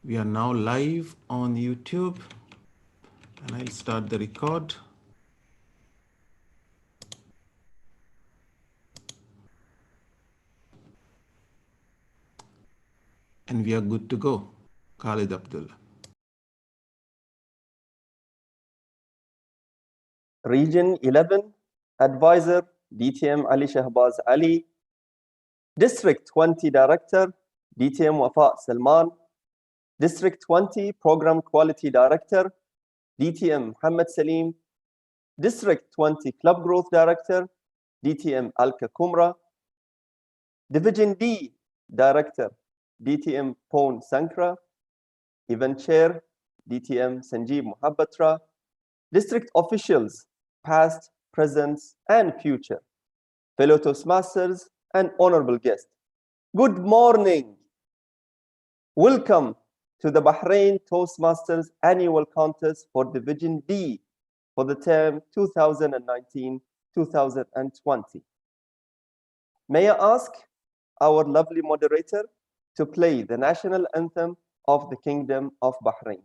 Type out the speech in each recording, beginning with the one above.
We are now live on YouTube and I'll start the record. And we are good to go. Khalid Abdullah. Region 11, Advisor, DTM Ali Shahbaz Ali. District 20 Director, DTM Wafa Salman. District 20 Program Quality Director, DTM Muhammad Salim. District 20 Club Growth Director, DTM Alka Kumra. Division D Director, DTM Pon Sankra. Event Chair, DTM Sanjeev Mohabbatra. District officials, past, present, and future. Fellow Toastmasters and honorable guests. Good morning. Welcome to the Bahrain Toastmasters annual contest for Division D for the term 2019-2020. May I ask our lovely moderator to play the national anthem of the Kingdom of Bahrain.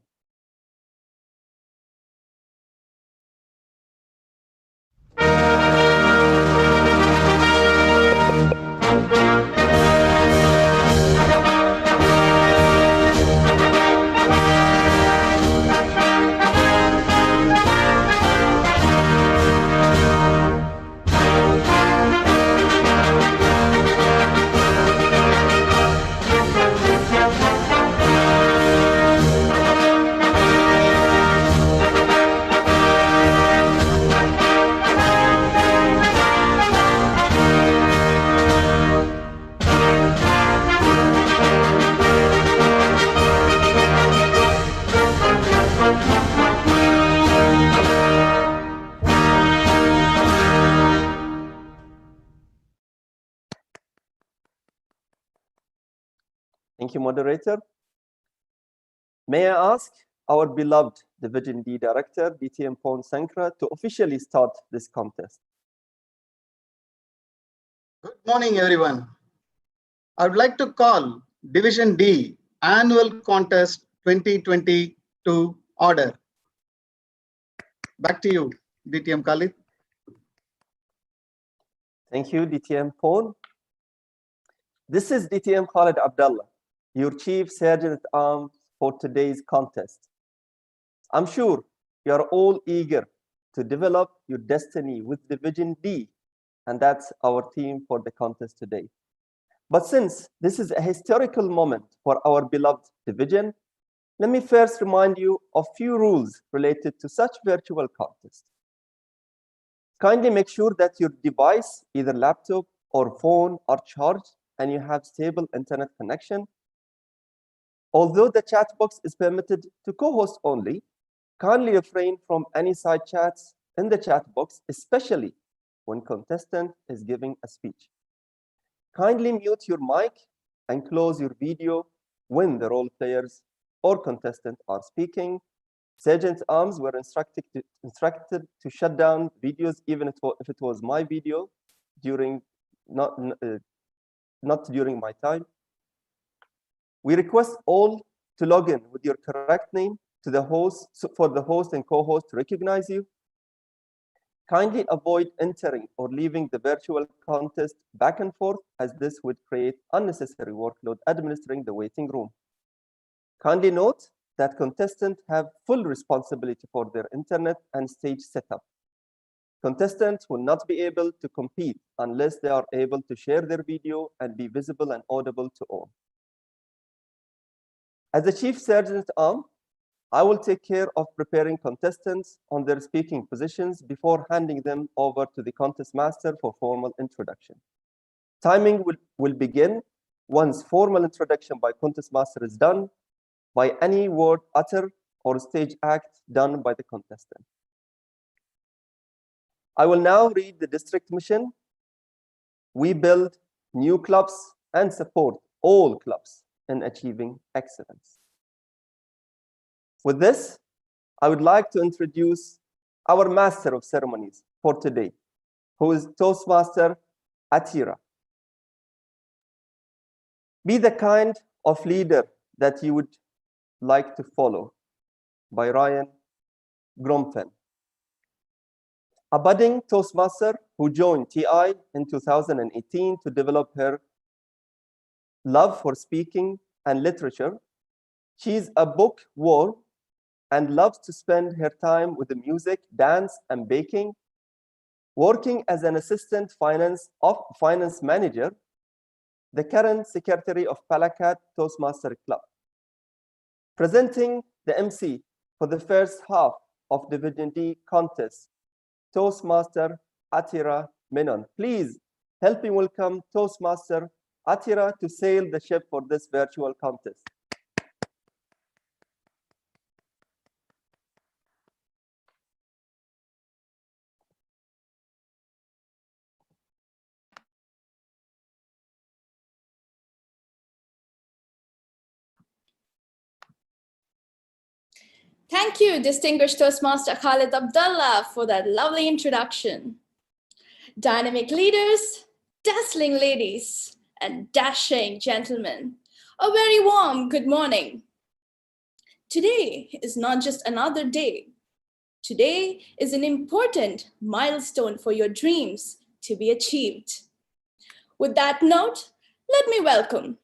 Thank you, moderator. May I ask our beloved Division D Director, DTM Pon Sankra, to officially start this contest. Good morning, everyone. I would like to call Division D Annual Contest 2020 to order. Back to you, DTM Khalid. Thank you, DTM Pon. This is DTM Khalid Abdullah, your Chief Sergeant at Arms for today's contest. I'm sure you are all eager to develop your destiny with Division D, and that's our theme for the contest today. But since this is a historical moment for our beloved division, let me first remind you of few rules related to such virtual contests. Kindly make sure that your device, either laptop or phone, are charged and you have stable internet connection. Although the chat box is permitted to co-host only, kindly refrain from any side chats in the chat box, especially when contestant is giving a speech. Kindly mute your mic and close your video when the role players or contestant are speaking. Sergeant Arms were instructed to shut down videos even if it was my video during not during my time. We request all to log in with your correct name to the host for the host and co-host to recognize you. Kindly avoid entering or leaving the virtual contest back and forth, as this would create unnecessary workload administering the waiting room. Kindly note that contestants have full responsibility for their internet and stage setup. Contestants will not be able to compete unless they are able to share their video and be visible and audible to all. As the Chief Sergeant at Arms, I will take care of preparing contestants on their speaking positions before handing them over to the contest master for formal introduction. Timing will begin once formal introduction by contest master is done by any word uttered or stage act done by the contestant. I will now read the district mission. We build new clubs and support all clubs in achieving excellence. With this, I would like to introduce our master of ceremonies for today, who is Toastmaster Atira. Be the kind of leader that you would Like to Follow by Ryan Gromfen, a budding Toastmaster who joined TI in 2018 to develop her love for speaking and literature. She's a bookworm and loves to spend her time with the music, dance, and baking. Working as an assistant finance manager, the current secretary of Palakat Toastmaster Club. Presenting the MC for the first half of Division D contest, Toastmaster Atira Menon. Please help me welcome Toastmaster Atira to sail the ship for this virtual contest. Thank you, distinguished Toastmaster Khalid Abdullah, for that lovely introduction. Dynamic leaders, dazzling ladies, and dashing gentlemen, a very warm good morning. Today is not just another day. Today is an important milestone for your dreams to be achieved. With that note, let me welcome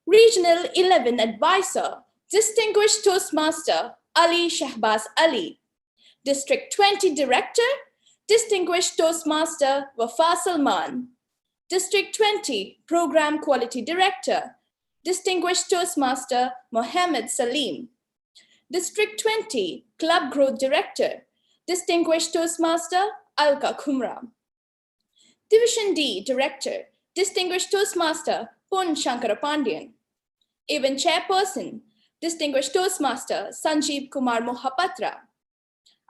Regional 11 Advisor, Distinguished Toastmaster Ali Shahbaz Ali, District 20 Director, Distinguished Toastmaster Wafa Salman, District 20 Program Quality Director, Distinguished Toastmaster Mohammed Salim, District 20 Club Growth Director, Distinguished Toastmaster Alka Khumra, Division D Director, Distinguished Toastmaster Pon Shankarapandian, Event Chairperson, Distinguished Toastmaster Sanjeev Kumar Mohapatra,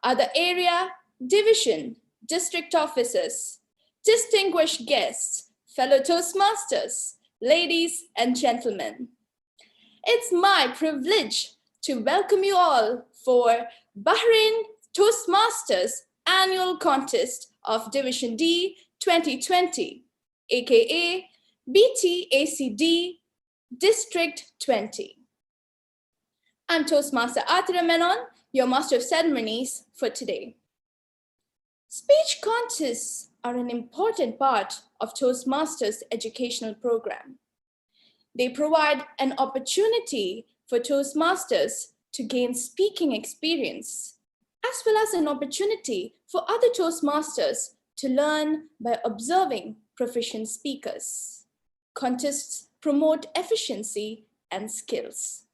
other area, division, district officers, distinguished guests, fellow Toastmasters, ladies and gentlemen. It's my privilege to welcome you all for Bahrain Toastmasters Annual Contest of Division D 2020, aka BTACD District 20. I'm Toastmaster Atira Menon, your Master of Ceremonies for today. Speech contests are an important part of Toastmasters' educational program. They provide an opportunity for Toastmasters to gain speaking experience, as well as an opportunity for other Toastmasters to learn by observing proficient speakers. Contests promote efficiency and skills.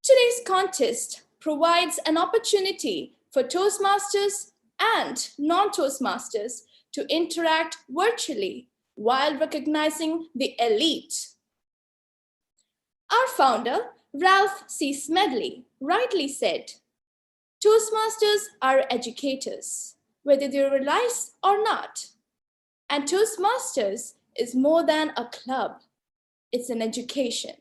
Today's contest provides an opportunity for Toastmasters and non-Toastmasters to interact virtually while recognizing the elite. Our founder, Ralph C. Smedley, rightly said, Toastmasters are educators, whether they realize or not. And Toastmasters is more than a club, it's an education.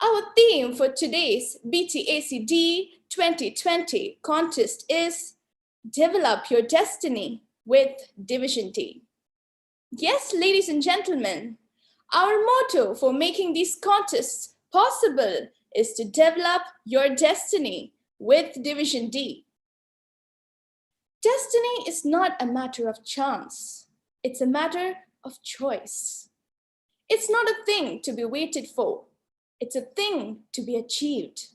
Our theme for today's BTACD 2020 contest is Develop Your Destiny with Division D. Yes, ladies and gentlemen, our motto for making these contests possible is to develop your destiny with Division D. Destiny is not a matter of chance. It's a matter of choice. It's not a thing to be waited for. It's a thing to be achieved.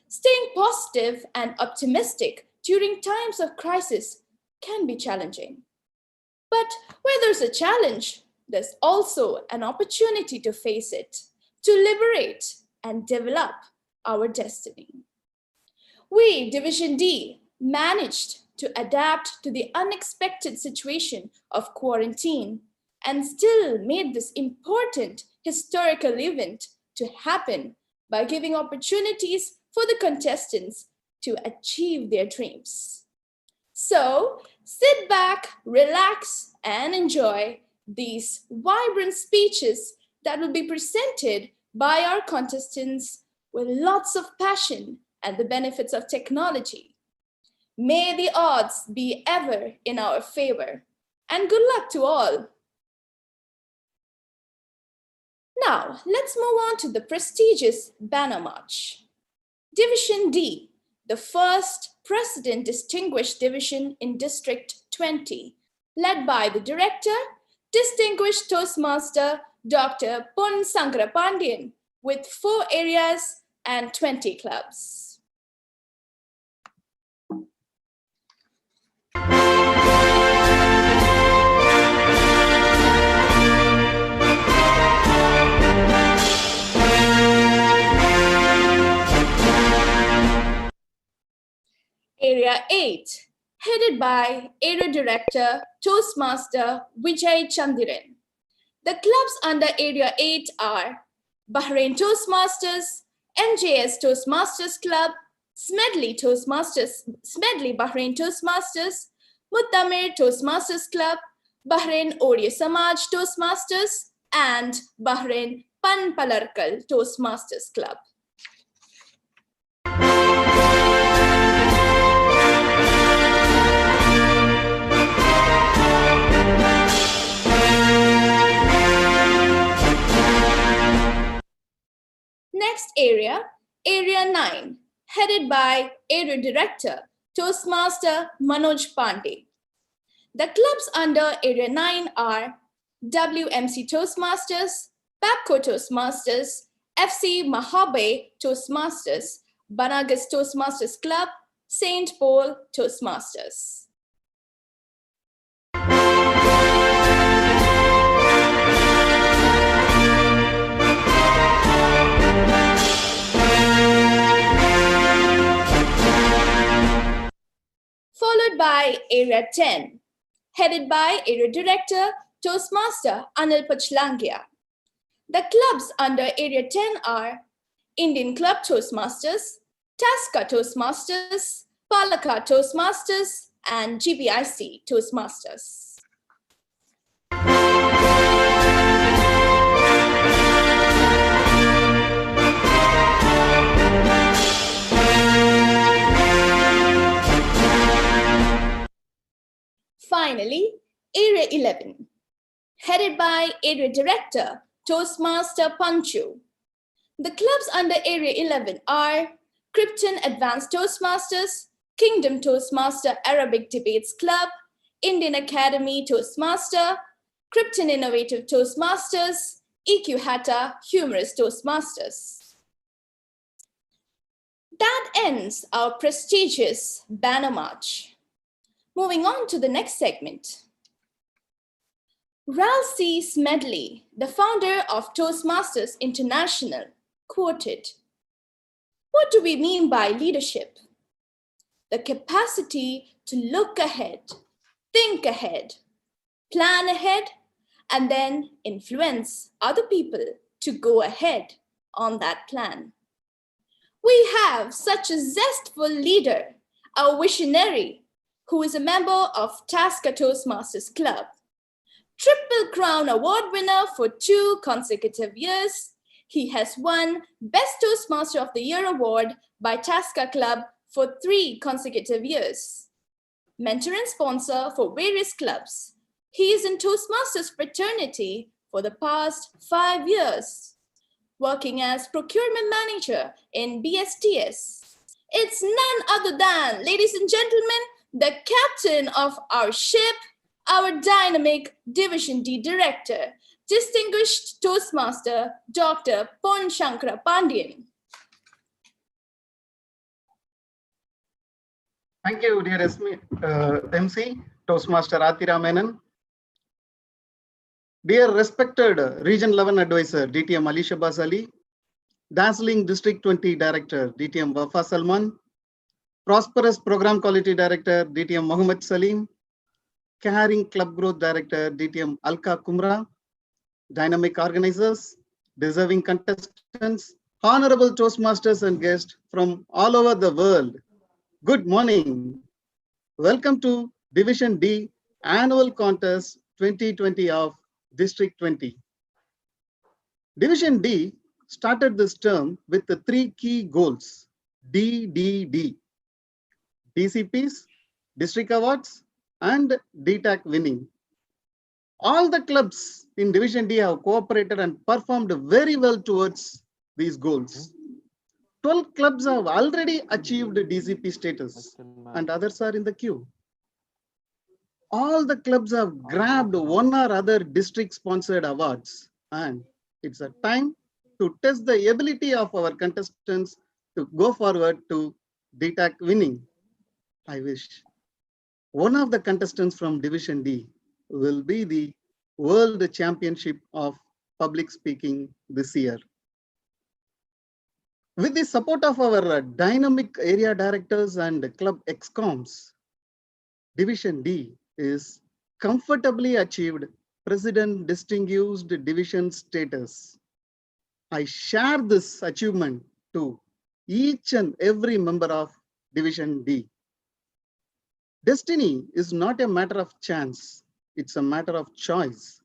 Staying positive and optimistic during times of crisis can be challenging. But where there's a challenge, there's also an opportunity to face it, to liberate and develop our destiny. We, Division D, managed to adapt to the unexpected situation of quarantine and still made this important historical event to happen by giving opportunities for the contestants to achieve their dreams. So sit back, relax, and enjoy these vibrant speeches that will be presented by our contestants with lots of passion and the benefits of technology. May the odds be ever in our favor, and good luck to all. Now, let's move on to the prestigious Banner March. Division D, the first President Distinguished Division in District 20, led by the Director, Distinguished Toastmaster, Dr. Pon Sankrapandian, with 4 areas and 20 clubs. Area 8, headed by Area Director, Toastmaster Vijay Chandiran. The clubs under Area 8 are Bahrain Toastmasters, NJS Toastmasters Club, Smedley Bahrain Toastmasters, Muttamir Toastmasters Club, Bahrain Oriya Samaj Toastmasters, and Bahrain Panpalarkal Toastmasters Club. Next area, Area 9, headed by Area Director, Toastmaster Manoj Pandey. The clubs under Area 9 are WMC Toastmasters, PAPCO Toastmasters, FC Mahabe Toastmasters, Banagas Toastmasters Club, St. Paul Toastmasters. Followed by Area 10, headed by Area Director, Toastmaster Anil Pachlangia. The clubs under Area 10 are Indian Club Toastmasters, Tasca Toastmasters, Palaka Toastmasters, and GBIC Toastmasters. Finally, Area 11, headed by Area Director, Toastmaster Panchu. The clubs under Area 11 are Krypton Advanced Toastmasters, Kingdom Toastmaster Arabic Debates Club, Indian Academy Toastmaster, Krypton Innovative Toastmasters, EQ Hatta Humorous Toastmasters. That ends our prestigious Banner March. Moving on to the next segment. Ralph C. Smedley, the founder of Toastmasters International, quoted, "What do we mean by leadership? The capacity to look ahead, think ahead, plan ahead, and then influence other people to go ahead on that plan. We have such a zestful leader, a visionary, who is a member of Tasca Toastmasters Club. Triple Crown Award winner for 2 consecutive years, he has won Best Toastmaster of the Year award by Tasca Club for 3 consecutive years. Mentor and sponsor for various clubs. He is in Toastmasters fraternity for the past 5 years, working as procurement manager in BSTS. It's none other than, ladies and gentlemen, the captain of our ship, our dynamic Division D Director, Distinguished Toastmaster, Dr. Pon Sankrapandian. Thank you, dear MC, Toastmaster Atira Menon. Dear respected Region 11 Advisor, DTM Ali Shabazz Ali, Dazzling District 20 Director, DTM Wafa Salman, Prosperous Program Quality Director, DTM Mohammed Salim, Caring Club Growth Director, DTM Alka Kumra, Dynamic Organizers, Deserving Contestants, Honorable Toastmasters and guests from all over the world. Good morning. Welcome to Division D Annual Contest 2020 of District 20. Division D started this term with the 3 key goals, DDD. DCPs, District Awards, and DTAC winning. All the clubs in Division D have cooperated and performed very well towards these goals. 12 clubs have already achieved DCP status and others are in the queue. All the clubs have grabbed one or other district sponsored awards, and it's a time to test the ability of our contestants to go forward to DTAC winning. I wish one of the contestants from Division D will be the World Championship of Public Speaking this year. With the support of our dynamic area directors and club excoms, Division D is comfortably achieved President Distinguished Division status. I share this achievement to each and every member of Division D. Destiny is not a matter of chance, it's a matter of choice.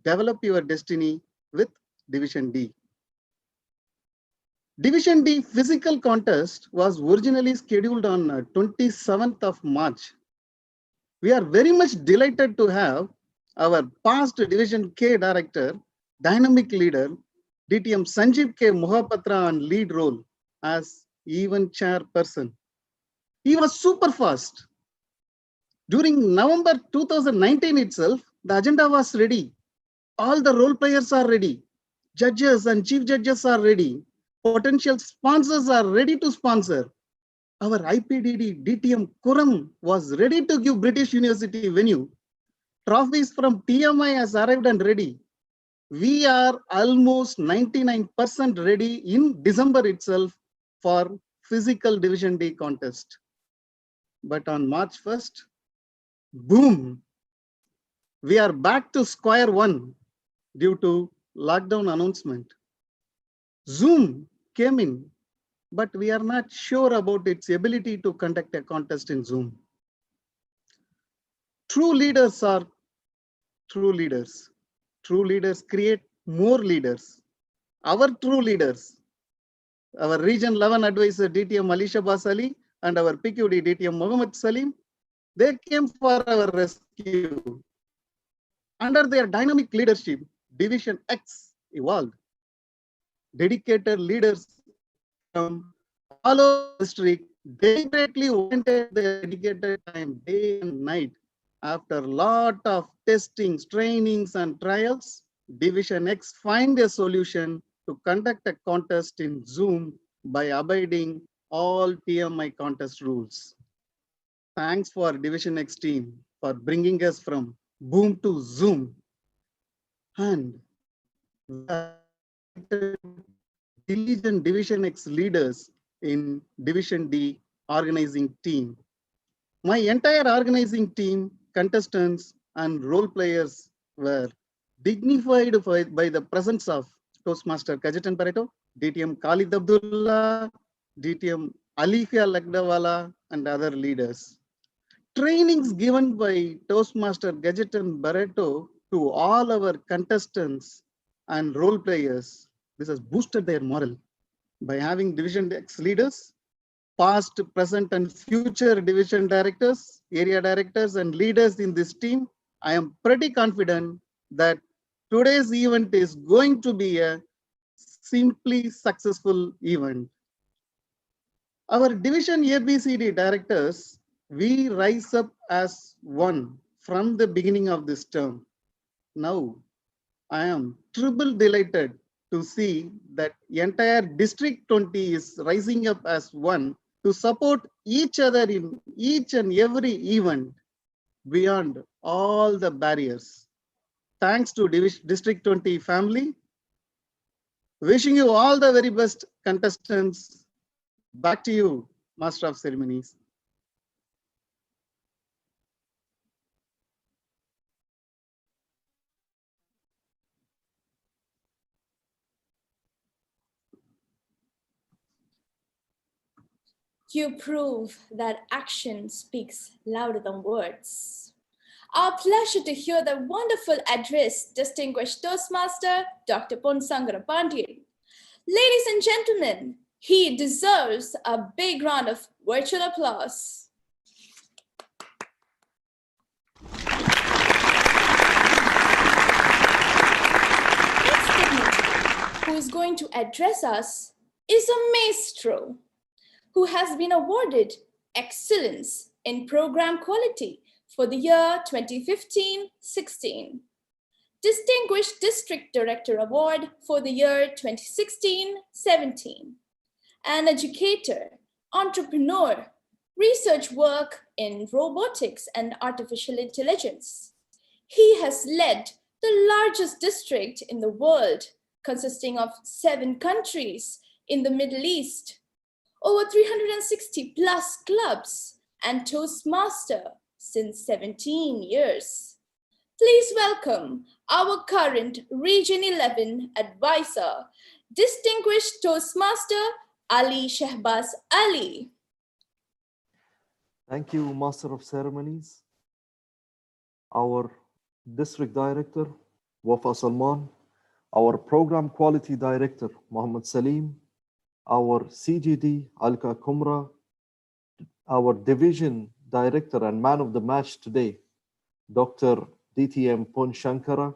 Develop your destiny with Division D. Division D physical contest was originally scheduled on 27th of March. We are very much delighted to have our past Division K director, dynamic leader, DTM Sanjeev K. Mohapatra on lead role as event chairperson. He was super fast. During November 2019 itself, the agenda was ready. All the role players are ready. Judges and chief judges are ready. Potential sponsors are ready to sponsor. Our IPDD DTM Kuram was ready to give British University venue. Trophies from TMI has arrived and ready. We are almost 99% ready in December itself for physical Division D contest. But on March 1st, boom, we are back to square one due to lockdown announcement. Zoom came in, but we are not sure about its ability to conduct a contest in Zoom. True leaders are true leaders. True leaders create more leaders. Our true leaders, our Region 11 advisor DTM Alisha Basali and our PQD DTM Mohammed Salim, they came for our rescue. Under their dynamic leadership, Division X evolved. Dedicated leaders from all over the district deliberately oriented their dedicated time day and night. After a lot of testings, trainings, and trials, Division X find a solution to conduct a contest in Zoom by abiding all TMI contest rules. Thanks for Division X team for bringing us from boom to Zoom. And Division X leaders in Division D organizing team. My entire organizing team, contestants and role players were dignified by the presence of Toastmaster Kajetan Pareto, DTM Khalid Abdullah, DTM Alifia Lagdawala, and other leaders. Trainings given by Toastmaster Gajetan Barreto to all our contestants and role players, this has boosted their morale. By having Division X leaders, past, present, and future division directors, area directors, and leaders in this team, I am pretty confident that today's event is going to be a simply successful event. Our division ABCD directors, we rise up as one from the beginning of this term. Now, I am triple delighted to see that entire District 20 is rising up as one to support each other in each and every event beyond all the barriers. Thanks to District 20 family. Wishing you all the very best, contestants. Back to you, Master of Ceremonies. You prove that action speaks louder than words. Our pleasure to hear the wonderful address, distinguished Toastmaster, Dr. Ponsangara Pandian. Ladies and gentlemen, he deserves a big round of virtual applause. who is going to address us is a maestro who has been awarded Excellence in Program Quality for the year 2015-16, Distinguished District Director Award for the year 2016-17, an educator, entrepreneur, research work in robotics and artificial intelligence. He has led the largest district in the world, consisting of 7 countries in the Middle East, over 360 plus clubs, and Toastmaster since 17 years. Please welcome our current Region 11 advisor, Distinguished Toastmaster Ali Shehbaz Ali. Thank you, Master of Ceremonies. Our District Director, Wafa Salman, our Program Quality Director, Mohammed Salim, our CGD, Alka Kumra, our Division Director and Man of the Match today, Dr. DTM Pon Shankara,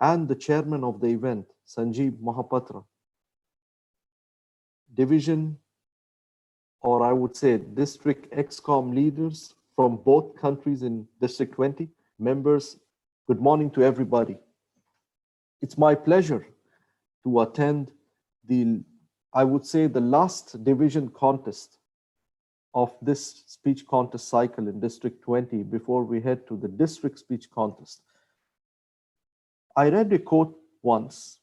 and the Chairman of the event, Sanjeev Mahapatra. Division, or I would say District ExCom leaders from both countries in District 20, members, good morning to everybody. It's my pleasure to attend I would say the last division contest of this speech contest cycle in District 20 before we head to the district speech contest. I read a quote once,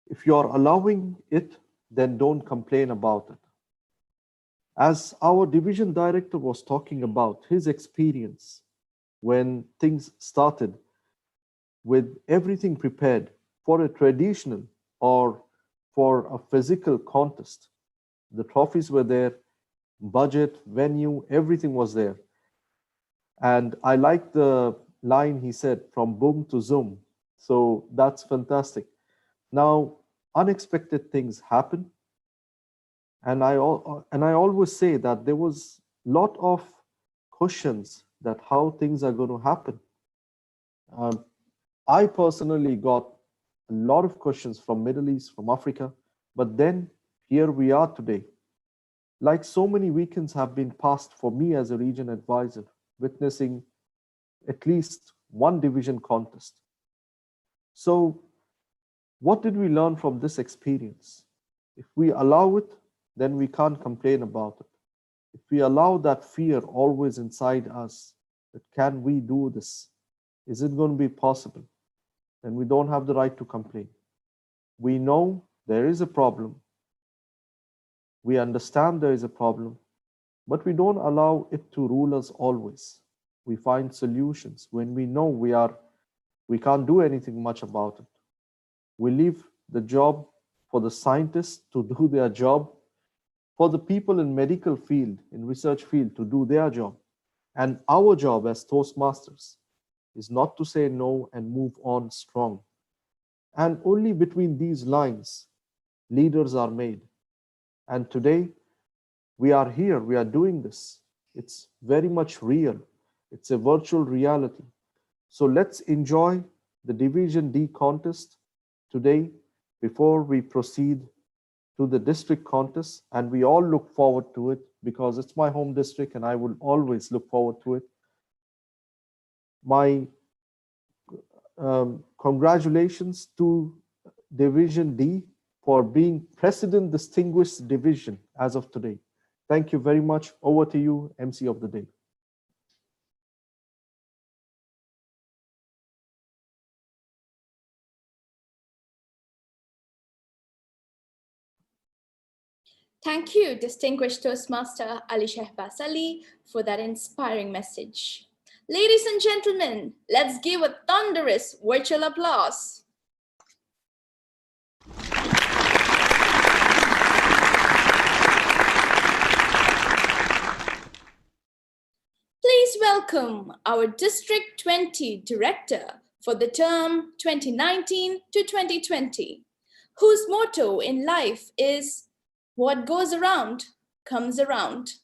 if you're allowing it, then don't complain about it. As our division director was talking about his experience when things started with everything prepared for a traditional or for a physical contest. The trophies were there, budget, venue, everything was there. And I like the line he said, from boom to zoom. So that's fantastic. Now, unexpected things happen. And I always say that there was a lot of questions that how things are going to happen. I personally got a lot of questions from Middle East, from Africa, but then here we are today. Like so many weekends have been passed for me as a region advisor, witnessing at least one division contest. So what did we learn from this experience? If we allow it, then we can't complain about it. If we allow that fear always inside us, that can we do this? Is it going to be possible? Then we don't have the right to complain. We know there is a problem. We understand there is a problem, but we don't allow it to rule us always. We find solutions when we know we can't do anything much about it. We leave the job for the scientists to do their job, for the people in medical field, in research field to do their job. And our job as Toastmasters is not to say no and move on strong. And only between these lines, leaders are made. And today, we are here, we are doing this. It's very much real. It's a virtual reality. So let's enjoy the Division D contest today before we proceed to the district contest. And we all look forward to it because it's my home district and I will always look forward to it. My congratulations to Division D for being President Distinguished Division as of today. Thank you very much. Over to you, MC of the day. Thank you, Distinguished Toastmaster Ali Shehbaz Ali, for that inspiring message. Ladies and gentlemen, let's give a thunderous virtual applause. Please welcome our District 20 Director for the term 2019 to 2020, whose motto in life is, "What goes around comes around."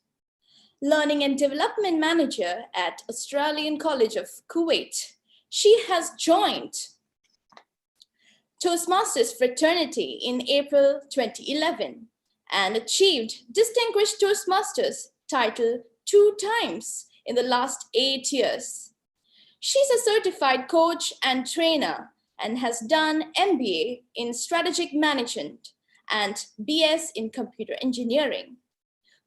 Learning and Development Manager at Australian College of Kuwait, she has joined Toastmasters fraternity in April 2011 and achieved Distinguished Toastmasters title 2 times in the last 8 years. She's a certified coach and trainer and has done MBA in strategic management and BS in computer engineering,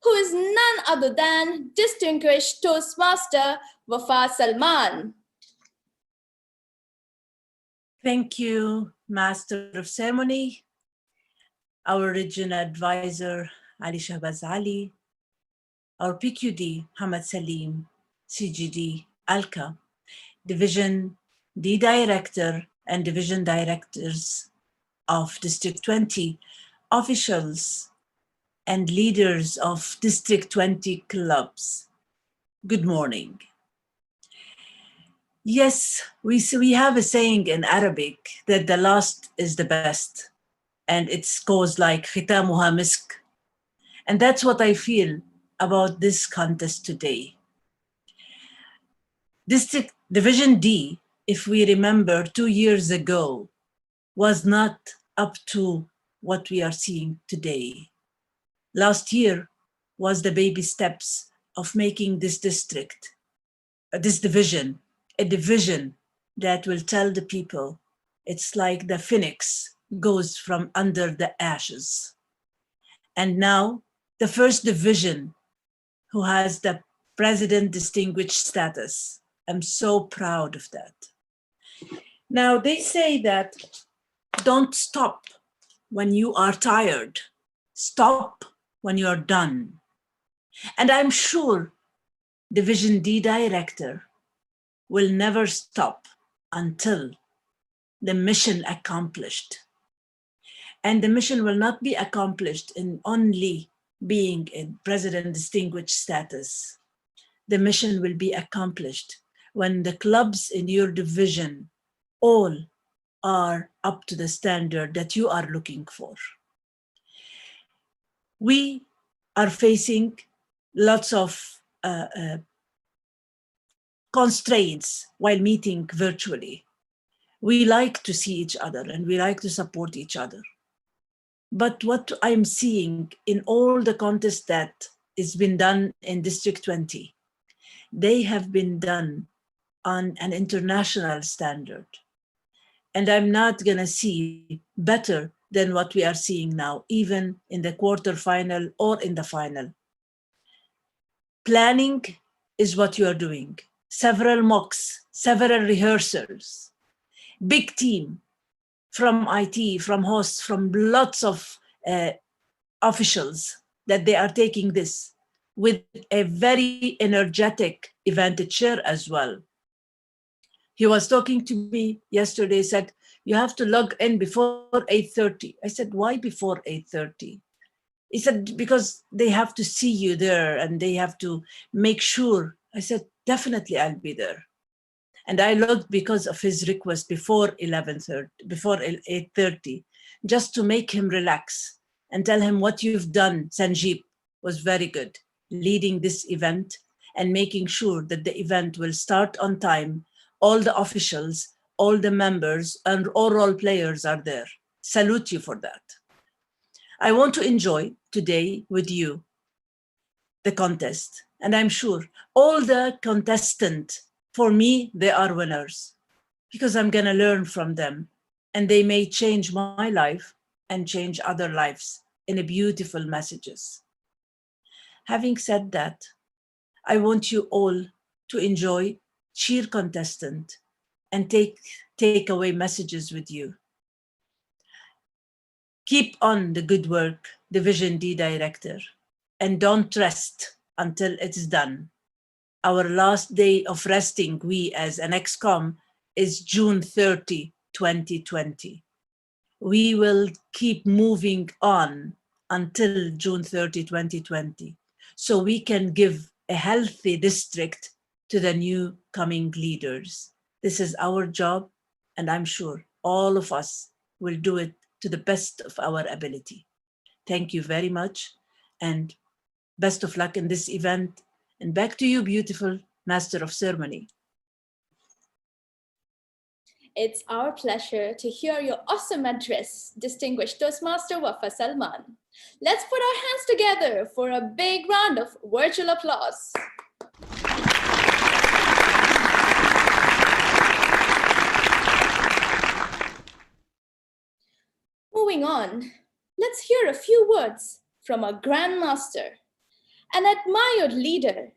who is none other than Distinguished Toastmaster Wafa Salman. Thank you, Master of Ceremony, our regional advisor, Ali Shahbaz Ali, our PQD, Hamad Salim, CGD, Alka, Division D Director and Division Directors of District 20, officials and leaders of District 20 clubs. Good morning. Yes, we have a saying in Arabic that the last is the best, and it goes like khitamuha misk. And that's what I feel about this contest today. District Division D, if we remember 2 years ago, was not up to what we are seeing today. Last year was the baby steps of making this district, this division, a division that will tell the people it's like the phoenix goes from under the ashes. And now the first division who has the president distinguished status. I'm so proud of that. Now they say that don't stop when you are tired. Stop when you're done. And I'm sure Division D director will never stop until the mission accomplished. And the mission will not be accomplished in only being in president distinguished status. The mission will be accomplished when the clubs in your division all are up to the standard that you are looking for. We are facing lots of constraints while meeting virtually. We like to see each other and we like to support each other. But what I'm seeing in all the contests that has been done in District 20, they have been done on an international standard. And I'm not gonna see better than what we are seeing now, even in the quarterfinal or in the final. Planning is what you are doing. Several mocks, several rehearsals, big team from IT, from hosts, from lots of officials that they are taking this with a very energetic event chair as well. He was talking to me yesterday, said, you have to log in before 8:30. I said, why before 8:30? He said, because they have to see you there and they have to make sure. I said, definitely I'll be there. And I logged because of his request before 11:30, before 8:30, just to make him relax and tell him what you've done, Sanjeev, was very good, leading this event and making sure that the event will start on time. All the officials, all the members and all role players are there. Salute you for that. I want to enjoy today with you the contest. And I'm sure all the contestants, for me, they are winners because I'm gonna learn from them and they may change my life and change other lives in a beautiful messages. Having said that, I want you all to enjoy, cheer contestant and take away messages with you. Keep on the good work, Division D Director, and don't rest until it's done. Our last day of resting, we as an ExCom, is June 30, 2020. We will keep moving on until June 30, 2020, so we can give a healthy district to the new coming leaders. This is our job, and I'm sure all of us will do it to the best of our ability. Thank you very much, and best of luck in this event. And back to you, beautiful Master of Ceremony. It's our pleasure to hear your awesome address, distinguished Toastmaster Wafa Salman. Let's put our hands together for a big round of virtual applause. Moving on, let's hear a few words from a grandmaster, an admired leader,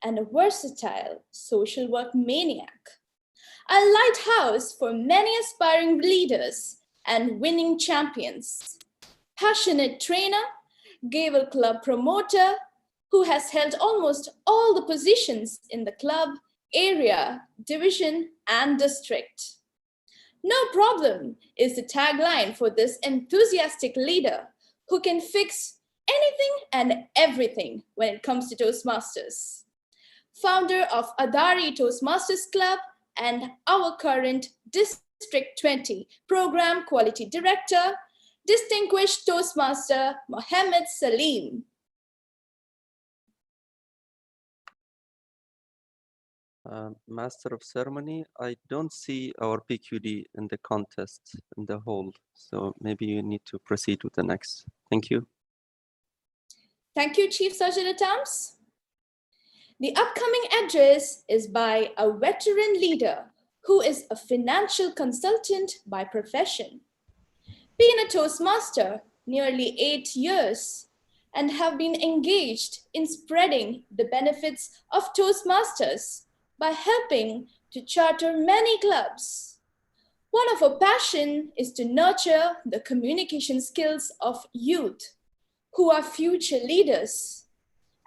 and a versatile social work maniac. A lighthouse for many aspiring leaders and winning champions. Passionate trainer, Gavel Club promoter, who has held almost all the positions in the club, area, division, and district. No problem is the tagline for this enthusiastic leader who can fix anything and everything when it comes to Toastmasters. Founder of Adari Toastmasters Club and our current District 20 Program Quality Director, distinguished Toastmaster Mohammed Salim. Master of Ceremony, I don't see our PQD in the contest in the whole, so maybe you need to proceed with the next. Thank you. Thank you, Chief Sergeant at Arms. The upcoming address is by a veteran leader who is a financial consultant by profession. Been a Toastmaster nearly 8 years and have been engaged in spreading the benefits of Toastmasters by helping to charter many clubs. One of her passion is to nurture the communication skills of youth who are future leaders.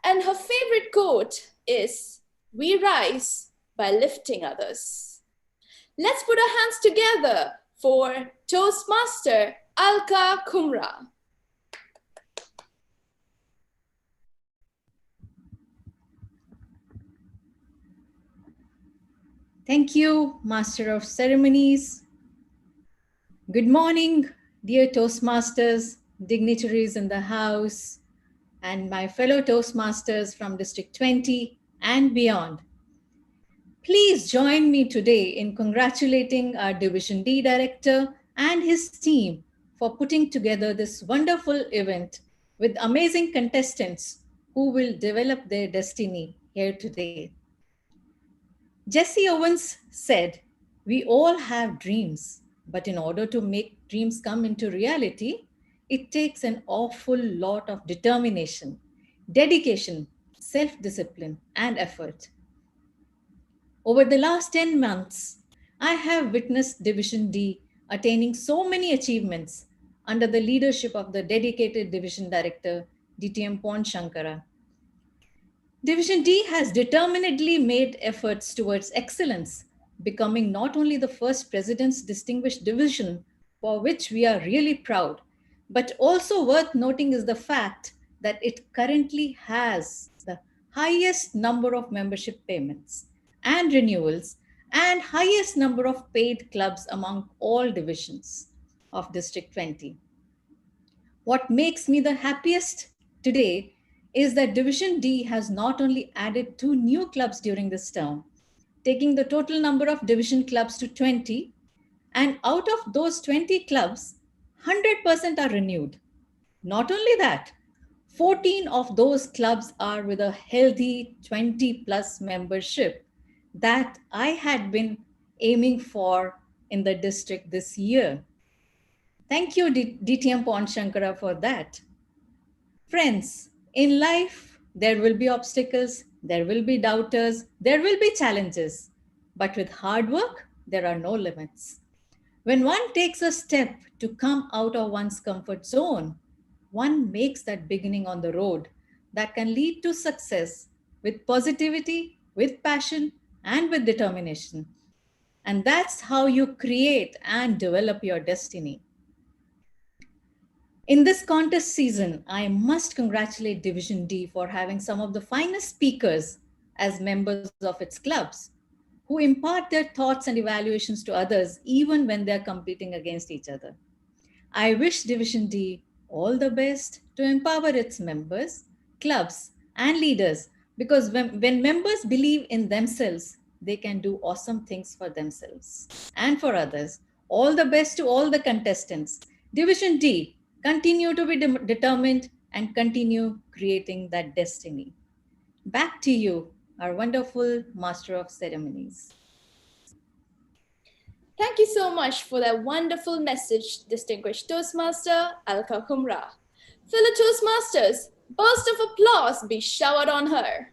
And her favorite quote is, "We rise by lifting others." Let's put our hands together for Toastmaster Alka Kumra. Thank you, Master of Ceremonies. Good morning, dear Toastmasters, dignitaries in the house, and my fellow Toastmasters from District 20 and beyond. Please join me today in congratulating our Division D Director and his team for putting together this wonderful event with amazing contestants who will develop their destiny here today. Jesse Owens said, "We all have dreams, but in order to make dreams come into reality, it takes an awful lot of determination, dedication, self-discipline, and effort." Over the last 10 months, I have witnessed Division D attaining so many achievements under the leadership of the dedicated Division Director, DTM Pon Shankara. Division D has determinedly made efforts towards excellence, becoming not only the first President's Distinguished Division, for which we are really proud, but also worth noting is the fact that it currently has the highest number of membership payments and renewals and highest number of paid clubs among all divisions of District 20. What makes me the happiest today is that Division D has not only added 2 new clubs during this term, taking the total number of division clubs to 20, and out of those 20 clubs, 100% are renewed. Not only that, 14 of those clubs are with a healthy 20 plus membership that I had been aiming for in the district this year. Thank you, DTM Pon Shankara, for that. Friends, in life, there will be obstacles, there will be doubters, there will be challenges. But with hard work, there are no limits. When one takes a step to come out of one's comfort zone, one makes that beginning on the road that can lead to success with positivity, with passion, and with determination. And that's how you create and develop your destiny. In this contest season, I must congratulate Division D for having some of the finest speakers as members of its clubs, who impart their thoughts and evaluations to others even when they're competing against each other. I wish Division D all the best to empower its members, clubs, and leaders, because when members believe in themselves, they can do awesome things for themselves and for others. All the best to all the contestants. Division D, continue to be determined and continue creating that destiny. Back to you, our wonderful Master of Ceremonies. Thank you so much for that wonderful message, distinguished Toastmaster Alka Kumra. Fellow Toastmasters, burst of applause be showered on her.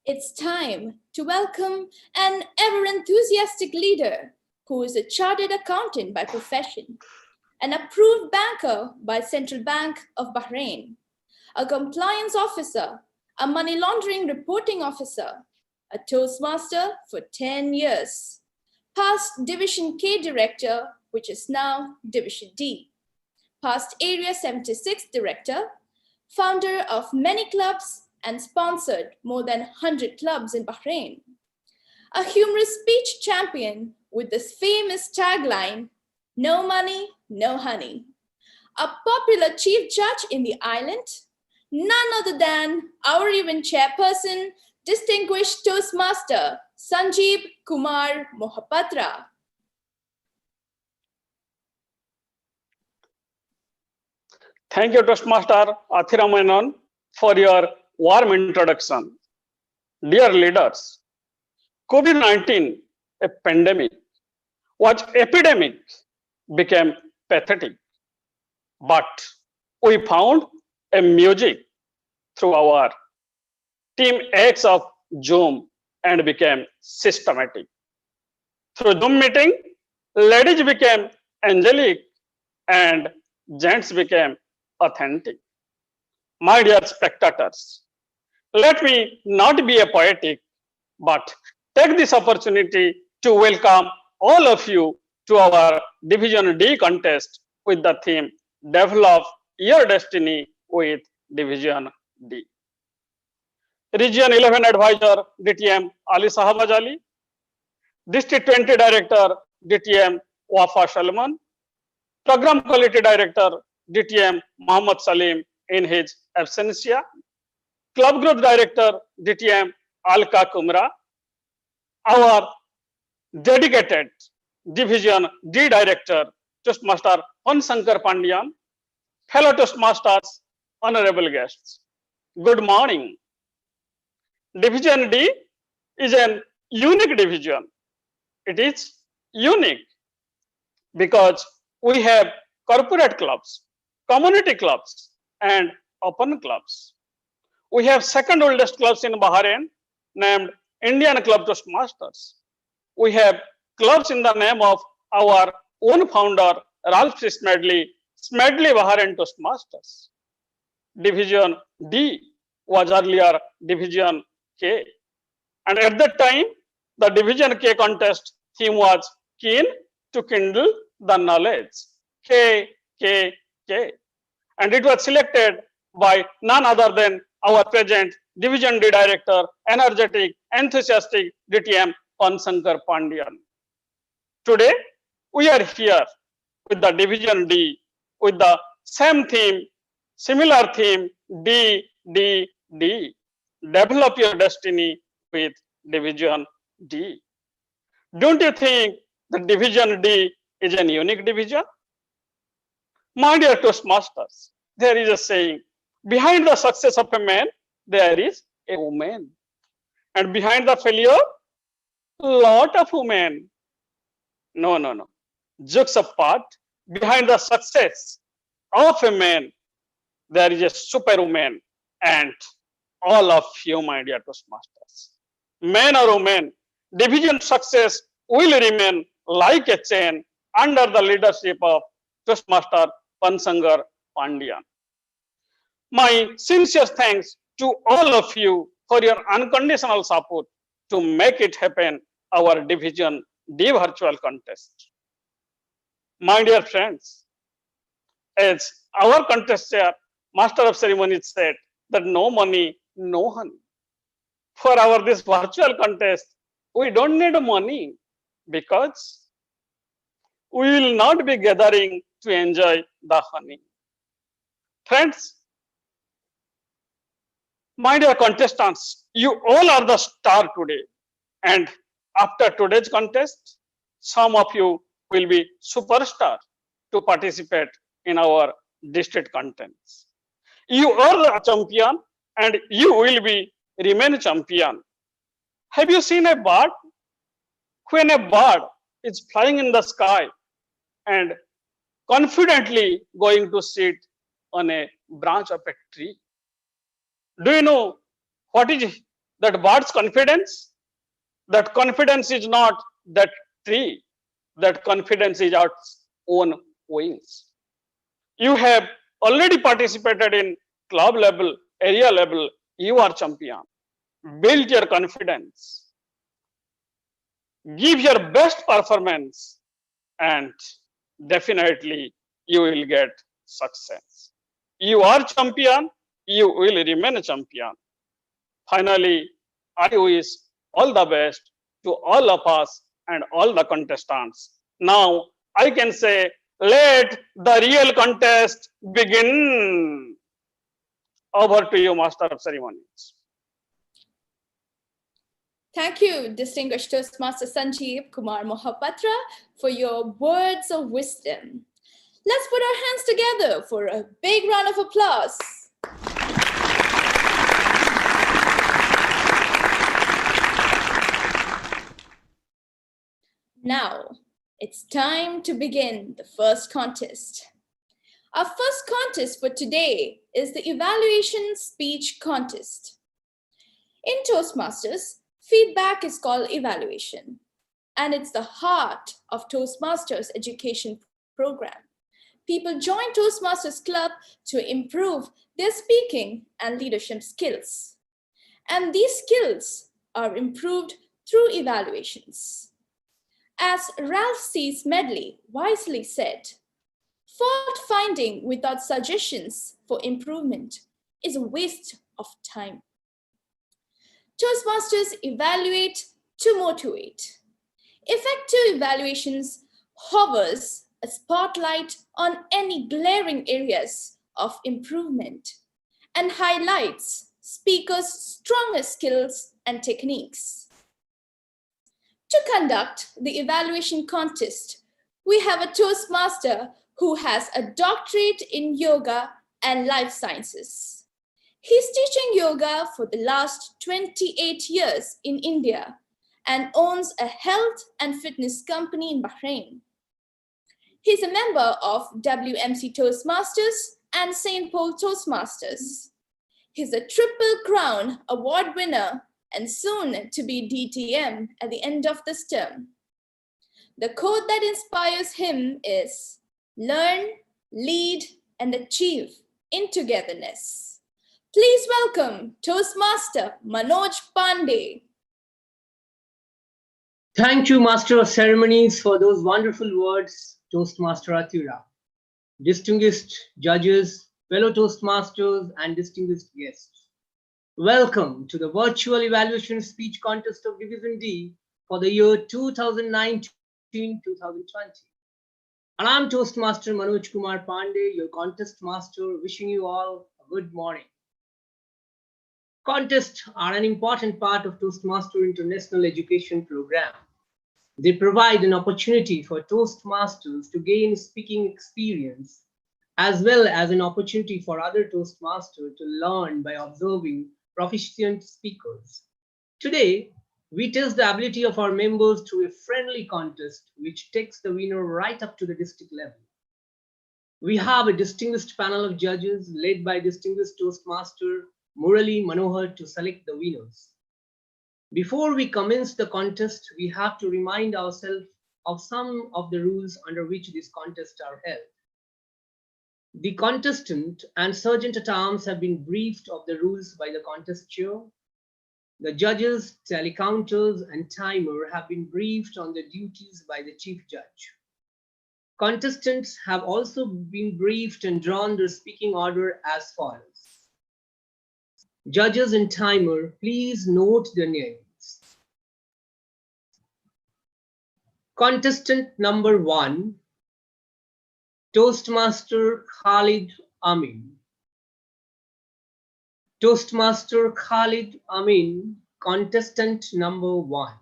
It's time to welcome an ever-enthusiastic leader who is a chartered accountant by profession, an approved banker by Central Bank of Bahrain, a compliance officer, a money laundering reporting officer, a Toastmaster for 10 years, past Division K director, which is now Division D, past Area 76 director, founder of many clubs and sponsored more than 100 clubs in Bahrain, a humorous speech champion with this famous tagline, "No money, no honey," a popular chief judge in the island, none other than our event chairperson, distinguished Toastmaster Sanjeev Kumar Mohapatra. Thank you, Toastmaster Athira Menon, for your warm introduction. Dear leaders, COVID-19, a pandemic, was epidemic, became pathetic. But we found a music through our team X of Zoom and became systematic. Through Zoom meeting, ladies became angelic and gents became authentic. My dear spectators, let me not be a poetic, but take this opportunity to welcome all of you to our Division D contest with the theme, Develop Your Destiny with Division D. Region 11 Advisor, DTM Ali Sahabaj Ali, District 20 Director, DTM Wafa Salman, Program Quality Director, DTM Muhammad Salim in his absentia, Club Growth Director, DTM Alka Kumra, our dedicated Division D Director, Toastmaster Sankar Pandian, fellow Toastmasters, honorable guests. Good morning. Division D is an unique division. It is unique because we have corporate clubs, community clubs, and open clubs. We have second oldest clubs in Bahrain named Indian Club Toastmasters. We have clubs in the name of our own founder, Ralph Smedley Bahrain Toastmasters. Division D was earlier Division K. And at that time, the Division K contest theme was keen to kindle the knowledge. K. And it was selected by none other than our present Division D Director, energetic, enthusiastic DTM Sankar Pandian. Today, we are here with the Division D with the same theme, similar theme, D. Develop your destiny with Division D. Don't you think the Division D is a unique division? My dear Toastmasters, there is a saying, behind the success of a man, there is a woman. And behind the failure, lot of women. No. Jokes apart, behind the success of a man, there is a superwoman and all of you, my dear Toastmasters. Men or women, division success will remain like a chain under the leadership of Toastmaster Sankar Pandian. My sincere thanks to all of you for your unconditional support to make it happen, our Division D virtual contest. My dear friends, as our contest chair, Master of Ceremonies said that no money, no honey. For our this virtual contest, we don't need money because we will not be gathering to enjoy the honey. Friends, my dear contestants, you all are the star today. And after today's contest, some of you will be superstar to participate in our district contents. You are a champion and you will be remain champion. Have you seen a bird? When a bird is flying in the sky and confidently going to sit on a branch of a tree, do you know what is that bird's confidence? That confidence is not that tree. That confidence is its own wings. You have already participated in club level, area level. You are champion. Build your confidence. Give your best performance, and definitely you will get success. You are champion. You will remain a champion. Finally, I wish all the best to all of us and all the contestants. Now, I can say, let the real contest begin. Over to you, Master of Ceremonies. Thank you, distinguished Toastmaster Sanjeev Kumar Mohapatra, for your words of wisdom. Let's put our hands together for a big round of applause. Now, it's time to begin the first contest. Our first contest for today is the evaluation speech contest. In Toastmasters, feedback is called evaluation, and it's the heart of Toastmasters education program. People join Toastmasters Club to improve their speaking and leadership skills. And these skills are improved through evaluations. As Ralph C. Smedley wisely said, fault finding without suggestions for improvement is a waste of time. Toastmasters evaluate to motivate. Effective evaluations hovers a spotlight on any glaring areas of improvement and highlights speakers' strongest skills and techniques. To conduct the evaluation contest, we have a Toastmaster who has a doctorate in yoga and life sciences. He's teaching yoga for the last 28 years in India and owns a health and fitness company in Bahrain. He's a member of WMC Toastmasters and St. Paul Toastmasters. He's a Triple Crown Award winner and soon to be DTM at the end of this term. The quote that inspires him is, "Learn, lead, and achieve in togetherness." Please welcome Toastmaster Manoj Pandey. Thank you, Master of Ceremonies, for those wonderful words, Toastmaster Athira. Distinguished judges, fellow Toastmasters, and distinguished guests. Welcome to the virtual evaluation speech contest of Division D for the year 2019-2020. And I'm Toastmaster Manoj Kumar Pandey, your contest master, wishing you all a good morning. Contests are an important part of Toastmaster International Education Program. They provide an opportunity for Toastmasters to gain speaking experience, as well as an opportunity for other Toastmasters to learn by observing proficient speakers. Today, we test the ability of our members through a friendly contest, which takes the winner right up to the district level. We have a distinguished panel of judges led by distinguished Toastmaster Murali Manohar to select the winners. Before we commence the contest, we have to remind ourselves of some of the rules under which these contests are held. The contestant and sergeant-at-arms have been briefed of the rules by the contest chair. The judges, tally counters, and timer have been briefed on the duties by the chief judge. Contestants have also been briefed and drawn their speaking order as follows. Judges and timer, please note their names. Contestant number 1, Toastmaster Khalid Amin. Toastmaster Khalid Amin, contestant number 1.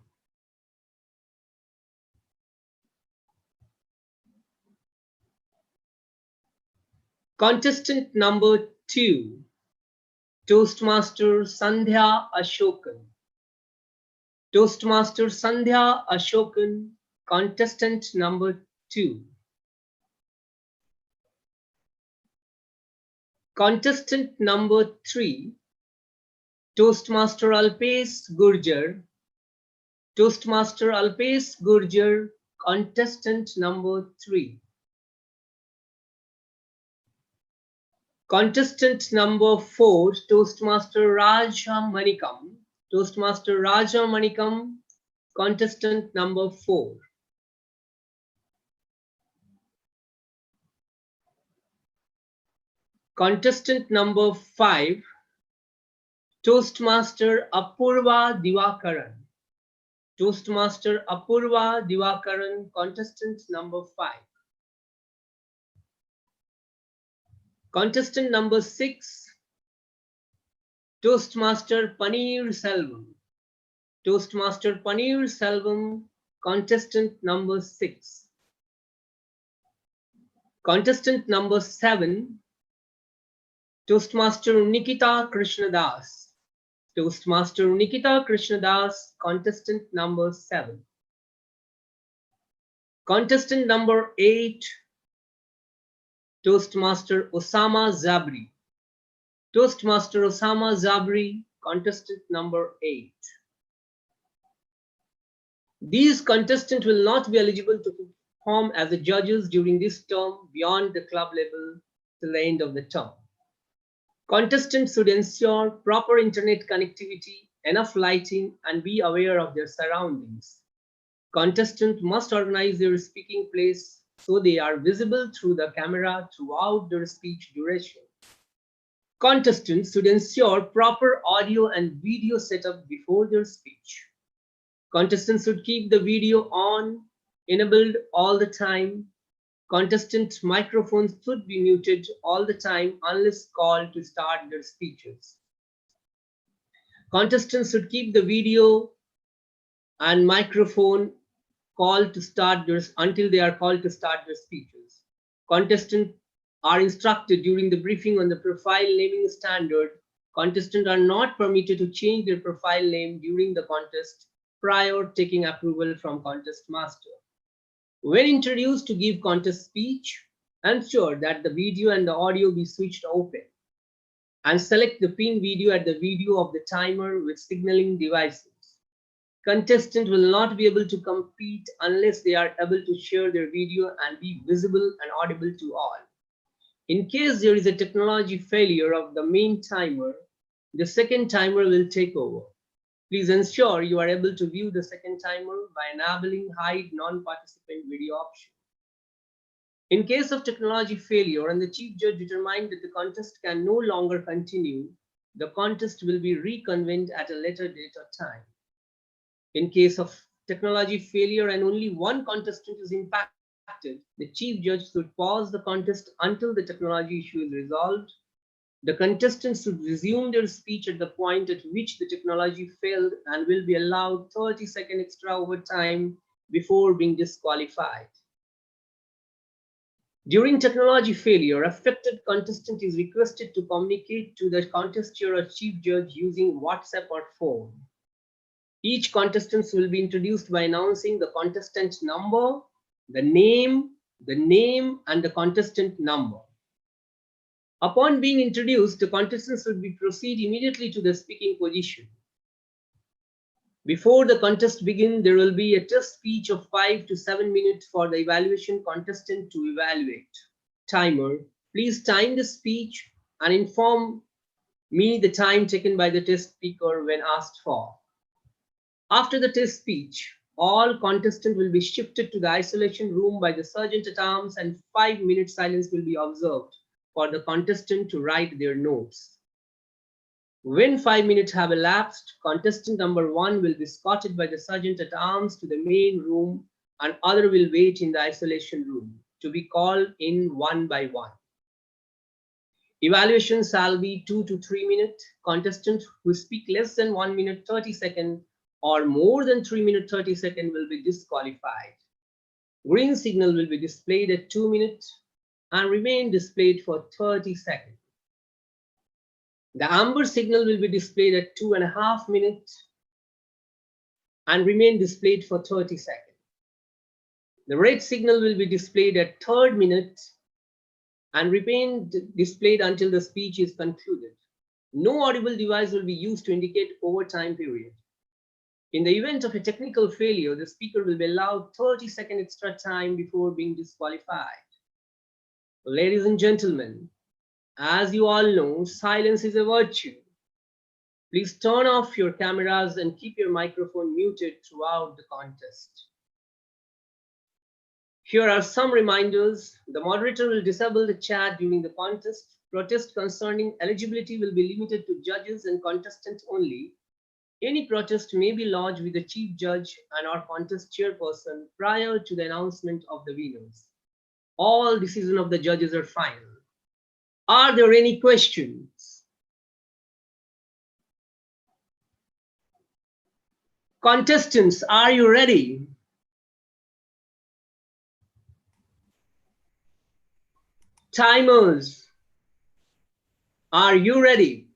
Contestant number 2, Toastmaster Sandhya Ashokan. Toastmaster Sandhya Ashokan, contestant number 2. Contestant number 3, Toastmaster Alpesh Gurjar. Toastmaster Alpesh Gurjar, contestant number 3. Contestant number 4, Toastmaster Raja Manikam. Toastmaster Raja Manikam, contestant number 4. Contestant number 5, Toastmaster Apurva Divakaran. Toastmaster Apurva Divakaran, contestant number 5. Contestant number 6, Toastmaster Paneer Selvam. Toastmaster Paneer Selvam, contestant number 6. Contestant number 7, Toastmaster Nikita Krishnadas. Toastmaster Nikita Krishnadas, contestant number 7. Contestant number 8, Toastmaster Osama Zabri. Toastmaster Osama Zabri, contestant number 8. These contestants will not be eligible to perform as the judges during this term beyond the club level till the end of the term. Contestants should ensure proper internet connectivity, enough lighting, and be aware of their surroundings. Contestants must organize their speaking place so they are visible through the camera throughout their speech duration. Contestants should ensure proper audio and video setup before their speech. Contestants should keep the video on, enabled all the time. Contestant microphones should be muted all the time unless called to start their speeches. Contestants should keep the video and microphone called to start until they are called to start their speeches. Contestants are instructed during the briefing on the profile naming standard. Contestants are not permitted to change their profile name during the contest prior taking approval from contest master. When introduced to give contest speech, ensure that the video and the audio be switched open and select the pin video at the video of the timer with signaling devices. Contestants will not be able to compete unless they are able to share their video and be visible and audible to all. In case there is a technology failure of the main timer, the second timer will take over. Please ensure you are able to view the second timer by enabling hide non-participant video option. In case of technology failure and the chief judge determined that the contest can no longer continue, the contest will be reconvened at a later date or time. In case of technology failure and only one contestant is impacted, the chief judge should pause the contest until the technology issue is resolved. The contestants should resume their speech at the point at which the technology failed and will be allowed 30 seconds extra overtime before being disqualified. During technology failure, affected contestant is requested to communicate to the contester or chief judge using WhatsApp or phone. Each contestant will be introduced by announcing the contestant number, the name, and the contestant number. Upon being introduced, the contestants will proceed immediately to the speaking position. Before the contest begins, there will be a test speech of 5 to 7 minutes for the evaluation contestant to evaluate. Timer, please time the speech and inform me the time taken by the test speaker when asked for. After the test speech, all contestants will be shifted to the isolation room by the sergeant at arms and 5 minutes silence will be observed for the contestant to write their notes. When 5 minutes have elapsed, contestant number 1 will be escorted by the sergeant at arms to the main room and other will wait in the isolation room to be called in one by one. Evaluation shall be 2 to 3 minutes. Contestant who speak less than 1 minute 30 seconds or more than 3 minutes 30 seconds will be disqualified. Green signal will be displayed at 2 minutes and remain displayed for 30 seconds. The amber signal will be displayed at 2.5 minutes and remain displayed for 30 seconds. The red signal will be displayed at 3rd minute and remain displayed until the speech is concluded. No audible device will be used to indicate overtime period. In the event of a technical failure, the speaker will be allowed 30-second extra time before being disqualified. Ladies and gentlemen, as you all know, silence is a virtue. Please turn off your cameras and keep your microphone muted throughout the contest. Here are some reminders. The moderator will disable the chat during the contest. Protest concerning eligibility will be limited to judges and contestants only. Any protest may be lodged with the chief judge and our contest chairperson prior to the announcement of the winners. All decisions of the judges are final. Are there any questions? Contestants, are you ready? Timers, are you ready?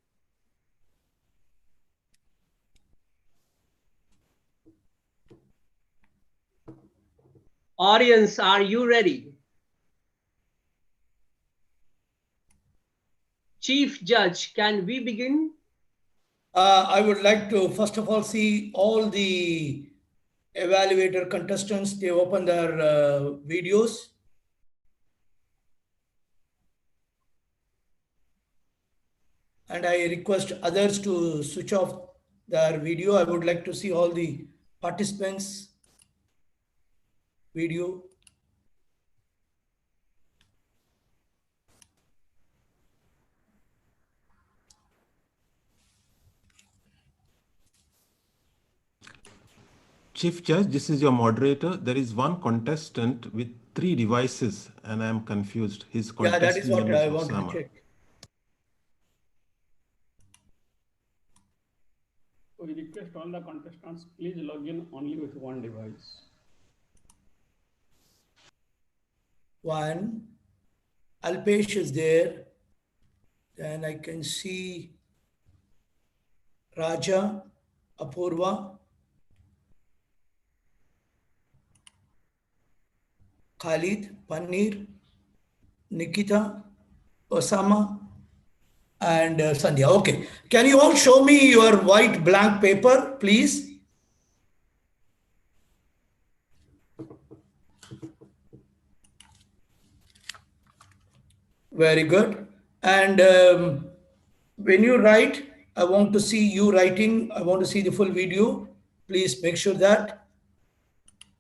Audience, are you ready? Chief Judge, can we begin? I would like to first of all see all the evaluator contestants. They open their videos. And I request others to switch off their video. I would like to see all the participants' video. Chief Judge, this is your moderator. There is one contestant with 3 devices and I am confused. His Yeah, that is what contestant name I is wanted Osama. to check. We request all the contestants, please log in only with one device. One, Alpesh is there. Then I can see Raja, Apurva, Khalid, Panir, Nikita, Osama, and Sandhya. Okay. Can you all show me your white blank paper, please? Very good. And when you write, I want to see you writing. I want to see the full video. Please make sure that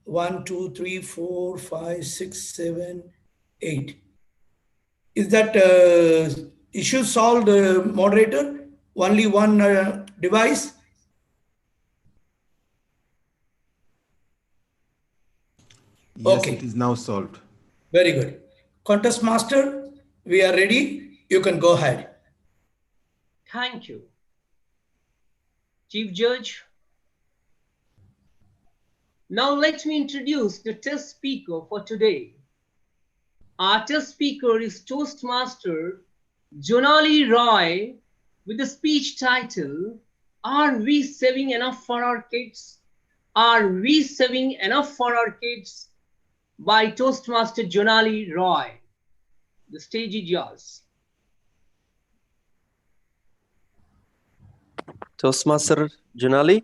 1, 2, 3, 4, 5, 6, 7, 8. Is that issue solved, moderator? Only one device? Yes, Okay. it is now solved. Very good. Contest master, we are ready. You can go ahead. Thank you. Chief Judge. Now let me introduce the test speaker for today. Our test speaker is Toastmaster Jonali Roy with the speech title, Are We Saving Enough for Our Kids? Are We Saving Enough for Our Kids? By Toastmaster Jonali Roy. The stage is yours. Toastmaster Junali.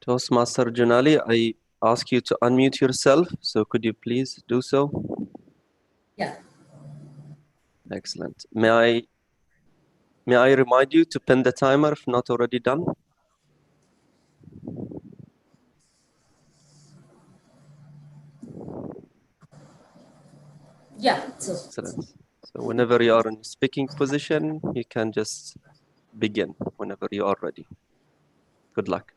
Toastmaster Junali, I ask you to unmute yourself. So could you please do so? Yeah. Excellent. May I remind you to pin the timer if not already done? Yeah. Excellent. So whenever you are in speaking position, you can just begin whenever you are ready. Good luck.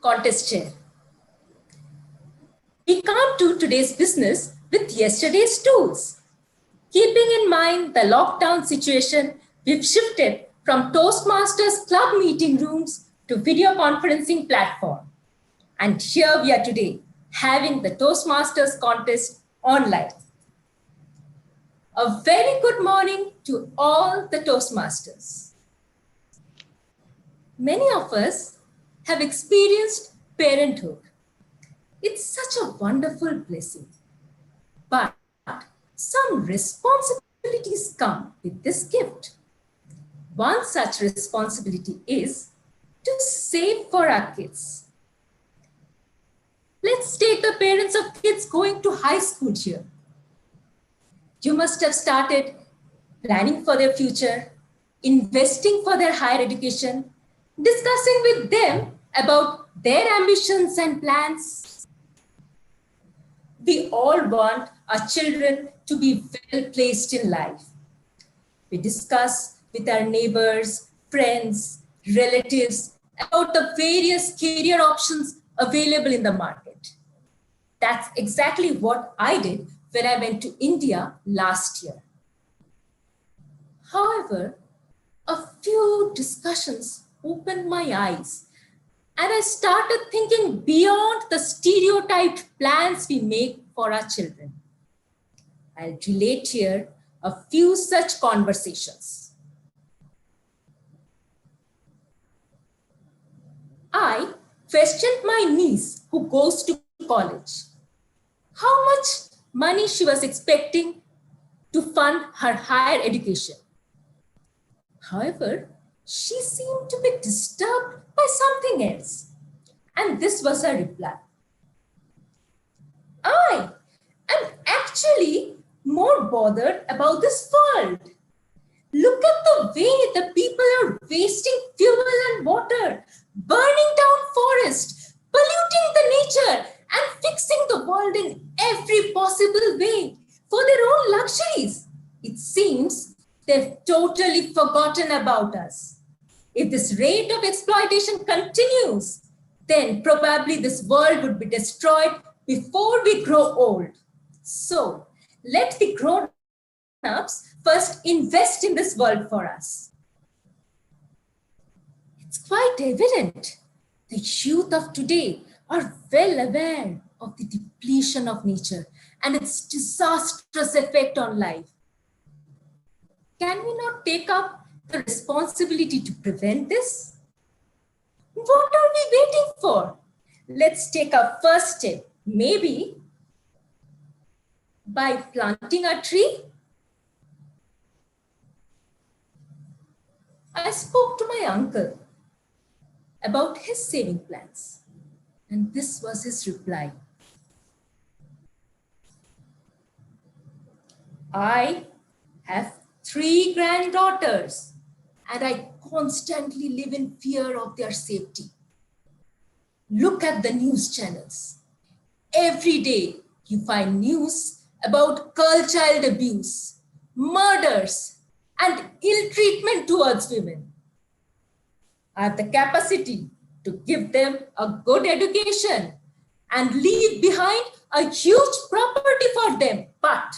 Contest chair. We come to today's business with yesterday's tools. Keeping in mind the lockdown situation, we've shifted from Toastmasters club meeting rooms to video conferencing platform. And here we are today, having the Toastmasters contest online. A very good morning to all the Toastmasters. Many of us have experienced parenthood. It's such a wonderful blessing. But some responsibilities come with this gift. One such responsibility is to save for our kids. Let's take the parents of kids going to high school here. You must have started planning for their future, investing for their higher education, discussing with them about their ambitions and plans. We all want our children to be well placed in life. We discuss with our neighbors, friends, relatives about the various career options available in the market. That's exactly what I did when I went to India last year. However, a few discussions opened my eyes and I started thinking beyond the stereotyped plans we make for our children. I'll relate here a few such conversations. I questioned my niece who goes to college how much money she was expecting to fund her higher education. However, she seemed to be disturbed by something else. And this was her reply. I am actually more bothered about this world. Look at the way the people are wasting fuel and water, burning down forests, polluting the nature, and fixing the world in every possible way for their own luxuries. It seems they've totally forgotten about us. If this rate of exploitation continues, then probably this world would be destroyed before we grow old. So let the grown-ups first invest in this world for us. It's quite evident the youth of today are well aware of the depletion of nature and its disastrous effect on life. Can we not take up the responsibility to prevent this? What are we waiting for? Let's take our first step, maybe by planting a tree. I spoke to my uncle about his saving plans, and this was his reply. I have 3 granddaughters, and I constantly live in fear of their safety. Look at the news channels. Every day you find news about girl child abuse, murders, and ill treatment towards women. I have the capacity to give them a good education and leave behind a huge property for them. But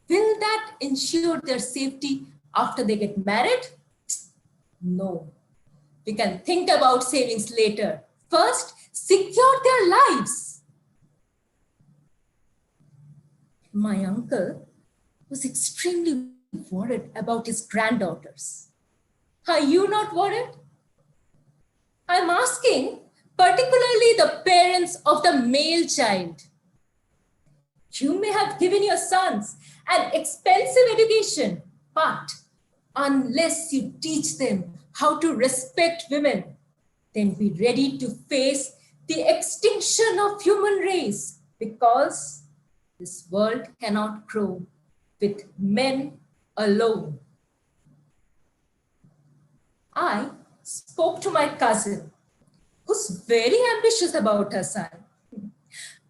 will that ensure their safety after they get married? No. We can think about savings later. First, secure their lives. My uncle was extremely worried about his granddaughters. Are you not worried? I'm asking particularly the parents of the male child. You may have given your sons an expensive education, but unless you teach them how to respect women, then be ready to face the extinction of human race, because this world cannot grow with men alone. I spoke to my cousin, who's very ambitious about her son,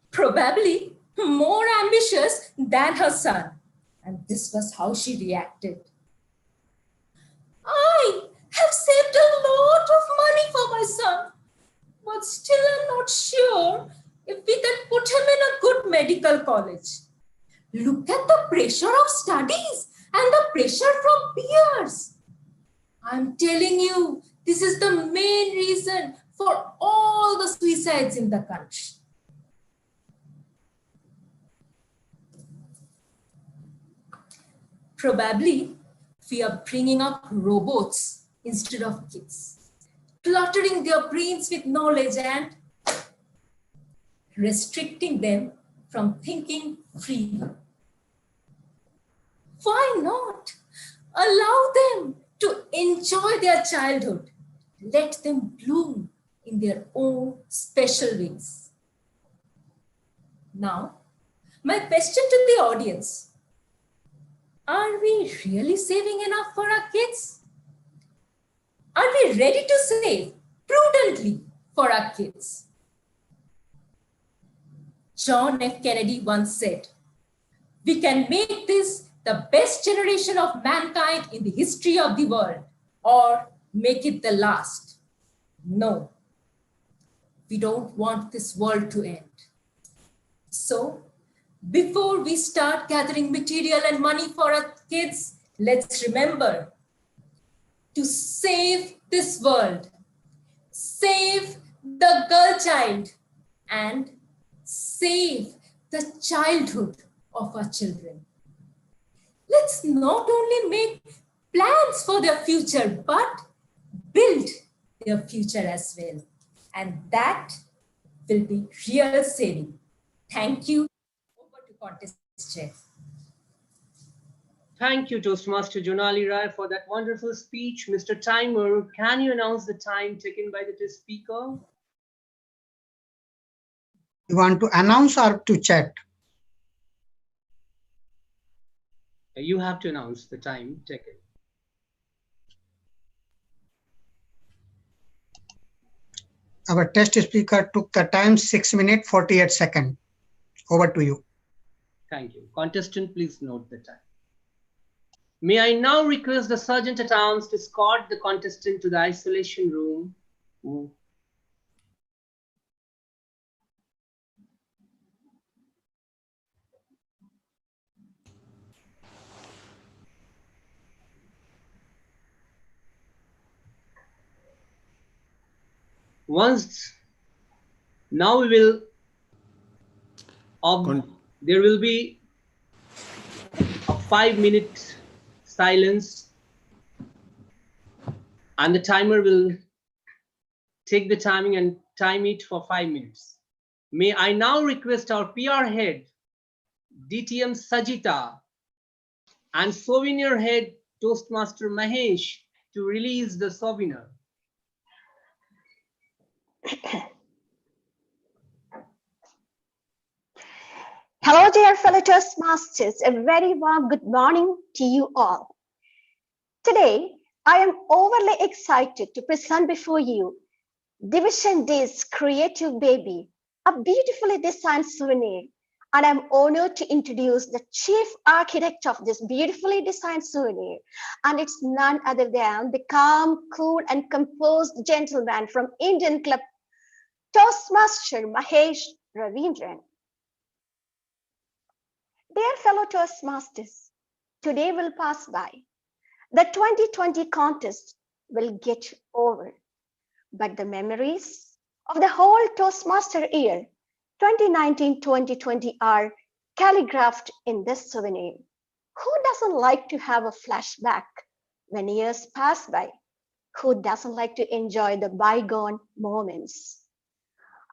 probably more ambitious than her son. And this was how she reacted. I have saved a lot of money for my son, but still I'm not sure if we can put him in a good medical college. Look at the pressure of studies and the pressure from peers. I'm telling you, this is the main reason for all the suicides in the country. Probably, we are bringing up robots instead of kids, cluttering their brains with knowledge and restricting them from thinking freely. Why not allow them to enjoy their childhood? Let them bloom in their own special ways. Now, my question to the audience: are we really saving enough for our kids? Are we ready to save prudently for our kids? John F. Kennedy once said, "We can make this the best generation of mankind in the history of the world, or make it the last." No, we don't want this world to end. So, before we start gathering material and money for our kids, let's remember to save this world, save the girl child, and save the childhood of our children. Let's not only make plans for their future, but build their future as well. And that will be real saving. Thank you. Over to contest chair. Thank you, Toastmaster Jonali Rai, for that wonderful speech. Mr. Timer, can you announce the time taken by the test speaker? You want to announce or to chat? You have to announce the time taken. Our test speaker took the time 6 minutes 48 seconds. Over to you. Thank you. Contestant, please note the time. May I now request the Sergeant at Arms to escort the contestant to the isolation room. Now we will, there will be a 5-minute silence, and the timer will take the timing and time it for 5 minutes. May I now request our PR head, DTM Sajita, and souvenir head, Toastmaster Mahesh, to release the souvenir. Hello, dear fellow Toastmasters. A very warm good morning to you all. Today, I am overly excited to present before you Division D's Creative Baby, a beautifully designed souvenir. And I'm honored to introduce the chief architect of this beautifully designed souvenir. And it's none other than the calm, cool, and composed gentleman from Indian Club, Toastmaster Mahesh Ravindran. Dear fellow Toastmasters, today will pass by. The 2020 contest will get over. But the memories of the whole Toastmaster year, 2019-2020, are calligraphed in this souvenir. Who doesn't like to have a flashback when years pass by? Who doesn't like to enjoy the bygone moments?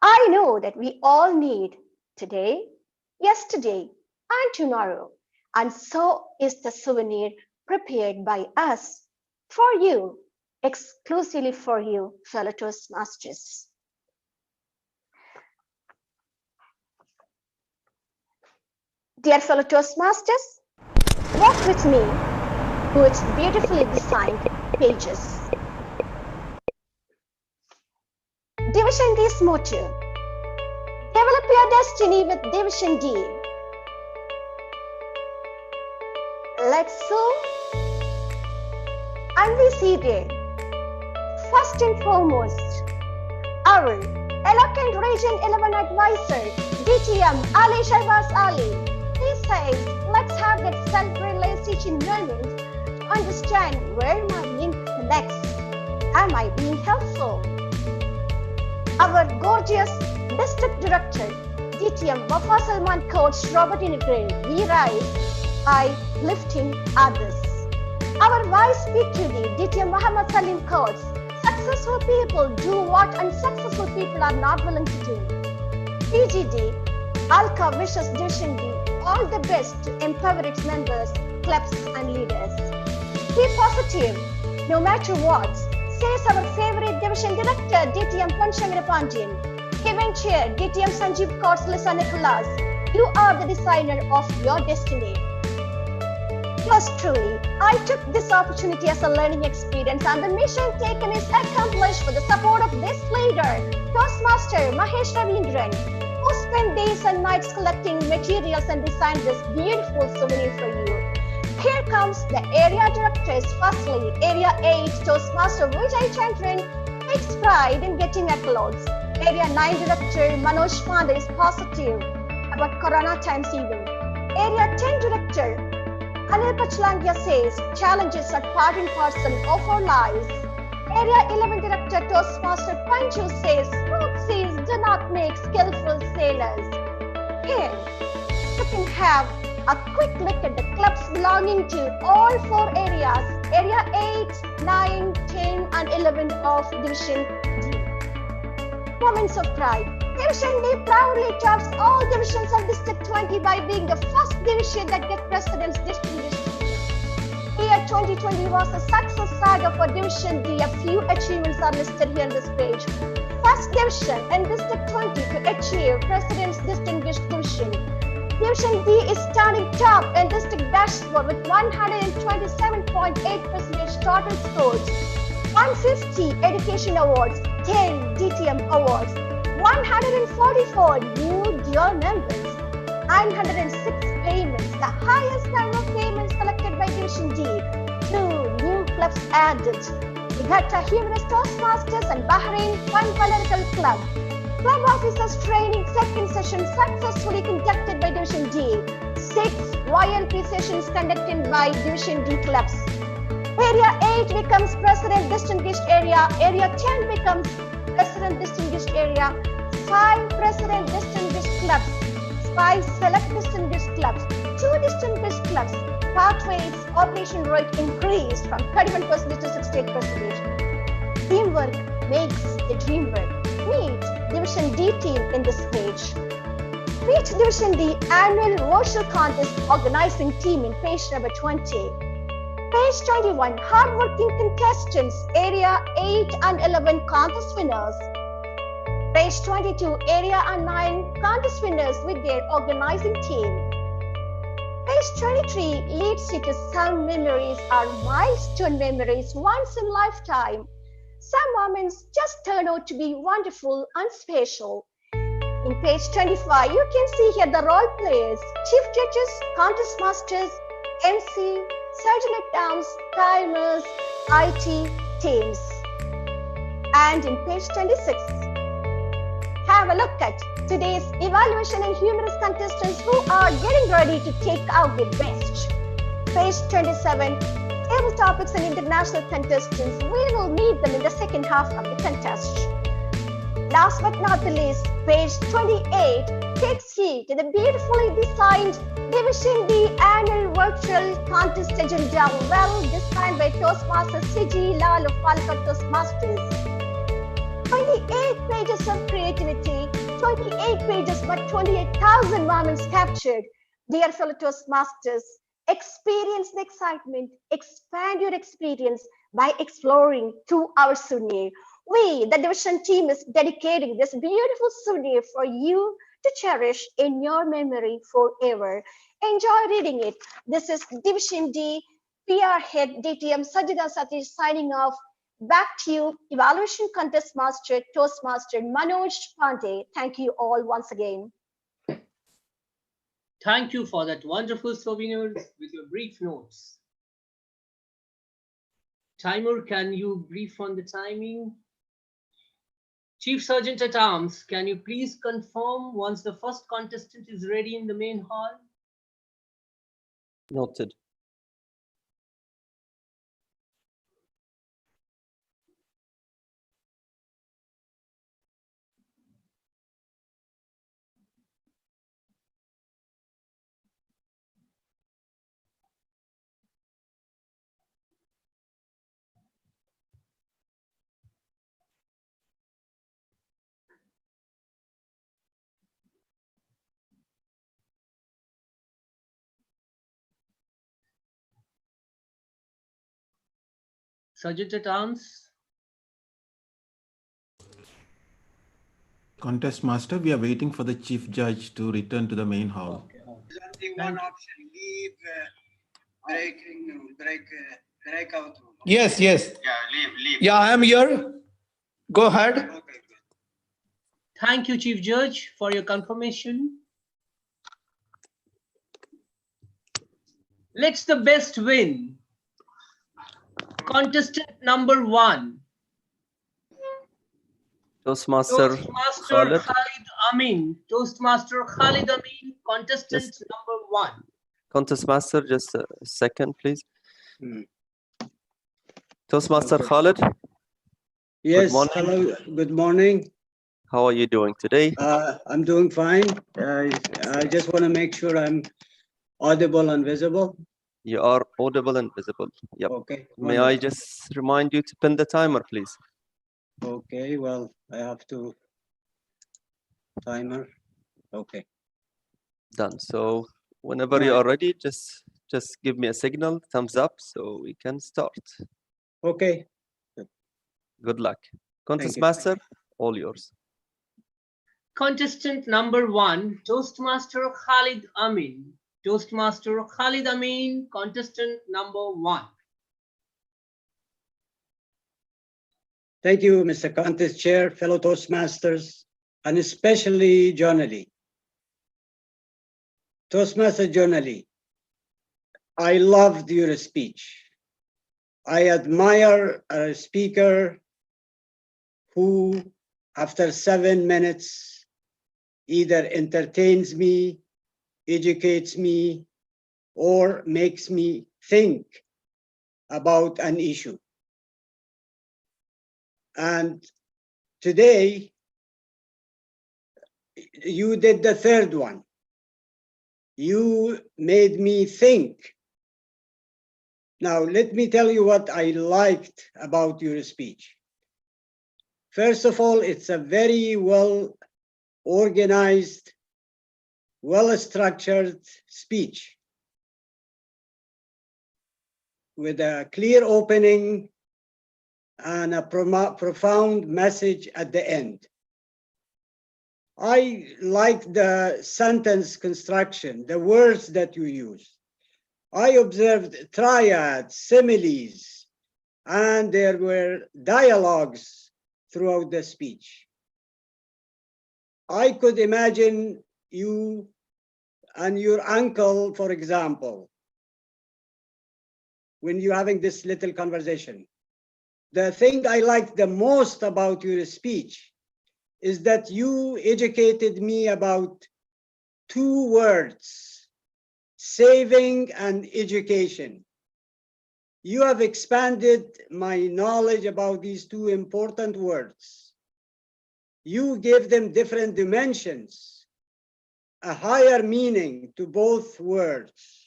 I know that we all need today, yesterday, and tomorrow. And so is the souvenir prepared by us for you, exclusively for you, fellow Toastmasters. Dear fellow Toastmasters, walk with me through its beautifully designed pages. Division D's motto: develop your destiny with Division D. Let's zoom and we see there, first and foremost, our eloquent Region 11 advisor, DTM Ali Shahbaz Ali. He says, let's have that self-realization moment to understand where my link connects. Am I being helpful? Our gorgeous District Director, DTM Wafa Salman Coach Robert Inegre, we rise by lifting others. Our Vice PQD, DTM Muhammad Salim Coach, successful people do what unsuccessful people are not willing to do. PGD, Alka wishes Division D all the best to empower its members, clubs and leaders. Be positive, no matter what, says our favorite Division Director, DTM Panshangra Pandian. Event Chair, DTM Sanjeev Kaur Lisa Nicholas. You are the designer of your destiny. Yours truly, I took this opportunity as a learning experience and the mission taken is accomplished with the support of this leader, Toastmaster Mahesh Ravindran, who spent days and nights collecting materials and designed this beautiful souvenir for you. Here comes the area directors. Firstly, Area 8 Toastmaster Vijay Chandran takes pride in getting accolades. Area 9 Director Manoj Pandey is positive about Corona times even. Area 10 Director Anil Pachlangia says challenges are part and parcel of our lives. Area 11 Director Toastmaster Panju says smooth seas do not make skillful sailors. Here, you can have a quick look at the clubs belonging to all 4 areas, Area 8, 9, 10 and 11 of Division D. Moments of pride. Division D proudly tops all divisions of District 20 by being the first division that gets President's Distinguished. Year 2020 was a success saga for Division D. A few achievements are listed here on this page. First division in District 20 to achieve President's Distinguished Division. Division D is standing top in District Dashboard with 127.8% total scores, 150 education awards, 10 DTM awards, 144 new dear members, 906 payments, the highest number of payments collected by Division D, 2 new clubs added. We got a humorous Toastmasters and Bahrain Fun Political Club. Club officers training second session successfully conducted by Division D. 6 YLP sessions conducted by Division D clubs. Area 8 becomes President Distinguished Area. Area 10 becomes President Distinguished Area. 5 President Distinguished Clubs. 5 Select Distinguished Clubs. 2 Distinguished Clubs. Pathways operation rate increased from 31% to 68%. Teamwork makes the dream work. Meet Division D team in this page. Meet Division D annual virtual contest organizing team in page number 20. Page 21, hardworking contestants, Area 8 and 11 contest winners. Page 22, Area and 9 contest winners with their organizing team. Page 23 leads you to some memories are milestone memories once in a lifetime. Some moments just turn out to be wonderful and special. In page 25, you can see here the role players, chief judges, contest masters, MC, sergeant-at-arms, timers, IT teams. And in page 26, have a look at today's evaluation and humorous contestants who are getting ready to take out their best. Page 27, table topics and international contestants. We will meet them in the second half of the contest. Last but not the least, page 28 takes you to the beautifully designed Division D annual virtual contest agenda, well designed by Toastmaster CG Lal of Palakkad Toastmasters. 28 pages of creativity, 28 pages but 28,000 moments captured. Dear fellow Toastmasters, experience the excitement, expand your experience by exploring through our souvenir. We, the division team, is dedicating this beautiful souvenir for you to cherish in your memory forever. Enjoy reading it. This is Division D, PR Head DTM Sajida Satish signing off. Back to you, Evaluation Contest Master, Toastmaster Manoj Pandey. Thank you all once again. Thank you for that wonderful souvenirs with your brief notes. Timer, can you brief on the timing? Chief Sergeant at Arms, can you please confirm once the first contestant is ready in the main hall? Noted. Sergeant at Arms? Contest master, we are waiting for the chief judge to return to the main hall. Presenting one option, leave breakout room. Yes, yes. Yeah, leave. Yeah, I am here. Go ahead. Okay, good. Thank you, Chief Judge, for your confirmation. Let's the best win. Contestant number 1. Toastmaster Toastmaster Khalid. Khalid Amin. Toastmaster Khalid Amin, contestant Yes. number 1. Contest master, just a second, please. Hmm. Toastmaster Okay. Khalid, Yes, morning. hello, good morning. how are you doing today? I'm doing fine. I just want to make sure I'm audible and visible. You are audible and visible. Yep. Okay. May I wonderful. just remind you to pin the timer, please? Okay, well, I have to timer. Okay. Done. So whenever you are ready, just give me a signal, thumbs up, so we can start. Okay. Good luck. Contest you. master, all yours. Contestant number 1, Toastmaster Khalid Amin. Toastmaster Khalid Amin, contestant number 1. Thank you, Mr. Contest Chair, fellow Toastmasters, and especially Jonali. Toastmaster Jonali, I loved your speech. I admire a speaker who, after 7 minutes, either entertains me, educates me, or makes me think about an issue. And today, you did the third one. You made me think. Now, let me tell you what I liked about your speech. First of all, it's a very well organized, well-structured speech with a clear opening and a profound message at the end. I like the sentence construction, the words that you use. I observed triads, similes, and there were dialogues throughout the speech. I could imagine you and your uncle, for example, when you're having this little conversation. The thing I liked the most about your speech is that you educated me about 2 words, saving and education. You have expanded my knowledge about these 2 important words. You gave them different dimensions, a higher meaning to both words.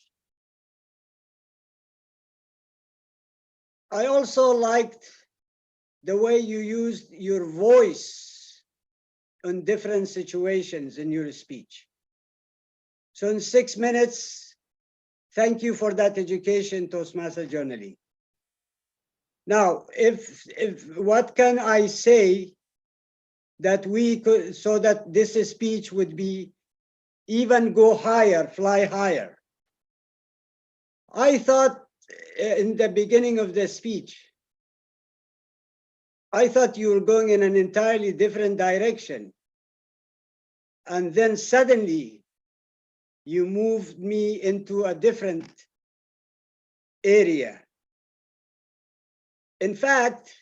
I also liked the way you used your voice in different situations in your speech. So in 6 minutes, thank you for that education, Toastmaster Jonali. Now, if what can I say that we could, so that this speech would be even go higher, fly higher? I thought in the beginning of the speech, I thought you were going in an entirely different direction. And then suddenly you moved me into a different area. In fact,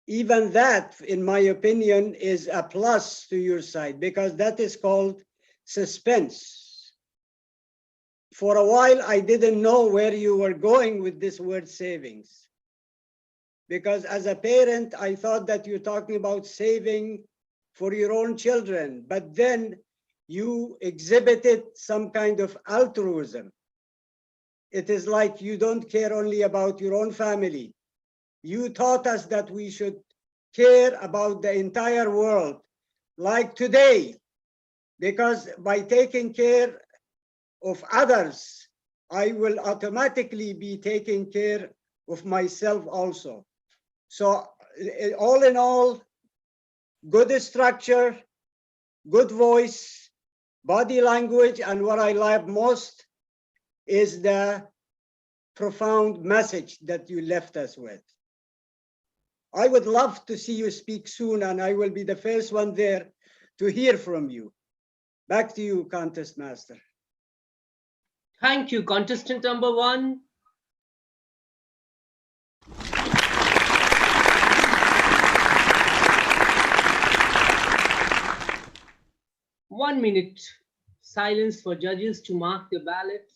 even that, in my opinion, is a plus to your side, because that is called suspense. For a while, I didn't know where you were going with this word savings, because as a parent, I thought that you're talking about saving for your own children, but then you exhibited some kind of altruism. It is like you don't care only about your own family. You taught us that we should care about the entire world, like today, because by taking care of others, I will automatically be taking care of myself also. So all in all, good structure, good voice, body language, and what I love most is the profound message that you left us with. I would love to see you speak soon, and I will be the first one there to hear from you. Back to you, Contest Master. Thank you, contestant number 1. One minute silence for judges to mark their ballots.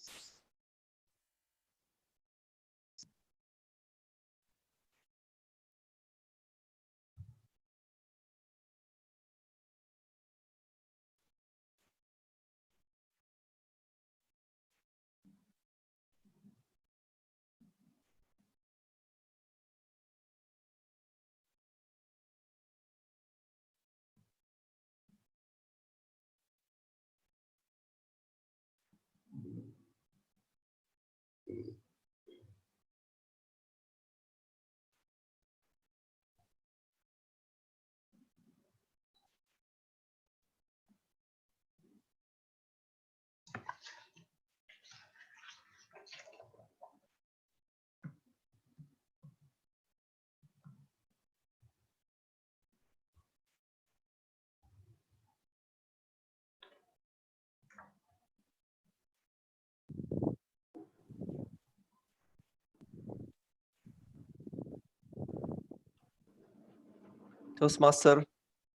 Toastmaster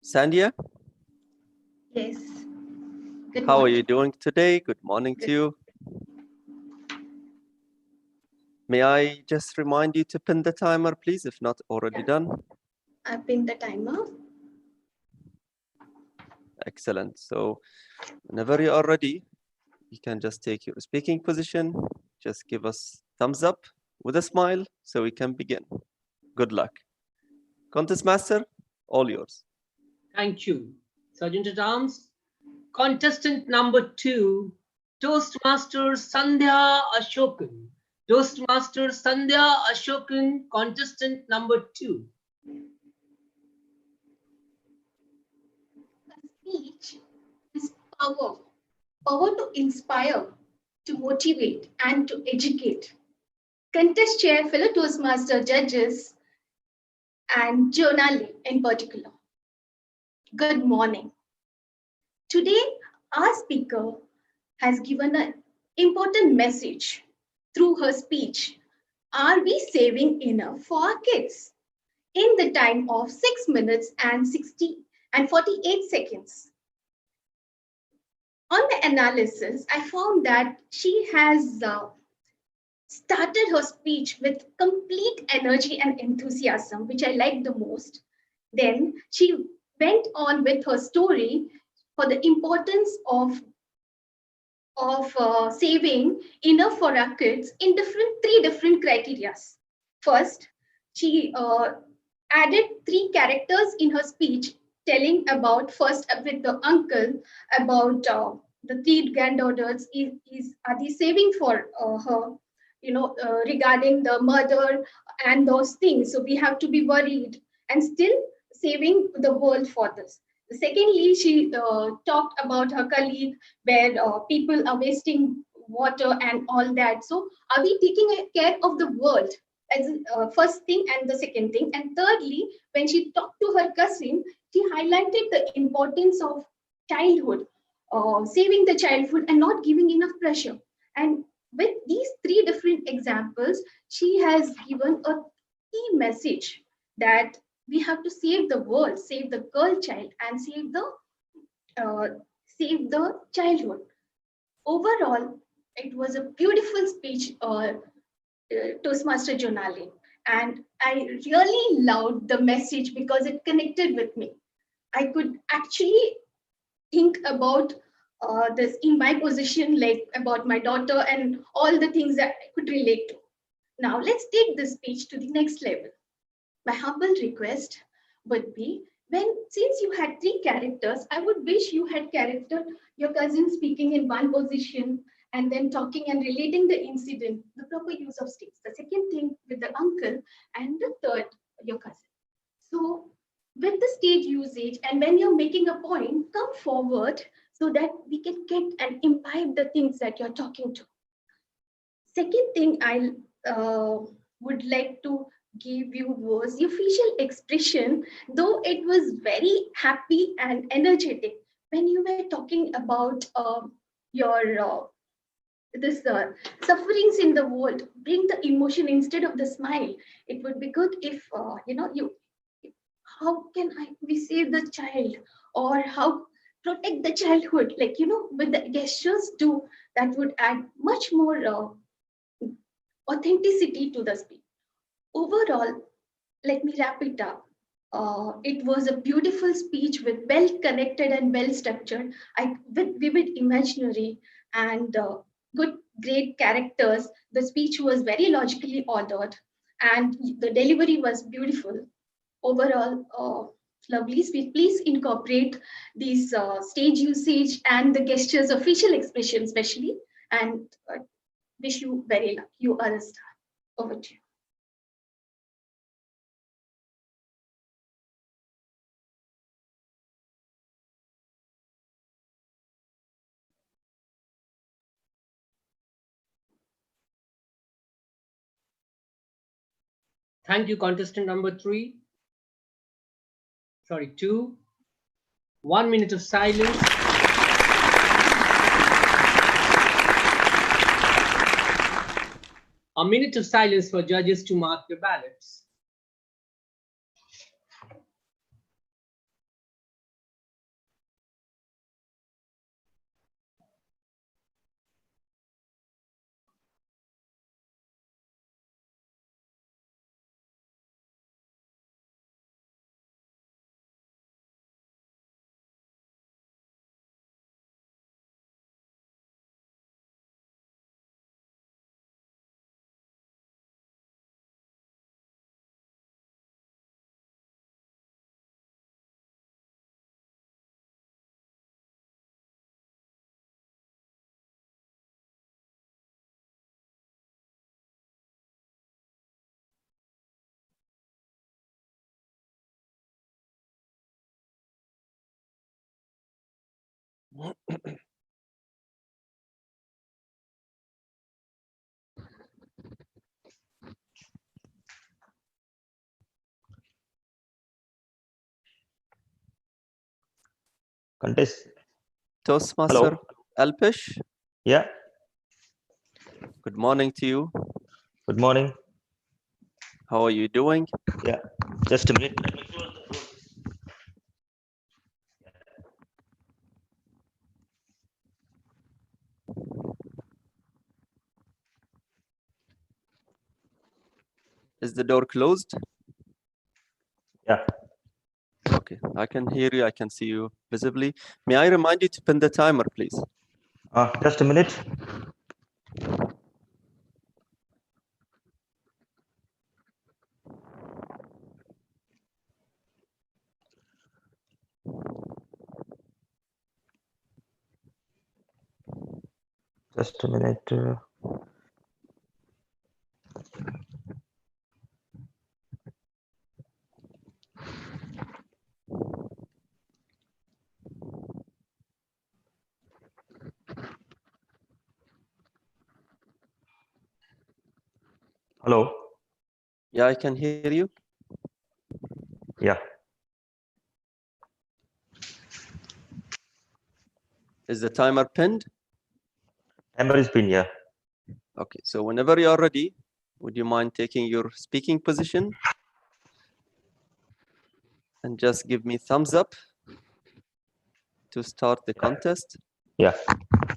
Sandia, Yes. Good how are morning. you doing today? Good morning to you. May I just remind you to pin the timer, please, if not already done? I've pinned the timer. Excellent. So whenever you are ready, you can just take your speaking position. Just give us thumbs up with a smile so we can begin. Good luck. Contest Master, all yours. Thank you. Sergeant at Arms, contestant number 2, Toastmaster Sandhya Ashokan. Toastmaster Sandhya Ashokan, contestant number 2. Speech is power. Power to inspire, to motivate, and to educate. Contest chair, fellow Toastmaster judges, and journal in particular. Good morning. Today, our speaker has given an important message through her speech. Are we saving enough for our kids? In the time of 6 minutes and 48 seconds. On the analysis, I found that she has started her speech with complete energy and enthusiasm, which I liked the most. Then she went on with her story for the importance of saving enough for our kids in three different criteria. First, she added 3 characters in her speech, telling about first with the uncle about the 3 granddaughters are they saving for her, regarding the murder and those things. So we have to be worried and still saving the world for this. Secondly, she talked about her colleague where people are wasting water and all that. So are we taking care of the world? As first thing and the second thing. And thirdly, when she talked to her cousin, she highlighted the importance of childhood, saving the childhood and not giving enough pressure. And with these three different examples, she has given a key message that we have to save the world, save the girl child, and save the childhood. Overall, it was a beautiful speech, Toastmaster Jonali, and I really loved the message because it connected with me. I could actually think about this in my position, like about my daughter and all the things that I could relate to. Now, let's take this speech to the next level. My humble request would be, since you had three characters, I would wish you had character, your cousin speaking in one position and then talking and relating the incident, the proper use of stakes. The second thing with the uncle, and the third, your cousin. So with the stage usage and when you're making a point, come forward so that we can get and imbibe the things that you're talking to. Second thing I would like to give you was the facial expression, though it was very happy and energetic when you were talking about your this sufferings in the world. Bring the emotion instead of the smile. It would be good if you. How can we save the child, or how protect the childhood? Like with the gestures too, that would add much more authenticity to the speech. Overall, let me wrap it up. It was a beautiful speech with well connected and well structured, with vivid imaginary and good, great characters. The speech was very logically ordered and the delivery was beautiful. Overall, lovely speech. Please incorporate these stage usage and the gestures of facial expression, especially, and wish you very luck. You are a star. Over to you. Thank you, contestant number 2. 1 minute of silence. A minute of silence for judges to mark their ballots. Contest. Toastmaster Alpesh. Yeah. Good morning to you. Good morning. How are you doing? Yeah. Just a minute. Is the door closed? Yeah. Okay, I can hear you. I can see you visibly. May I remind you to pin the timer, please? Just a minute. Just a minute. Hello. Yeah, I can hear you. Yeah. Is the timer pinned? Timer is pinned, yeah. Okay, so whenever you are ready, would you mind taking your speaking position? And just give me thumbs up to start the contest. Yeah,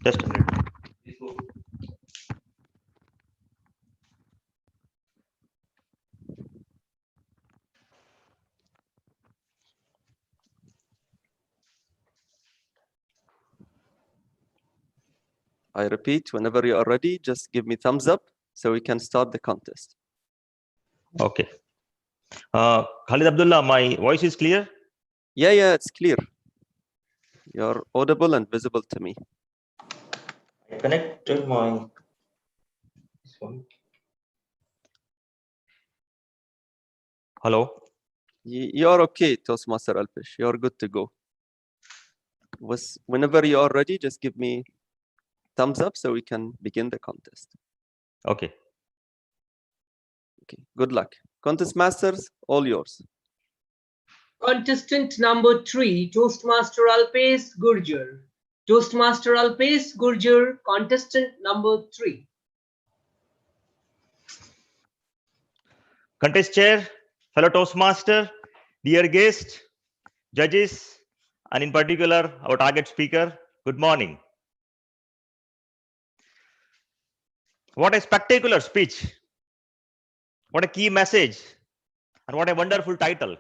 just a minute. I repeat, whenever you are ready, just give me thumbs up so we can start the contest. Okay. Khalid Abdullah, my voice is clear? Yeah, it's clear. You're audible and visible to me. I connected my this one. Hello? You're okay, Toastmaster Alpish. You're good to go. Whenever you are ready, just give me thumbs up so we can begin the contest. Okay. Okay, good luck. Contest masters, all yours. Contestant number 3, Toastmaster Alpesh Gurjar. Toastmaster Alpesh Gurjar, contestant number 3. Contest chair, fellow Toastmaster, dear guest, judges, and in particular, our target speaker, good morning. What a spectacular speech. What a key message. And what a wonderful title.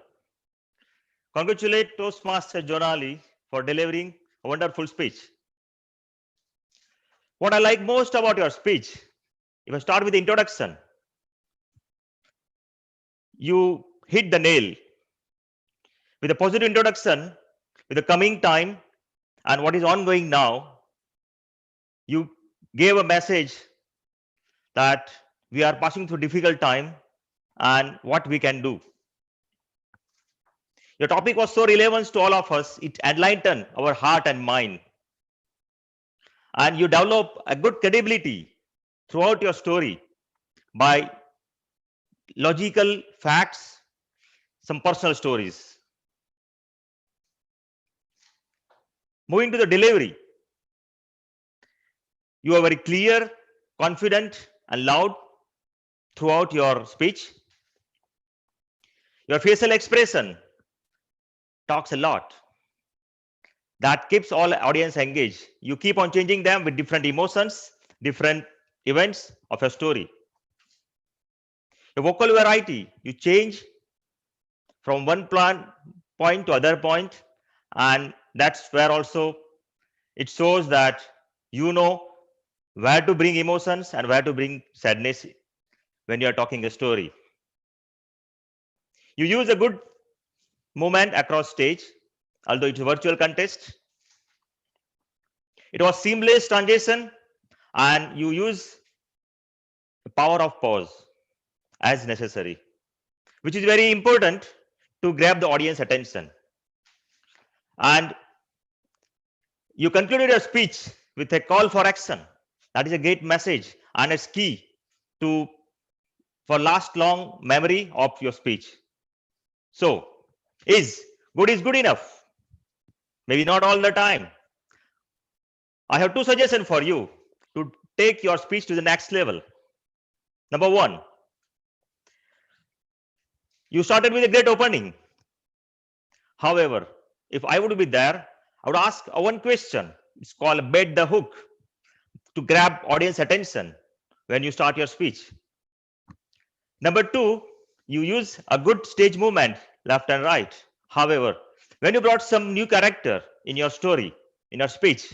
Congratulate Toastmaster Jonali for delivering a wonderful speech. What I like most about your speech, if I start with the introduction, you hit the nail with a positive introduction, with the coming time and what is ongoing now. You gave a message that we are passing through difficult time and what we can do. Your topic was so relevant to all of us, it enlightened our heart and mind. And you develop a good credibility throughout your story by logical facts, some personal stories. Moving to the delivery, you are very clear, confident, and loud throughout your speech. Your facial expression talks a lot. That keeps all audience engaged. You keep on changing them with different emotions, different events of your story. Your vocal variety, you change from one point to other point, and that's where also it shows that you know where to bring emotions and where to bring sadness when you are talking a story. You use a good movement across stage, although it's a virtual contest. It was seamless transition, and you use the power of pause as necessary, which is very important to grab the audience attention. And you concluded your speech with a call for action. That is a great message, and it's key to for last long memory of your speech. So, is good enough? Maybe not all the time. I have two suggestions for you to take your speech to the next level. Number one, you started with a great opening. However, if I would be there, I would ask one question. It's called bait the hook to grab audience attention when you start your speech. Number two, you use a good stage movement left and right. However, when you brought some new character in your story, in your speech,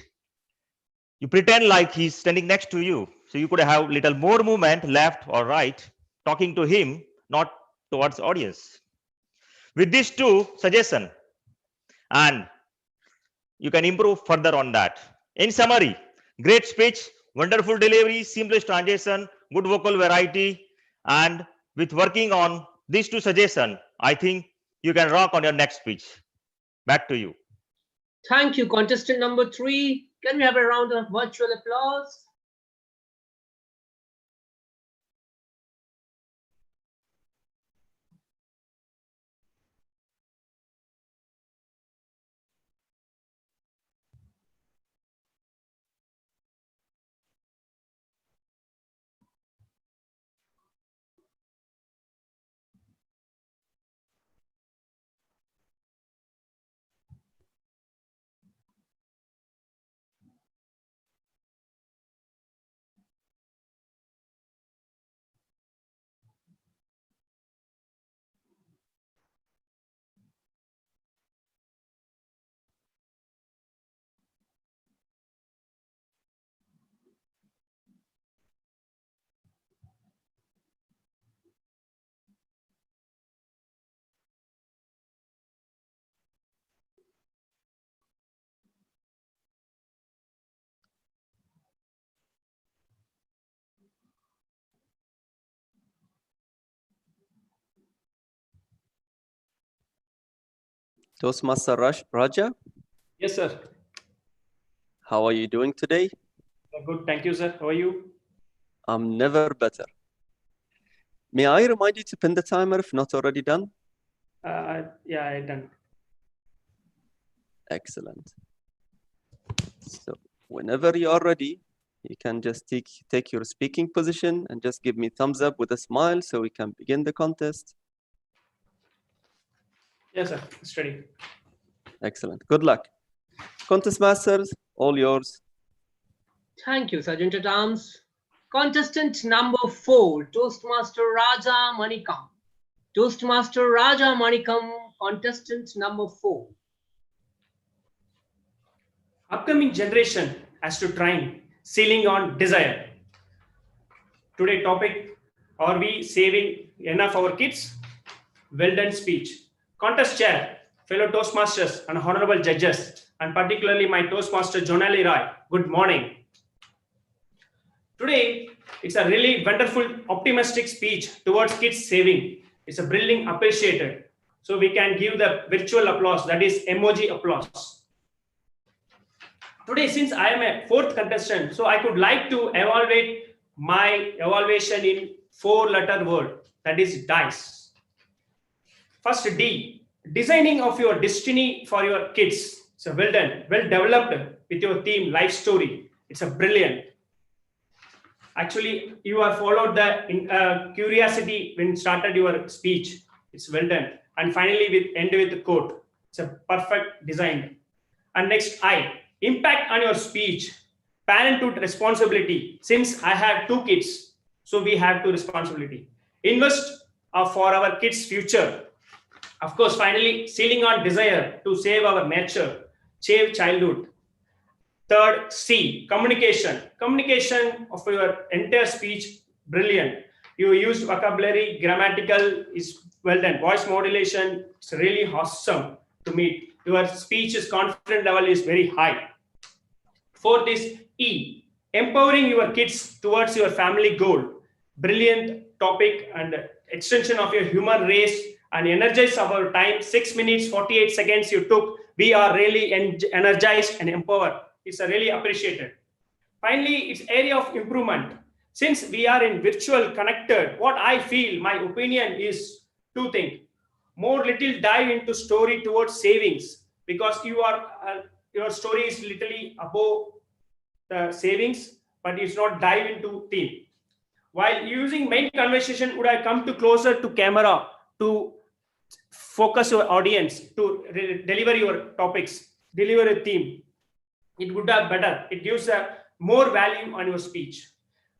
you pretend like he's standing next to you. So you could have little more movement left or right, talking to him, not towards audience. With these two suggestions, and you can improve further on that. In summary, great speech, wonderful delivery, seamless transition, good vocal variety, and with working on these two suggestions, I think you can rock on your next speech. Back to you. Thank you, contestant number 3. Can we have a round of virtual applause? Toastmaster Raja, Yes, sir. how are you doing today? Good. Thank you, sir. How are you? I'm never better. May I remind you to pin the timer if not already done? Yeah, I done. Excellent. So whenever you are ready, you can just take your speaking position and just give me thumbs up with a smile so we can begin the contest. Yes, sir. It's ready. Excellent. Good luck. Contest masters, all yours. Thank you, Sergeant at Arms. Contestant number 4, Toastmaster Raja Manikam. Toastmaster Raja Manikam, contestant number 4. Upcoming generation has to train sealing on desire. Today topic, are we saving enough our kids? Well done speech. Contest chair, fellow Toastmasters and honorable judges, and particularly my Toastmaster Jonali Roy. Good morning. Today, it's a really wonderful, optimistic speech towards kids saving. It's a brilliant appreciated. So we can give the virtual applause, that is emoji applause. Today, since I am a 4th contestant, so I could like to evaluate my evaluation in 4-letter word, that is DICE. First D, designing of your destiny for your kids. So well done, well developed with your theme, life story. It's a brilliant. Actually, you have followed the curiosity when started your speech. It's well done. And finally, end with the quote. It's a perfect design. And next, I, impact on your speech, parenthood responsibility. Since I have 2 kids, so we have 2 responsibility. Invest for our kids' future. Of course, finally, sealing on desire to save our nature, save childhood. Third, C, communication. Communication of your entire speech, brilliant. You used vocabulary, grammatical is well done. Voice modulation, it's really awesome to meet. Your speech's confidence level is very high. Fourth is E, empowering your kids towards your family goal. Brilliant topic and extension of your human race and energize our time. 6 minutes, 48 seconds you took. We are really energized and empowered. It's really appreciated. Finally, it's area of improvement. Since we are in virtual connected, what I feel, my opinion is 2 things. More little dive into story towards savings, because your story is literally above the savings, but it's not dive into theme. While using main conversation, would I come to closer to camera to focus your audience, to deliver your topics, deliver a theme. It would have better. It gives a more value on your speech.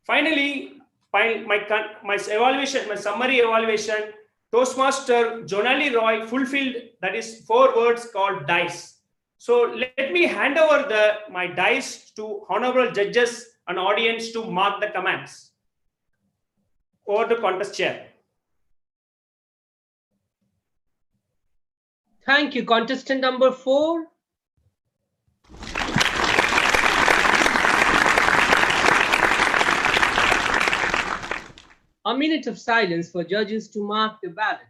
Finally, my evaluation, my summary evaluation, Toastmaster Jonali Roy fulfilled, that is 4 words called DICE. So let me hand over my DICE to honorable judges and audience to mark the comments. Over to contest chair. Thank you, contestant number 4. A minute of silence for judges to mark the ballots.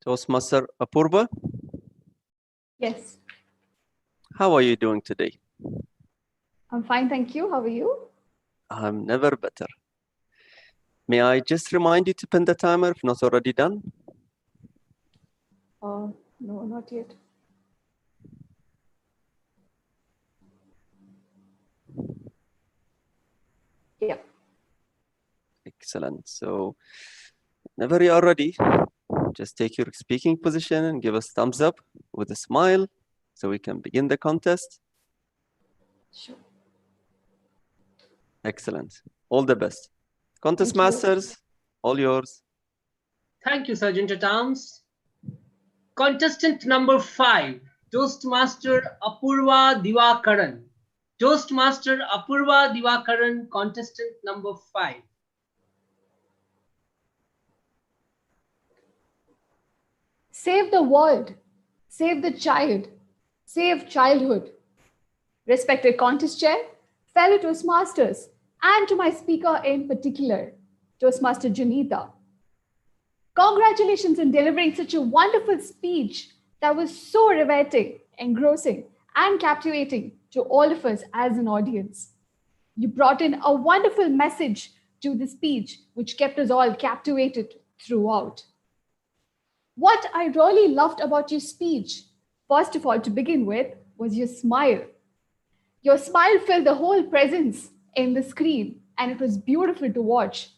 Toastmaster Apurva, Yes, how are you doing today? I'm fine, thank you. How are you? I'm never better. May I just remind you to pin the timer if not already done? No, not yet. Yeah. Excellent. So whenever you are ready, just take your speaking position and give us thumbs up with a smile so we can begin the contest. Sure. Excellent. All the best. Contest Thank you. masters, all yours. Thank you, Sergeant at Arms. Contestant number 5, Toastmaster Apurva Divakaran. Toastmaster Apurva Divakaran, contestant number 5. Save the world. Save the child. Save childhood. Respected contest chair, fellow Toastmasters, and to my speaker in particular, Toastmaster Junita. Congratulations on delivering such a wonderful speech that was so riveting, engrossing, and captivating to all of us as an audience. You brought in a wonderful message to the speech, which kept us all captivated throughout. What I really loved about your speech, first of all, to begin with, was your smile. Your smile filled the whole presence in the screen, and it was beautiful to watch.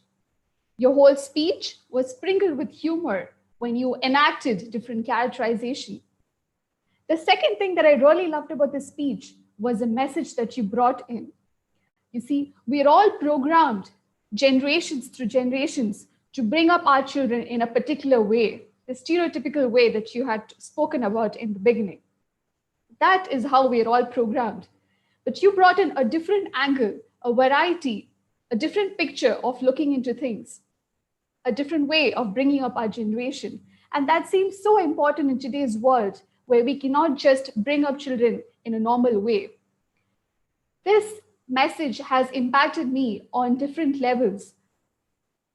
Your whole speech was sprinkled with humor when you enacted different characterization. The second thing that I really loved about the speech was the message that you brought in. You see, we're all programmed generations through generations to bring up our children in a particular way, the stereotypical way that you had spoken about in the beginning. That is how we're all programmed. But you brought in a different angle, a variety, a different picture of looking into things, a different way of bringing up our generation. And that seems so important in today's world, where we cannot just bring up children in a normal way. This message has impacted me on different levels.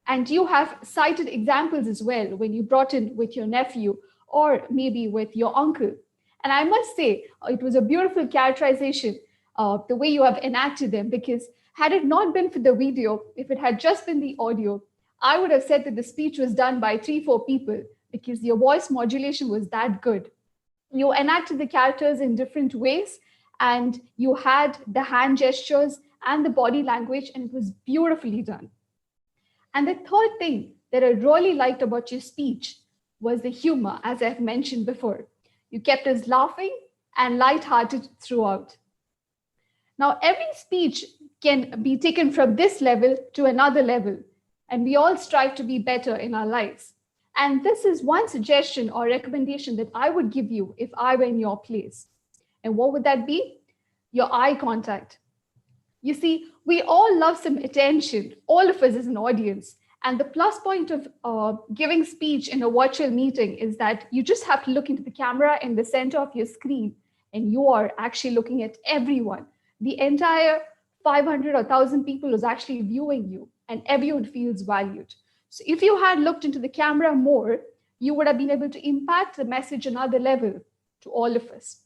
And you have cited examples as well when you brought in with your nephew or maybe with your uncle. And I must say, it was a beautiful characterization of the way you have enacted them, because had it not been for the video, if it had just been the audio, I would have said that the speech was done by 3-4 people because your voice modulation was that good. You enacted the characters in different ways, and you had the hand gestures and the body language, and it was beautifully done. And the third thing that I really liked about your speech was the humor, as I've mentioned before. You kept us laughing and lighthearted throughout. Now, every speech can be taken from this level to another level, and we all strive to be better in our lives. And this is one suggestion or recommendation that I would give you if I were in your place. And what would that be? Your eye contact. You see, we all love some attention, all of us as an audience. And the plus point of giving speech in a virtual meeting is that you just have to look into the camera in the center of your screen, and you are actually looking at everyone. The entire 500 or 1,000 people is actually viewing you, and everyone feels valued. So if you had looked into the camera more, you would have been able to impact the message another level to all of us.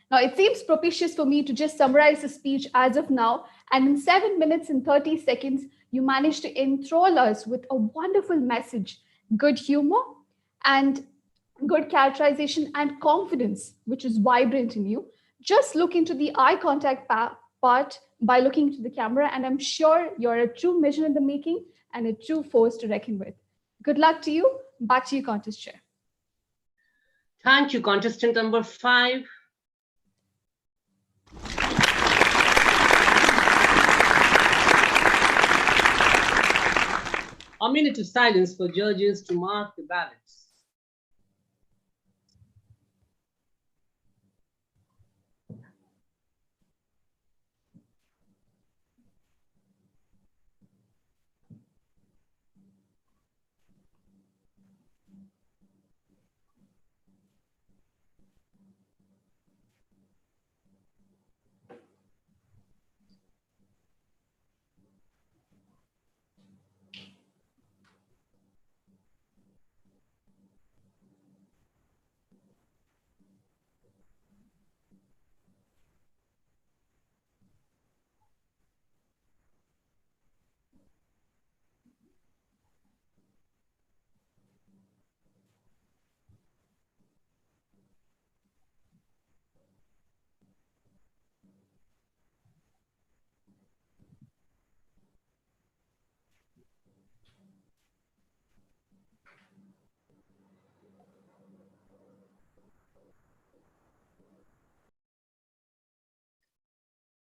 Now, it seems propitious for me to just summarize the speech as of now, and in 7 minutes and 30 seconds, you managed to enthrall us with a wonderful message, good humor, and good characterization and confidence, which is vibrant in you. Just look into the eye contact part by looking into the camera, and I'm sure you're a true mission in the making and a true force to reckon with. Good luck to you. Back to you, contest chair. Thank you, contestant number 5. A minute of silence for judges to mark the ballots.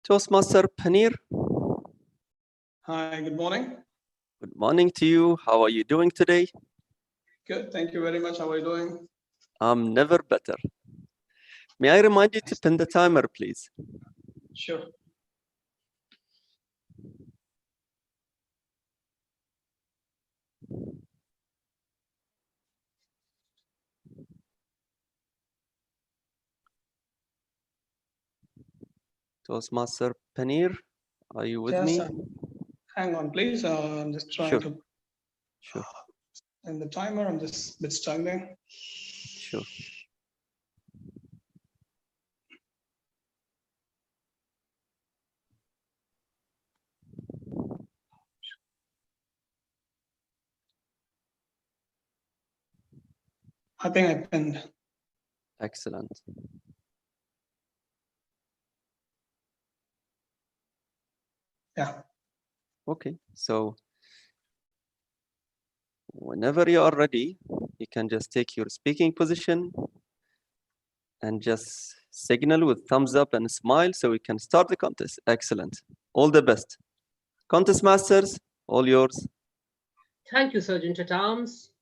Toastmaster Paneer, Hi, good morning. good morning to you. How are you doing today? Good, thank you very much. How are you doing? I'm never better. May I remind you to pin the timer, please? Sure. Toastmaster Paneer, are you with Yes, me? hang on, please. I'm just trying to. Sure. And the timer, I'm just a bit struggling. Sure. I think I pinned. Excellent. Yeah. Okay, so whenever you are ready, you can just take your speaking position and just signal with thumbs up and a smile so we can start the contest. Excellent. All the best. Contest masters, all yours. Thank you, Sergeant at Arms.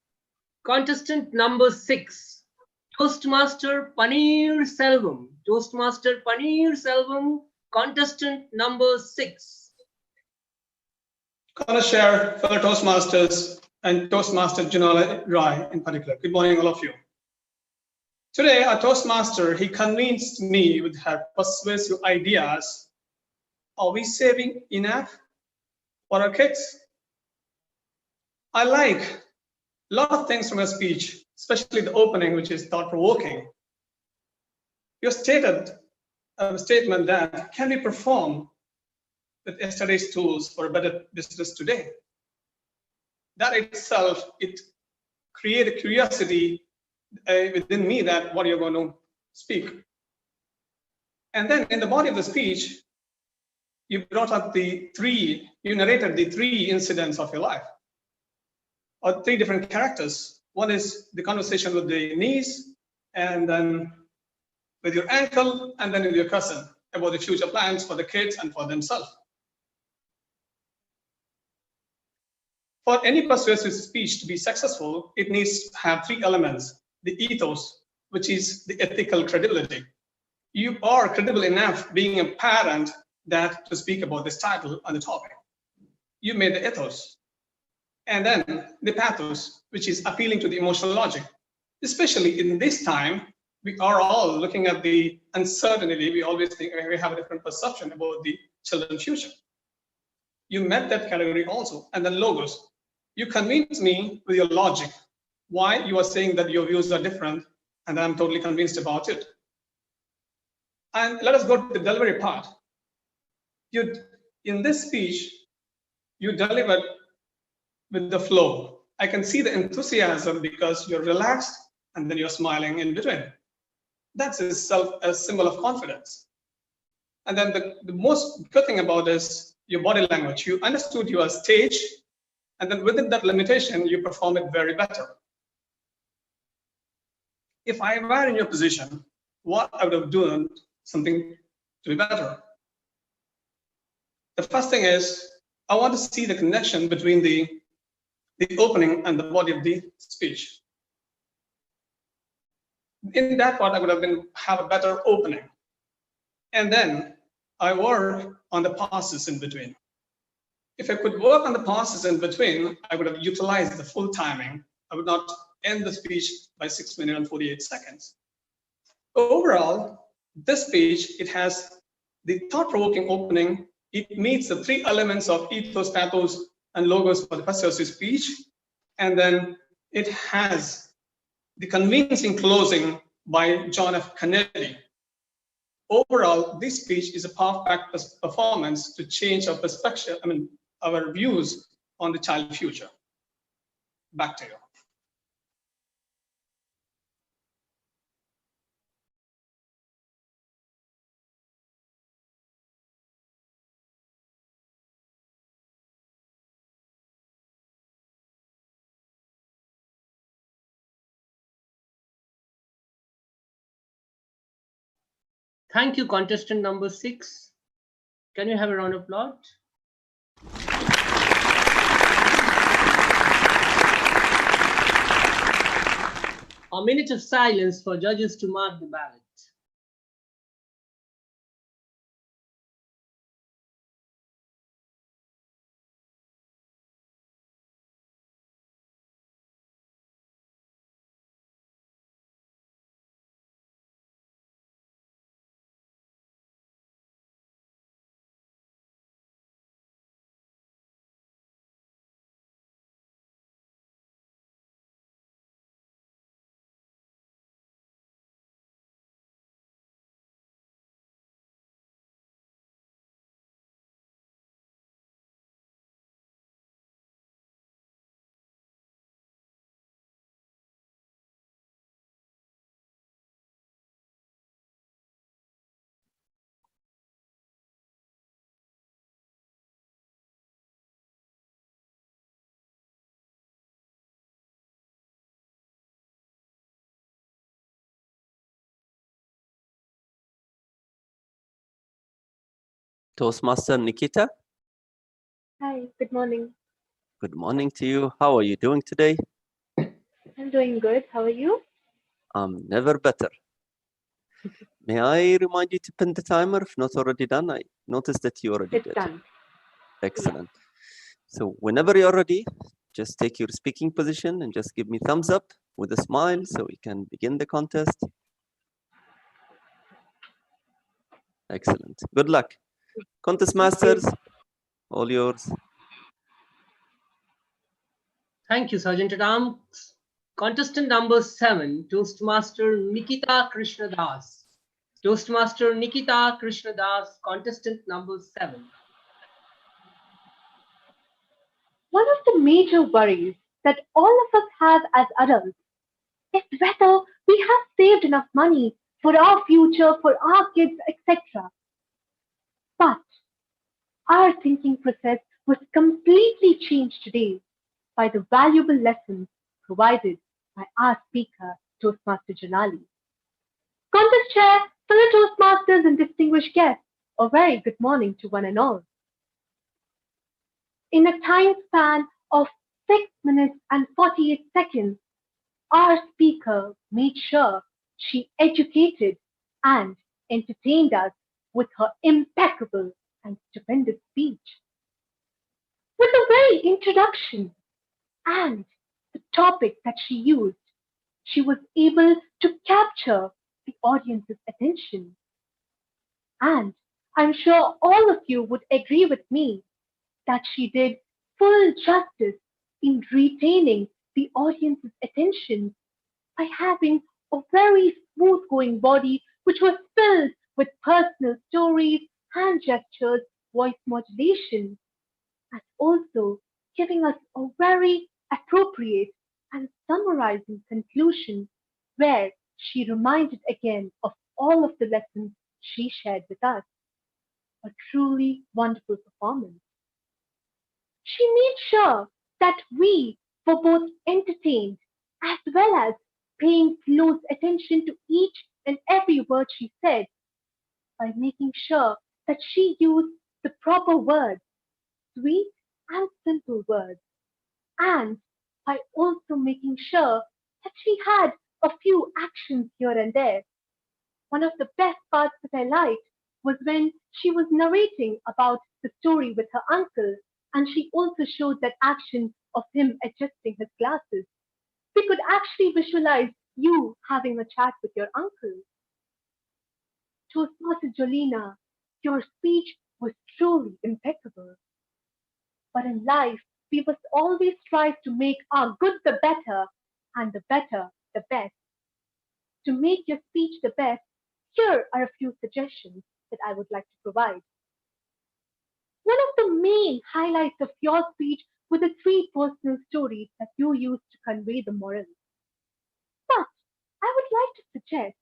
Contestant number 6, Toastmaster Paneer Selvam. Toastmaster Paneer Selvam, contestant number 6. Gonna share fellow Toastmasters and Toastmaster Janala Rai in particular. Good morning, all of you. Today, our Toastmaster, he convinced me with her persuasive ideas. Are we saving enough for our kids? I like a lot of things from her speech, especially the opening, which is thought-provoking. You stated a statement that can we perform with yesterday's tools for a better business today? That itself, it created a curiosity within me that what you're going to speak. And then in the body of the speech, you brought up you narrated the 3 incidents of your life, or 3 different characters. One is the conversation with the niece, and then with your uncle, and then with your cousin about the future plans for the kids and for themselves. For any persuasive speech to be successful, it needs to have 3 elements. The ethos, which is the ethical credibility. You are credible enough being a parent that to speak about this title and the topic. You made the ethos. And then the pathos, which is appealing to the emotional logic. Especially in this time, we are all looking at the uncertainty. We always think we have a different perception about the children's future. You met that category also. And then logos. You convinced me with your logic why you are saying that your views are different, and I'm totally convinced about it. And let us go to the delivery part. In this speech, you delivered with the flow. I can see the enthusiasm because you're relaxed and then you're smiling in between. That's itself a symbol of confidence. And then the most good thing about this, your body language. You understood your stage, and then within that limitation, you perform it very better. If I were in your position, what I would have done something to be better. The first thing is, I want to see the connection between the opening and the body of the speech. In that part, I would have have a better opening. And then I work on the pauses in between. If I could work on the pauses in between, I would have utilized the full timing. I would not end the speech by 6 minutes and 48 seconds. Overall, this speech, it has the thought-provoking opening. It meets the 3 elements of ethos, pathos, and logos for the persuasive speech. And then it has the convincing closing by John F. Kennedy. Overall, this speech is a power-packed performance to change our perspective, our views on the child future. Back to you. Thank you, contestant number 6. Can you have a round of applause? A minute of silence for judges to mark the ballot. Toastmaster Nikita, Hi, good morning. good morning to you. How are you doing today? I'm doing good. How are you? I'm never better. May I remind you to pin the timer if not already done? I noticed that you already It's did. done. Excellent. So whenever you're ready, just take your speaking position and just give me thumbs up with a smile so we can begin the contest. Excellent. Good luck. Contest masters, all yours. Thank you, Sergeant at Arms. Contestant number 7, Toastmaster Nikita Krishnadas. Toastmaster Nikita Krishnadas, contestant number 7. One of the major worries that all of us have as adults is whether we have saved enough money for our future, for our kids, etc. But our thinking process was completely changed today by the valuable lessons provided by our speaker, Toastmaster Janali. Contest chair, fellow Toastmasters and distinguished guests, a very good morning to one and all. In a time span of 6 minutes and 48 seconds, our speaker made sure she educated and entertained us with her impeccable and stupendous speech. With the very introduction and the topic that she used, she was able to capture the audience's attention. And I'm sure all of you would agree with me that she did full justice in retaining the audience's attention by having a very smooth going body which was filled with personal stories, hand gestures, voice modulation, and also giving us a very appropriate and summarizing conclusion where she reminded again of all of the lessons she shared with us. A truly wonderful performance. She made sure that we were both entertained as well as paying close attention to each and every word she said by making sure that she used the proper words, sweet and simple words, and by also making sure that she had a few actions here and there. One of the best parts that I liked was when she was narrating about the story with her uncle, and she also showed that action of him adjusting his glasses. We could actually visualize you having a chat with your uncle. Toastmaster Jolina, your speech was truly impeccable. But in life, we must always strive to make our good the better and the better the best. To make your speech the best, here are a few suggestions that I would like to provide. One of the main highlights of your speech were the three personal stories that you used to convey the moral. But I would like to suggest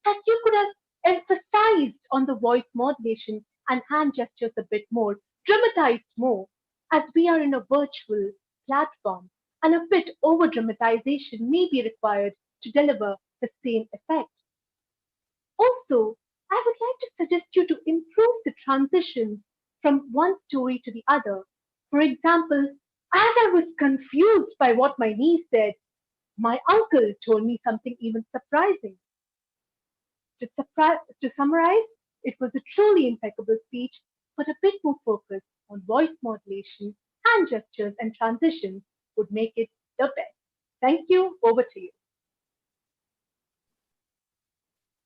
that you could have emphasized on the voice modulation and hand gestures a bit more, dramatized more, as we are in a virtual platform, and a bit over dramatization may be required to deliver the same effect. Also, I would like to suggest you to improve the transitions from one story to the other. For example, as I was confused by what my niece said, my uncle told me something even surprising. To summarize, it was a truly impeccable speech, but a bit more focused on voice modulation, hand gestures, and transitions would make it the best. Thank you. Over to you.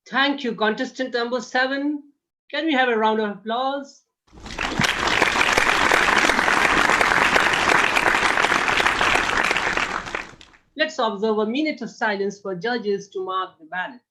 Thank you, contestant number 7. Can we have a round of applause? Let's observe a minute of silence for judges to mark the ballots.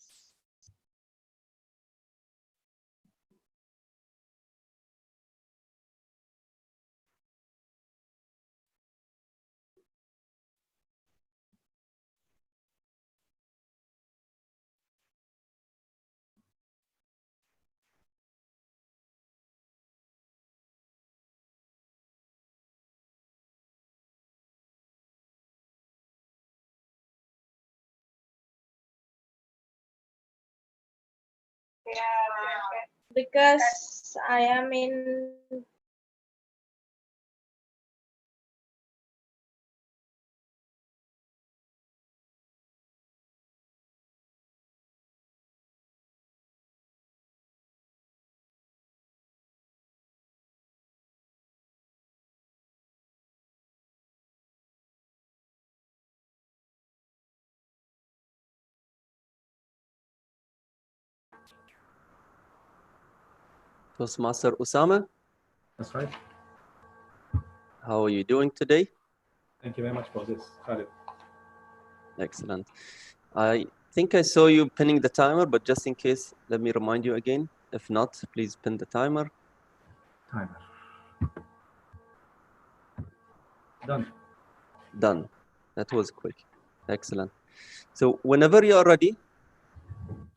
Because I am in Toastmaster Osama, That's right. how are you doing today? Thank you very much for this, Khalid. Excellent. I think I saw you pinning the timer, but just in case, let me remind you again. If not, please pin the timer. Timer. Done. Done. That was quick. Excellent. So whenever you are ready,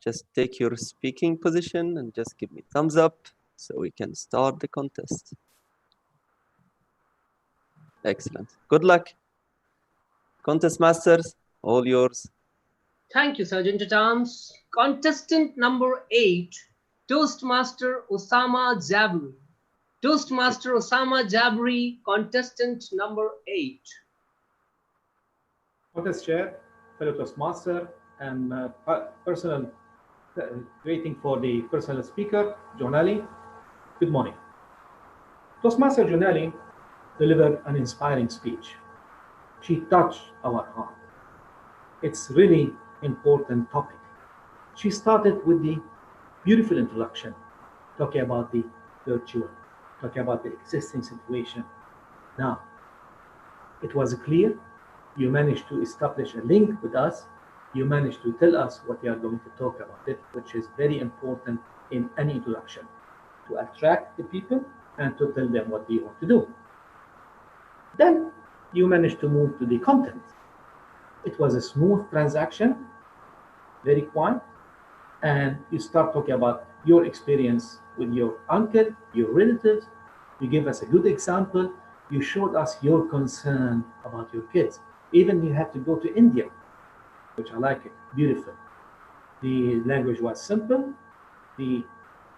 just take your speaking position and just give me thumbs up so we can start the contest. Excellent. Good luck. Contest masters, all yours. Thank you, Sergeant at Arms. Contestant number 8, Toastmaster Osama Jabri. Toastmaster Osama Jabri, contestant number 8. Contest chair, fellow Toastmaster, and personal greeting for the personal speaker, Jonali. Good morning. Toastmaster Jonali delivered an inspiring speech. She touched our heart. It's really important topic. She started with the beautiful introduction, talking about the virtual, talking about the existing situation. Now, it was clear. You managed to establish a link with us. You managed to tell us what you are going to talk about it, which is very important in any introduction, to attract the people and to tell them what you want to do. Then you managed to move to the content. It was a smooth transaction, very quiet, and you start talking about your experience with your uncle, your relatives. You gave us a good example. You showed us your concern about your kids. Even you had to go to India, which I like it, beautiful. The language was simple, the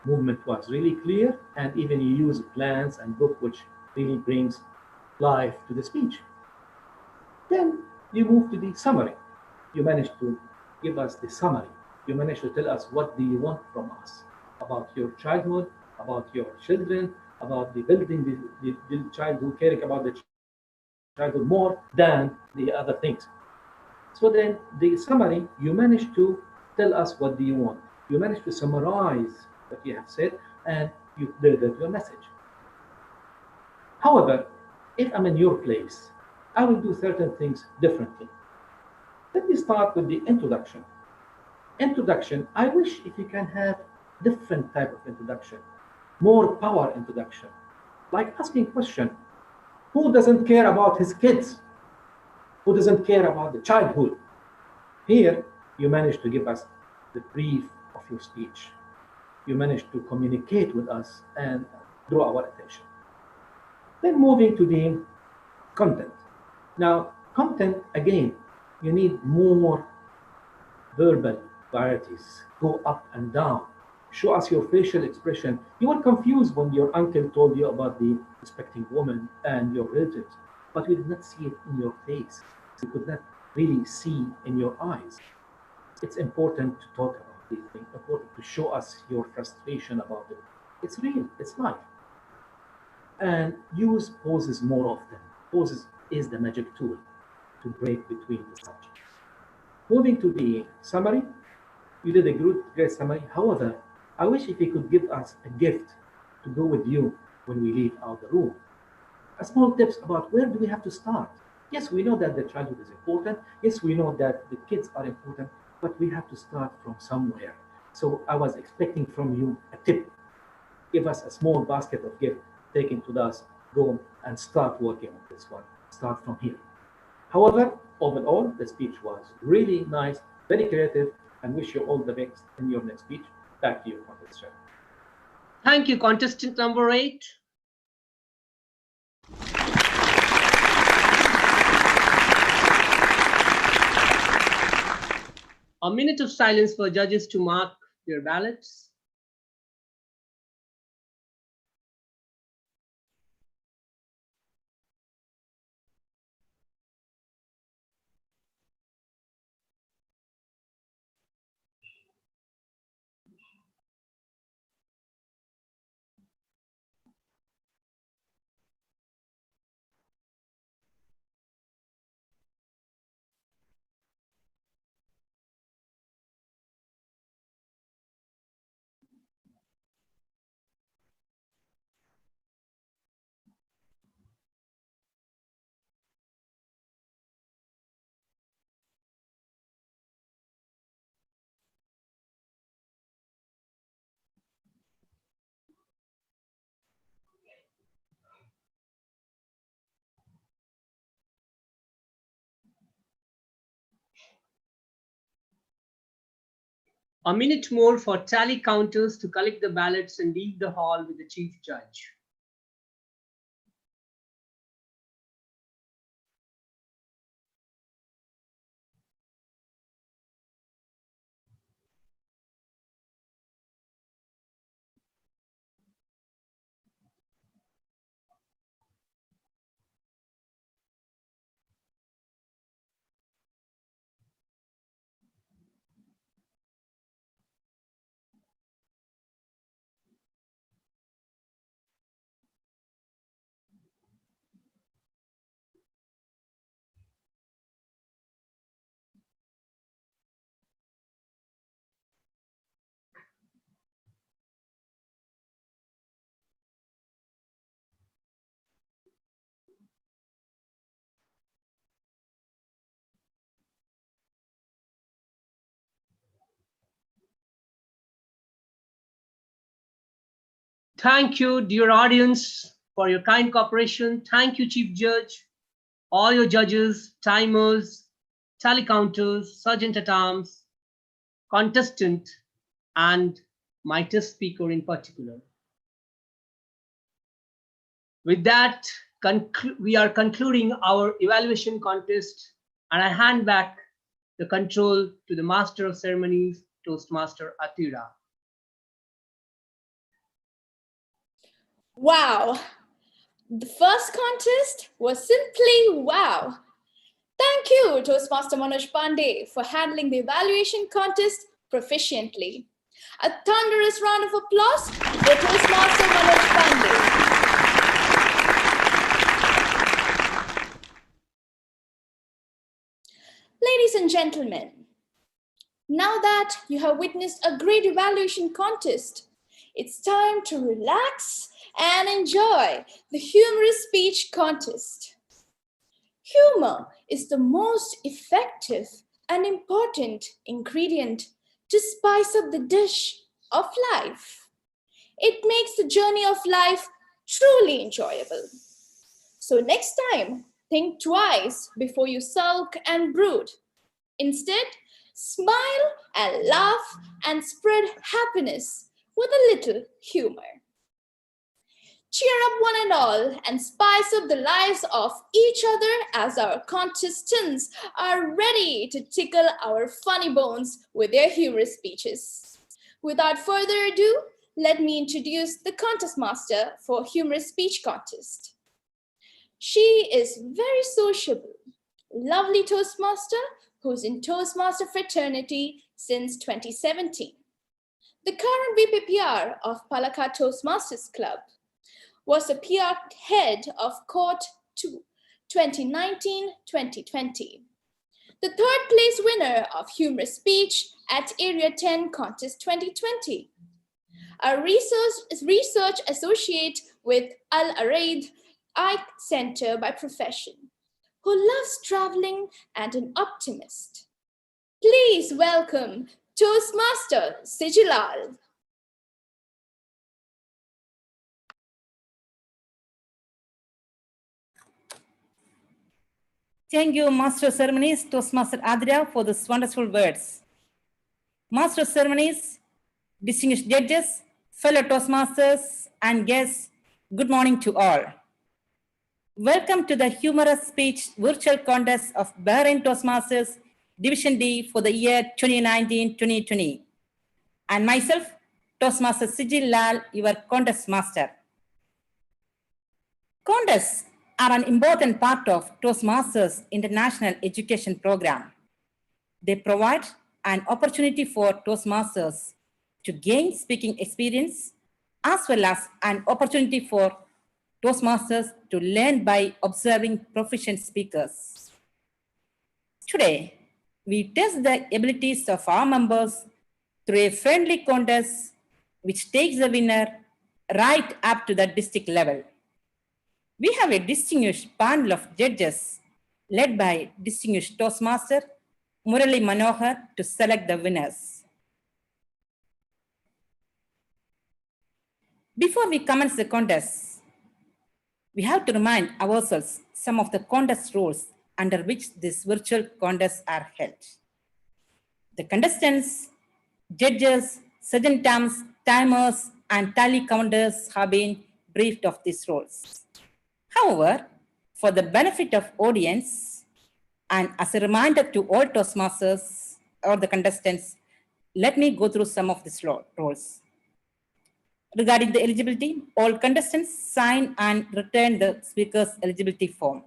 movement was really clear, and even you use plans and book, which really brings life to the speech. Then you move to the summary. You managed to give us the summary. You managed to tell us what do you want from us about your childhood, about your children, about the building the childhood, caring about the childhood more than the other things. So then the summary, you managed to tell us what do you want. You managed to summarize what you have said and you delivered your message. However, if I'm in your place, I will do certain things differently. Let me start with the introduction. Introduction, I wish if you can have different type of introduction, more power introduction, like asking question, who doesn't care about his kids? Who doesn't care about the childhood? Here, you managed to give us the brief of your speech. You managed to communicate with us and draw our attention. Then moving to the content. Now, content, again, you need more verbal varieties. Go up and down. show us your facial expression. You were confused when your uncle told you about the respecting woman and your relatives, but we did not see it in your face. We could not really see in your eyes. It's important to talk about these things, important to show us your frustration about it. It's real, it's life. And use poses more often. Poses is the magic tool to break between the subjects. Moving to the summary, you did a great summary. However, I wish if you could give us a gift to go with you when we leave out the room. A small tips about where do we have to start. Yes, we know that the childhood is important. Yes, we know that the kids are important, but we have to start from somewhere. So I was expecting from you a tip. Give us a small basket of gift, take it to us, go and start working on this one. Start from here. However, overall, the speech was really nice, very creative, and wish you all the best in your next speech. Back to you, contestant. Thank you, contestant number 8. A minute of silence for judges to mark their ballots. A minute more for tally counters to collect the ballots and leave the hall with the chief judge. Thank you, dear audience, for your kind cooperation. Thank you, Chief Judge, all your judges, timers, tally counters, sergeant at arms, contestant, and my test speaker in particular. With that, we are concluding our evaluation contest, and I hand back the control to the Master of Ceremonies, Toastmaster Atira. Wow, the first contest was simply wow. Thank you, Toastmaster Manoj Pandey, for handling the evaluation contest proficiently. A thunderous round of applause for Toastmaster Manoj Pandey. Ladies and gentlemen, now that you have witnessed a great evaluation contest, it's time to relax and enjoy the humorous speech contest. Humor is the most effective and important ingredient to spice up the dish of life. It makes the journey of life truly enjoyable. So next time, think twice before you sulk and brood. Instead, smile and laugh and spread happiness with a little humor. Cheer up one and all and spice up the lives of each other as our contestants are ready to tickle our funny bones with their humorous speeches. Without further ado, let me introduce the contest master for humorous speech contest. She is very sociable, lovely Toastmaster who's in Toastmaster fraternity since 2017. The current VPPR of Palakkad Toastmasters Club was the PR head of Court 2019-2020. The third place winner of humorous speech at Area 10 Contest 2020. A research associate with Al Araid Eye Center by profession, who loves traveling and an optimist. Please welcome Toastmaster Sijilal. Thank you, Master of Ceremonies, Toastmaster Adria, for those wonderful words. Master of Ceremonies, distinguished judges, fellow Toastmasters, and guests, good morning to all. Welcome to the humorous speech virtual contest of Bahrain Toastmasters Division D for the year 2019-2020. And myself, Toastmaster Sijil Lal, your contest master. Contests are an important part of Toastmasters International Education Program. They provide an opportunity for Toastmasters to gain speaking experience, as well as an opportunity for Toastmasters to learn by observing proficient speakers. Today, we test the abilities of our members through a friendly contest which takes the winner right up to the district level. We have a distinguished panel of judges led by distinguished Toastmaster Murali Manohar to select the winners. Before we commence the contest, we have to remind ourselves some of the contest rules under which these virtual contests are held. The contestants, judges, sergeant terms, timers, and tally counters have been briefed of these rules. However, for the benefit of audience and as a reminder to all Toastmasters or the contestants, let me go through some of these rules. Regarding the eligibility, all contestants sign and return the speaker's eligibility form.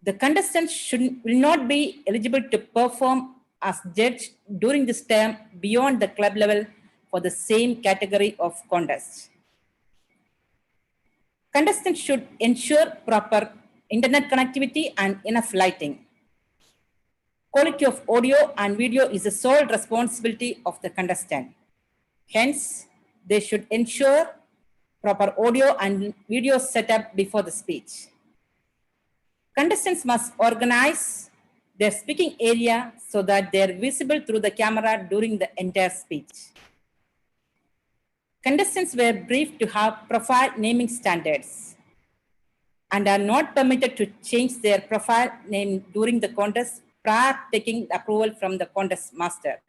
The contestants will not be eligible to perform as judge during this term beyond the club level for the same category of contest. Contestants should ensure proper internet connectivity and enough lighting. Quality of audio and video is the sole responsibility of the contestant. Hence, they should ensure proper audio and video setup before the speech. Contestants must organize their speaking area so that they are visible through the camera during the entire speech. Contestants were briefed to have profile naming standards and are not permitted to change their profile name during the contest prior to taking approval from the contest master.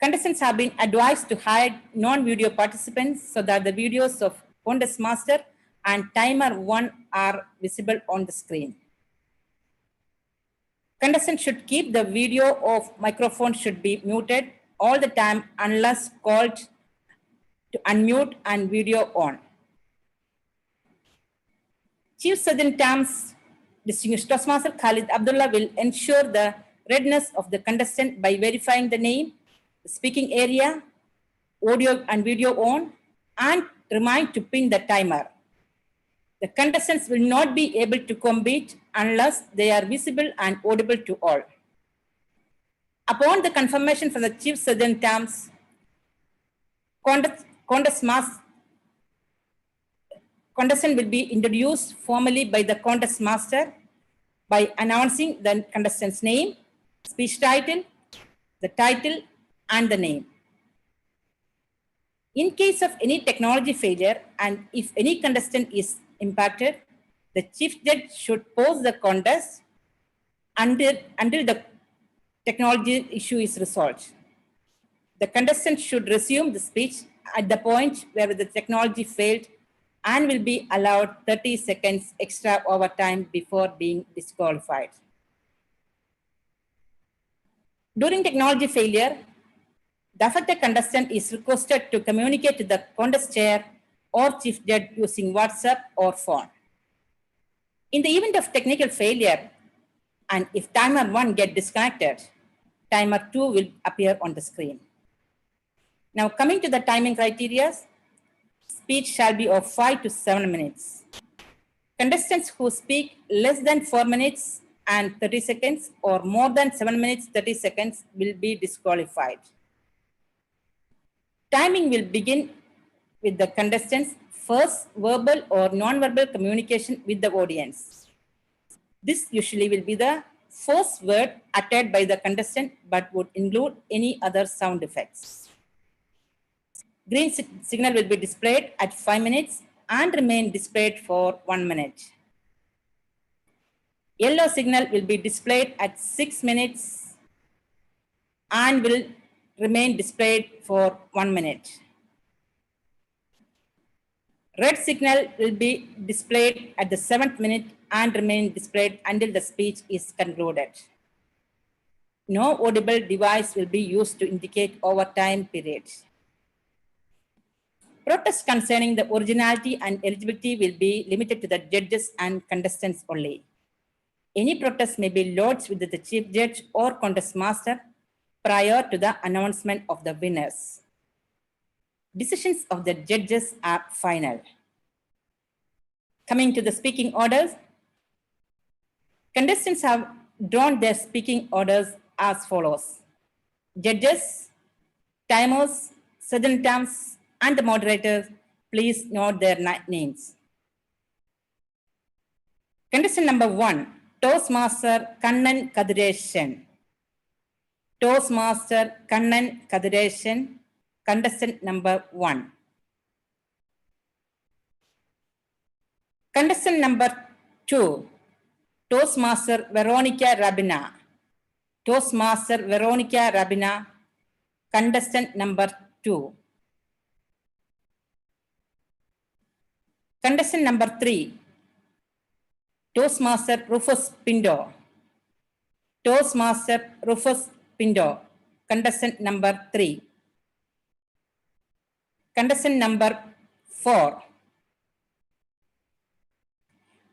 Contestants have been advised to hide non-video participants so that the videos of contest master and timer 1 are visible on the screen. Contestants should keep the video of microphone should be muted all the time unless called to unmute and video on. Chief Sergeant Tams, distinguished Toastmaster Khalid Abdullah will ensure the readiness of the contestant by verifying the name, the speaking area, audio and video on, and remind to pin the timer. The contestants will not be able to compete unless they are visible and audible to all. Upon the confirmation from the Chief Sergeant Tams, contestant will be introduced formally by the contest master by announcing the contestant's name, speech title, the title, and the name. In case of any technology failure and if any contestant is impacted, the chief judge should pause the contest until the technology issue is resolved. The contestant should resume the speech at the point where the technology failed and will be allowed 30 seconds extra overtime before being disqualified. During technology failure, The affected contestant is requested to communicate to the contest chair or chief judge using WhatsApp or phone. In the event of technical failure, and if timer 1 gets disconnected, timer 2 will appear on the screen. Now coming to the timing criteria, speech shall be of 5 to 7 minutes. Contestants who speak less than 4 minutes and 30 seconds or more than 7 minutes 30 seconds will be disqualified. Timing will begin with the contestants' first verbal or non-verbal communication with the audience. This usually will be the first word uttered by the contestant but would include any other sound effects. Green signal will be displayed at 5 minutes and remain displayed for 1 minute. Yellow signal will be displayed at 6 minutes and will remain displayed for 1 minute. Red signal will be displayed at the 7th minute and remain displayed until the speech is concluded. No audible device will be used to indicate overtime period. Protests concerning the originality and eligibility will be limited to the judges and contestants only. Any protest may be lodged with the chief judge or contest master prior to the announcement of the winners. Decisions of the judges are final. Coming to the speaking orders, contestants have drawn their speaking orders as follows. Judges, timers, sergeant terms, and the moderators, please note their names. Contestant number 1, Toastmaster Kannan Kadireshan. Toastmaster Kannan Kadireshan, contestant number 1. Contestant number 2, Toastmaster Veronica Rabina. Toastmaster Veronica Rabina, contestant number 2. Contestant number 3, Toastmaster Rufus Pindo. Toastmaster Rufus Pindo, contestant number 3. Contestant number 4,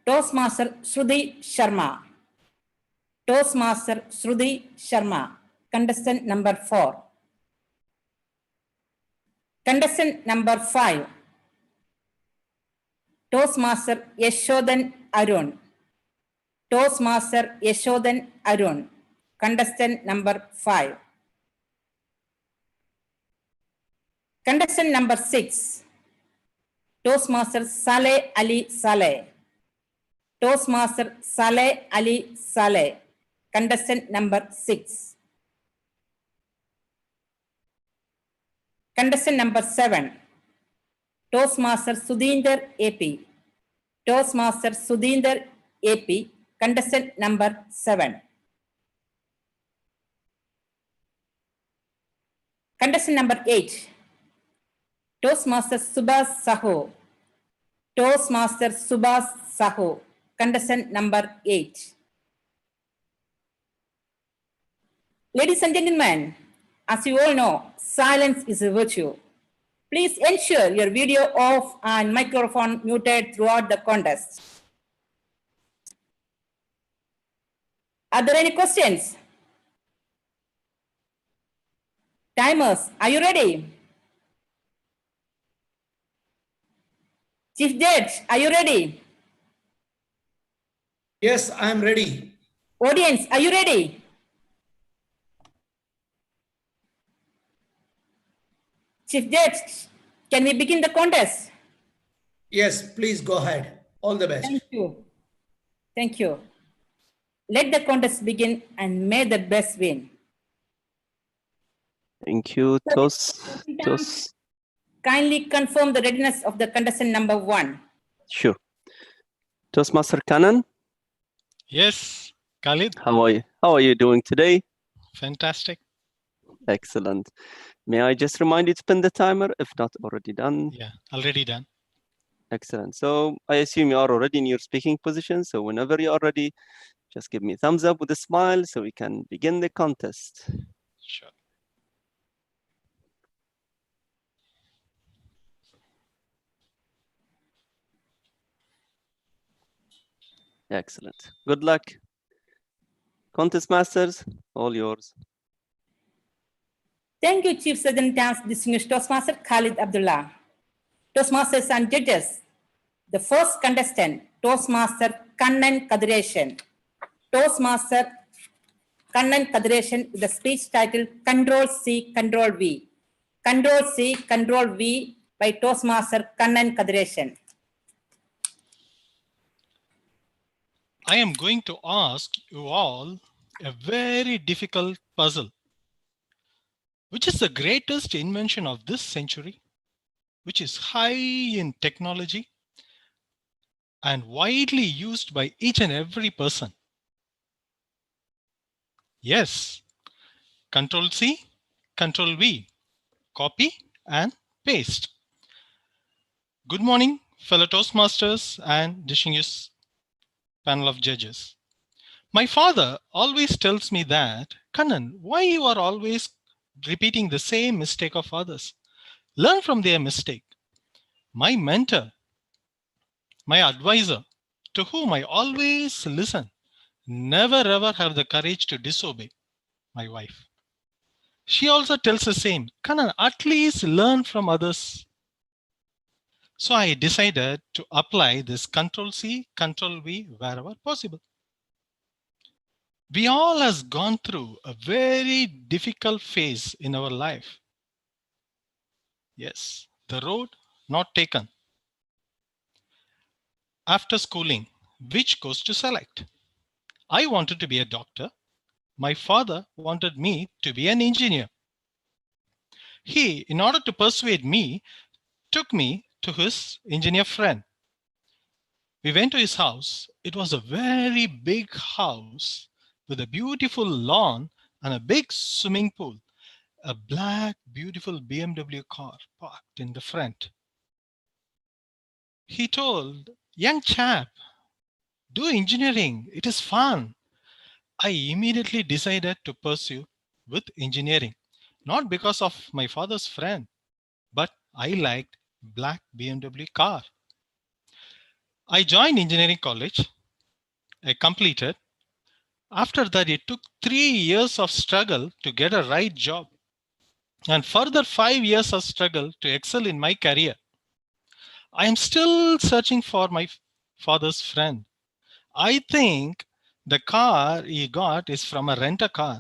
Toastmaster Shruti Sharma. Toastmaster Shruti Sharma, contestant number 4. Contestant number 5, Toastmaster Yashodan Arun. Toastmaster Yashodan Arun, contestant number 5. Contestant number 6, Toastmaster Saleh Ali Saleh. Toastmaster Saleh Ali Saleh, contestant number 6. Contestant number 7, Toastmaster Sudhinder AP. Toastmaster Sudhinder AP, contestant number 7. Contestant number 8, Toastmaster Subhas Saho. Toastmaster Subhas Saho, contestant number 8. Ladies and gentlemen, as you all know, silence is a virtue. Please ensure your video off and microphone muted throughout the contest. Are there any questions? Timers, are you ready? Chief Judge, are you ready? Yes, I am ready. Audience, are you ready? Chief Judge, can we begin the contest? Yes, please go ahead. All the best. Thank you. Thank you. Let the contest begin and may the best win. Thank you, Toast. Kindly confirm the readiness of the contestant number 1. Sure. Toastmaster Kannan. Yes, Khalid. How are you doing today? Fantastic. Excellent. May I just remind you to pin the timer, if not already done? Yeah, already done. Excellent. So I assume you are already in your speaking position. So whenever you are ready, just give me a thumbs up with a smile so we can begin the contest. Sure. Excellent. Good luck. Contest Masters, all yours. Thank you, Chief Sergeant Dance Distinguished Toastmaster Khalid Abdullah. Toastmasters and judges. The first contestant, Toastmaster Kannan Kadireshan. Toastmaster Kannan Kadireshan with the speech title Control C, Control V. Control C, Control V by Toastmaster Kannan Kadireshan. I am going to ask you all a very difficult puzzle. Which is the greatest invention of this century, which is high in technology and widely used by each and every person? Yes, Control C, Control V, copy and paste. Good morning, fellow Toastmasters and distinguished panel of judges. My father always tells me that, Kannan, why you are always repeating the same mistake of others? Learn from their mistake. My mentor, my advisor, to whom I always listen, never ever have the courage to disobey, my wife. She also tells the same, Kannan, at least learn from others. So I decided to apply this Control C, Control V wherever possible. We all have gone through a very difficult phase in our life. Yes, the road not taken. After schooling, which course to select? I wanted to be a doctor. My father wanted me to be an engineer. He, in order to persuade me, took me to his engineer friend. We went to his house. It was a very big house with a beautiful lawn and a big swimming pool. A black, beautiful BMW car parked in the front. He told, young chap, do engineering. It is fun. I immediately decided to pursue with engineering, not because of my father's friend, but I liked black BMW car. I joined engineering college. I completed. After that, it took 3 years of struggle to get a right job and further 5 years of struggle to excel in my career. I am still searching for my father's friend. I think the car he got is from a rent-a-car.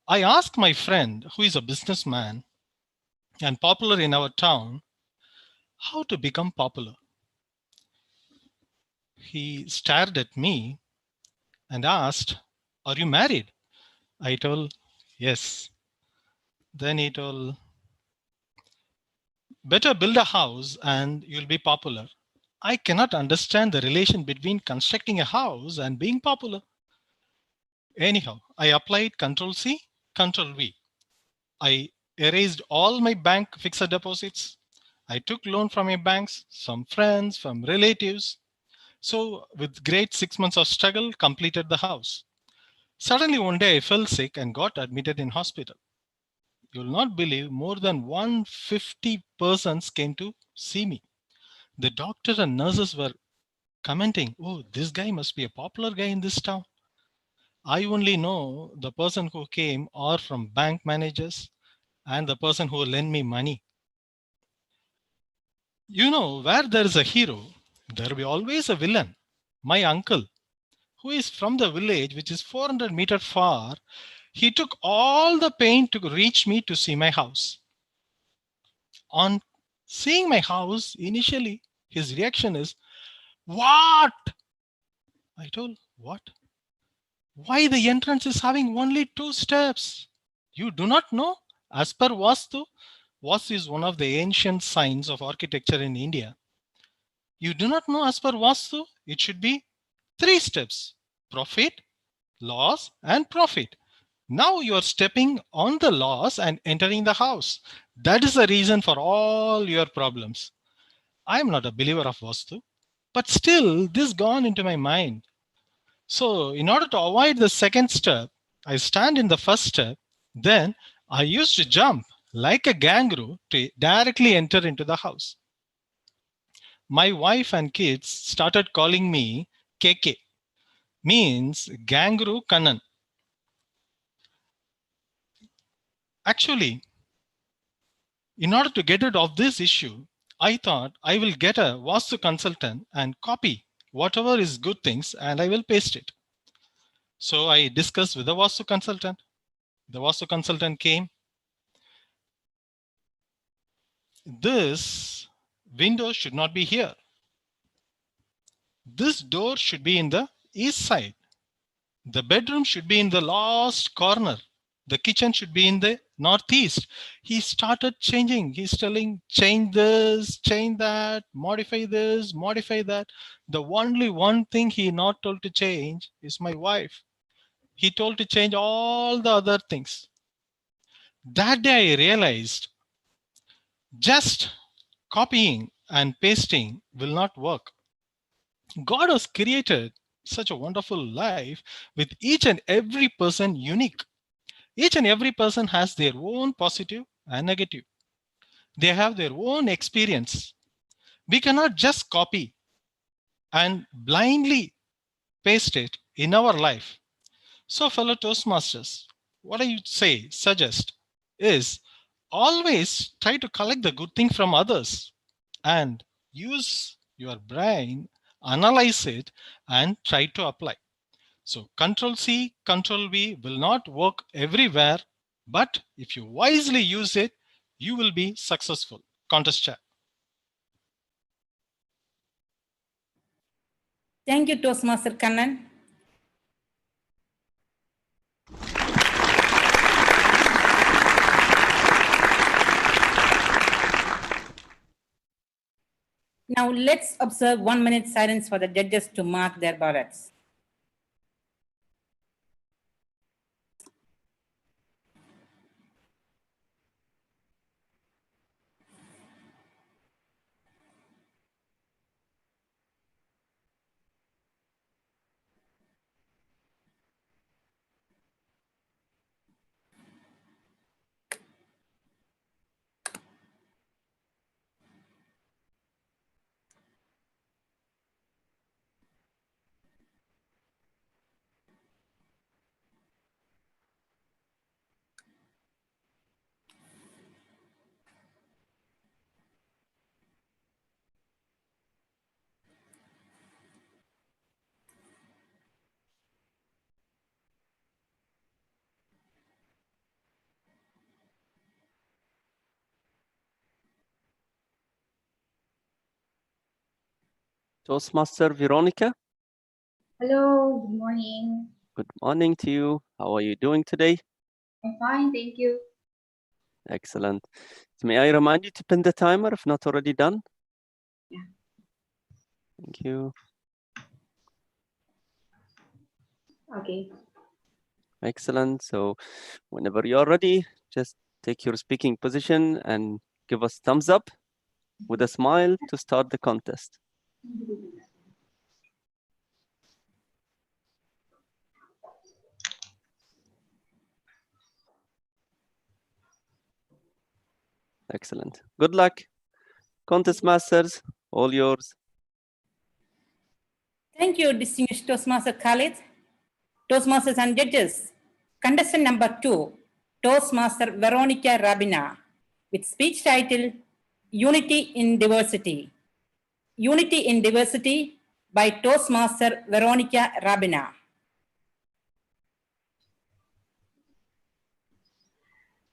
I asked my friend, who is a businessman and popular in our town, how to become popular. He stared at me and asked, are you married? I told, yes. Then he told, better build a house and you'll be popular. I cannot understand the relation between constructing a house and being popular. Anyhow, I applied Control C, Control V. I erased all my bank fixed deposits. I took loan from my banks, some friends, from relatives. So with great 6 months of struggle, completed the house. Suddenly one day I fell sick and got admitted in hospital. You will not believe more than 150 persons came to see me. The doctor and nurses were commenting, oh, this guy must be a popular guy in this town. I only know the person who came are from bank managers and the person who lent me money. You know, where there is a hero, there will be always a villain. My uncle, who is from the village, which is 400 meters far, he took all the pain to reach me to see my house. On seeing my house, initially, his reaction is, what? I told, what? Why the entrance is having only 2 steps? You do not know? As per Vastu, Vastu is one of the ancient signs of architecture in India. You do not know as per Vastu, it should be 3 steps, profit, loss and profit. Now you are stepping on the loss and entering the house. That is the reason for all your problems. I am not a believer of Vastu, but still this gone into my mind. So in order to avoid the second step, I stand in the first step. Then I used to jump like a kangaroo to directly enter into the house. My wife and kids started calling me KK means Gangru Kannan. Actually, in order to get rid of this issue, I thought I will get a Vastu consultant and copy whatever is good things and I will paste it. So I discussed with the Vastu consultant. The Vastu consultant came. This window should not be here. This door should be in the east side. The bedroom should be in the last corner. The kitchen should be in the northeast. He started changing. He's telling, change this, change that, modify this, modify that. The only one thing he not told to change is my wife. He told to change all the other things. That day I realized just copying and pasting will not work. God has created such a wonderful life with each and every person unique. Each and every person has their own positive and negative. They have their own experience. We cannot just copy and blindly paste it in our life. So, fellow Toastmasters, what I suggest is always try to collect the good thing from others and use your brain, analyze it, and try to apply. So Control C, Control V will not work everywhere, but if you wisely use it, you will be successful. Contest chat. Thank you, Toastmaster Kannan. Now let's observe 1 minute silence for the judges to mark their ballots. Toastmaster Veronica, Hello, good morning. good morning to you. How are you doing today? I'm fine, thank you. Excellent. So may I remind you to pin the timer if not already done? Yeah. Thank you. Okay. Excellent. So whenever you're ready, just take your speaking position and give us thumbs up with a smile to start the contest. Excellent. Good luck. Contest masters, all yours. Thank you, distinguished Toastmaster Khalid. Toastmasters and judges. Contestant number 2, Toastmaster Veronica Rabina, with speech title Unity in Diversity. Unity in Diversity by Toastmaster Veronica Rabina.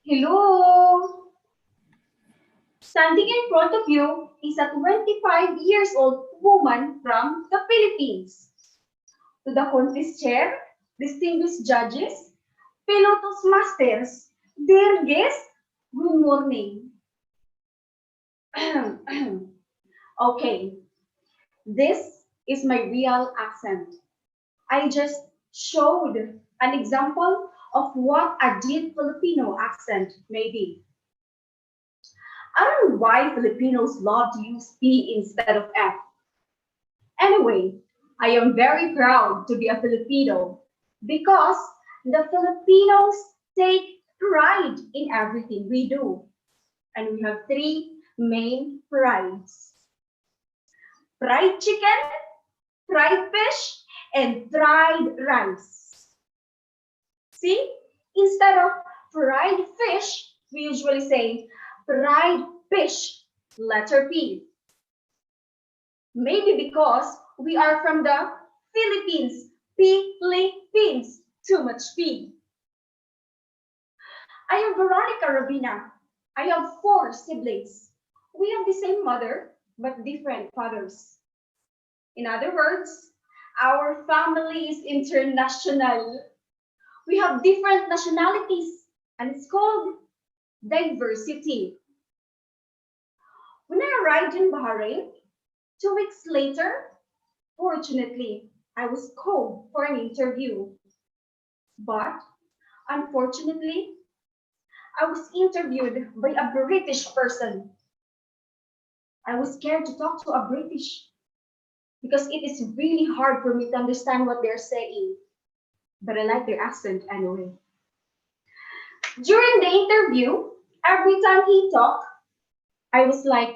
Hello. Standing in front of you is a 25 years old woman from the Philippines. To the country's chair, distinguished judges, fellow Toastmasters, dear guests, good morning. Okay, this is my real accent. I just showed an example of what a deep Filipino accent may be. I don't know why Filipinos love to use P instead of F. Anyway, I am very proud to be a Filipino because the Filipinos take pride in everything we do. And we have 3 main prides. Fried chicken, fried fish, and fried rice. See, instead of fried fish, we usually say fried fish, letter P. Maybe because we are from the Philippines, Philippines, too much P. I am Veronica Rabina. I have 4 siblings. We have the same mother, but different fathers. In other words, our family is international. We have different nationalities, and it's called diversity. When I arrived in Bahrain, 2 weeks later, fortunately, I was called for an interview. But unfortunately, I was interviewed by a British person. I was scared to talk to a British because it is really hard for me to understand what they're saying. But I like their accent anyway. During the interview, every time he talked, I was like,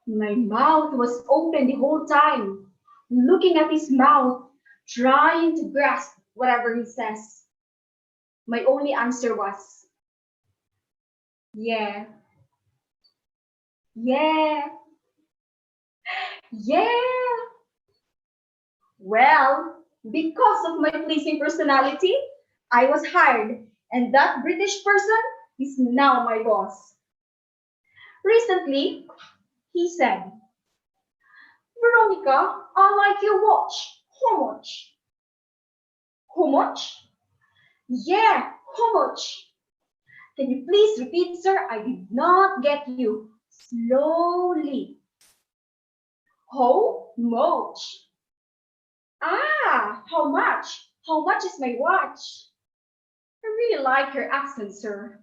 my mouth was open the whole time, looking at his mouth, trying to grasp whatever he says. My only answer was, yeah, yeah, yeah. Well, because of my pleasing personality, I was hired, and that British person is now my boss. Recently, he said, Veronica, I like your watch. How much? How much? Yeah, how much? Can you please repeat, sir? I did not get you. Slowly. How much? Ah, how much? How much is my watch? I really like your accent, sir.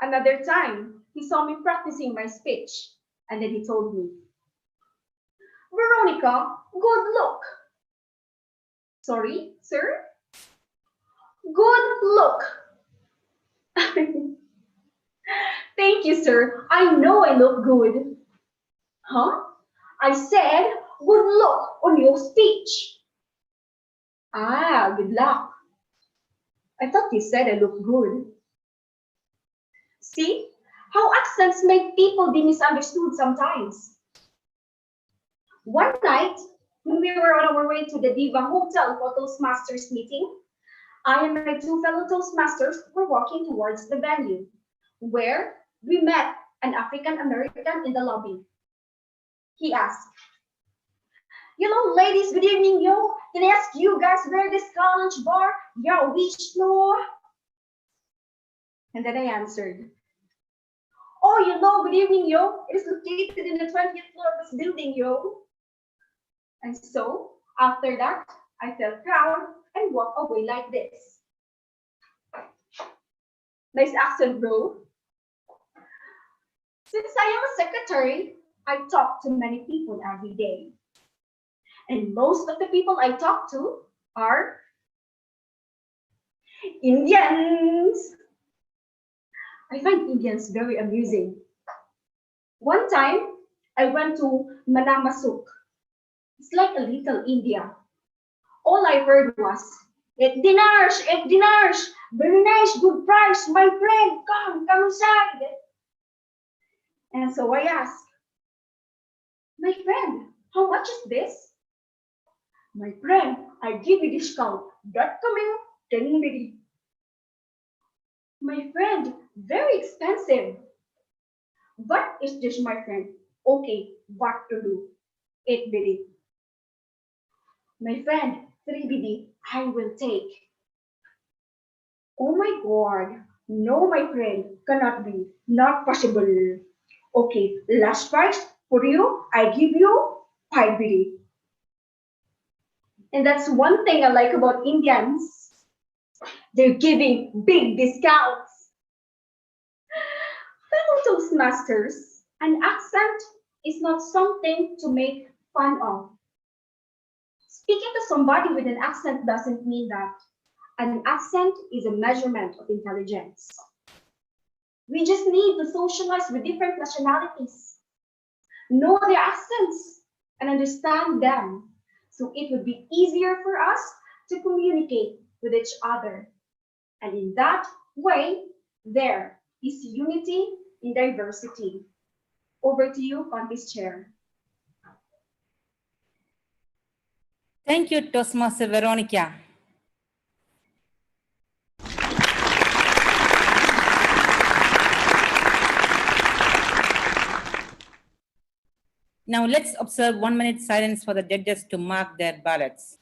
Another time, he saw me practicing my speech, and then he told me, Veronica, good look. Sorry, sir? Good look. Thank you, sir. I know I look good. Huh? I said, good luck on your speech. Ah, good luck. I thought you said I look good. See how accents make people be misunderstood sometimes. One night, when we were on our way to the Diva Hotel for Toastmasters meeting, I and my 2 fellow Toastmasters were walking towards the venue, where we met an African American in the lobby. He asked, hello, ladies, good evening, yo. Can I ask you guys where this college bar? Yo, which floor? And then I answered, oh, you know, good evening, yo. It is located in the 20th floor of this building, yo. And so, after that, I felt proud and walked away like this. Nice accent, bro. Since I am a secretary, I talk to many people every day. And most of the people I talk to are Indians. I find Indians very amusing. One time, I went to Manamasuk. It's like a little India. All I heard was, eight dinars, very nice, good price, my friend, come inside. And so I asked, my friend, how much is this? My friend, I give you discount. That coming 10 bidi. My friend, very expensive. What is this, my friend? Okay, what to do? 8 bidi. My friend, 3 bidi, I will take. Oh my God. No, my friend, cannot be. Not possible. Okay, last price for you, I give you 5 bidi. And that's one thing I like about Indians. They're giving big discounts. Fellow Toastmasters, an accent is not something to make fun of. Speaking to somebody with an accent doesn't mean that. An accent is a measurement of intelligence. We just need to socialize with different nationalities. know their accents, and understand them, so it would be easier for us to communicate with each other. And in that way, there is unity in diversity. Over to you, Contest Chair. Thank you, Toastmaster Veronica. Now let's observe 1 minute silence for the judges to mark their ballots.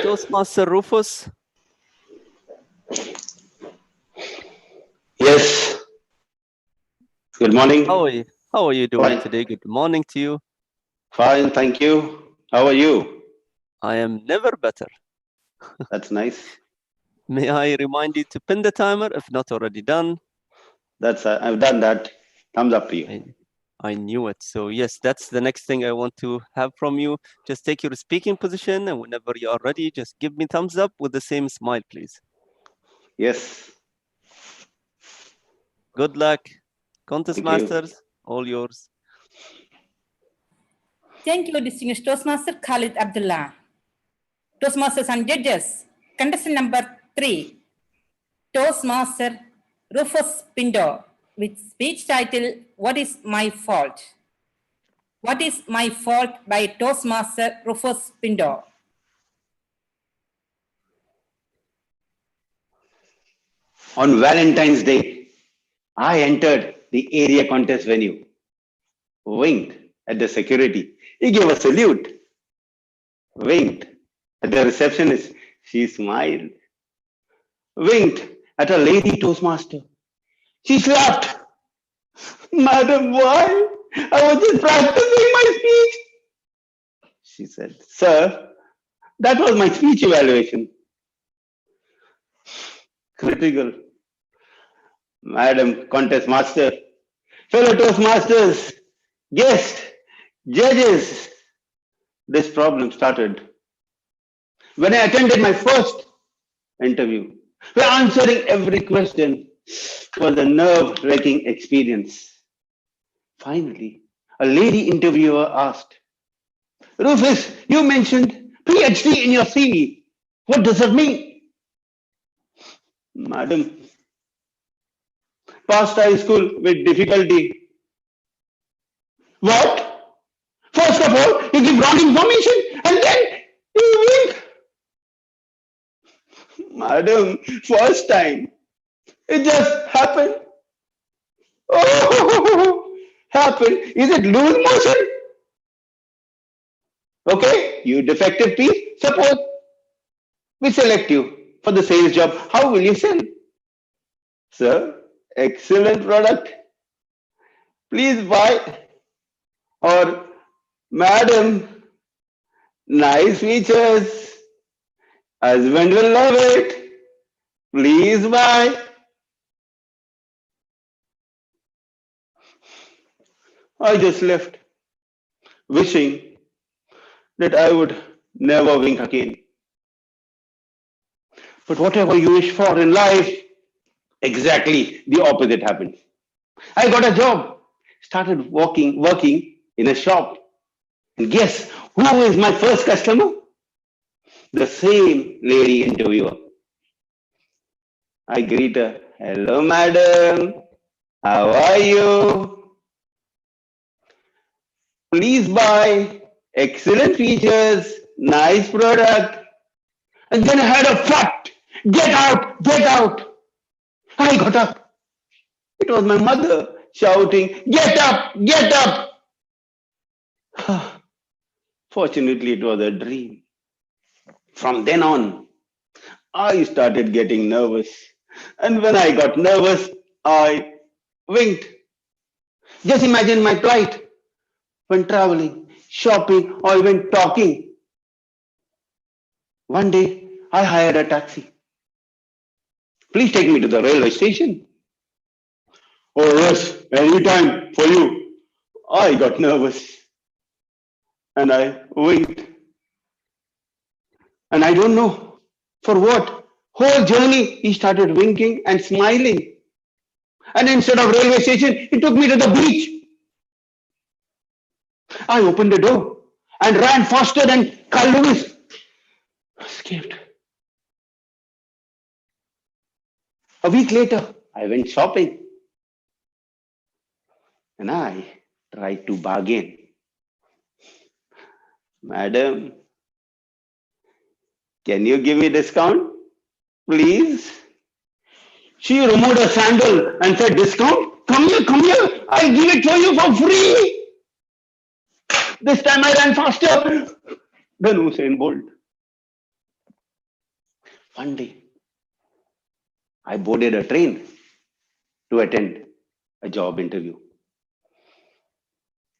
Toastmaster Rufus. Yes. Good morning. How are you doing Fine. today? Good morning to you. Fine, thank you. How are you? I am never better. That's nice. May I remind you to pin the timer if not already done? That's I've done that. Thumbs up to you. I knew it. So yes, that's the next thing I want to have from you. Just take your speaking position, and whenever you are ready, just give me thumbs up with the same smile, please. Yes. Good luck. Contest Thank you. Masters, all yours. Thank you, distinguished Toastmaster Khalid Abdullah. Toastmasters and judges, contestant number 3, Toastmaster Rufus Pindo, with speech title, What is My Fault? What is My Fault by Toastmaster Rufus Pindo. On Valentine's Day, I entered the area contest venue, winked at the security. He gave a salute, winked at the receptionist. She smiled, winked at a lady Toastmaster. She slapped. Madam, why? I was just practicing my speech. She said, Sir, that was my speech evaluation. Critical. Madam, contest master, fellow Toastmasters, guests, judges. This problem started when I attended my first interview, where answering every question was a nerve-wracking experience. Finally, a lady interviewer asked, Rufus, you mentioned PhD in your CV. What does that mean? Madam, passed high school with difficulty. What? First of all, you give wrong information and then you wink. Madam, first time. It just happened. Oh, happened. Is it loose motion? Okay, you defective piece. Suppose we select you for the sales job. How will you sell? Sir, excellent product. Please buy. Or, madam, nice features. Husband will love it. Please buy. I just left, wishing that I would never wink again. But whatever you wish for in life, exactly the opposite happened. I got a job, started working in a shop. And guess who is my first customer? The same lady interviewer. I greet her. Hello, madam. How are you? Please buy excellent features, nice product. And then I heard a fart. Get out, get out. I got up. It was my mother shouting, get up, get up. Fortunately, it was a dream. From then on, I started getting nervous. And when I got nervous, I winked. Just imagine my plight when traveling, shopping, or even talking. One day, I hired a taxi. Please take me to the railway station. Oh yes, anytime for you. I got nervous and I winked. And I don't know for what. Whole journey he started winking and smiling. And instead of railway station, he took me to the beach. I opened the door and ran faster than Carl Lewis. Escaped. A week later, I went shopping. And I tried to bargain. Madam, can you give me discount? Please. She removed her sandal and said, discount? Come here, I'll give it for you for free. This time I ran faster than Usain Bolt. One day, I boarded a train to attend a job interview.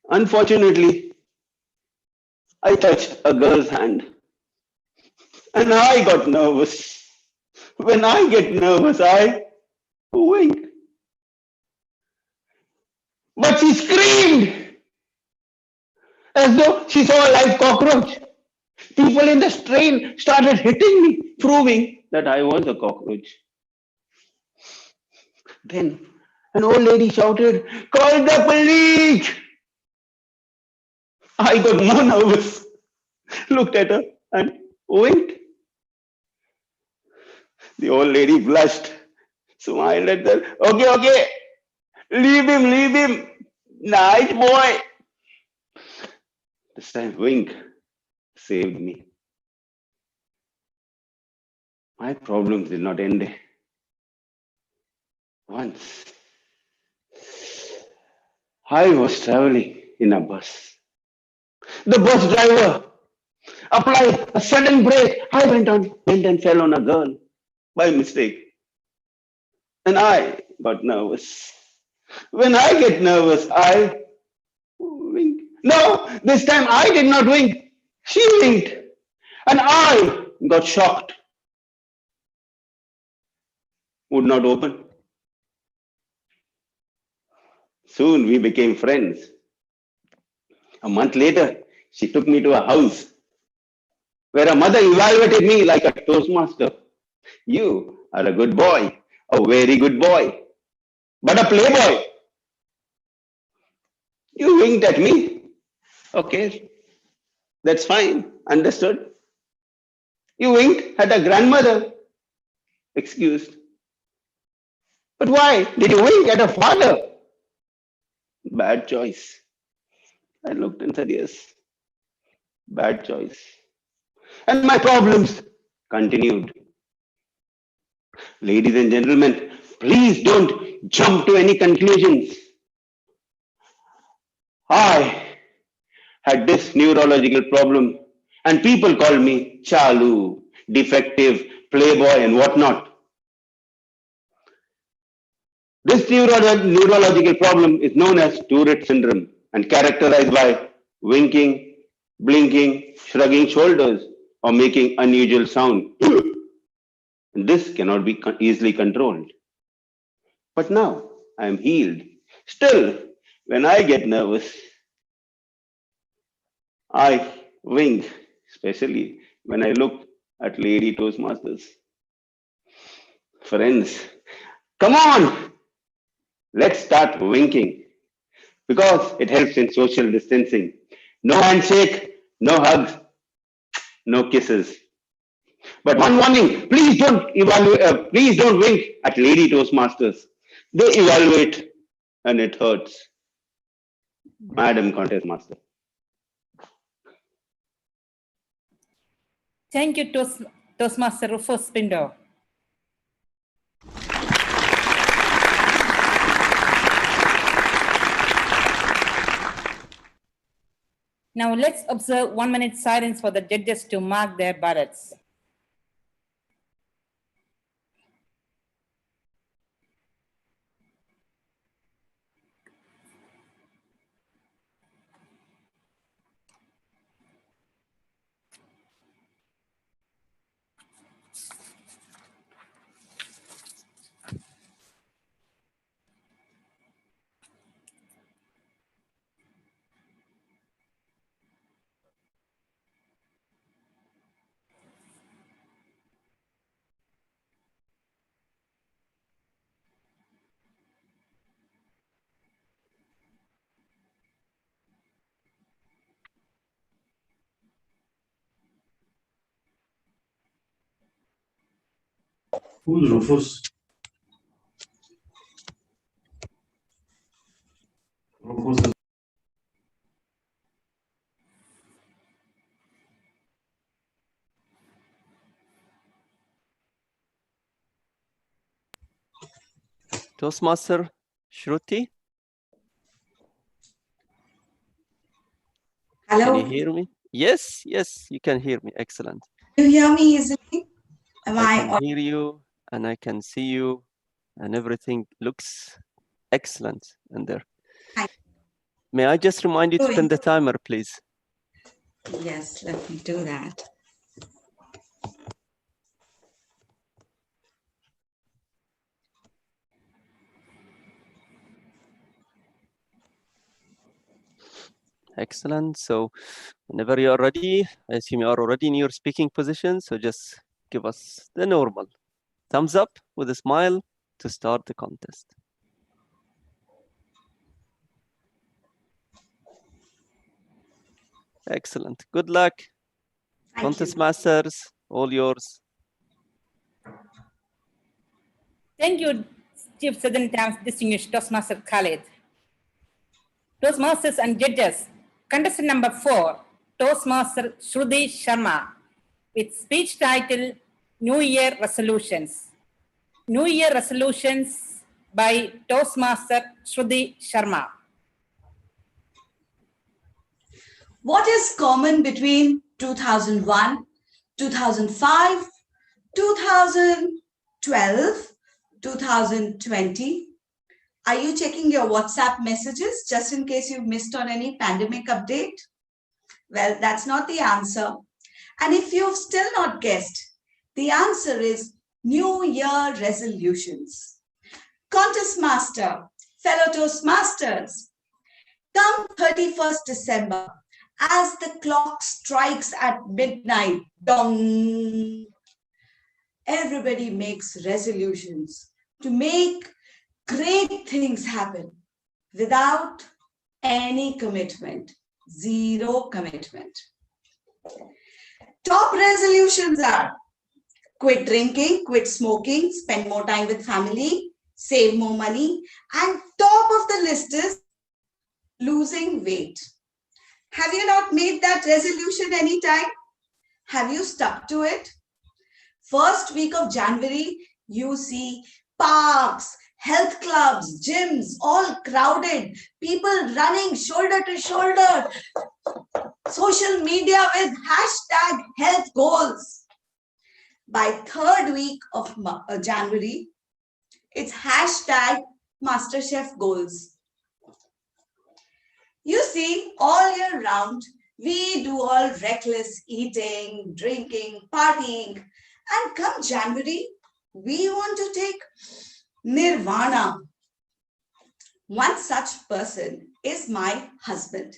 Unfortunately, I touched a girl's hand and I got nervous. When I get nervous, I wink. But she screamed as though she saw a live cockroach. People in the train started hitting me, proving that I was a cockroach. Then an old lady shouted, call the police! I got more nervous, looked at her and winked. The old lady blushed, smiled at her. Okay, leave him. Nice boy. This time wink saved me. My problems did not end. Once, I was traveling in a bus. The bus driver applied a sudden brake. I went and fell on a girl by mistake. And I got nervous. When I get nervous, I wink. No, this time I did not wink. She winked. And I got shocked. Would not open. Soon we became friends. A month later, she took me to a house where a mother evaluated me like a Toastmaster. You are a good boy, a very good boy, but a playboy. You winked at me. Okay, that's fine, understood. You winked at a grandmother. Excused. But why did you wink at a father? Bad choice. I looked and said, yes, bad choice. And my problems continued. Ladies and gentlemen, please don't jump to any conclusions. I had this neurological problem and people called me Chalu, defective, playboy and whatnot. This neurological problem is known as Tourette syndrome and characterized by winking, blinking, shrugging shoulders, or making unusual sound. This cannot be easily controlled. But now I am healed. Still, when I get nervous, I wink, especially when I look at Lady Toastmasters. Friends, come on! Let's start winking because it helps in social distancing. No handshake, no hugs, no kisses. But one warning, please don't wink at Lady Toastmasters. They evaluate and it hurts. Madam Contest Master. Thank you, Toastmaster Rufus Pindo. Now let's observe 1 minute silence for the judges to mark their ballots. Who's Rufus? Rufus is Toastmaster Shruti. Hello. Can you hear me? Yes, yes, you can hear me. Excellent. You hear me easily? I can hear you and I can see you and everything looks excellent in there. May I just remind you to pin the timer, please? Yes, let me do that. Excellent. So whenever you are ready, I assume you are already in your speaking position. So just give us the normal thumbs up with a smile to start the contest. Excellent. Good luck. Contest masters, all yours. Thank you, Chief Southern Times distinguished Toastmaster Khalid. Toastmasters and judges, contestant number 4, Toastmaster Shruti Sharma, with speech title New Year Resolutions. New Year Resolutions by Toastmaster Shruti Sharma. What is common between 2001, 2005, 2012, 2020? Are you checking your WhatsApp messages just in case you've missed on any pandemic update? Well, that's not the answer. And if you've still not guessed, the answer is New Year resolutions. Contest Master, fellow Toastmasters, come 31st December, as the clock strikes at midnight, dong, everybody makes resolutions to make great things happen without any commitment, zero commitment. Top resolutions are quit drinking, quit smoking, spend more time with family, save more money, and top of the list is losing weight. Have you not made that resolution anytime? Have you stuck to it? First week of January, you see parks, health clubs, gyms, all crowded, people running shoulder to shoulder, social media with hashtag health goals. By third week of January, it's hashtag MasterChef goals. You see, all year round, we do all reckless eating, drinking, partying. And come January, we want to take nirvana. One such person is my husband.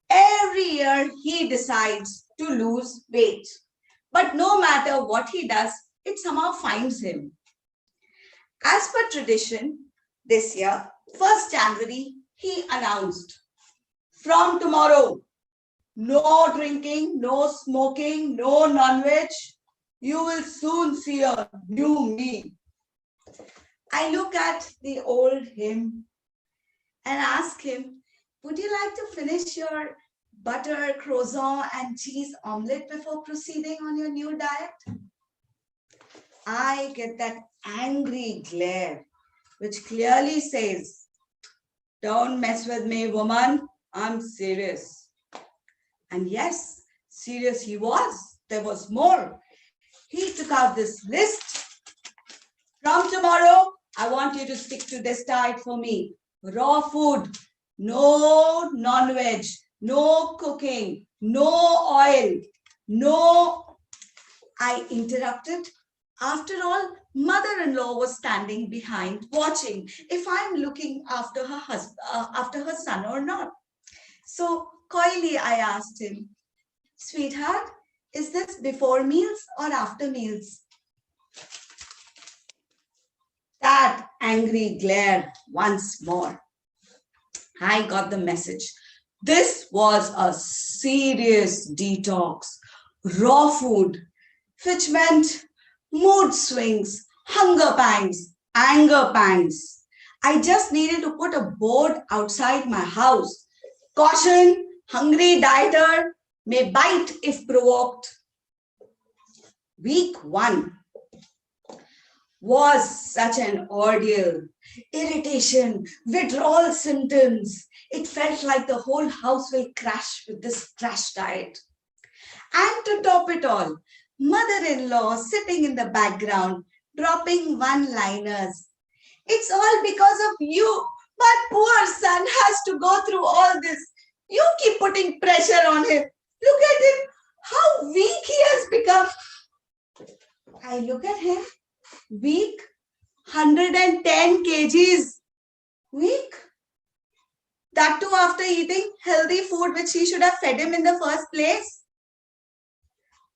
Every year, he decides to lose weight. But no matter what he does, it somehow finds him. As per tradition, this year, 1st January, he announced, from tomorrow, no drinking, no smoking, no non-veg. You will soon see a new me. I look at the old him and ask him, would you like to finish your butter, croissant, and cheese omelette before proceeding on your new diet? I get that angry glare, which clearly says, don't mess with me, woman. I'm serious. And yes, serious he was. There was more. He took out this list. From tomorrow, I want you to stick to this diet for me. Raw food, no non-veg, no cooking, no oil, no. I interrupted. After all, mother-in-law was standing behind watching if I'm looking after her husband, after her son or not. So coyly I asked him, sweetheart, is this before meals or after meals? That angry glare once more. I got the message. This was a serious detox. Raw food, which meant mood swings, hunger pangs, anger pangs. I just needed to put a board outside my house. Caution, hungry dieter may bite if provoked. Week 1 was such an ordeal. Irritation, withdrawal symptoms. It felt like the whole house will crash with this crash diet. And to top it all, mother-in-law sitting in the background, dropping one-liners. It's all because of you. My poor son has to go through all this. You keep putting pressure on him. Look at him, how weak he has become. I look at him, weak, 110 kgs, weak. That too after eating healthy food which he should have fed him in the first place.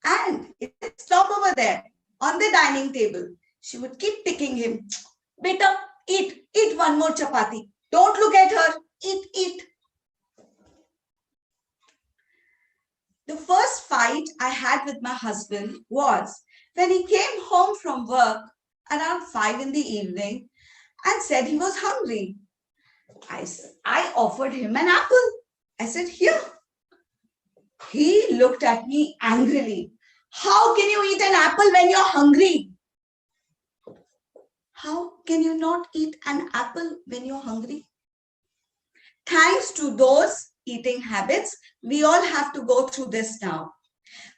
And it would stop over there on the dining table. She would keep ticking him. Beta, eat one more chapati. Don't look at her. Eat. The first fight I had with my husband was when he came home from work around 5 in the evening and said he was hungry. I offered him an apple. I said, here. He looked at me angrily. How can you eat an apple when you're hungry? How can you not eat an apple when you're hungry? Thanks to those eating habits, we all have to go through this now.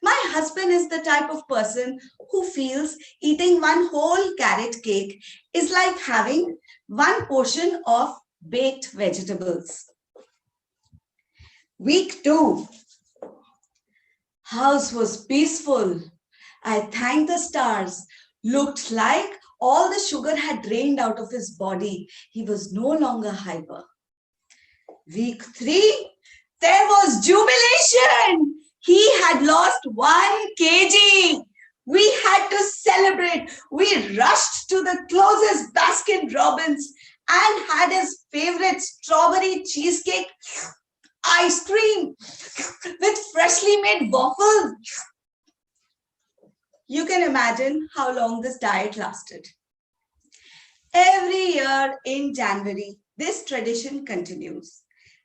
My husband is the type of person who feels eating one whole carrot cake is like having one portion of baked vegetables. Week 2. House was peaceful. I thanked the stars. Looked like all the sugar had drained out of his body. He was no longer hyper. Week 3, there was jubilation. He had lost 1 kg. We had to celebrate. We rushed to the closest Baskin Robbins and had his favorite strawberry cheesecake ice cream with freshly made waffles. You can imagine how long this diet lasted. Every year in January, this tradition continues.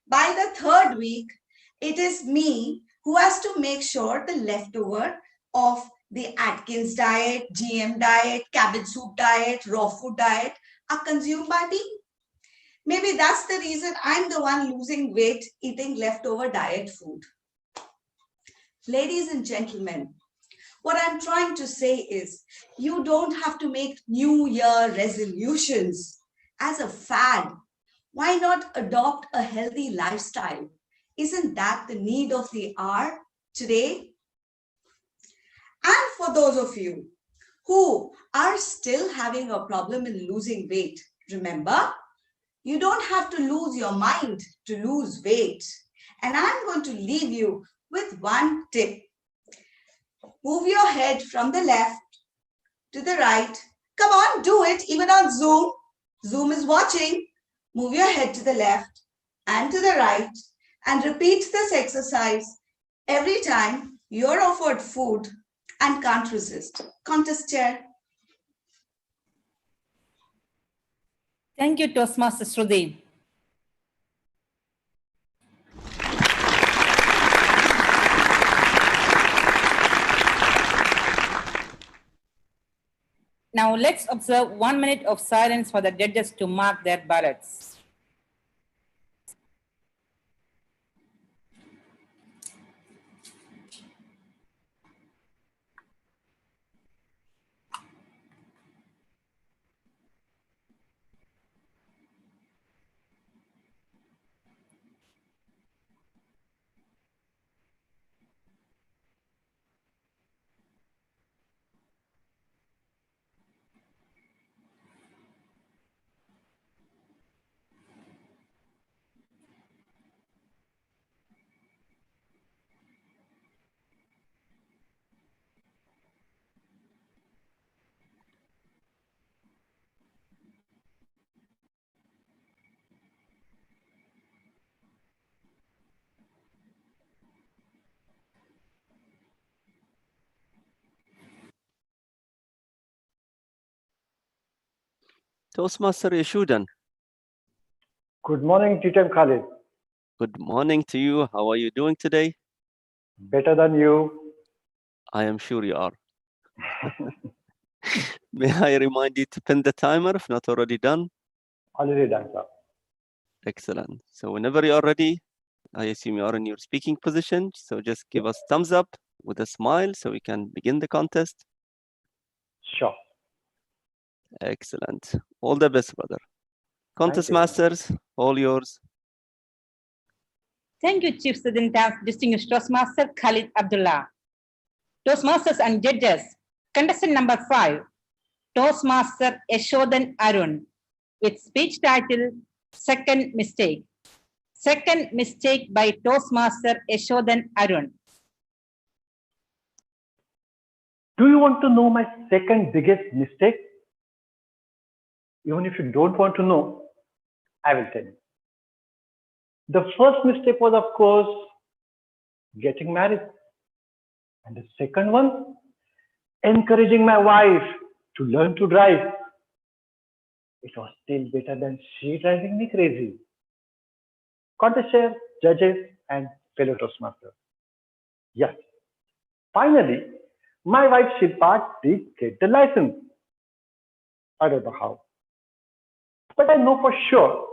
By the 3rd week, it is me who has to make sure the leftover of the Atkins diet, GM diet, cabbage soup diet, raw food diet are consumed by me. Maybe that's the reason I'm the one losing weight eating leftover diet food. Ladies and gentlemen, what I'm trying to say is you don't have to make New Year resolutions as a fad. Why not adopt a healthy lifestyle? Isn't that the need of the hour today? And for those of you who are still having a problem in losing weight, remember, you don't have to lose your mind to lose weight. And I'm going to leave you with one tip. Move your head from the left to the right. Come on, do it even on Zoom. Zoom is watching. Move your head to the left and to the right and repeat this exercise every time you're offered food and can't resist. Contest chair. Thank you, Toastmaster Shrudev. Now let's observe 1 minute of silence for the judges to mark their ballots. Toastmaster Yeshudan. Good morning, Teacher Khalid. Good morning to you. How are you doing today? Better than you. I am sure you are. May I remind you to pin the timer if not already done? Already done, sir. Excellent. So whenever you are ready, I assume you are in your speaking position. So just give us thumbs up with a smile so we can begin the contest. Sure. Excellent. All the best, brother. Contest you. masters, all yours. Thank you, Chief Student Staff, Distinguished Toastmaster Khalid Abdullah. Toastmasters and judges, contestant number 5, Toastmaster Yeshodan Arun, with speech title, Second Mistake. Second mistake by Toastmaster Yeshodan Arun. Do you want to know my second biggest mistake? Even if you don't want to know, I will tell you. The first mistake was, of course, getting married. And the second one, encouraging my wife to learn to drive. It was still better than she driving me crazy. Contest chair, judges, and fellow Toastmasters. Yes, finally, my wife Shilpa did get the license. I don't know how. But I know for sure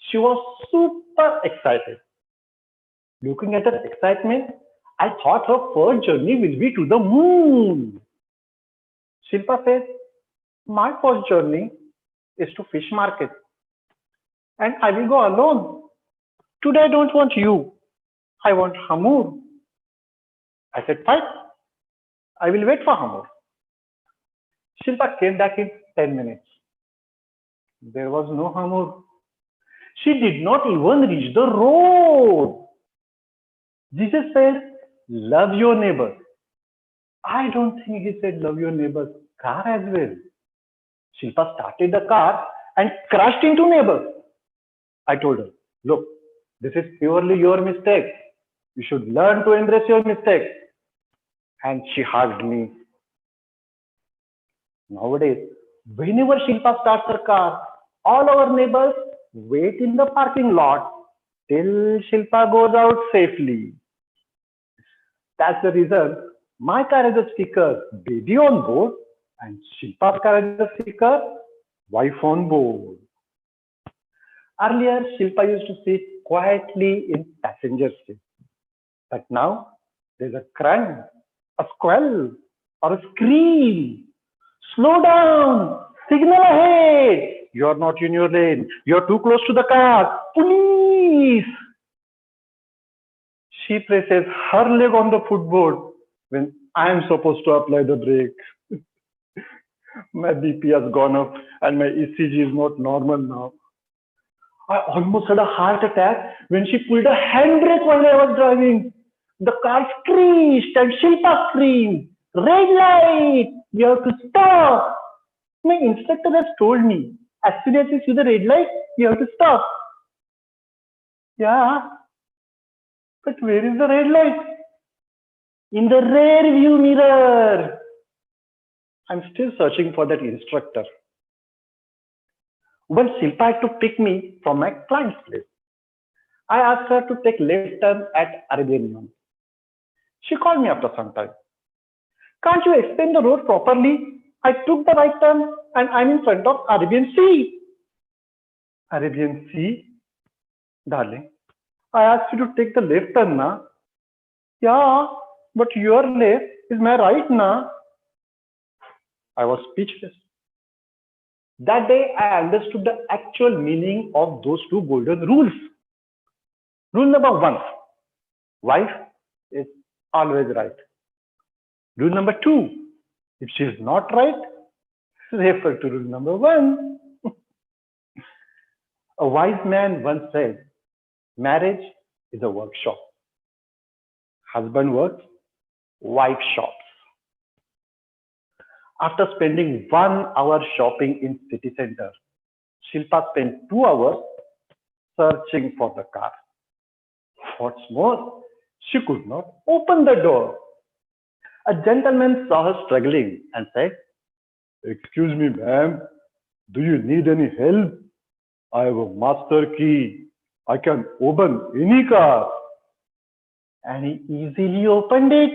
she was super excited. Looking at her excitement, I thought her first journey will be to the moon. Shilpa said, my first journey is to fish market. And I will go alone. Today I don't want you. I want Hamur. I said, fine. I will wait for Hamur. Shilpa came back in 10 minutes. There was no Hamur. She did not even reach the road. Jesus said, love your neighbor. I don't think he said love your neighbor's car as well. Shilpa started the car and crashed into neighbor. I told her, look, this is purely your mistake. You should learn to embrace your mistake. And she hugged me. Nowadays, whenever Shilpa starts her car, all our neighbors wait in the parking lot till Shilpa goes out safely. That's the reason my car has a sticker, baby on board, and Shilpa's car has a sticker, wife on board. Earlier, Shilpa used to sit quietly in passenger seat. But now, there's a crunch, a squall, or a scream. Slow down! Signal ahead! You're not in your lane. You're too close to the car. Police! She presses her leg on the footboard when I am supposed to apply the brake. My BP has gone up and my ECG is not normal now. I almost had a heart attack when she pulled a handbrake while I was driving. The car screeched and Shilpa screamed, red light, you have to stop. My instructor has told me, as soon as you see the red light, you have to stop. Yeah, but where is the red light? In the rear view mirror. I'm still searching for that instructor. When Shilpa had to pick me from my client's place, I asked her to take left turn at Arabian Union. She called me after some time. Can't you explain the road properly? I took the right turn and I'm in front of Arabian Sea. Arabian Sea? Darling, I asked you to take the left turn, na? Yeah, but your left is my right, na? I was speechless. That day, I understood the actual meaning of those two golden rules. Rule number 1, wife is always right. Rule number 2, if she is not right, refer to rule number 1. A wise man once said, marriage is a workshop. Husband works, wife shops. After spending 1 hour shopping in city center, Shilpa spent 2 hours searching for the car. What's more, she could not open the door. A gentleman saw her struggling and said, "Excuse me, ma'am, do you need any help? I have a master key. I can open any car." And he easily opened it.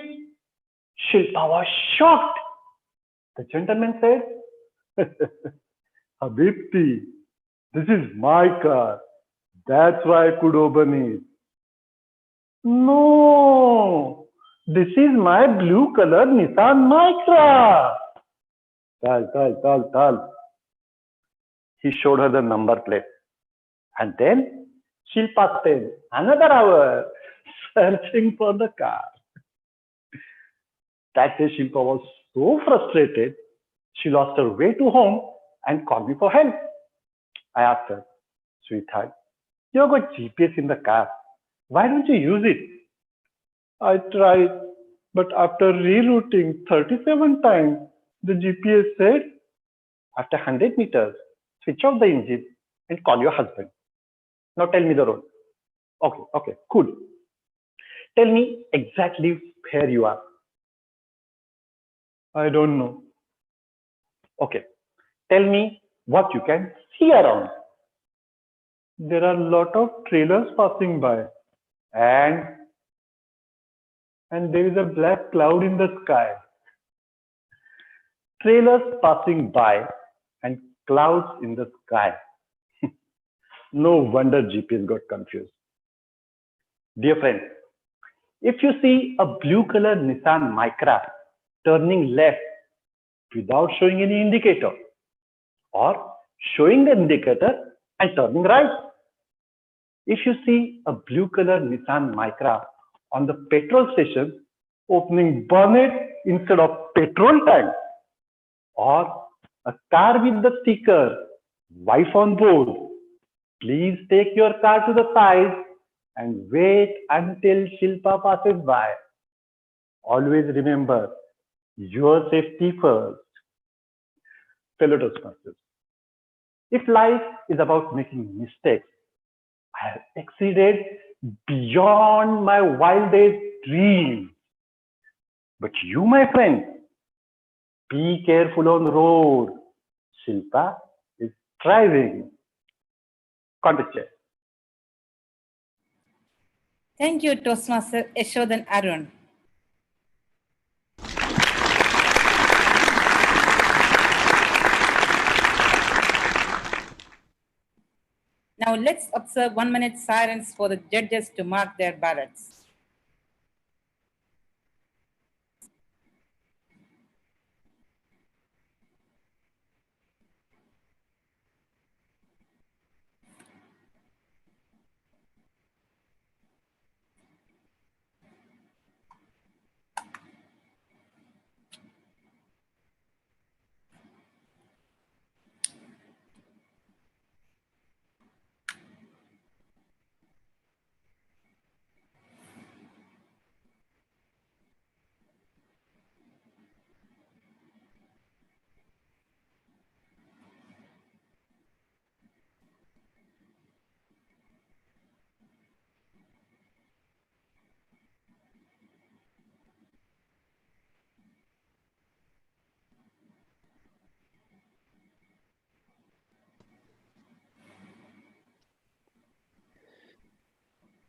Shilpa was shocked. The gentleman said, "Habibti, this is my car. That's why I could open it." "No, this is my blue color Nissan Micra." Tal. He showed her the number plate. And then Shilpa spent another hour searching for the car. That day Shilpa was so frustrated, she lost her way to home and called me for help. I asked her, "Sweetheart, you've got GPS in the car. Why don't you use it?" "I tried, but after rerouting 37 times, the GPS said, after 100 meters, switch off the engine and call your husband. Now tell me the road." Okay, cool. "Tell me exactly where you are." "I don't know." "Okay, tell me what you can see around." "There are a lot of trailers passing by and there is a black cloud in the sky." Trailers passing by and clouds in the sky. No wonder GPS got confused. Dear friends, if you see a blue color Nissan Micra turning left without showing any indicator, or showing the indicator and turning right, if you see a blue color Nissan Micra on the petrol station opening bonnet instead of petrol tank, or a car with the sticker "wife on board," please take your car to the side and wait until Shilpa passes by. Always remember, your safety first. Fellow Toastmasters, if life is about making mistakes, I have exceeded beyond my wildest dreams. But you, my friend, be careful on the road. Shilpa is driving. Contest chair. Thank you, Toastmaster Yashod and Arun. Now let's observe 1 minute silence for the judges to mark their ballots.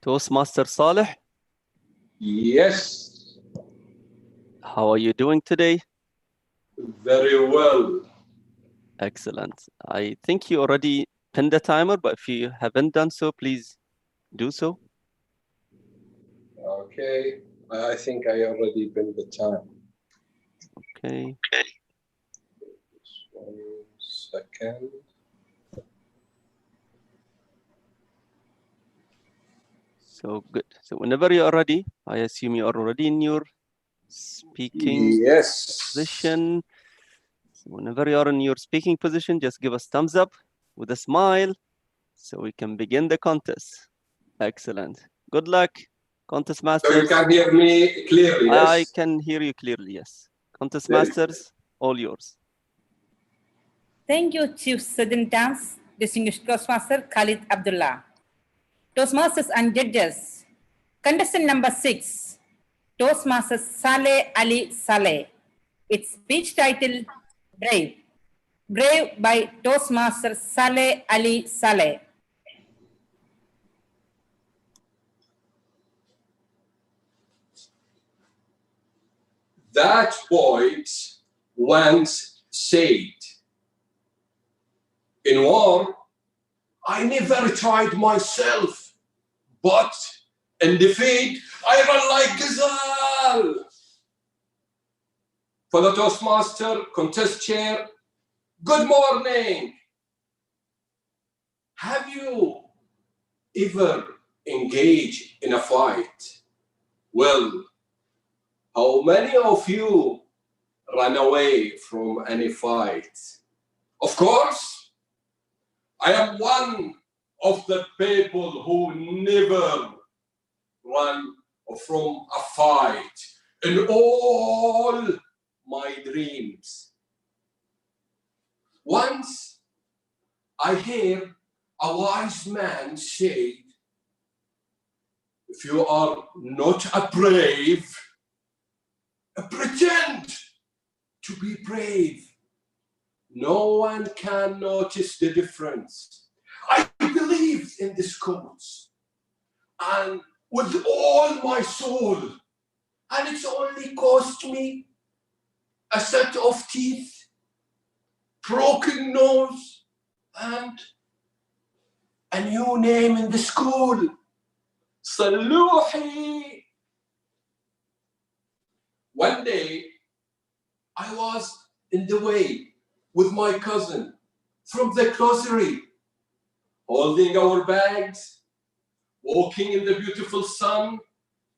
Toastmaster Saleh, Yes. how are you doing today? Very well. Excellent. I think you already pinned the timer, but if you haven't done so, please do so. Okay. I think I already pinned the time. Okay. 1 second. So good. So whenever you are ready, I assume you are already in your speaking position. So whenever you are in your speaking position, just give us thumbs up with a smile so we can begin the contest. Excellent. Good luck, contest masters. So you can hear me clearly, yes? I can hear you clearly, yes. Contest Very masters, all yours. Thank you, Chief Sergeant Dance, Distinguished Toastmaster Khalid Abdullah. Toastmasters and judges. Contestant number 6, Toastmaster Saleh Ali Saleh. Its speech title, Brave. Brave by Toastmaster Saleh Ali Saleh. That poet once said, in war, I never tried myself, but in defeat, I run like gazelle. For the Toastmaster contest chair, good morning. Have you ever engaged in a fight? Well, how many of you ran away from any fight? Of course, I am one of the people who never run from a fight in all my dreams. Once I hear a wise man say, if you are not a brave, pretend to be brave. No one can notice the difference. I believe in this quote, and with all my soul, and it's only cost me a set of teeth, broken nose, and a new name in the school, Saluhi. One day, I was in the way with my cousin from the grocery, holding our bags, walking in the beautiful sun,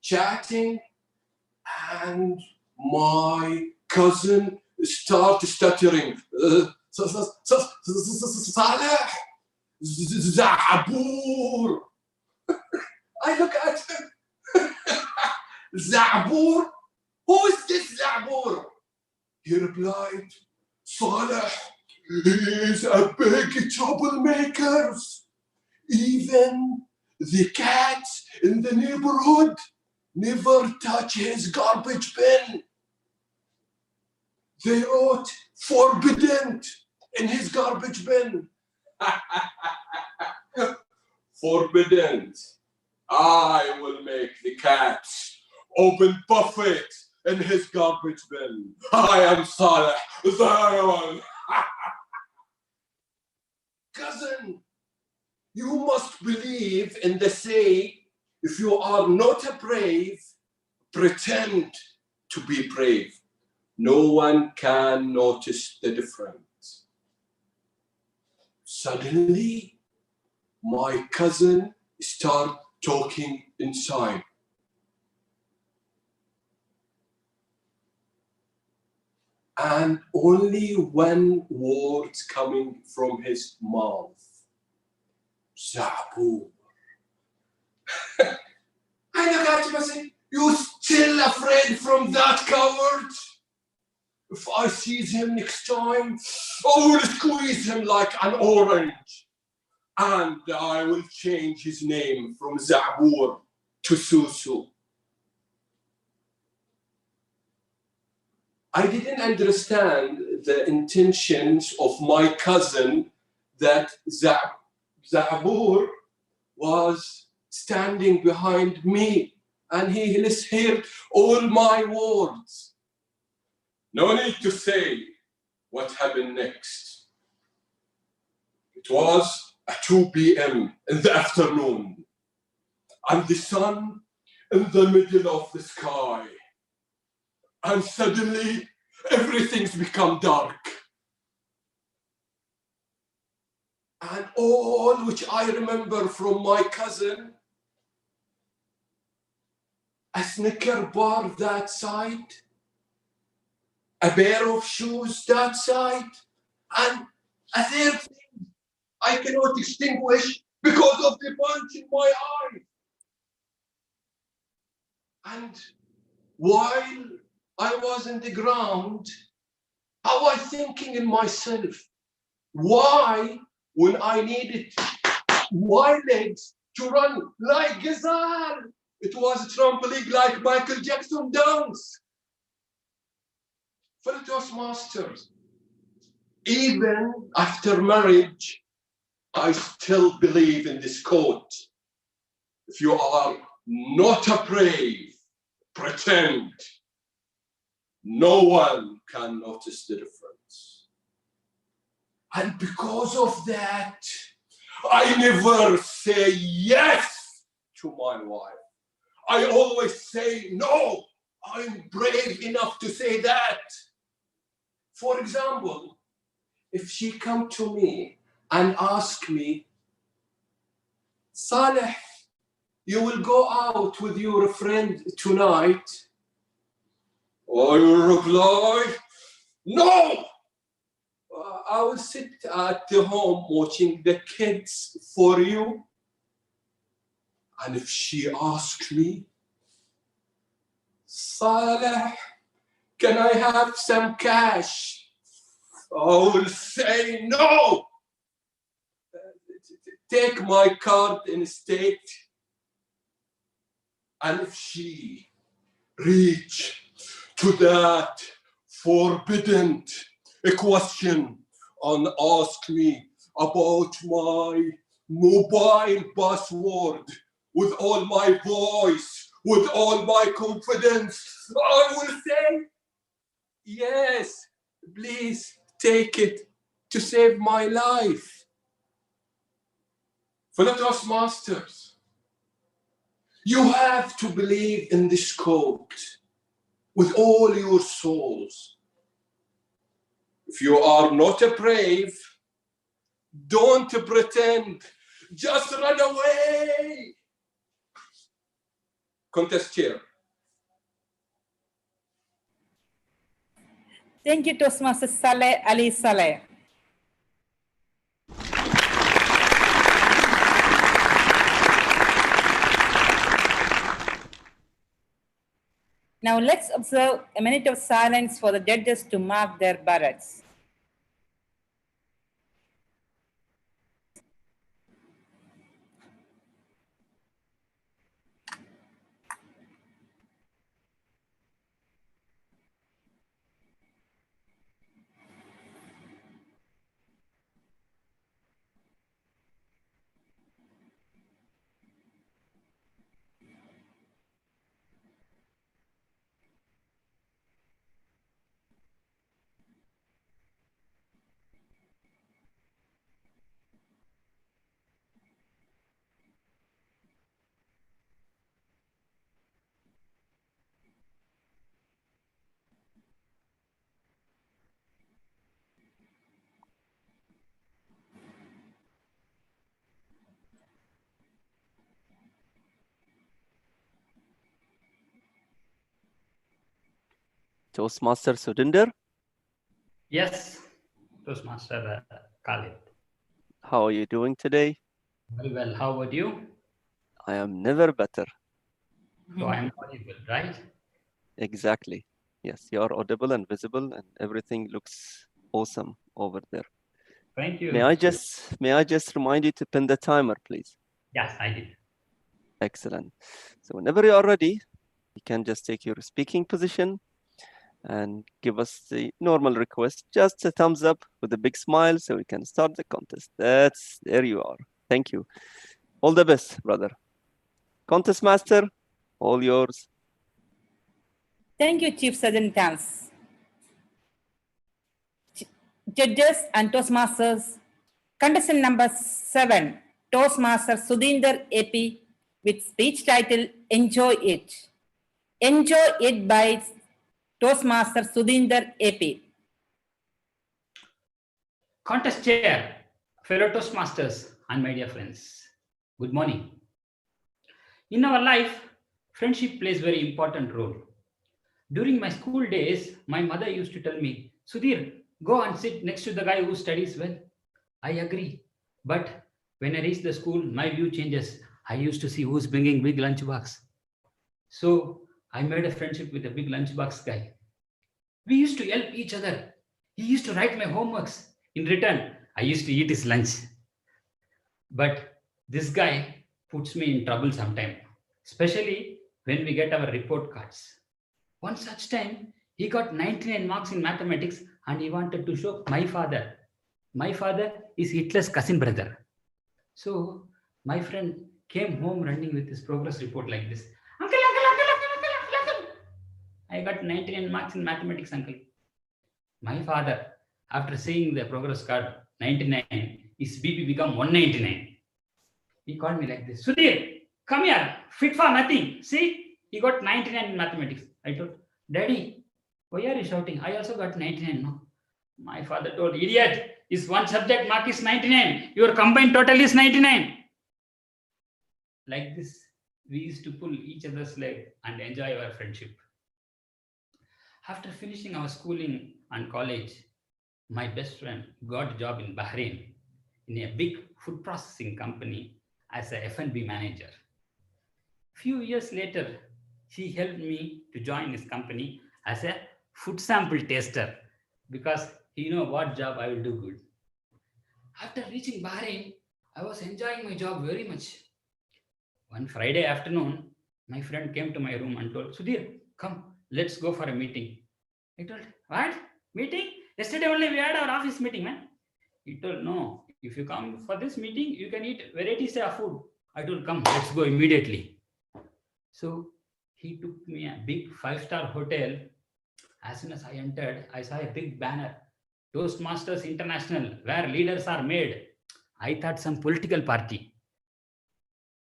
chatting, and my cousin started stuttering. Saleh, Zabur. I look at him. Zabur? Who is this Zabur? He replied, Saleh, he is a big troublemaker. Even the cats in the neighborhood never touch his garbage bin. They wrote forbidden in his garbage bin. Forbidden. I will make the cats open buffet in his garbage bin. I am Saleh, the one. Cousin, you must believe in the say, if you are not a brave, pretend to be brave. No one can notice the difference. Suddenly, my cousin started talking inside. And only one word coming from his mouth. Zabur. I look at him and say, you still afraid from that coward? If I see him next time, I will squeeze him like an orange. And I will change his name from Zabur to Susu. I didn't understand the intentions of my cousin that Zabur was standing behind me and he heard all my words. No need to say what happened next. It was at 2 p.m. in the afternoon, and the sun in the middle of the sky. And suddenly, everything's become dark. And all which I remember from my cousin, a Snicker bar that side, a pair of shoes that side, and a third thing I cannot distinguish because of the punch in my eye. And while I was in the ground, I was thinking in myself, why, when I needed my legs to run like gazelle, it was trampling like Michael Jackson dance? Fellow Toastmasters, even after marriage, I still believe in this quote. If you are not a brave, pretend. No one can notice the difference. And because of that, I never say yes to my wife. I always say no. I'm brave enough to say that. For example, if she come to me and ask me, Saleh, you will go out with your friend tonight? I will reply, no! I will sit at the home watching the kids for you. And if she asks me, Saleh, can I have some cash? I will say no. Take my card instead. And if she reach to that forbidden question and ask me about my mobile password with all my voice, with all my confidence, I will say, yes, please take it to save my life. For the Toastmasters, you have to believe in this quote with all your souls. If you are not brave, don't pretend, just run away. Contest chair. Thank you, Toastmaster Saleh Ali Saleh. Now let's observe a minute of silence for the judges to mark their ballots. Toastmaster Surinder, Yes, Toastmaster Khalid. how are you doing today? Very well. How about you? I am never better. So I am audible, right? Exactly. Yes, you are audible and visible, and everything looks awesome over there. Thank you. May I just remind you to pin the timer, please? Yes, I did. Excellent. So whenever you are ready, you can just take your speaking position and give us the normal request, just a thumbs up with a big smile so we can start the contest. There you are. Thank you. All the best, brother. Contest master, all yours. Thank you, Chief Sergeant Tans. judges and Toastmasters. Contestant number 7, Toastmaster Sudhinder AP with speech title Enjoy It. Enjoy It by Toastmaster Sudhinder AP. Contest chair, fellow Toastmasters, and my dear friends. Good morning. In our life, friendship plays very important role. During my school days, my mother used to tell me, Sudhir, go and sit next to the guy who studies well. I agree. But when I reach the school, my view changes. I used to see who's bringing big lunchbox. So I made a friendship with a big lunchbox guy. We used to help each other. He used to write my homeworks. In return, I used to eat his lunch. But this guy puts me in trouble sometimes, especially when we get our report cards. One such time, he got 99 marks in mathematics and he wanted to show my father. My father is Hitler's cousin brother. So my friend came home running with his progress report like this. Uncle, uncle. I got 99 marks in mathematics, uncle. My father, after seeing the progress card 99, his BP become 199. He called me like this. Sudhir, come here. Fit for nothing. See, he got 99 in mathematics. I told, Daddy, why are you shouting? I also got 99. No. My father told, idiot, his one subject mark is 99. Your combined total is 99. Like this, we used to pull each other's leg and enjoy our friendship. After finishing our schooling and college, my best friend got a job in Bahrain in a big food processing company as a F&B manager. Few years later, he helped me to join his company as a food sample taster because he knew what job I will do good. After reaching Bahrain, I was enjoying my job very much. One Friday afternoon, my friend came to my room and told, Sudhir, come, let's go for a meeting. I told, what? Meeting? Yesterday only we had our office meeting, man. He told, no, if you come for this meeting, you can eat varieties of food. I told, come, let's go immediately. So he took me a big 5-star hotel. As soon as I entered, I saw a big banner, Toastmasters International, where leaders are made. I thought some political party.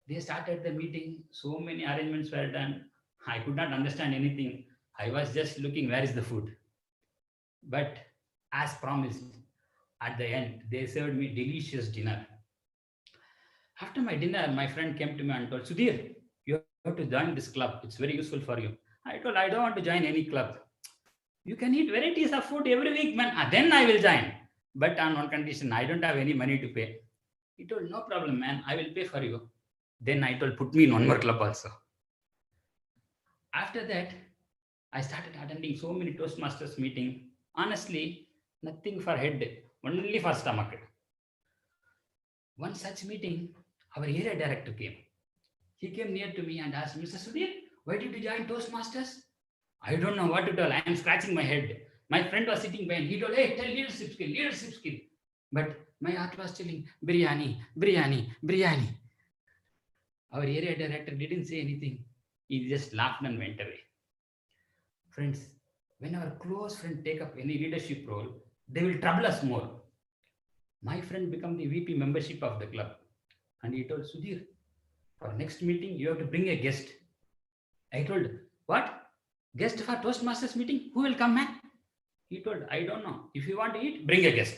They started the meeting. So many arrangements were done. I could not understand anything. I was just looking, where is the food? But as promised, at the end, they served me delicious dinner. After my dinner, my friend came to me and told, Sudhir, you have to join this club. It's very useful for you. I told, I don't want to join any club. You can eat varieties of food every week, man. Then I will join. But on one condition, I don't have any money to pay. He told, no problem, man. I will pay for you. Then I told, put me in one more club also. After that, I started attending so many Toastmasters meetings. Honestly, nothing for head, only for stomach. One such meeting, our area director came. He came near to me and asked, Mr. Sudhir, why did you join Toastmasters? I don't know what to tell. I am scratching my head. My friend was sitting behind. He told, hey, tell leadership skill, leadership skill. But my heart was telling, biryani, biryani, biryani. Our area director didn't say anything. He just laughed and went away. Friends, when our close friend take up any leadership role, they will trouble us more. My friend became the VP membership of the club. And he told, Sudhir, for next meeting, you have to bring a guest. I told, what? Guest for Toastmasters meeting? Who will come, man? He told, I don't know. If you want to eat, bring a guest.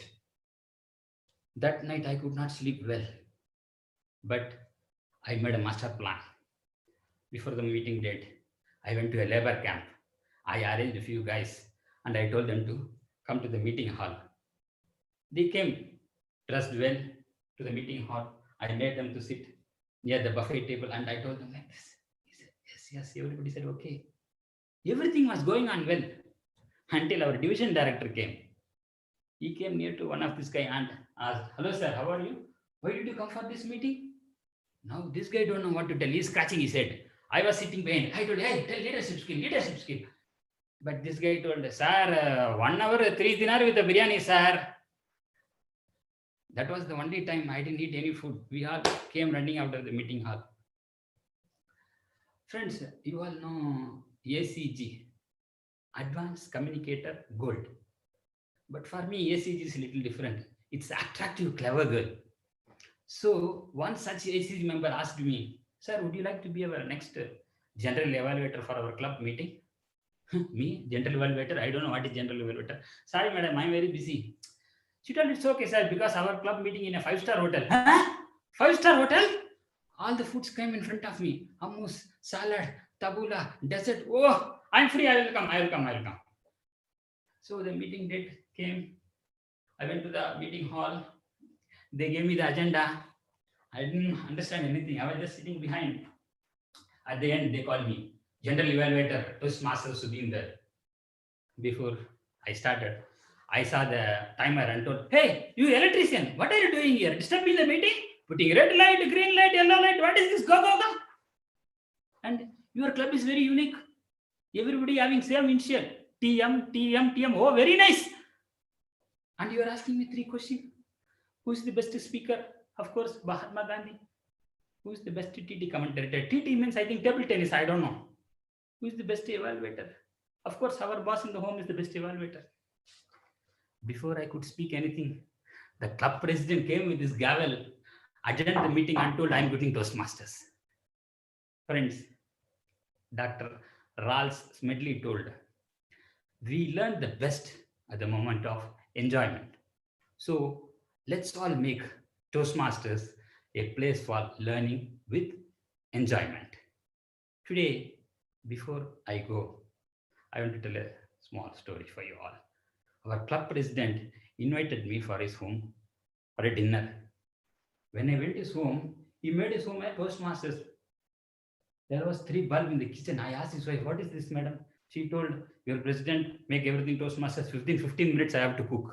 That night, I could not sleep well. But I made a master plan. Before the meeting date, I went to a labor camp. I arranged a few guys and I told them to come to the meeting hall. They came dressed well to the meeting hall. I made them to sit near the buffet table and I told them like this. He said, yes, yes. Everybody said, okay. Everything was going on well until our division director came. He came near to one of this guy and asked, hello, sir, how are you? Why did you come for this meeting? Now this guy don't know what to tell. He's scratching his head. I was sitting behind. I told, hey, tell leadership skill, leadership skill. But this guy told, sir, 1 hour, 3 dinar with a biryani, sir. That was the only time I didn't eat any food. We all came running out of the meeting hall. Friends, you all know ACG, Advanced Communicator Gold. But for me, ACG is a little different. It's attractive, clever girl. So one such ACG member asked me, "Sir, would you like to be our next general evaluator for our club meeting?" Me, general evaluator? I don't know what is general evaluator. Sorry, madam, I'm very busy. She told, "It's okay, sir, because our club meeting in a 5-star hotel." Huh? 5-star hotel? All the foods came in front of me. Hummus, salad, tabula, dessert. Oh, I'm free. I will come. I will come. I will come. So the meeting date came. I went to the meeting hall. They gave me the agenda. I didn't understand anything. I was just sitting behind. At the end, they called me general evaluator, Toastmasters Sudhinder. Before I started, I saw the timer and told, "Hey, you electrician, what are you doing here? Disturbing the meeting? Putting red light, green light, yellow light. What is this? Go, go, go." And your club is very unique. Everybody having same initial. TM, TM, TM. Oh, very nice. And you are asking me 3 questions. Who is the best speaker? Of course, Mahatma Gandhi. Who is the best TT commentator? TT means, I think, table tennis. I don't know. Who is the best evaluator? Of course, our boss in the home is the best evaluator. Before I could speak anything, the club president came with his gavel, adjourned the meeting and told, "I'm getting Toastmasters." Friends, Dr. Ralph Smedley told, "We learn the best at the moment of enjoyment." So let's all make Toastmasters a place for learning with enjoyment. Today, before I go, I want to tell a small story for you all. Our club president invited me for his home for a dinner. When I went to his home, he made his home a Toastmasters. There was 3 bulbs in the kitchen. I asked his wife, "What is this, madam?" She told, "Your president make everything Toastmasters. 15 minutes I have to cook."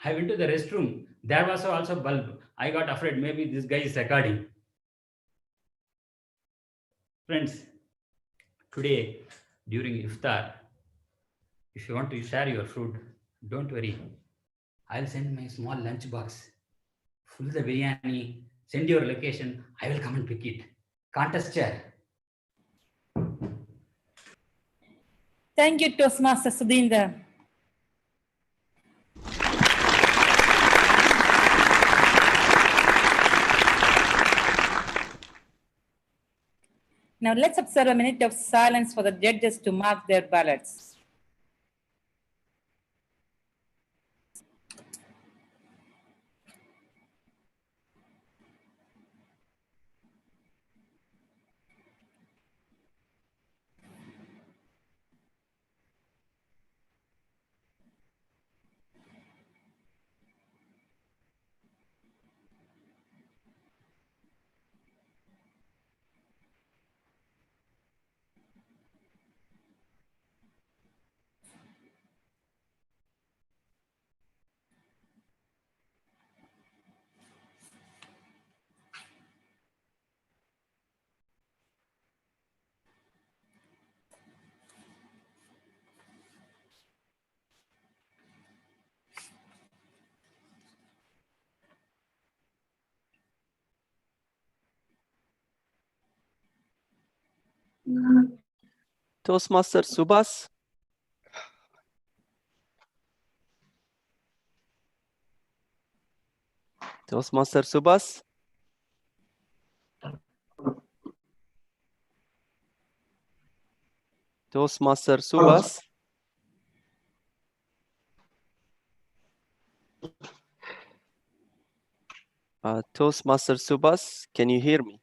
I went to the restroom. There was also bulb. I got afraid maybe this guy is recording. Friends, today during iftar, if you want to share your food, don't worry. I'll send my small lunch box full the biryani. Send your location. I will come and pick it. Contest chair. Thank you, Toastmaster Sudhinder. Now let's observe a minute of silence for the judges to mark their ballots. Toastmaster Subhas. Toastmaster Subhas. Toastmaster Subhas. Toastmaster Subhas, can you hear me?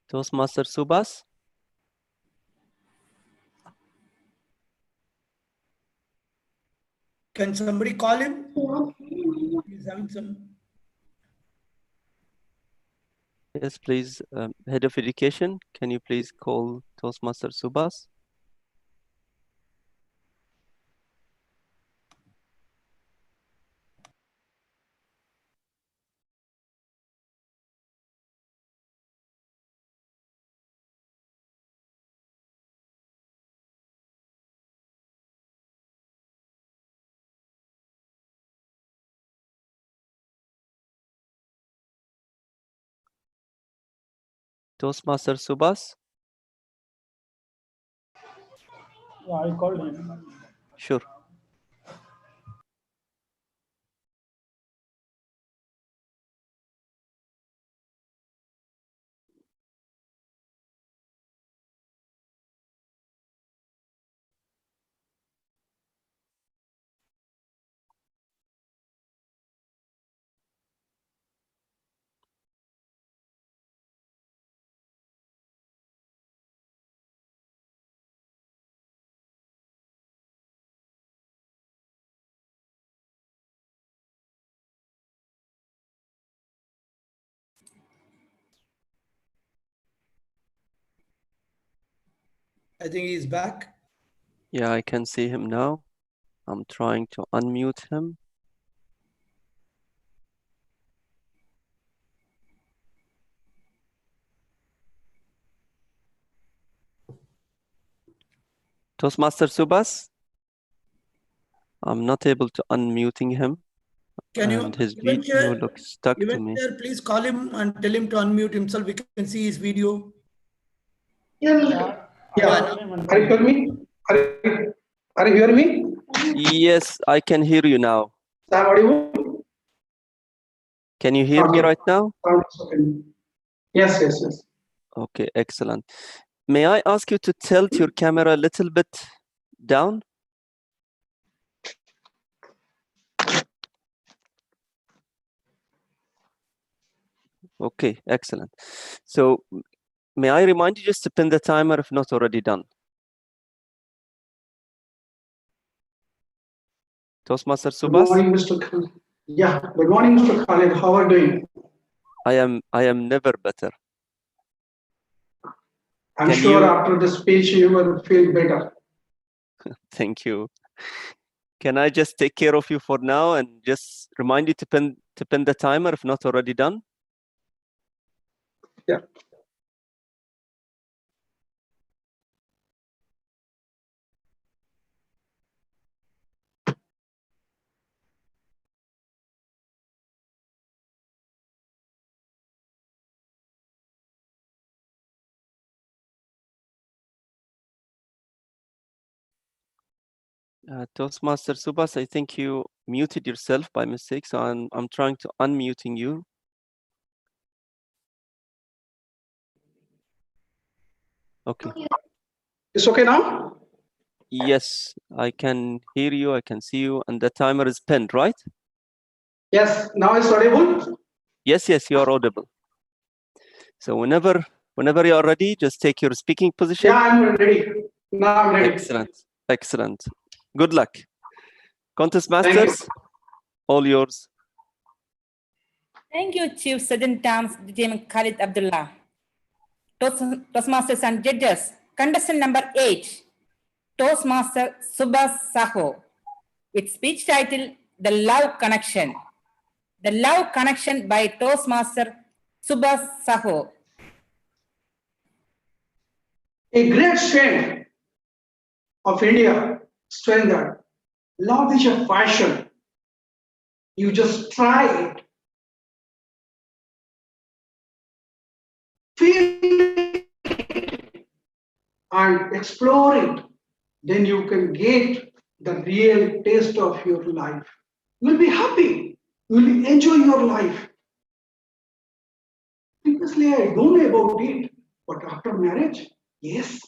Toastmaster Subhas. Can somebody call him? He's having some. Yes, please. Head of Education, can you please call Toastmaster Subhas? Toastmaster Subhas? Yeah, I called him. Sure. I think he's back. Yeah, I can see him now. I'm trying to unmute him. Toastmaster Subhas? I'm not able to unmuting him. Can you, And his even video share, looks stuck to me. please call him and tell him to unmute himself. We can see his video. Yeah. Yeah. Are you hearing me? Are you hearing me? Yes, I can hear you now. Sam audible? Can you hear me right now? Yes, yes, yes. Okay, excellent. May I ask you to tilt your camera a little bit down? Okay, excellent. So may I remind you just to pin the timer if not already done? Toastmaster Good Subhas? morning, Mr. Khalid. Yeah, good morning, Mr. Khalid. How are you doing? I am never better. I'm Can sure you- after the speech you will feel better. Thank you. Can I just take care of you for now and just remind you to pin the timer if not already done? Yeah. Toastmaster Subhas, I think you muted yourself by mistake, so I'm trying to unmuting you. Okay. It's okay now? Yes, I can hear you, I can see you, and the timer is pinned, right? Yes, now it's audible? Yes, you are audible. So whenever you are ready, just take your speaking position. Yeah, I'm ready. Now I'm ready. Excellent. Good luck. Contest Masters, all yours. Thank you, Chief Sergeant Tams DTM Khalid Abdullah. Toastmasters and judges. Contestant number 8, Toastmaster Subhas Saho, with speech title The Love Connection. The Love Connection by Toastmaster Subhas Saho. A great strength of India, strength that love is a passion. You just try it. Feel it and explore it. Then you can get the real taste of your life. You will be happy. You will enjoy your life. Previously, I don't know about it, but after marriage, yes.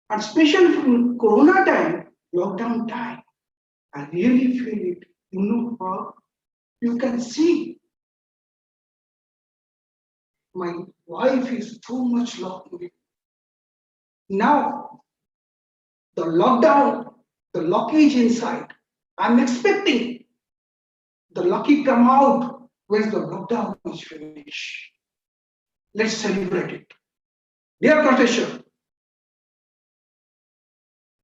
And especially from Corona time, lockdown time, I really feel it. You know how you can see my wife is too much loved me. Now, the lockdown, the lockage inside, I'm expecting the lucky come out when the lockdown is finished. Let's celebrate it. Dear contestant,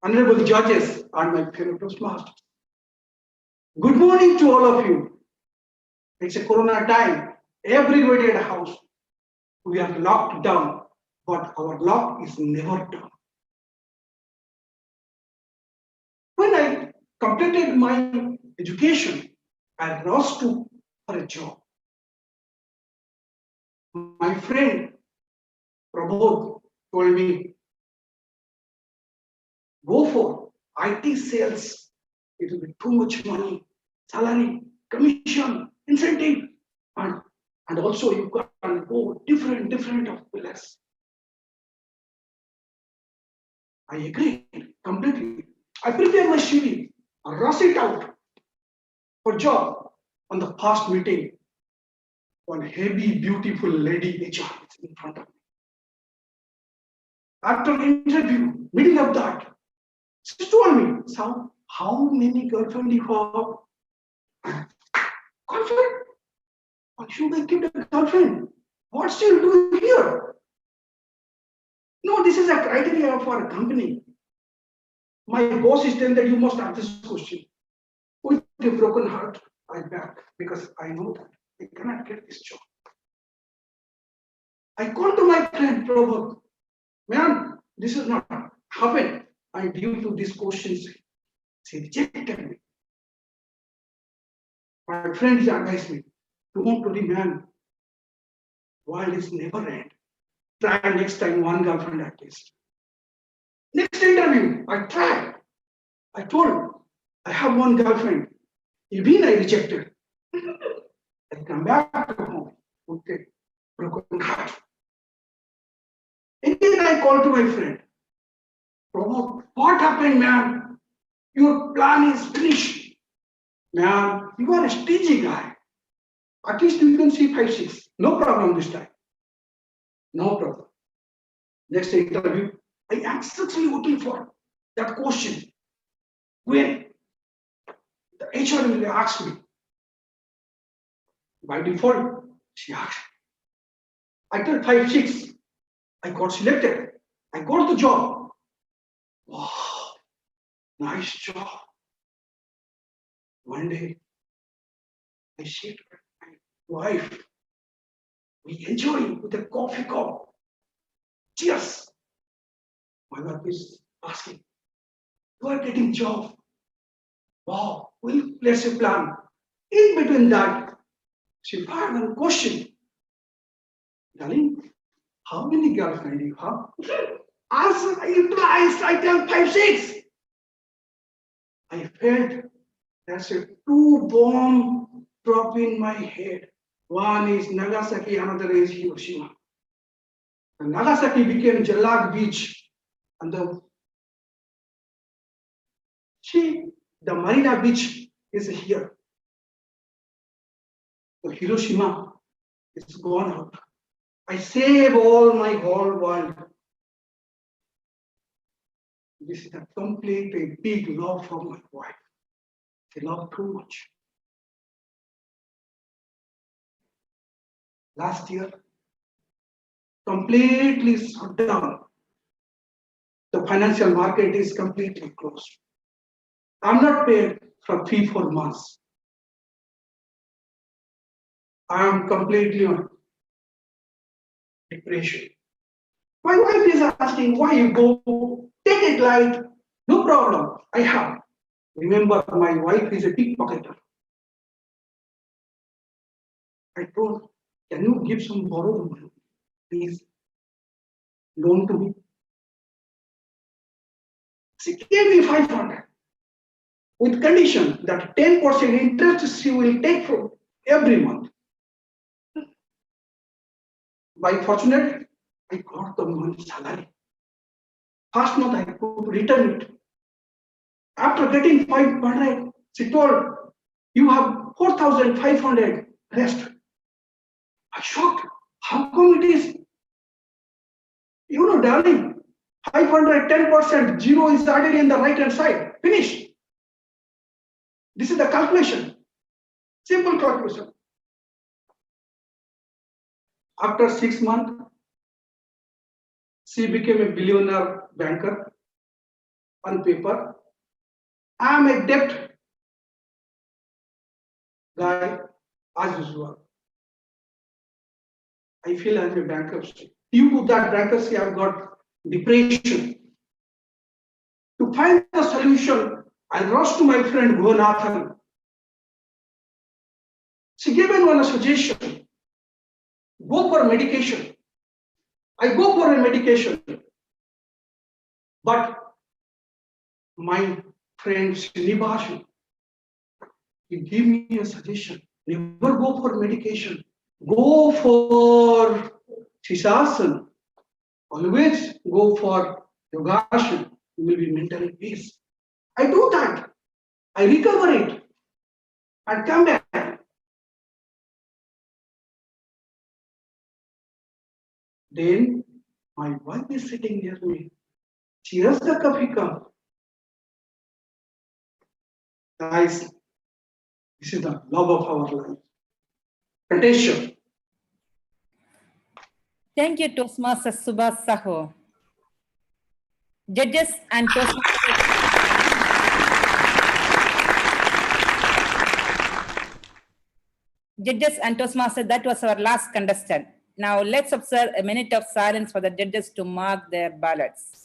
honorable judges, and my fellow Toastmasters, good morning to all of you. It's a Corona time. Everybody at the house. We are locked down, but our lock is never down. When I completed my education, I rushed for a job. My friend Prabodh told me, go for IT sales. It will be too much money, salary, commission, incentive, and also you can go different of pillars. I agree completely. I prepare my CV, I rush it out for job. On the past meeting, one heavy, beautiful lady HR is in front of me. After interview, meeting of that, she told me, "Sam, how many girlfriends you have?" Girlfriend? Why should I keep a girlfriend? What she'll do here? No, this is a criteria for a company. My boss is telling that you must answer this question. With a broken heart, I back because I know that I cannot get this job. I called to my friend Prabhu, man, this is not happened. And due to these questions, she rejected me. My friends advised me, don't worry, man. World is never end. Try next time one girlfriend at least. Next interview, I tried. I told, I have one girlfriend. Even I rejected. I come back to home with a broken heart. Again, I called to my friend. Prabhu, what happened, man? Your plan is finished. Man, you are a stingy guy. At least you can see 5, 6. No problem this time. No problem. Next interview, I anxiously looking for that question. When the HR will ask me, by default, she asked. I told 5, 6. I got selected. I got the job. Wow, nice job. One day, I said to my wife, we enjoy with a coffee cup. Cheers. My wife is asking, you are getting job. Wow, we'll place a plan. In between that, she fired one question. Darling, how many girlfriends do you have? Answer implies I tell 5, 6. I felt that's a 2 bomb drop in my head. One is Nagasaki, another is Hiroshima. And Nagasaki became Jalag Beach, and the Marina Beach is here. The Hiroshima is gone out. I save all my whole world. This is a complete, a big love from my wife. She loved too much. Last year, completely shut down. The financial market is completely closed. I'm not paid for 3, 4 months. I am completely on depression. My wife is asking, why you go? Take it light. No problem. I have. Remember, my wife is a pickpocketer. I told, can you give some borrowed money, please? Loan to me. She gave me 500 with condition that 10% interest she will take from every month. By fortunate, I got the month salary. First month I could return it. After getting 500, she told, you have 4,500 rest. I shocked. How come it is? You know, darling, 500, 10%, 0 is added in the right hand side. Finish. This is the calculation. Simple calculation. After 6 months, she became a billionaire banker on paper. I am a debt guy as usual. I feel as a bankruptcy. Due to that bankruptcy, I've got depression. To find a solution, I rushed to my friend Gunathan. She gave me one suggestion. Go for medication. I go for a medication. But my friend Srinivas, he gave me a suggestion. Never go for medication. Go for Shishasana. Always go for Yogasana. You will be mentally peace. I do that. I recover it and come back. Then my wife is sitting near me. Cheers the coffee cup. Guys, this is the love of our life. Attention. Thank you, Toastmaster Subhas Saho. Judges and Toastmasters. Judges and Toastmasters, that was our last contestant. Now let's observe a minute of silence for the judges to mark their ballots.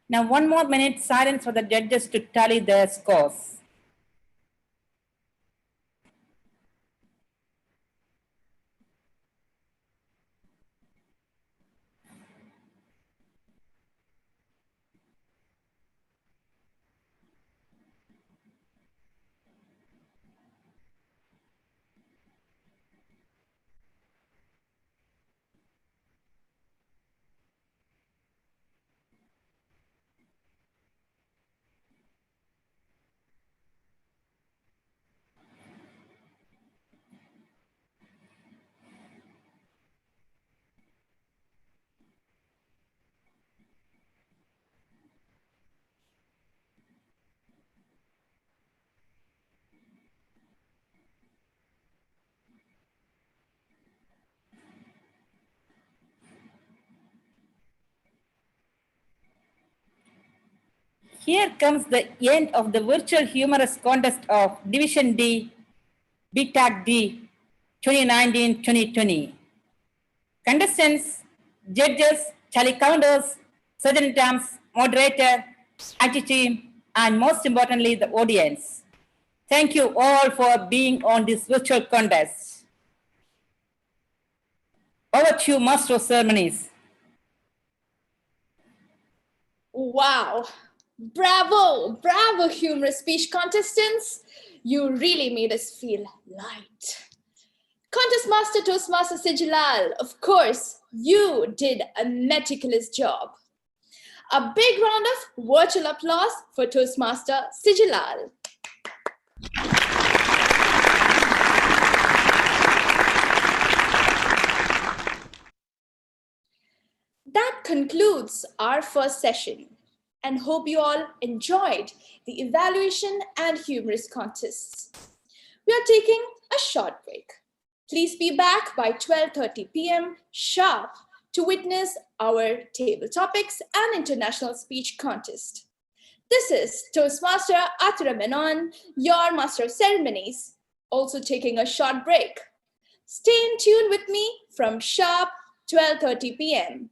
Now 1 more minute silence for the judges to tally their scores. Here comes the end of the virtual humorous contest of Division D, BTAC D 2019-2020. Contestants, judges, tally counters, sergeant at arms, moderator, team, and most importantly, the audience. Thank you all for being on this virtual contest. Over to you, Master of Ceremonies. Wow. Bravo, bravo, humorous speech contestants. You really made us feel light. Contest Master Toastmaster Sijilal, of course, you did a meticulous job. A big round of virtual applause for Toastmaster Sijilal. That concludes our first session, and hope you all enjoyed the evaluation and humorous contests. We are taking a short break. Please be back by 12:30 p.m. sharp to witness our table topics and international speech contest. This is Toastmaster Atura Menon, your Master of Ceremonies, also taking a short break. Stay in tune with me from sharp 12:30 p.m.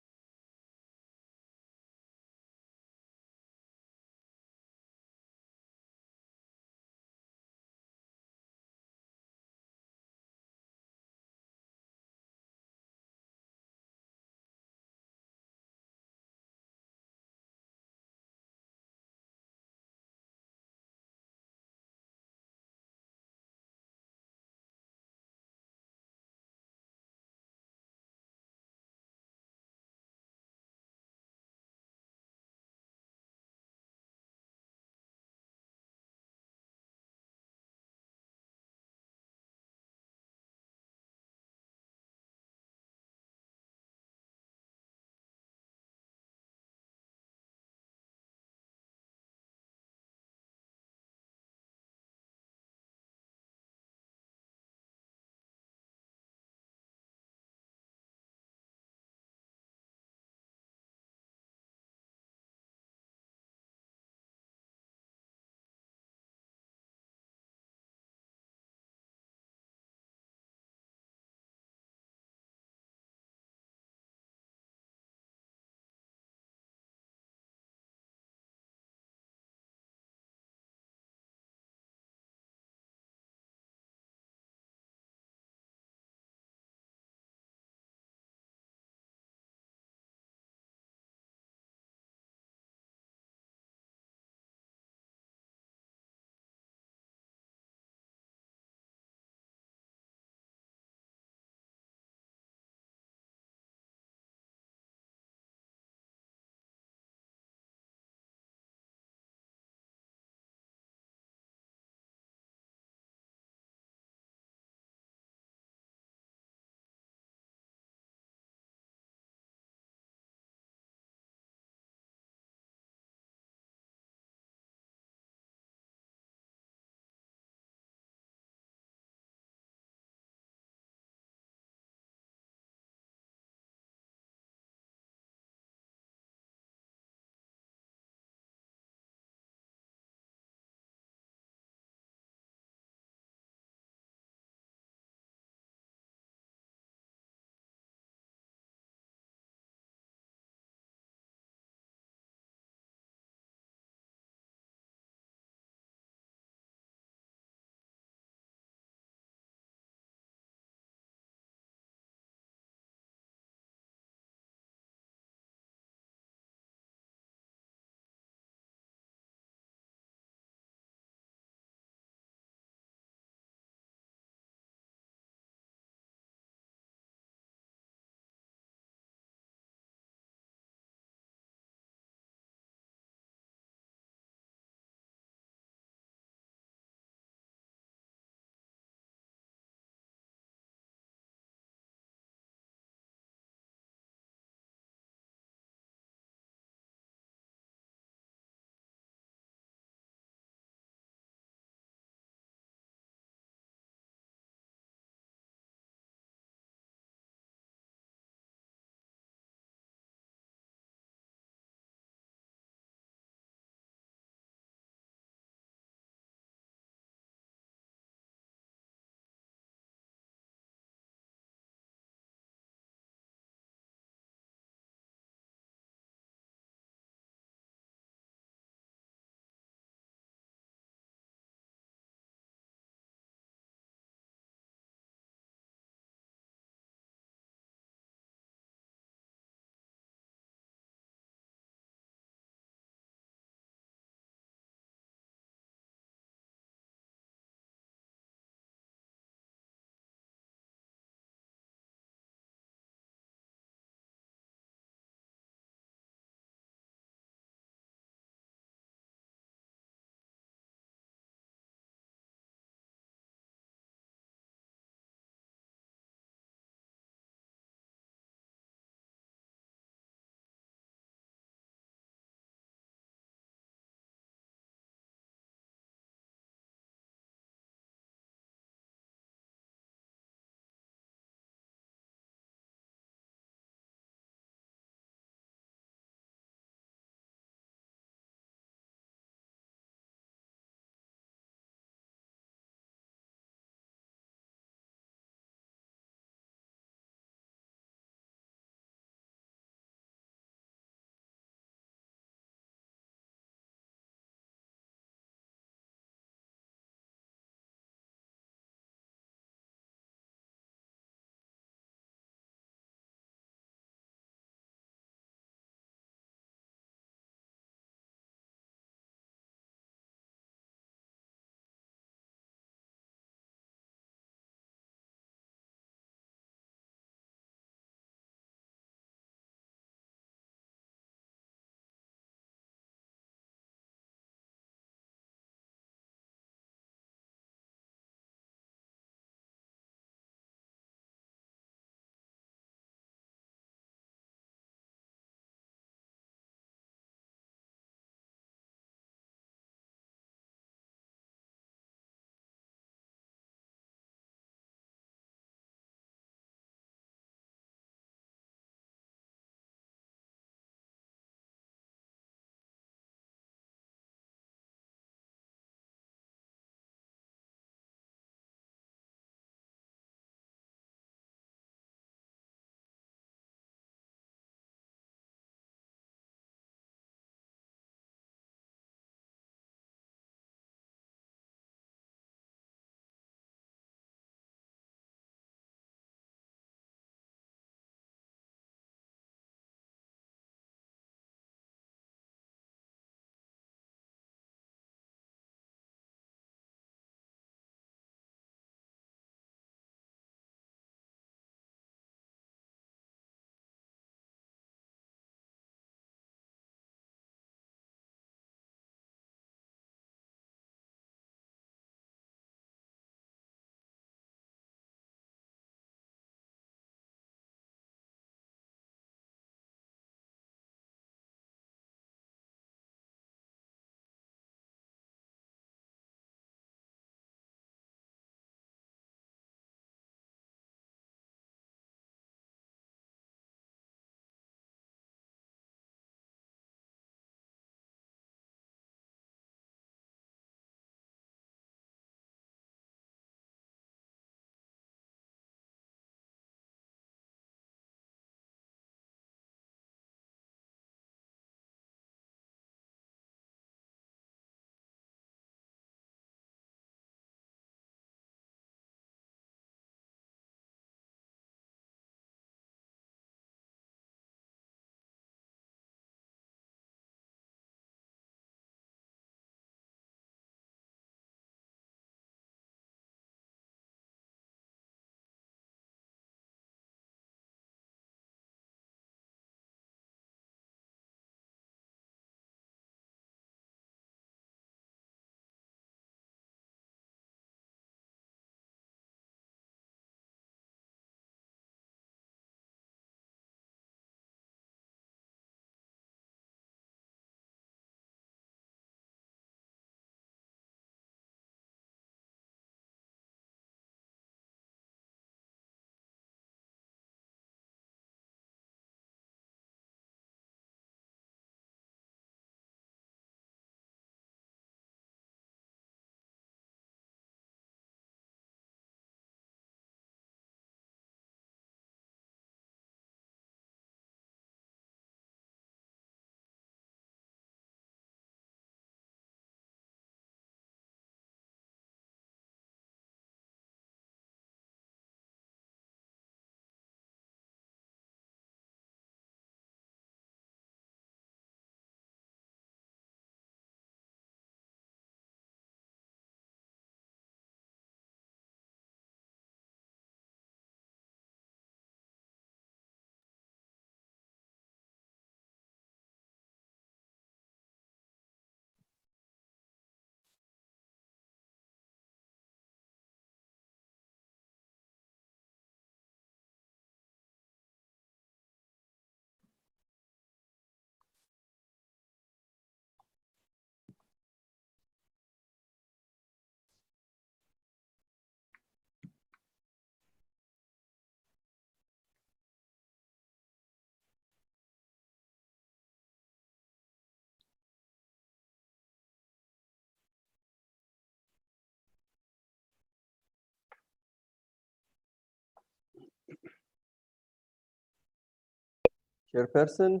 Chairperson,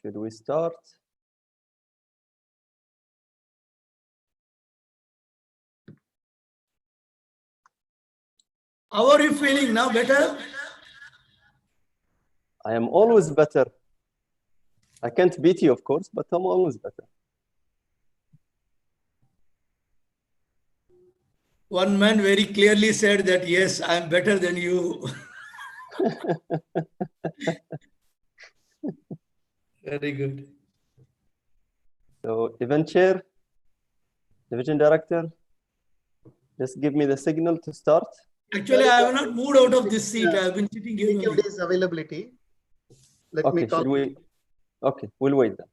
should we start? How are you feeling now? Better? I am always better. I can't beat you, of course, but I'm always better. One man very clearly said that, yes, I'm better than you. Very good. So, event chair, division director, just give me the signal to start. Actually, I have not moved out of this seat. I have been sitting here only. Availability. Let me Okay, call. should we? Okay, we'll wait then.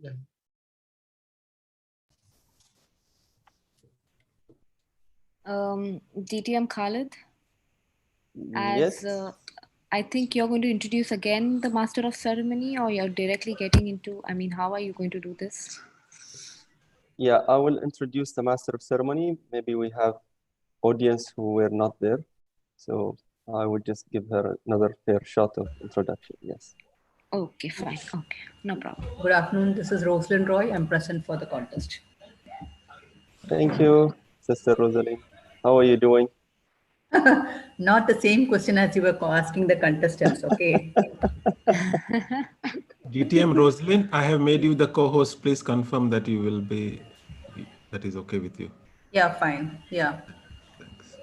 Yeah. DTM Khalid, Yes. I think you're going to introduce again the Master of Ceremony, or you're directly getting into, I mean, how are you going to do this? Yeah, I will introduce the Master of Ceremony. Maybe we have audience who were not there. So I would just give her another fair shot of introduction. Yes. Okay, fine. Okay, no problem. Good afternoon. This is Rosalind Roy. I'm present for the contest. Thank you, Sister Rosalind. How are you doing? Not the same question as you were asking the contestants, okay? DTM Rosalind, I have made you the co-host. Please confirm that you will be, that is okay with you. Yeah, fine. Yeah. Thanks.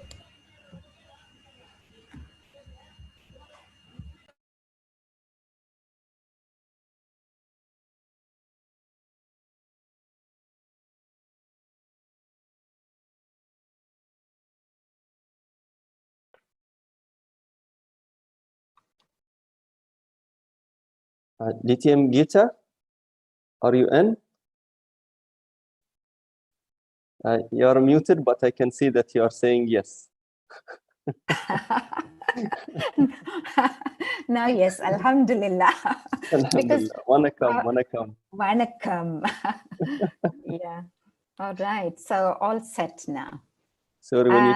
DTM Gita, are you in? You are muted, but I can see that you are saying yes. Now, yes, Alhamdulillah. Because Wanakam. Wanakam. Yeah. All right. So all set now. Sorry, when you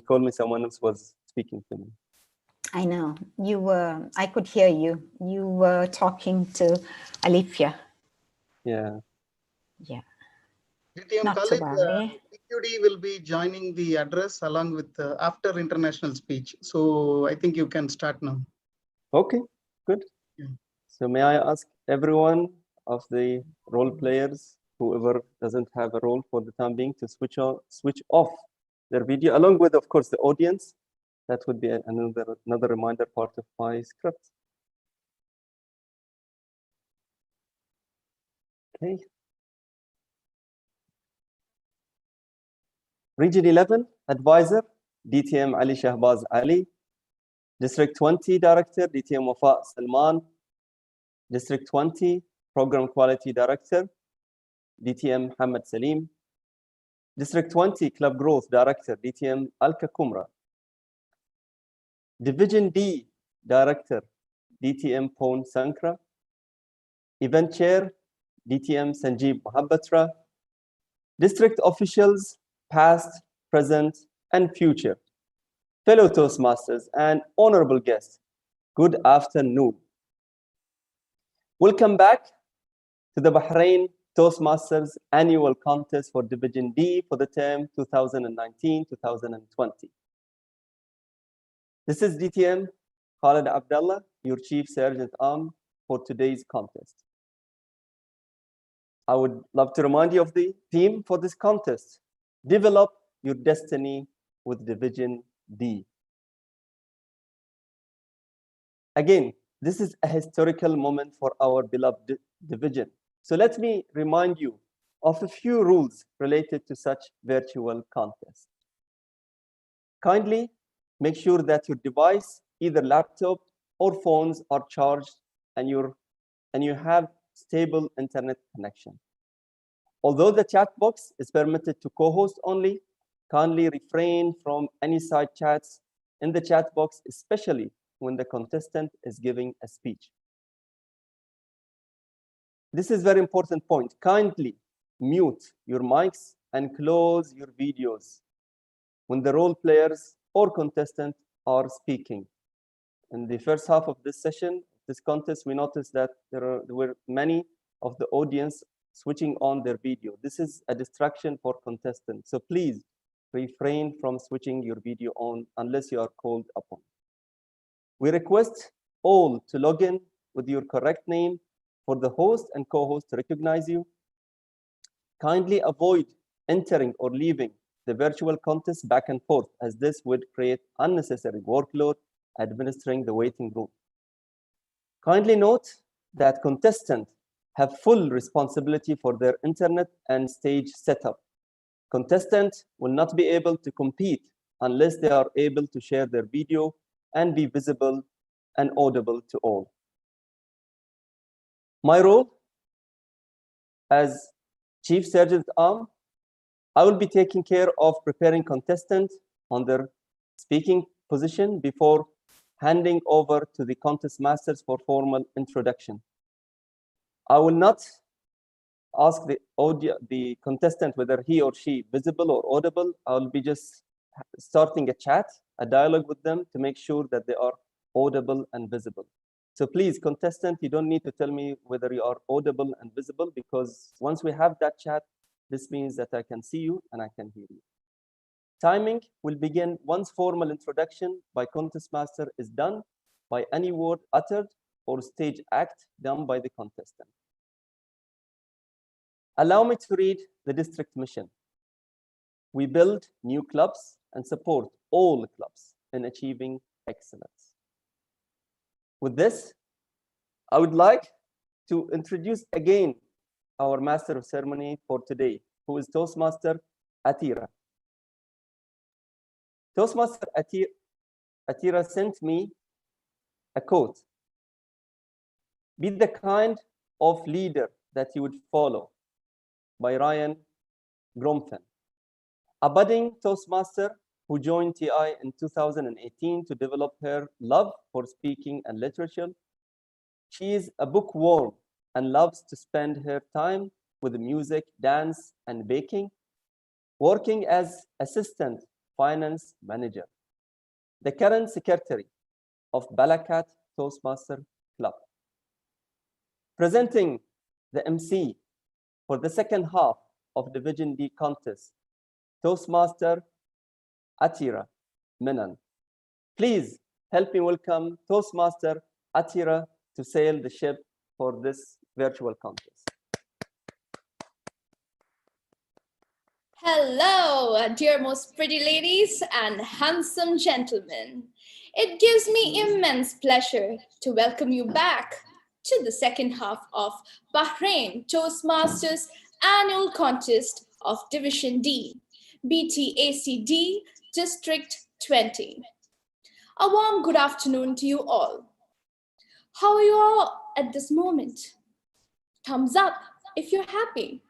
called me, someone else was speaking to me. I know. You were, I could hear you. You were talking to Alifia. Yeah. Yeah. DTM Not to worry. PQD will be joining the address along with after international speech. So I think you can start now. Okay, good. Yeah. So may I ask everyone of the role players, whoever doesn't have a role for the time being, to switch off their video, along with, of course, the audience. That would be another reminder part of my script. Okay. Region 11, Advisor, DTM Ali Shahbaz Ali. District 20, Director, DTM Wafa Salman. District 20, Program Quality Director, DTM Hamad Salim. District 20, Club Growth Director, DTM Alka Kumra. Division D, Director, DTM Pon Sankra. Event Chair, DTM Sanjeev Mohabbatra. District Officials, past, present, and future. Fellow Toastmasters and honorable guests, good afternoon. Welcome back to the Bahrain Toastmasters annual contest for Division D for the term 2019-2020. This is DTM Khalid Abdallah, your Chief Sergeant Arm for today's contest. I would love to remind you of the theme for this contest. Develop your destiny with Division D. Again, this is a historical moment for our beloved division. So let me remind you of a few rules related to such virtual contests. Kindly make sure that your device, either laptop or phones, are charged and you have stable internet connection. Although the chat box is permitted to co-host only, kindly refrain from any side chats in the chat box, especially when the contestant is giving a speech. This is a very important point. Kindly mute your mics and close your videos when the role players or contestant are speaking. In the first half of this session, this contest, we noticed that there were many of the audience switching on their video. This is a distraction for contestants. So please refrain from switching your video on unless you are called upon. We request all to log in with your correct name for the host and co-host to recognize you. Kindly avoid entering or leaving the virtual contest back and forth, as this would create unnecessary workload administering the waiting room. Kindly note that contestants have full responsibility for their internet and stage setup. Contestants will not be able to compete unless they are able to share their video and be visible and audible to all. My role as Chief Sergeant at Arms, I will be taking care of preparing contestants on their speaking position before handing over to the contest masters for formal introduction. I will not ask the contestant whether he or she visible or audible. I'll be just starting a chat, a dialogue with them to make sure that they are audible and visible. So please, contestant, you don't need to tell me whether you are audible and visible, because once we have that chat, this means that I can see you and I can hear you. Timing will begin once formal introduction by contest master is done by any word uttered or stage act done by the contestant. Allow me to read the district mission. We build new clubs and support all clubs in achieving excellence. With this, I would like to introduce again our master of ceremony for today, who is Toastmaster Atira. Toastmaster Atira sent me a quote. Be the kind of leader that you would follow, by Ryan Gromfen, a budding Toastmaster who joined TI in 2018 to develop her love for speaking and literature. She is a bookworm and loves to spend her time with music, dance, and baking, working as assistant finance manager, the current secretary of Balakat Toastmaster Club. Presenting the MC for the second half of Division D contest, Toastmaster Atira Menan. Please help me welcome Toastmaster Atira to sail the ship for this virtual contest. Hello, dear most pretty ladies and handsome gentlemen. It gives me immense pleasure to welcome you back to the second half of Bahrain Toastmasters annual contest of Division D, BTACD District 20. A warm good afternoon to you all. How are you all at this moment? Thumbs up if you're happy.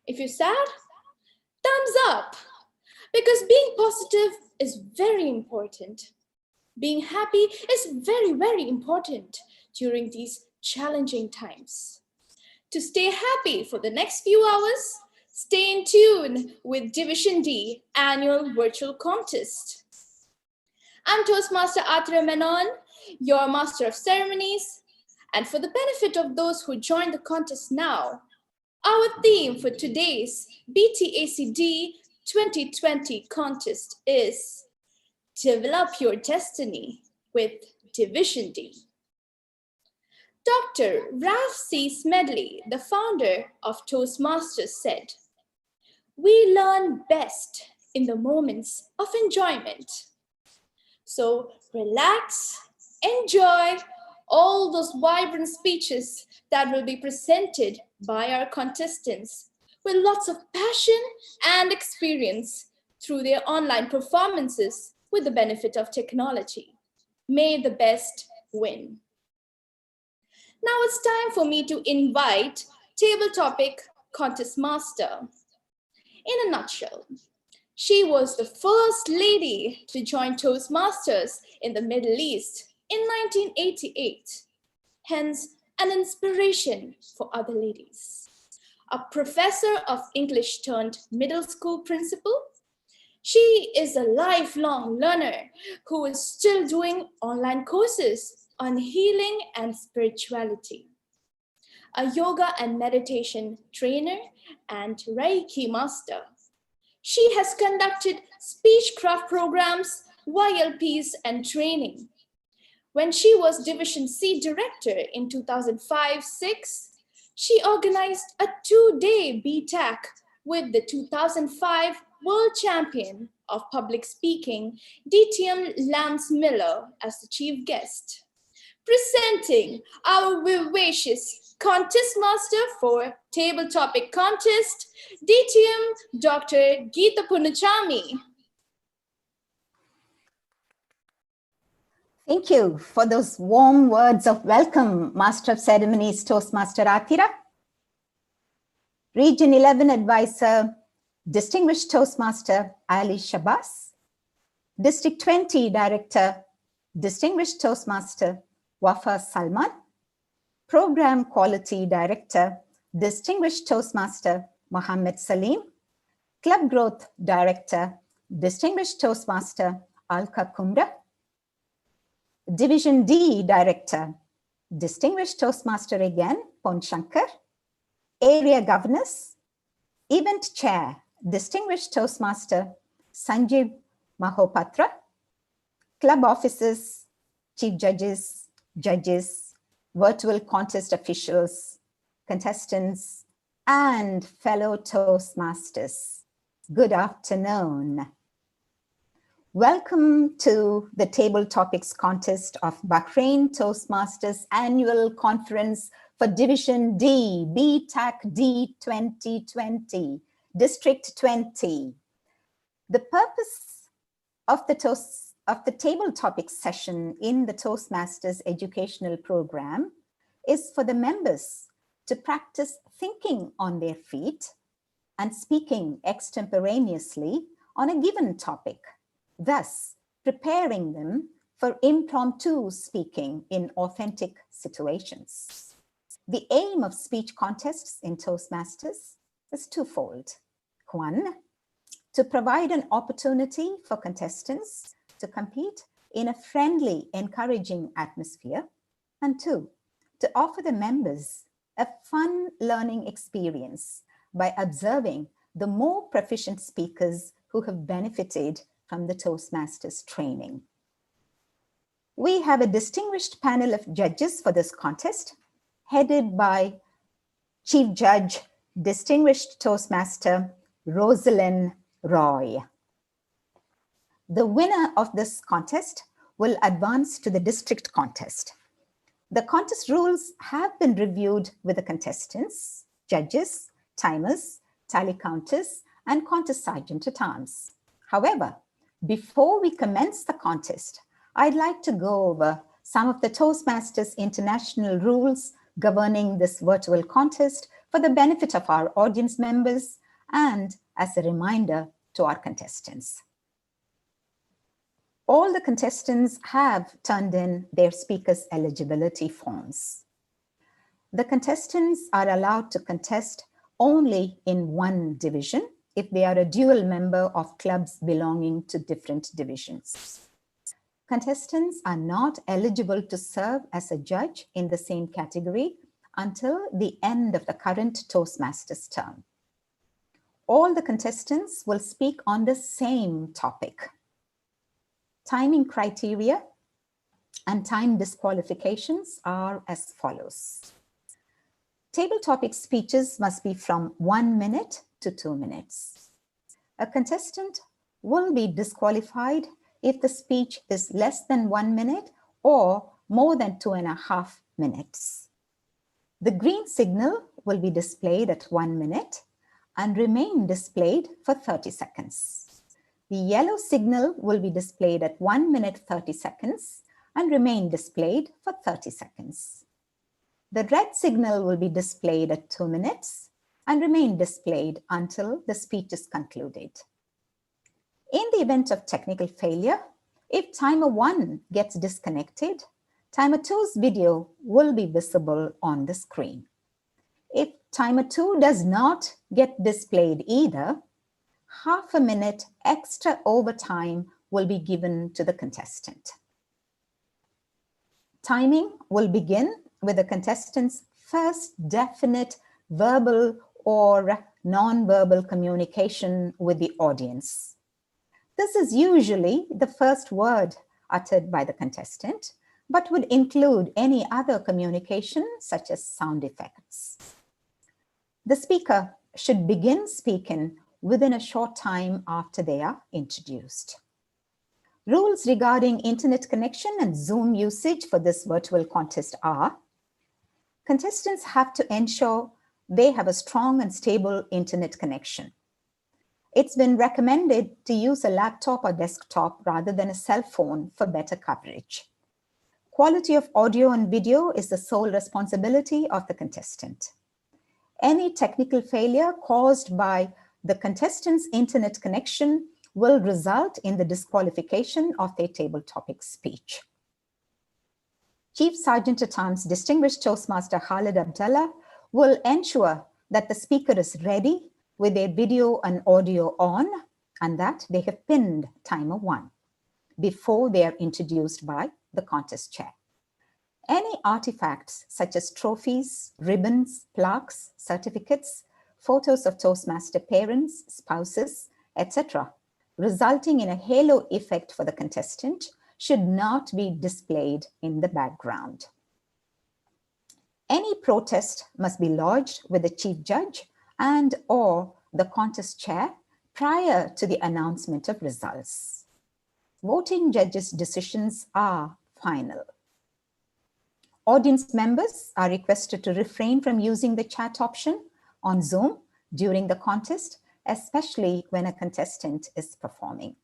If you're sad, thumbs up, because being positive is very important. Being happy is very, very important during these challenging times. To stay happy for the next few hours, stay in tune with Division D annual virtual contest. I'm Toastmaster Atira Menon, your master of ceremonies, and for the benefit of those who join the contest now, our theme for today's BTACD 2020 contest is Develop Your Destiny with Division D. Dr. Ralph C. Smedley, the founder of Toastmasters, said, "We learn best in the moments of enjoyment." So relax, enjoy all those vibrant speeches that will be presented by our contestants with lots of passion and experience through their online performances with the benefit of technology. May the best win. Now it's time for me to invite table topic contest master. In a nutshell, she was the first lady to join Toastmasters in the Middle East in 1988, hence an inspiration for other ladies. A professor of English turned middle school principal, she is a lifelong learner who is still doing online courses on healing and spirituality, a yoga and meditation trainer and Reiki master. She has conducted speechcraft programs, YLPs, and training. When she was Division C director in 2005-06, she organized a 2-day BTAC with the 2005 world champion of public speaking, DTM Lance Miller, as the chief guest. Presenting our vivacious contest master for table topic contest, DTM Dr. Geeta Punachami. Thank you for those warm words of welcome, Master of Ceremonies, Toastmaster Athira. Region 11 Advisor, Distinguished Toastmaster Ali Shabas. District 20 Director, Distinguished Toastmaster Wafa Salman. Program Quality Director, Distinguished Toastmaster Mohammed Salim. Club Growth Director, Distinguished Toastmaster Alka Kumra. Division D Director, Distinguished Toastmaster again, Pon Shankar. Area Governors, Event Chair, Distinguished Toastmaster Sanjeev Mahopatra. Club Officers, Chief Judges, Judges, Virtual Contest Officials, Contestants, and fellow Toastmasters. Good afternoon. Welcome to the Table Topics Contest of Bahrain Toastmasters Annual Conference for Division D, BTAC D 2020, District 20. The purpose of the Table Topics session in the Toastmasters educational program is for the members to practice thinking on their feet and speaking extemporaneously on a given topic, thus preparing them for impromptu speaking in authentic situations. The aim of speech contests in Toastmasters is twofold. One, to provide an opportunity for contestants to compete in a friendly, encouraging atmosphere. And two, to offer the members a fun learning experience by observing the more proficient speakers who have benefited from the Toastmasters training. We have a distinguished panel of judges for this contest, headed by Chief Judge, Distinguished Toastmaster Rosalind Roy. The winner of this contest will advance to the district contest. The contest rules have been reviewed with the contestants, judges, timers, tally counters, and contest sergeant at arms. However, before we commence the contest, I'd like to go over some of the Toastmasters international rules governing this virtual contest for the benefit of our audience members and as a reminder to our contestants. All the contestants have turned in their speakers eligibility forms. The contestants are allowed to contest only in one division if they are a dual member of clubs belonging to different divisions. Contestants are not eligible to serve as a judge in the same category until the end of the current Toastmasters term. All the contestants will speak on the same topic. Timing criteria and time disqualifications are as follows. Table topic speeches must be from 1 minute to 2 minutes. A contestant will be disqualified if the speech is less than 1 minute or more than 2.5 minutes. The green signal will be displayed at 1 minute and remain displayed for 30 seconds. The yellow signal will be displayed at 1 minute 30 seconds and remain displayed for 30 seconds. The red signal will be displayed at 2 minutes and remain displayed until the speech is concluded. In the event of technical failure, if timer 1 gets disconnected, timer 2's video will be visible on the screen. If timer 2 does not get displayed either, half a minute extra overtime will be given to the contestant. Timing will begin with the contestant's first definite verbal or non-verbal communication with the audience. This is usually the first word uttered by the contestant, but would include any other communication such as sound effects. The speaker should begin speaking within a short time after they are introduced. Rules regarding internet connection and Zoom usage for this virtual contest are: contestants have to ensure they have a strong and stable internet connection. It's been recommended to use a laptop or desktop rather than a cell phone for better coverage. Quality of audio and video is the sole responsibility of the contestant. Any technical failure caused by the contestant's internet connection will result in the disqualification of their table topic speech. Chief Sergeant at Arms Distinguished Toastmaster Khalid Abdallah will ensure that the speaker is ready with their video and audio on and that they have pinned timer 1 before they are introduced by the contest chair. Any artifacts such as trophies, ribbons, plaques, certificates, photos of Toastmaster parents, spouses, etc., resulting in a halo effect for the contestant should not be displayed in the background. Any protest must be lodged with the chief judge and or the contest chair prior to the announcement of results. Voting judges' decisions are final. Audience members are requested to refrain from using the chat option on Zoom during the contest, especially when a contestant is performing.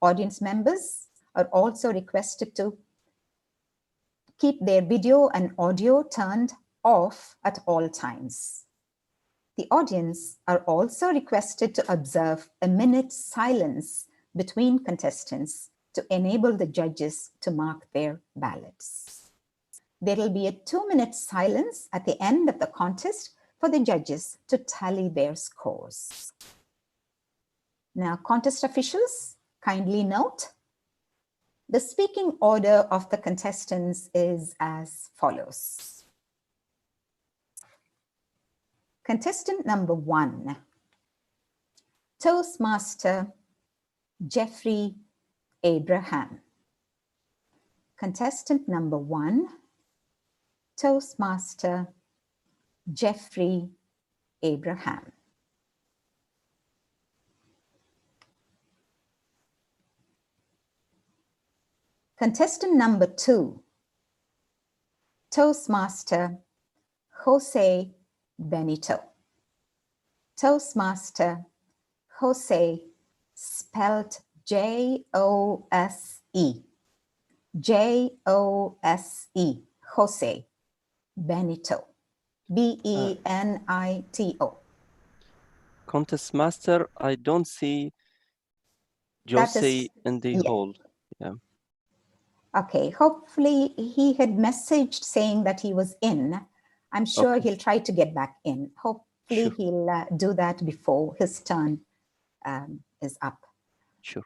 Audience members are also requested to keep their video and audio turned off at all times. The audience are also requested to observe a minute's silence between contestants to enable the judges to mark their ballots. There will be a 2-minute silence at the end of the contest for the judges to tally their scores. Now, contest officials, kindly note, the speaking order of the contestants is as follows. Contestant number 1, Toastmaster Jeffrey Abraham. Contestant number 1, Toastmaster Jeffrey Abraham. Contestant number 2, Toastmaster Jose Benito. Toastmaster Jose, spelled J-O-S-E. J-O-S-E, Jose Benito. B-E-N-I-T-O. Contest master, I don't see Jose in the hall. Yeah. Okay, hopefully he had messaged saying that he was in. I'm sure he'll try to get back in. Hopefully he'll do that before his turn is up. Sure.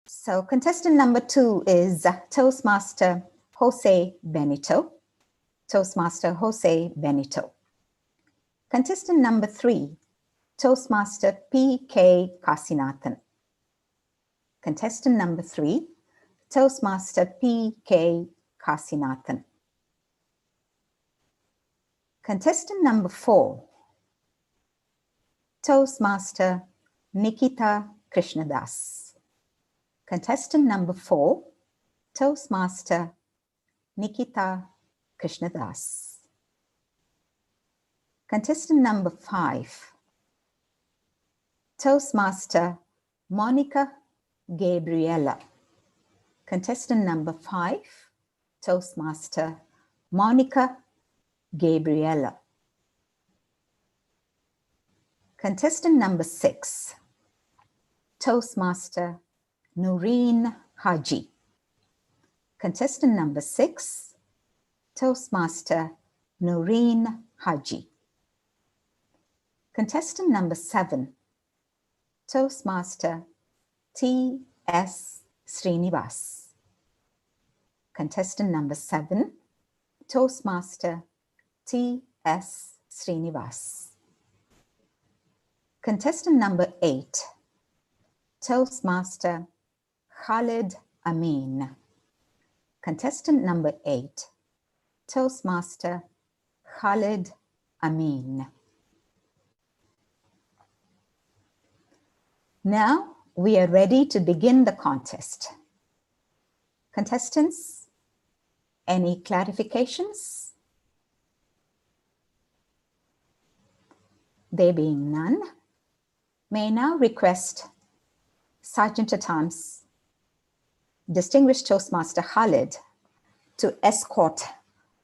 So contestant number 2 is Toastmaster Jose Benito. Toastmaster Jose Benito. Contestant number 3, Toastmaster P.K. Kasinathan. Contestant number 3, Toastmaster P.K. Kasinathan. Contestant number 4, Toastmaster Nikita Krishnadas. Contestant number 4, Toastmaster Nikita Krishnadas. Contestant number 5, Toastmaster Monica Gabriella. Contestant number 5, Toastmaster Monica Gabriella. Contestant number 6, Toastmaster Noreen Haji. Contestant number 6, Toastmaster Noreen Haji. Contestant number 7, Toastmaster T.S. Srinivas. Contestant number 7, Toastmaster T.S. Srinivas. Contestant number 8, Toastmaster Khalid Amin. Contestant number 8, Toastmaster Khalid Amin. Now we are ready to begin the contest. Contestants, any clarifications? There being none, may I now request Sergeant at Arms, Distinguished Toastmaster Khalid, to escort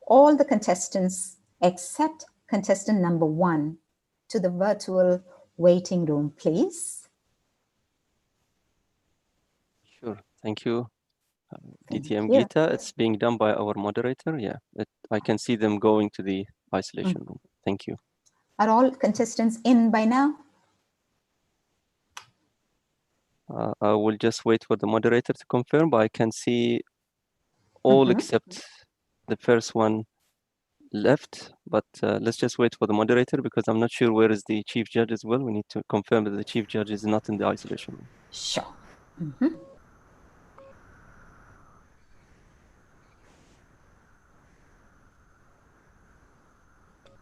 all the contestants except contestant number 1 to the virtual waiting room, please. Sure. Thank you. DTM you. Gita, it's being done by our moderator. Yeah, I can see them going to the isolation room. Thank you. Are all contestants in by now? I will just wait for the moderator to confirm, but I can see all except the first one left. But let's just wait for the moderator because I'm not sure where is the chief judge as well. We need to confirm that the chief judge is not in the isolation room. Sure.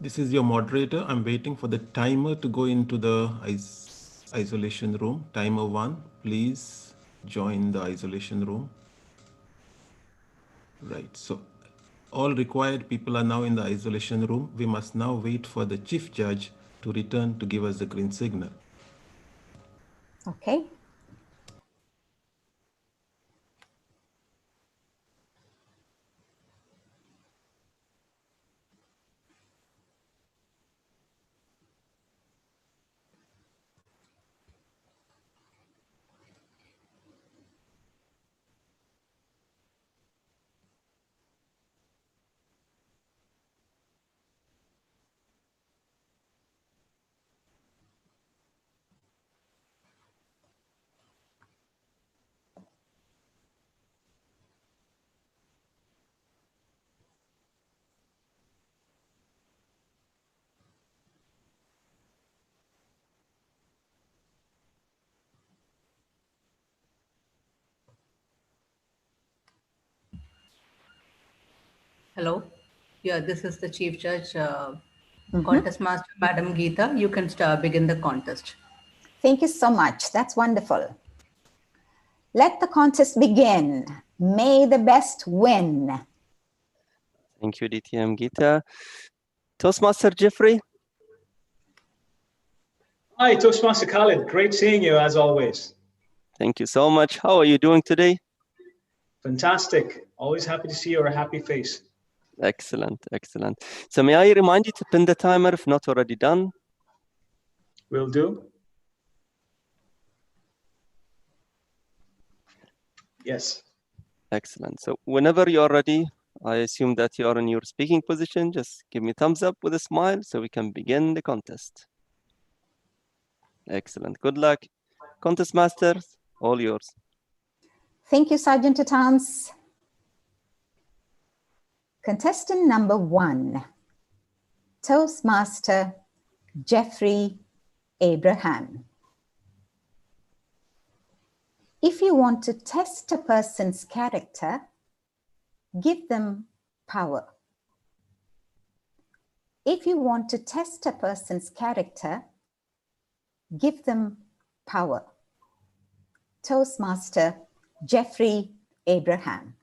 This is your moderator. I'm waiting for the timer to go into the isolation room. Timer 1, please join the isolation room. Right, so all required people are now in the isolation room. We must now wait for the chief judge to return to give us the green signal. Okay. Hello. Yeah, this is the Chief Judge, Contest Master, Madam Geeta. You can begin the contest. Thank you so much. That's wonderful. Let the contest begin. May the best win. Thank you, DTM Gita. Toastmaster Jeffrey. Hi, Toastmaster Khalid. Great seeing you as always. Thank you so much. How are you doing today? Fantastic. Always happy to see your happy face. Excellent, excellent. So may I remind you to pin the timer if not already done? Will do. Yes. Excellent. So whenever you're ready, I assume that you are in your speaking position. Just give me a thumbs up with a smile so we can begin the contest. Excellent. Good luck. Contest masters, all yours. Thank you, Sergeant at Arms. Contestant number 1, Toastmaster Jeffrey Abraham. If you want to test a person's character, give them power. If you want to test a person's character, give them power. Toastmaster Jeffrey Abraham.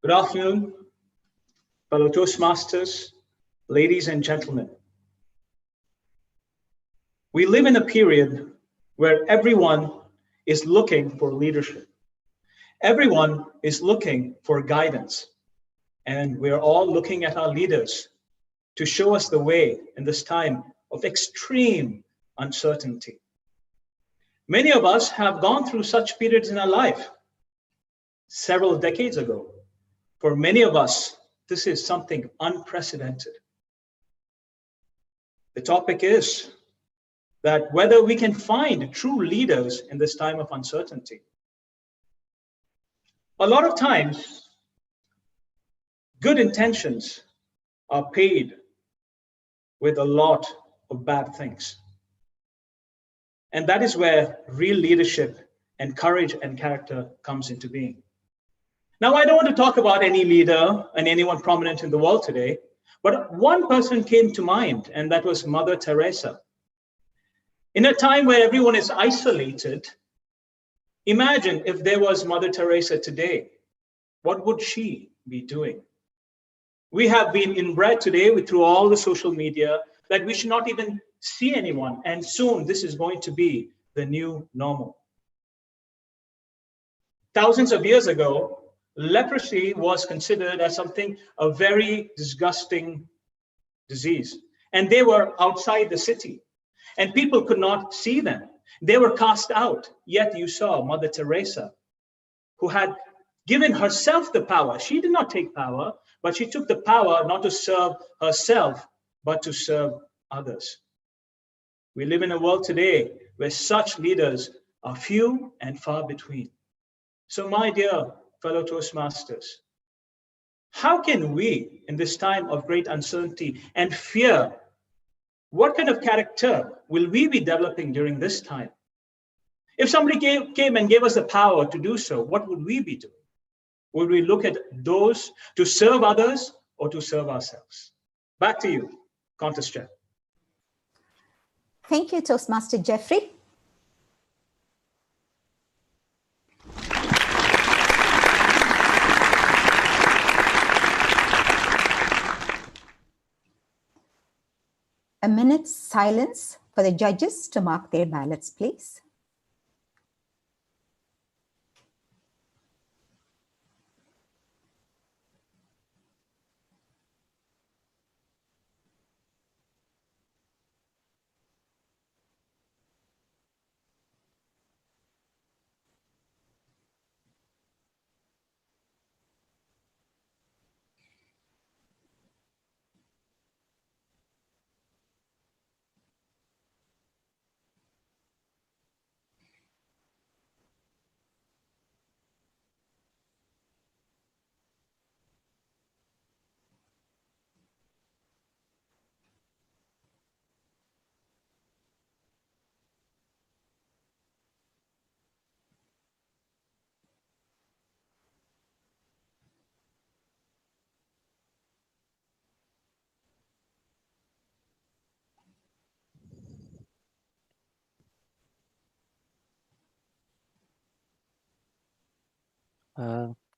Good afternoon, fellow Toastmasters, ladies and gentlemen. We live in a period where everyone is looking for leadership. Everyone is looking for guidance. And we're all looking at our leaders to show us the way in this time of extreme uncertainty. Many of us have gone through such periods in our life several decades ago. For many of us, this is something unprecedented. The topic is that whether we can find true leaders in this time of uncertainty. A lot of times, good intentions are paid with a lot of bad things. And that is where real leadership and courage and character comes into being. Now, I don't want to talk about any leader and anyone prominent in the world today, but one person came to mind, and that was Mother Teresa. In a time where everyone is isolated, imagine if there was Mother Teresa today. What would she be doing? We have been inbred today through all the social media that we should not even see anyone, and soon this is going to be the new normal. Thousands of years ago, leprosy was considered as something, a very disgusting disease. And they were outside the city, and people could not see them. They were cast out. Yet you saw Mother Teresa, who had given herself the power. She did not take power, but she took the power not to serve herself, but to serve others. We live in a world today where such leaders are few and far between. So my dear fellow Toastmasters, how can we, in this time of great uncertainty and fear, what kind of character will we be developing during this time? If somebody came and gave us the power to do so, what would we be doing? Would we look at those to serve others or to serve ourselves? Back to you, Contest Chair. Thank you, Toastmaster Jeffrey. A minute's silence for the judges to mark their ballots, please.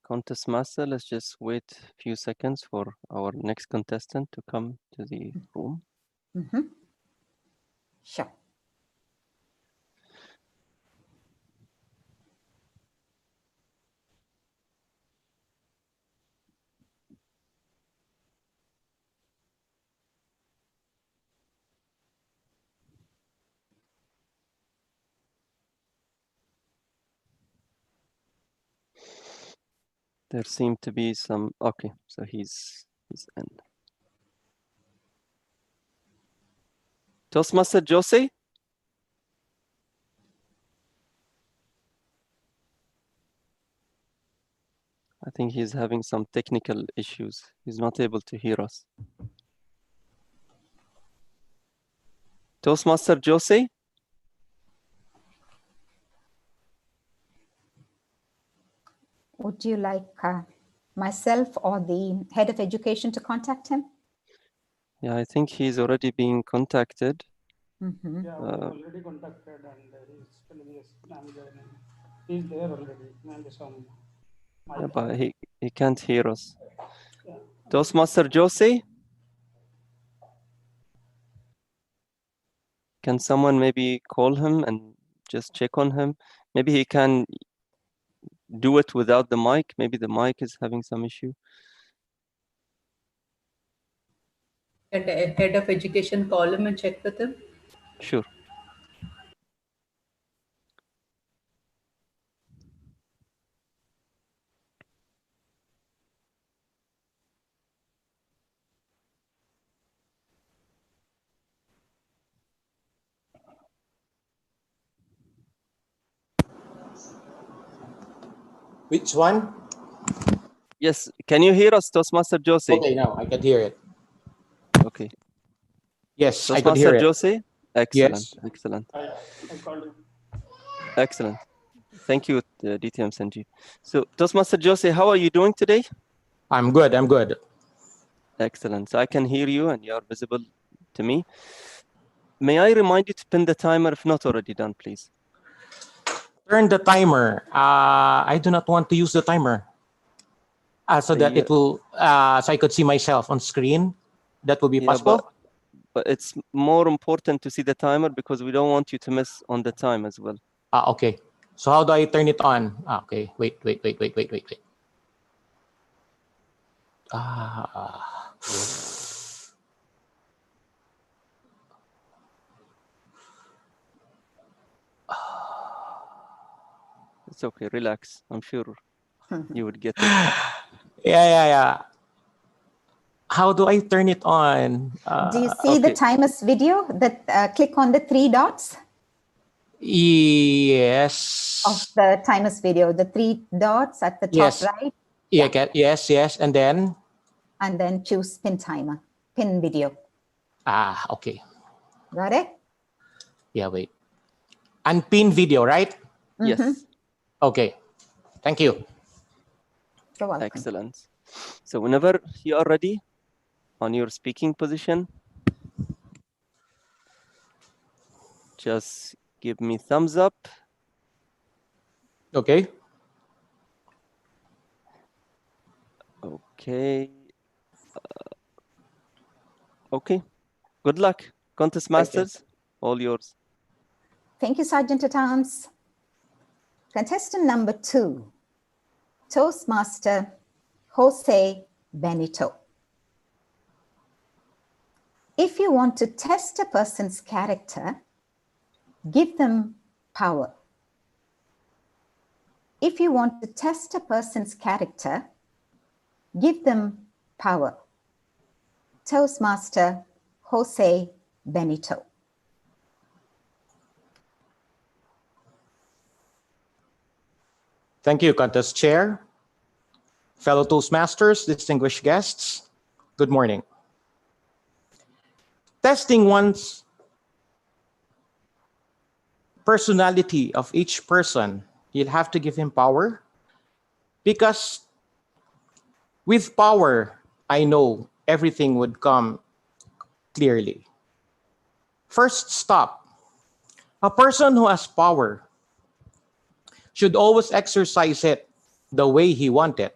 Contest master, let's just wait a few seconds for our next contestant to come to the room. Sure. There seem to be some, okay, so he's in. Toastmaster Jose? I think he's having some technical issues. He's not able to hear us. Toastmaster Jose? Would you like myself or the head of education to contact him? Yeah, I think he's already being contacted. Yeah, we already contacted and he's telling us I'm joining. He's there already. Yeah, but he can't hear us. Yeah. Toastmaster Jose? Can someone maybe call him and just check on him? Maybe he can do it without the mic. Maybe the mic is having some issue. Can the head of education call him and check with him? Sure. Which one? Yes, can you hear us, Toastmaster Jose? Okay, now I can hear it. Okay. Yes, I could Toastmaster hear it. Jose? Excellent, Yes. excellent. I called him. Excellent. Thank you, DTM Sanjeev. So, Toastmaster Jose, how are you doing today? I'm good. I'm good. Excellent. So I can hear you and you are visible to me. May I remind you to pin the timer if not already done, please? Turn the timer. I do not want to use the timer. So that it will, so I could see myself on screen. That will be possible. But it's more important to see the timer because we don't want you to miss on the time as well. Okay. So how do I turn it on? Okay. Wait. It's okay. Relax. I'm sure you would get it. Yeah. How do I turn it on? Do you see the timer's video? That click on the 3 dots. Yes. Of the timer's video, the 3 dots at the top right. Yeah. Yes. And then? And then choose pin timer, pin video. Okay. Got it? Yeah, wait. And pin video, right? Yes. Okay. Thank you. You're welcome. Excellent. So whenever you are ready on your speaking position, just give me thumbs up. Okay. Okay. Okay. Good luck. Contest Masters, all yours. Thank you, Sergeant at Arms. Contestant number 2, Toastmaster Jose Benito. If you want to test a person's character, give them power. If you want to test a person's character, give them power. Toastmaster Jose Benito. Thank you, Contest Chair. Fellow Toastmasters, distinguished guests, good morning. Testing one's personality of each person, you'll have to give him power, because with power, I know everything would come clearly. First stop, a person who has power should always exercise it the way he wants it.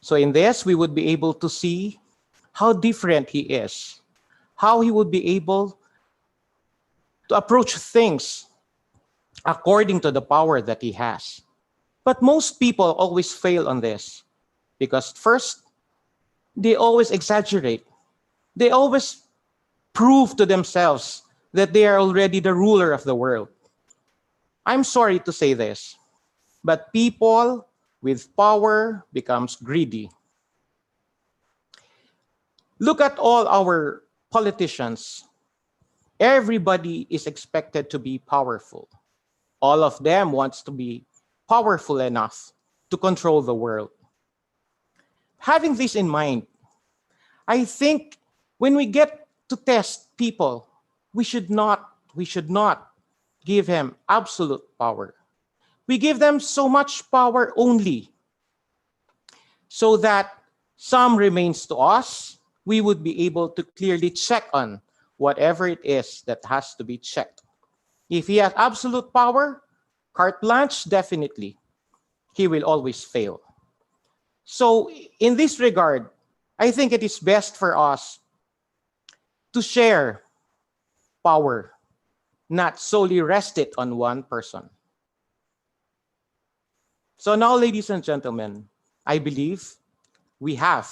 So in this, we would be able to see how different he is, how he would be able to approach things according to the power that he has. But most people always fail on this because first, they always exaggerate. They always prove to themselves that they are already the ruler of the world. I'm sorry to say this, but people with power becomes greedy. Look at all our politicians. Everybody is expected to be powerful. All of them wants to be powerful enough to control the world. Having this in mind, I think when we get to test people, we should not give him absolute power. We give them so much power only so that some remains to us. We would be able to clearly check on whatever it is that has to be checked. If he has absolute power, carte blanche, definitely, he will always fail. So in this regard, I think it is best for us to share power, not solely rest it on one person. So now, ladies and gentlemen, I believe we have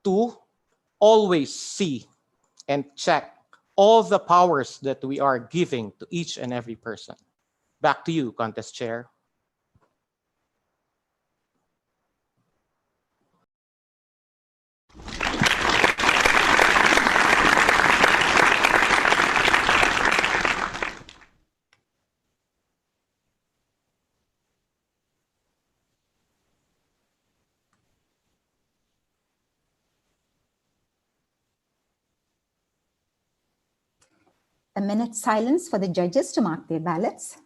to always see and check all the powers that we are giving to each and every person. Back to you, Contest Chair. A minute's silence for the judges to mark their ballots.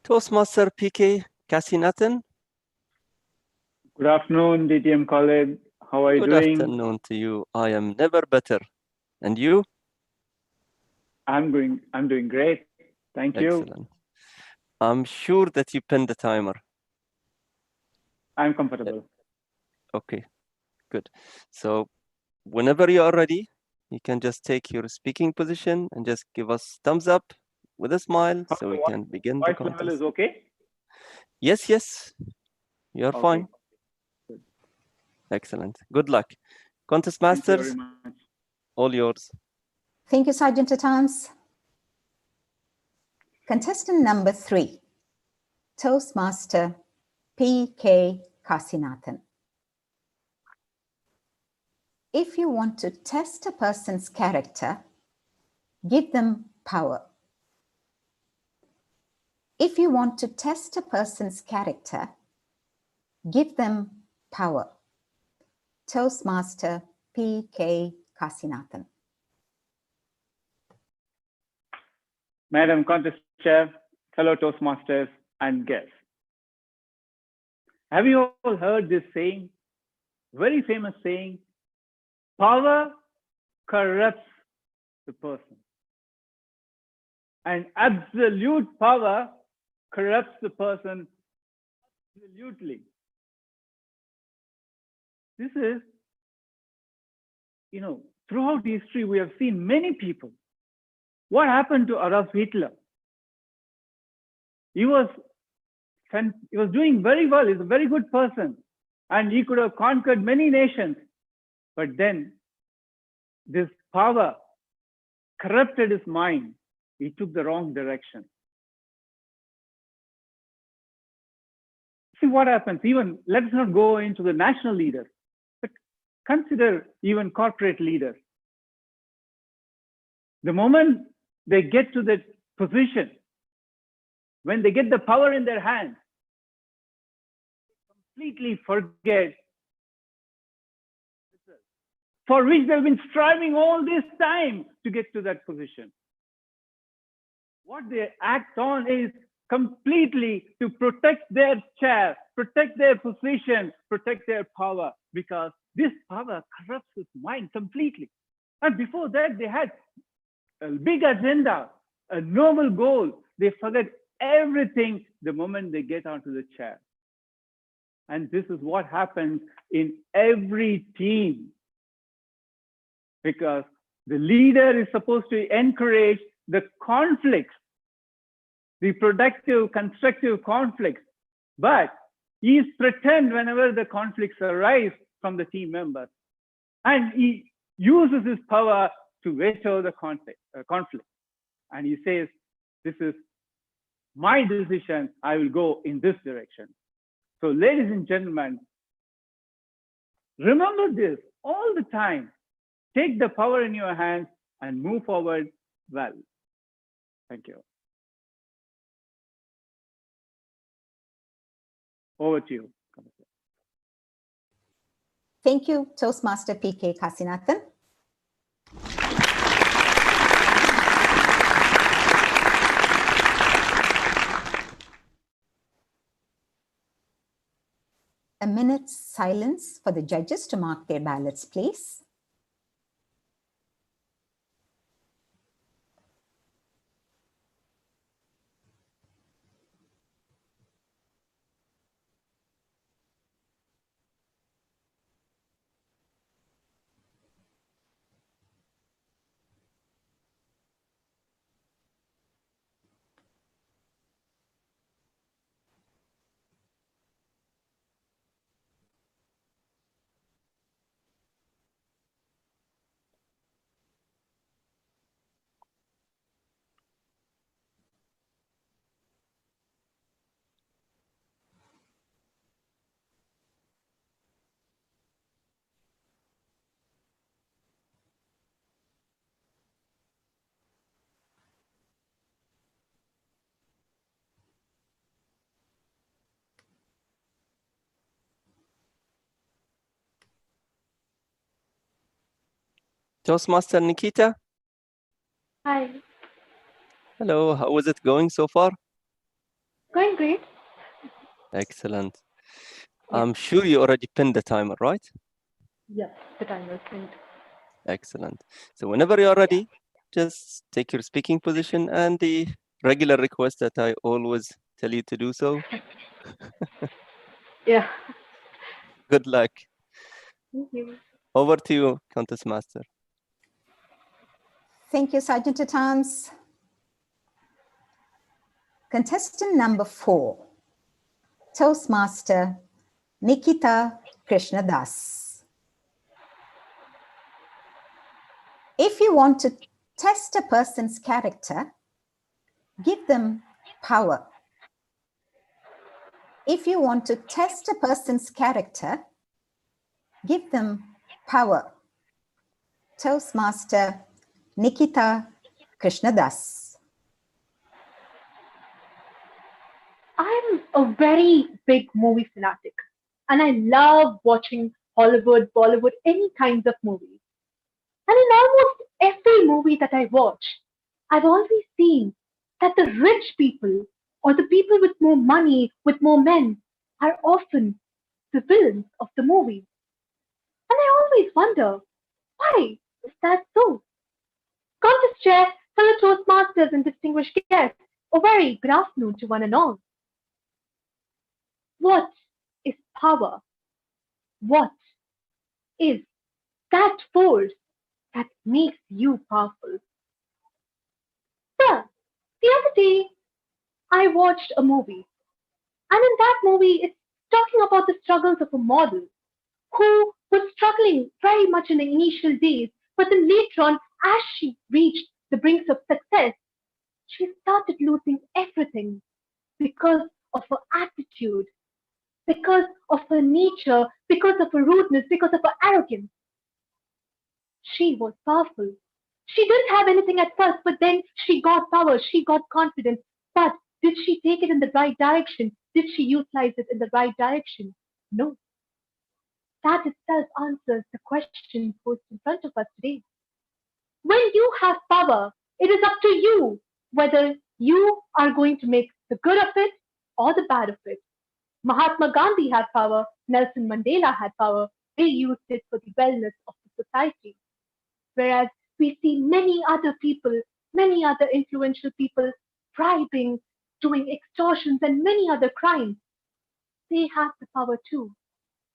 Toastmaster PK Kasinathan. Good afternoon, DTM College. How are you Good doing? afternoon to you. I am never better. And you? I'm doing great. Thank you. Excellent. I'm sure that you pinned the timer. I'm comfortable. Okay, good. So whenever you are ready, you can just take your speaking position and just give us thumbs up with a smile so we can begin the Voice level contest. is okay? Yes, yes, you're Okay. fine. Excellent. Good luck. Contest Thank you very masters, much. all yours. Thank you, Sergeant at Arms. Contestant number 3, Toastmaster PK Kasinathan. If you want to test a person's character, give them power. If you want to test a person's character, give them power. Toastmaster PK Kasinathan. Madam Contest Chair, fellow Toastmasters, and guests. Have you all heard this saying? Very famous saying, power corrupts the person. And absolute power corrupts the person absolutely. This is, throughout history, we have seen many people. What happened to Adolf Hitler? He was doing very well. He's a very good person. And he could have conquered many nations. But then this power corrupted his mind. He took the wrong direction. See what happens. Even let's not go into the national leaders, but consider even corporate leaders. The moment they get to that position, when they get the power in their hands, they completely forget for which they've been striving all this time to get to that position. What they act on is completely to protect their chair, protect their position, protect their power, because this power corrupts his mind completely. And before that, they had a big agenda, a noble goal. They forget everything the moment they get onto the chair. And this is what happens in every team, because the leader is supposed to encourage the conflicts, the productive, constructive conflicts, but he is threatened whenever the conflicts arise from the team members. And he uses his power to veto the conflict. And he says, this is my decision, I will go in this direction. So ladies and gentlemen, remember this all the time. Take the power in your hands and move forward well. Thank you. Over to you. Thank you, Toastmaster PK Kasinathan. A minute's silence for the judges to mark their ballots, please. Toastmaster Nikita. Hi, Hello, how is it going so far? going great. Excellent. I'm sure you already pinned the timer, right? Yes, the timer is pinned. Excellent. So whenever you're ready, just take your speaking position and the regular request that I always tell you to do so. Yeah. Good luck. Thank you. Over to you, Contest Master. Thank you, Sergeant at Arms. Contestant number 4, Toastmaster Nikita Krishnadas. If you want to test a person's character, give them power. If you want to test a person's character, give them power. Toastmaster Nikita Krishnadas. I'm a very big movie fanatic, and I love watching Hollywood, Bollywood, any kinds of movies. And in almost every movie that I watch, I've always seen that the rich people or the people with more money, with more men, are often the villains of the movie. And I always wonder, why is that so? Contest chair, fellow Toastmasters and distinguished guests, a very good afternoon to one and all. What is power? What is that force that makes you powerful? Well, the other day I watched a movie, and in that movie it's talking about the struggles of a model who was struggling very much in the initial days, but then later on, as she reached the brinks of success, she started losing everything because of her attitude, because of her nature, because of her rudeness, because of her arrogance. She was powerful. She didn't have anything at first, but then she got power, she got confidence. But did she take it in the right direction? Did she utilize it in the right direction? No. That itself answers the question posed in front of us today. When you have power, it is up to you whether you are going to make the good of it or the bad of it. Mahatma Gandhi had power, Nelson Mandela had power. They used it for the wellness of the society. Whereas we see many other people, many other influential people bribing, doing extortions and many other crimes. They have the power too.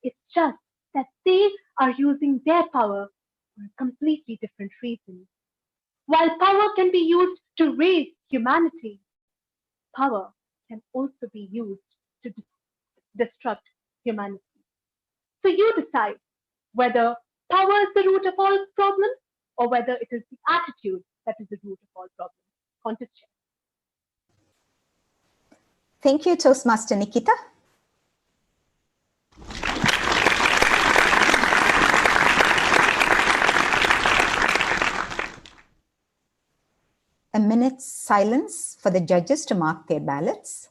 It's just that they are using their power for a completely different reason. While power can be used to raise humanity, power can also be used to destruct humanity. So you decide whether power is the root of all problems or whether it is the attitude that is the root of all problems. Contest chair. Thank you, Toastmaster Nikita. A minute's silence for the judges to mark their ballots.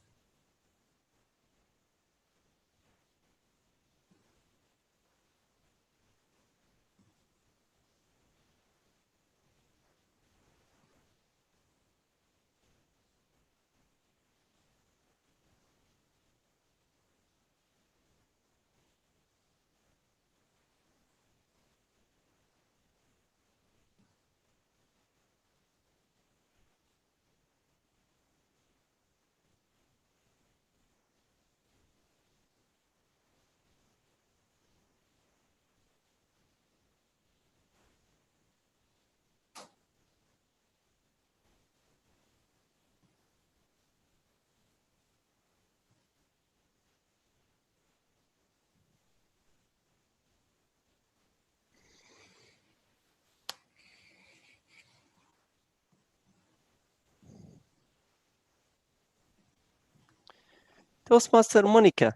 Toastmaster Monica.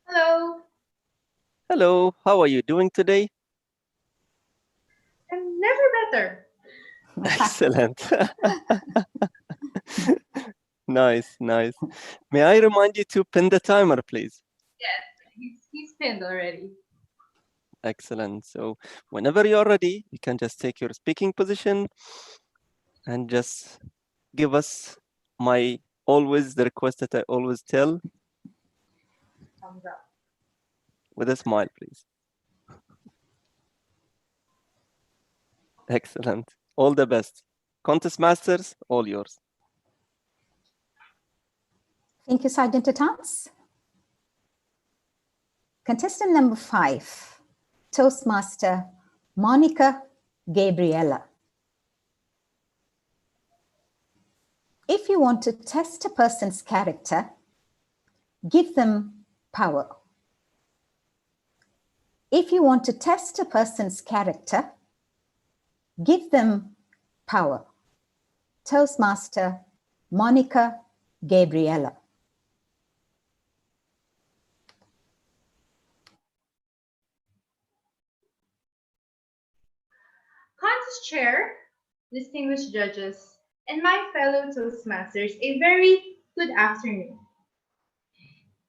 Hello. Hello, how are you doing today? I'm never better. Excellent. Nice, nice. May I remind you to pin the timer, please? Yes, he's pinned already. Excellent. So whenever you're ready, you can just take your speaking position and just give us the request that I always tell, Thumbs up. with a smile, please. Excellent. All the best. Contest Masters, all yours. Thank you, Sergeant at Arms. Contestant number 5, Toastmaster Monica Gabriella. If you want to test a person's character, give them power. If you want to test a person's character, give them power. Toastmaster Monica Gabriella. Contest Chair, distinguished judges, and my fellow Toastmasters, a very good afternoon.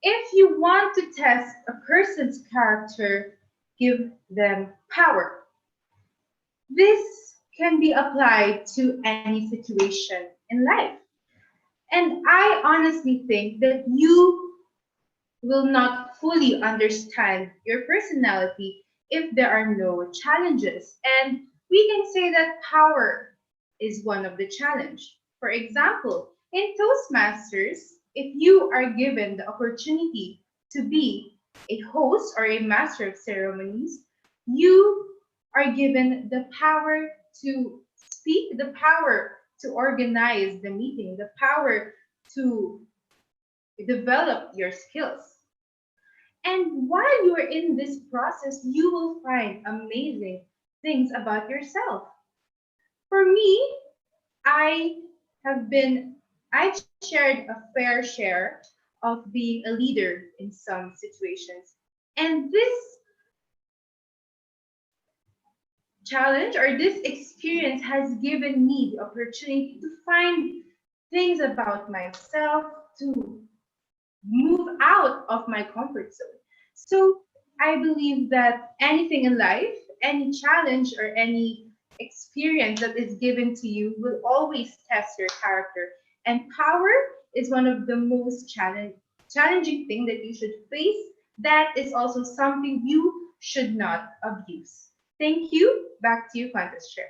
If you want to test a person's character, give them power. This can be applied to any situation in life. And I honestly think that you will not fully understand your personality if there are no challenges. And we can say that power is one of the challenge. For example, in Toastmasters, if you are given the opportunity to be a host or a master of ceremonies, you are given the power to speak, the power to organize the meeting, the power to develop your skills. And while you are in this process, you will find amazing things about yourself. For me, I shared a fair share of being a leader in some situations. And this challenge or this experience has given me the opportunity to find things about myself, to move out of my comfort zone. So I believe that anything in life, any challenge or any experience that is given to you will always test your character. And power is one of the most challenging thing that you should face. That is also something you should not abuse. Thank you. Back to you, Contest Chair.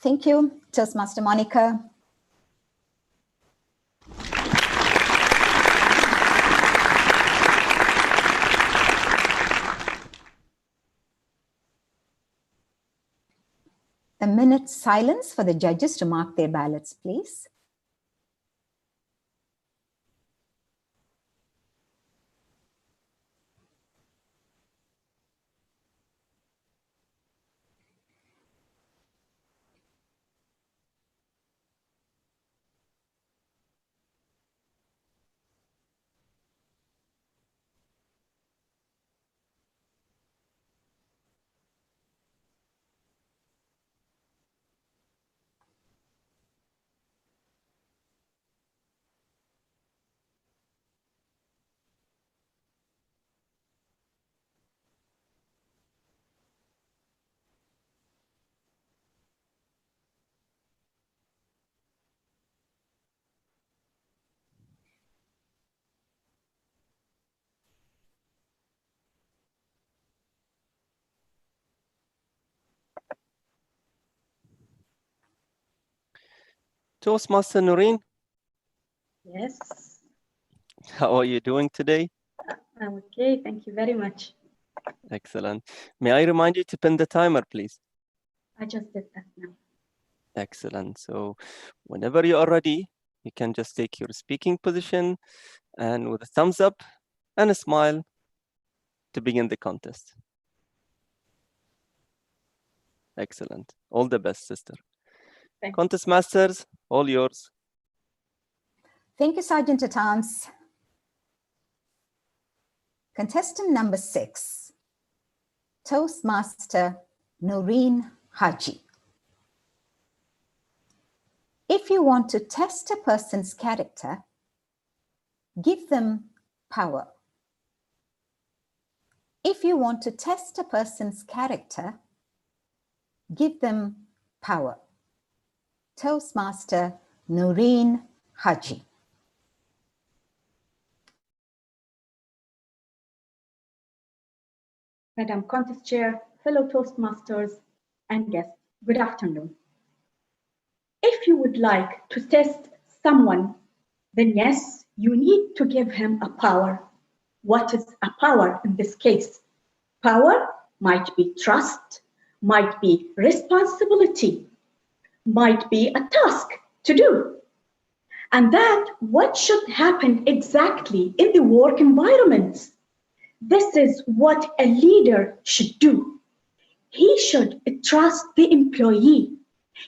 Thank you, Toastmaster Monica. A minute's silence for the judges to mark their ballots, please. Toastmaster Noreen, Yes, how are you doing today? I'm okay. Thank you very much. Excellent. May I remind you to pin the timer, please? I just did that now. Excellent. So whenever you are ready, you can just take your speaking position and with a thumbs up and a smile to begin the contest. Excellent. All the best, sister. Thanks. Contest Masters, all yours. Thank you, Sergeant at Arms. Contestant number 6, Toastmaster Noreen Haji. If you want to test a person's character, give them power. If you want to test a person's character, give them power. Toastmaster Noreen Haji. Madam Contest Chair, fellow Toastmasters, and guests, good afternoon. If you would like to test someone, then yes, you need to give him a power. What is a power in this case? Power might be trust, might be responsibility, might be a task to do. And that what should happen exactly in the work environment. This is what a leader should do. He should trust the employee.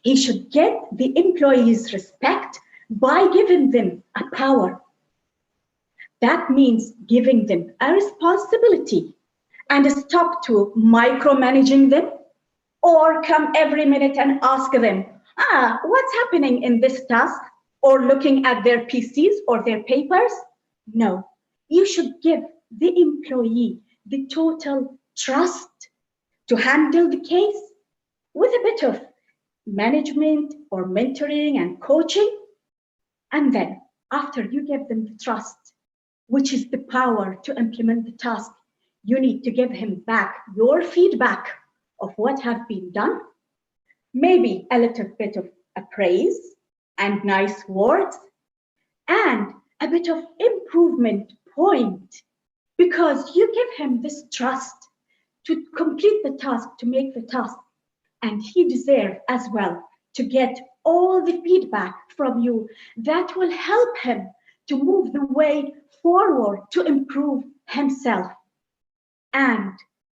He should get the employee's respect by giving them a power. That means giving them a responsibility and stop to micromanaging them or come every minute and ask them, what's happening in this task? Or looking at their PCs or their papers? No, you should give the employee the total trust to handle the case with a bit of management or mentoring and coaching. And then after you give them the trust, which is the power to implement the task, you need to give him back your feedback of what has been done, maybe a little bit of praise and nice words, and a bit of improvement point, because you give him this trust to complete the task, to make the task, and he deserves as well to get all the feedback from you that will help him to move the way forward to improve himself. And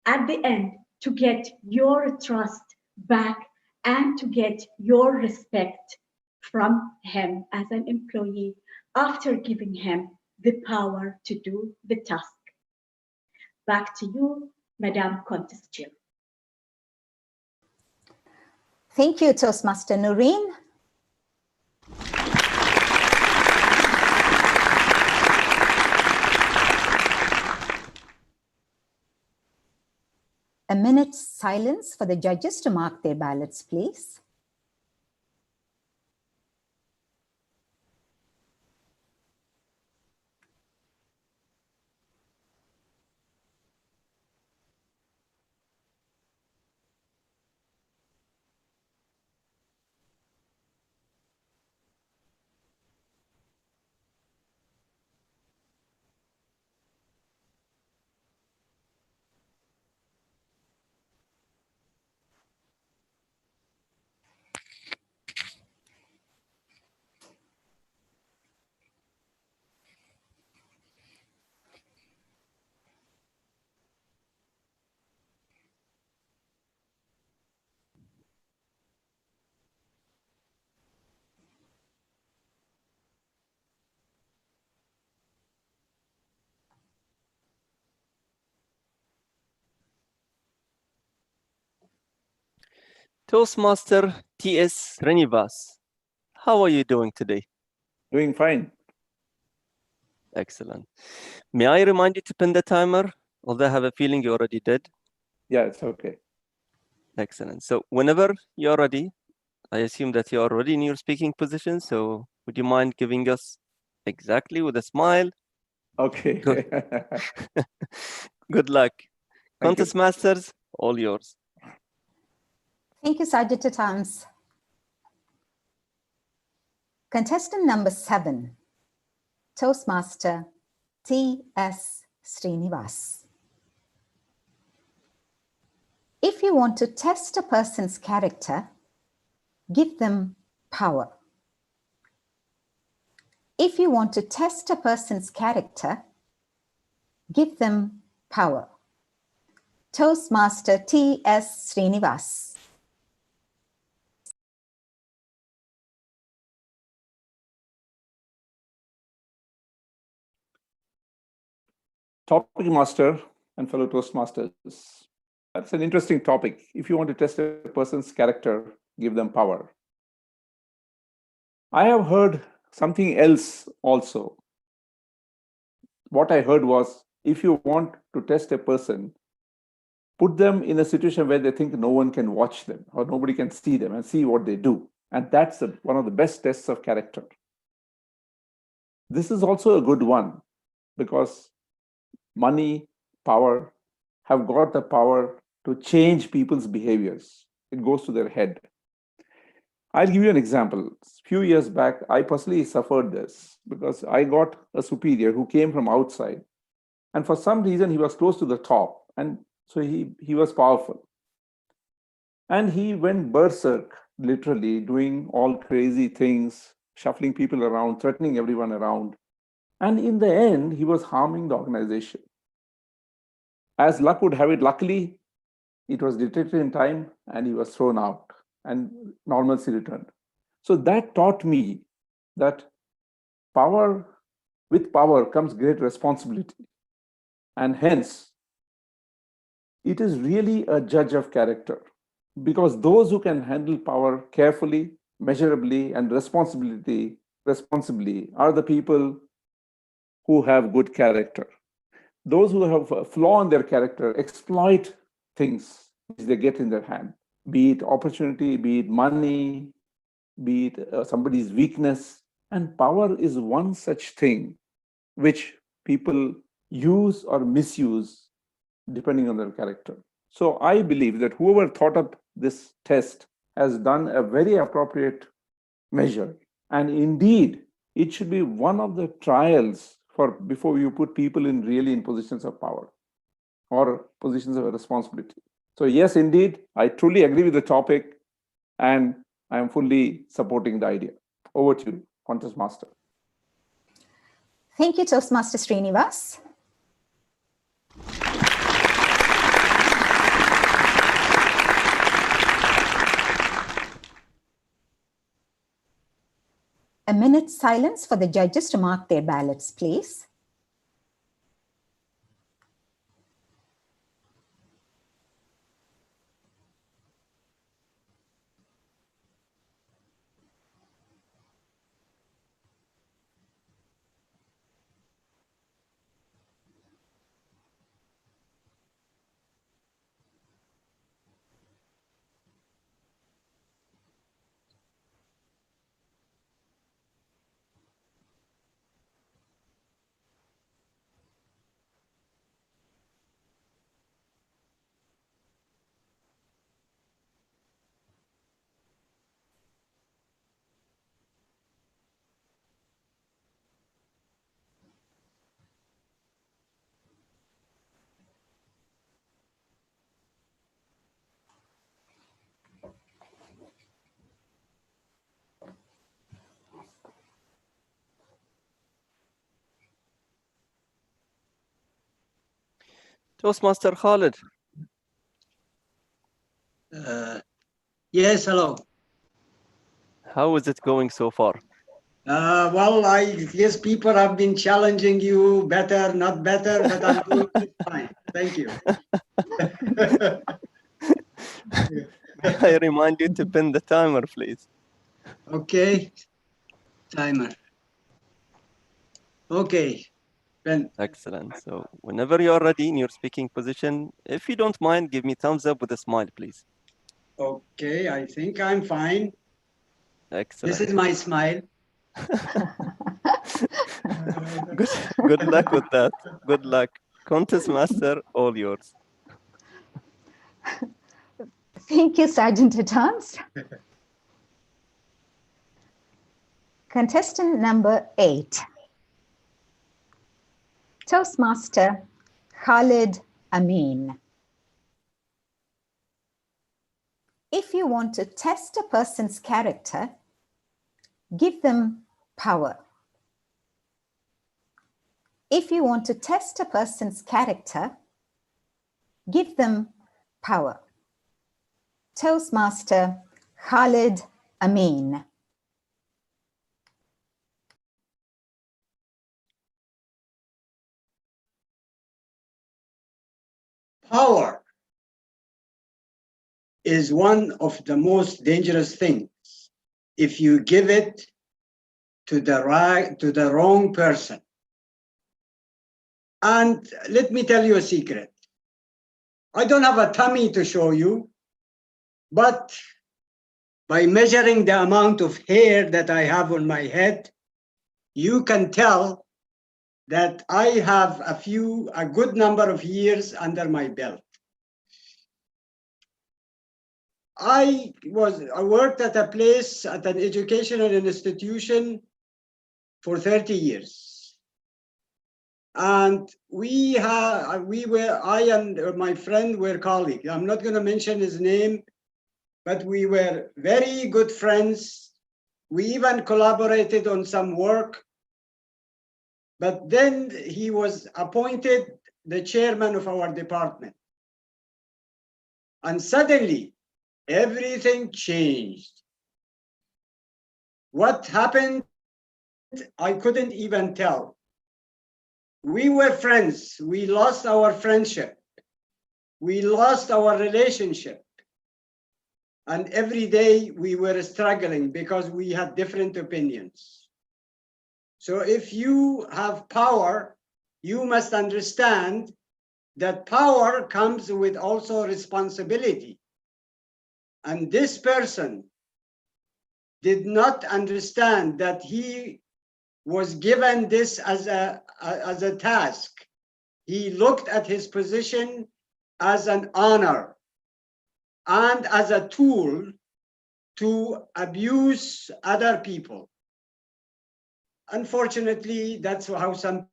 at the end, to get your trust back and to get your respect from him as an employee after giving him the power to do the task. Back to you, Madam Contest Chair. Thank you, Toastmaster Noreen. A minute's silence for the judges to mark their ballots, please. Toastmaster T.S. Srinivas, how are you doing today? Doing fine. Excellent. May I remind you to pin the timer, although I have a feeling you already did? Yeah, it's okay. Excellent. So whenever you're ready, I assume that you're already in your speaking position. So would you mind giving us exactly with a smile? Okay. Good, Good luck. Contest Masters, all yours. Thank you, Sergeant at Arms. Contestant number 7, Toastmaster T.S. Srinivas. If you want to test a person's character, give them power. If you want to test a person's character, give them power. Toastmaster T.S. Srinivas. Topic master and fellow Toastmasters. That's an interesting topic. If you want to test a person's character, give them power. I have heard something else also. What I heard was, if you want to test a person, put them in a situation where they think no one can watch them or nobody can see them and see what they do. And that's one of the best tests of character. This is also a good one because money, power have got the power to change people's behaviors. It goes to their head. I'll give you an example. A few years back, I personally suffered this because I got a superior who came from outside. And for some reason, he was close to the top. And so he was powerful. And he went berserk, literally doing all crazy things, shuffling people around, threatening everyone around. And in the end, he was harming the organization. As luck would have it, luckily, it was detected in time and he was thrown out and normalcy returned. So that taught me that with power comes great responsibility. And hence, it is really a judge of character because those who can handle power carefully, measurably, and responsibly are the people who have good character. Those who have a flaw in their character exploit things which they get in their hand, be it opportunity, be it money, be it somebody's weakness. And power is one such thing which people use or misuse depending on their character. So I believe that whoever thought up this test has done a very appropriate measure. And indeed, it should be one of the trials before you put people in positions of power or positions of responsibility. So yes, indeed, I truly agree with the topic and I am fully supporting the idea. Over to you, Contest Master. Thank you, Toastmaster Srinivas. A minute's silence for the judges to mark their ballots, please. Toastmaster Khalid. Yes, hello. How is it going so far? Well, I guess people have been challenging you better, not better, but I'm doing just fine. Thank you. I remind you to pin the timer, please. Okay. Timer. Okay. Ben. Excellent. So whenever you are ready in your speaking position, if you don't mind, give me thumbs up with a smile, please. Okay, I think I'm fine. Excellent. This is my smile. Good luck with that. Good luck. Contest Master, all yours. Thank you, Sergeant at Arms. Contestant number 8. Toastmaster Khalid Amin. If you want to test a person's character, give them power. If you want to test a person's character, give them power. Toastmaster Khalid Amin. Power is one of the most dangerous things if you give it to the wrong person. And let me tell you a secret. I don't have a tummy to show you, but by measuring the amount of hair that I have on my head, you can tell that I have a good number of years under my belt. I worked at a place, at an educational institution for 30 years. And I and my friend were colleagues. I'm not going to mention his name, but we were very good friends. We even collaborated on some work. But then he was appointed the chairman of our department. And suddenly, everything changed. What happened, I couldn't even tell. We were friends. We lost our friendship. We lost our relationship. And every day we were struggling because we had different opinions. So if you have power, you must understand that power comes with also responsibility. And this person did not understand that he was given this as a task. He looked at his position as an honor and as a tool to abuse other people. Unfortunately, that's how some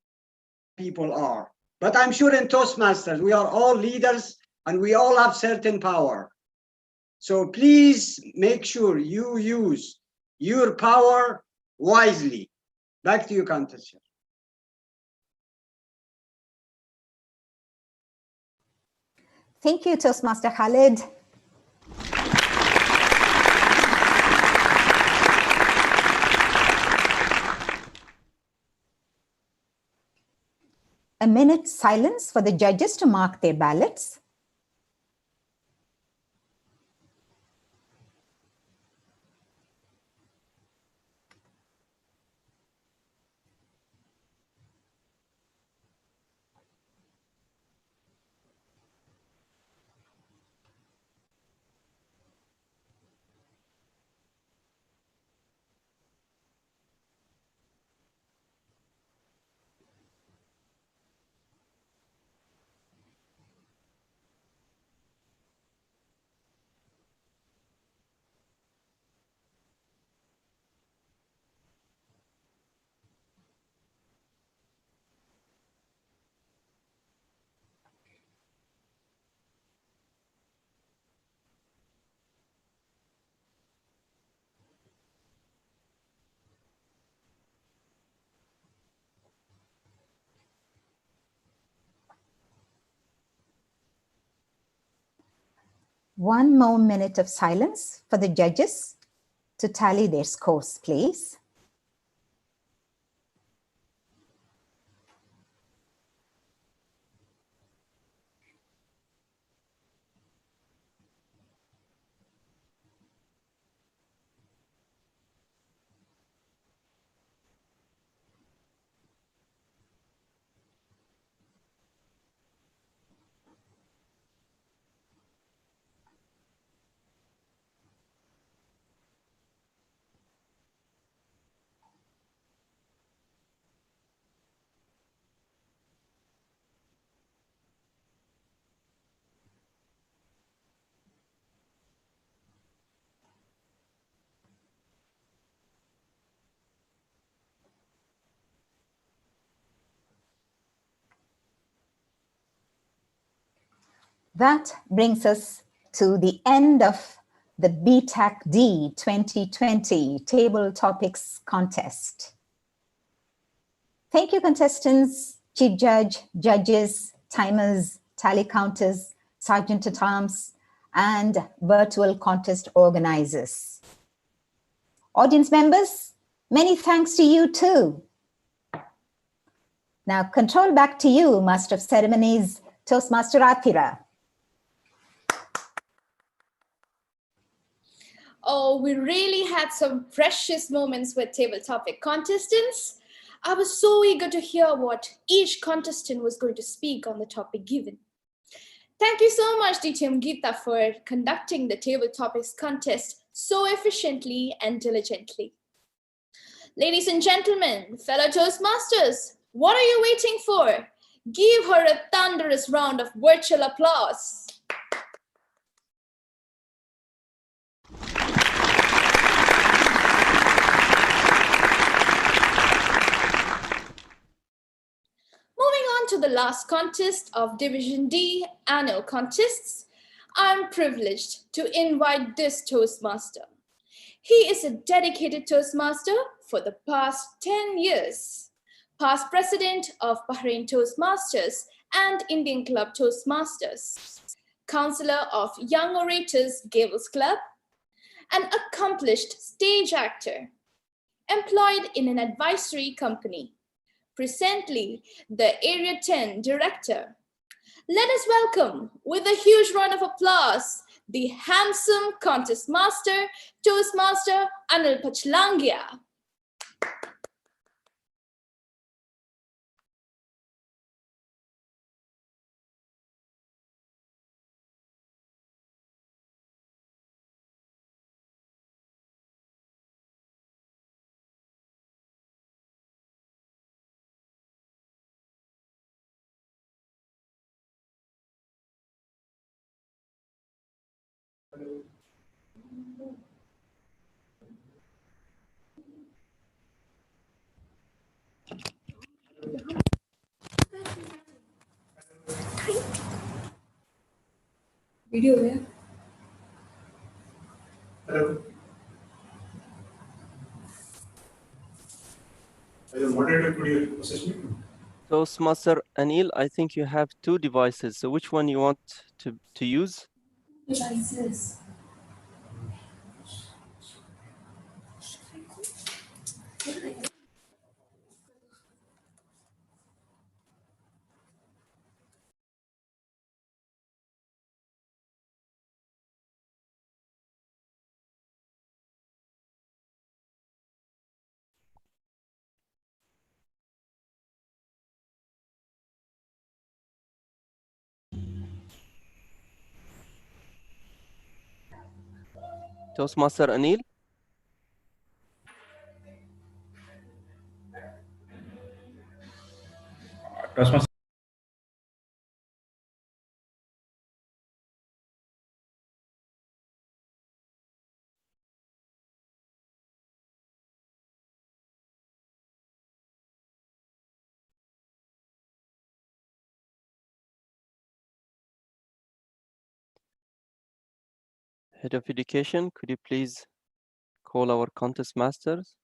people are. But I'm sure in Toastmasters, we are all leaders and we all have certain power. So please make sure you use your power wisely. Back to you, Countess. Thank you, Toastmaster Khalid. A minute's silence for the judges to mark their ballots. One more minute of silence for the judges to tally their scores, please. That brings us to the end of the BTAC-D 2020 Table Topics Contest. Thank you, contestants, Chief Judge, judges, timers, tally counters, Sergeant-at-Arms, and virtual contest organizers. Audience members, many thanks to you too. Now, control back to you, Master of Ceremonies, Toastmaster Athira. Oh, we really had some precious moments with table topic contestants. I was so eager to hear what each contestant was going to speak on the topic given. Thank you so much, DTM Geeta, for conducting the table topics contest so efficiently and diligently. Ladies and gentlemen, fellow Toastmasters, what are you waiting for? Give her a thunderous round of virtual applause. Moving on to the last contest of Division D annual contests, I'm privileged to invite this Toastmaster. He is a dedicated Toastmaster for the past 10 years, past president of Bahrain Toastmasters and Indian Club Toastmasters, counselor of Young Orators Gables Club, an accomplished stage actor, employed in an advisory company, presently the Area 10 director. Let us welcome, with a huge round of applause, the handsome contest master, Toastmaster Anil Pachlangia. Video there. Hello. As a moderator, could you assist me? Toastmaster Anil, I think you have two devices. So which one you want to use? Devices. Toastmaster Anil? Toastmaster. Head of Education, could you please call our contest masters?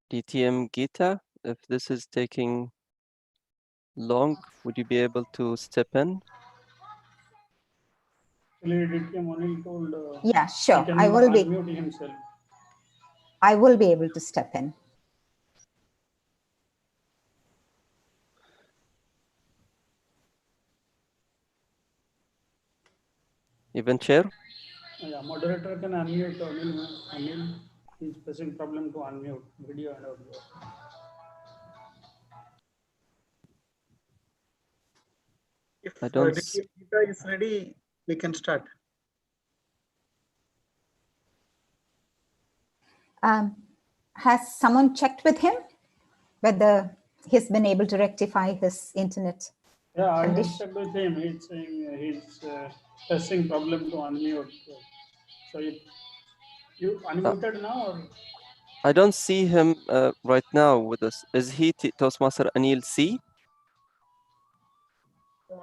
DTM Geeta, if this is taking long, would you be able to step in? Yeah, sure. I will be. I will be able to step in. Even chair? Yeah, moderator can unmute Anil. Anil is facing problem to unmute video and audio. If I don't the Geeta is ready, we can start. Has someone checked with him whether he's been able to rectify his internet Yeah, I condition? have checked with him. He's saying he's facing problem to unmute. So you unmuted now or? I don't see him right now with us. Is he Toastmaster Anil C?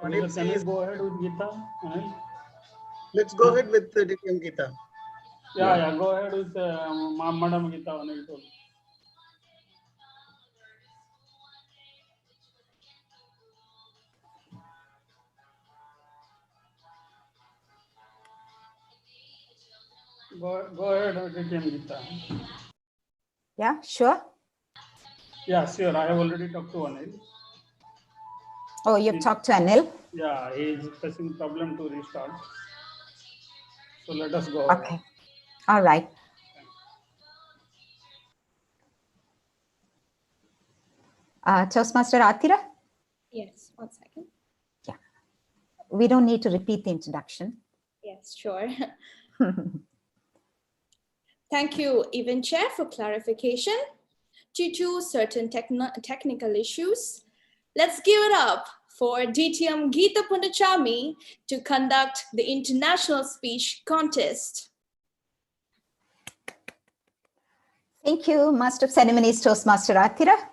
Anil, can we go ahead with Geeta? Anil? Let's go ahead with the DTM Geeta. Yeah, go ahead with Madam Geeta Anil. Go ahead, DTM Geeta. Yeah, sure. Yeah, sure. I have already talked to Anil. Oh, you've talked to Anil? Yeah, he is facing problem to restart. So let us go ahead. Okay. All right. Toastmaster Atira? Yes, 1 second. Yeah. We don't need to repeat the introduction. Yes, sure. Thank you, Event Chair, for clarification. Due to certain technical issues, let's give it up for DTM Geeta Pundachami to conduct the International Speech Contest. Thank you, Master of Ceremonies, Toastmaster Atira.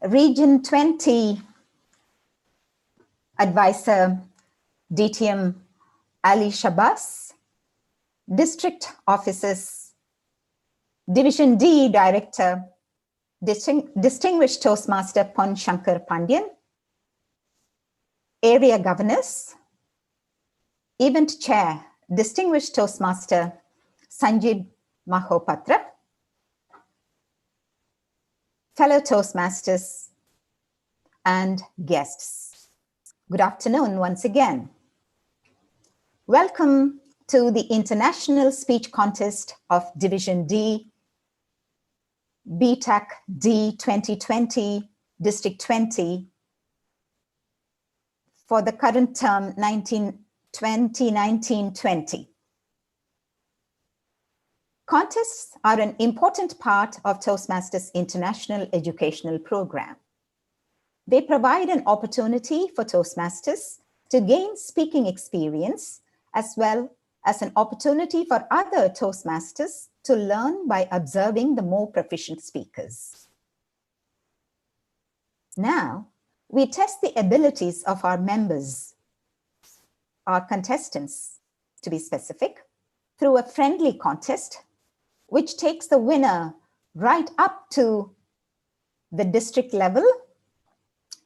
Region 20 Advisor DTM Ali Shabazz, District Officers, Division D Director, Distinguished Toastmaster Pon Shankar Pandyan, Area Governors, Event Chair, Distinguished Toastmaster Sanjeev Mahopatra, fellow Toastmasters, and guests. Good afternoon once again. Welcome to the International Speech Contest of Division D, BTAC D 2020, District 20, for the current term 2019-20. Contests are an important part of Toastmasters' international educational program. They provide an opportunity for Toastmasters to gain speaking experience, as well as an opportunity for other Toastmasters to learn by observing the more proficient speakers. Now, we test the abilities of our members, our contestants, to be specific, through a friendly contest, which takes the winner right up to the district level,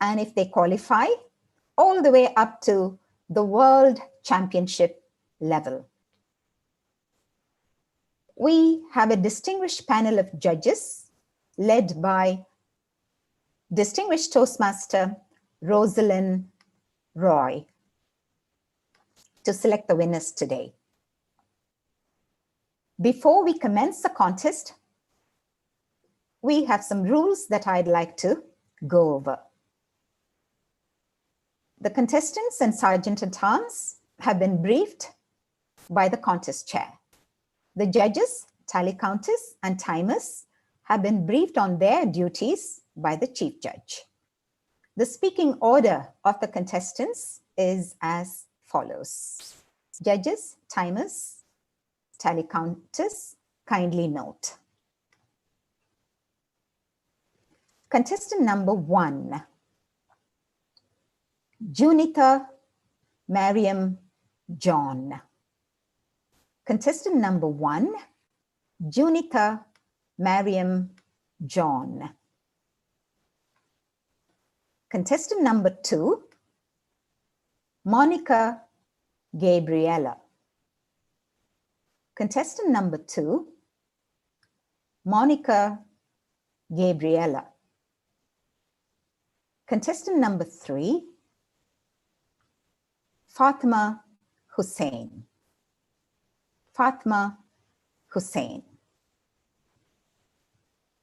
and if they qualify, all the way up to the World Championship level. We have a distinguished panel of judges led by Distinguished Toastmaster Rosalind Roy to select the winners today. Before we commence the contest, we have some rules that I'd like to go over. The contestants and sergeant-at-arms have been briefed by the contest chair. The judges, tally counters, and timers have been briefed on their duties by the chief judge. The speaking order of the contestants is as follows. Judges, timers, tally counters, kindly note. Contestant number 1, Junita Mariam John. Contestant number 1, Junita Mariam John. Contestant number 2, Monica Gabriella. Contestant number 2, Monica Gabriella. Contestant number 3, Fatima Hussain. Fatima Hussain.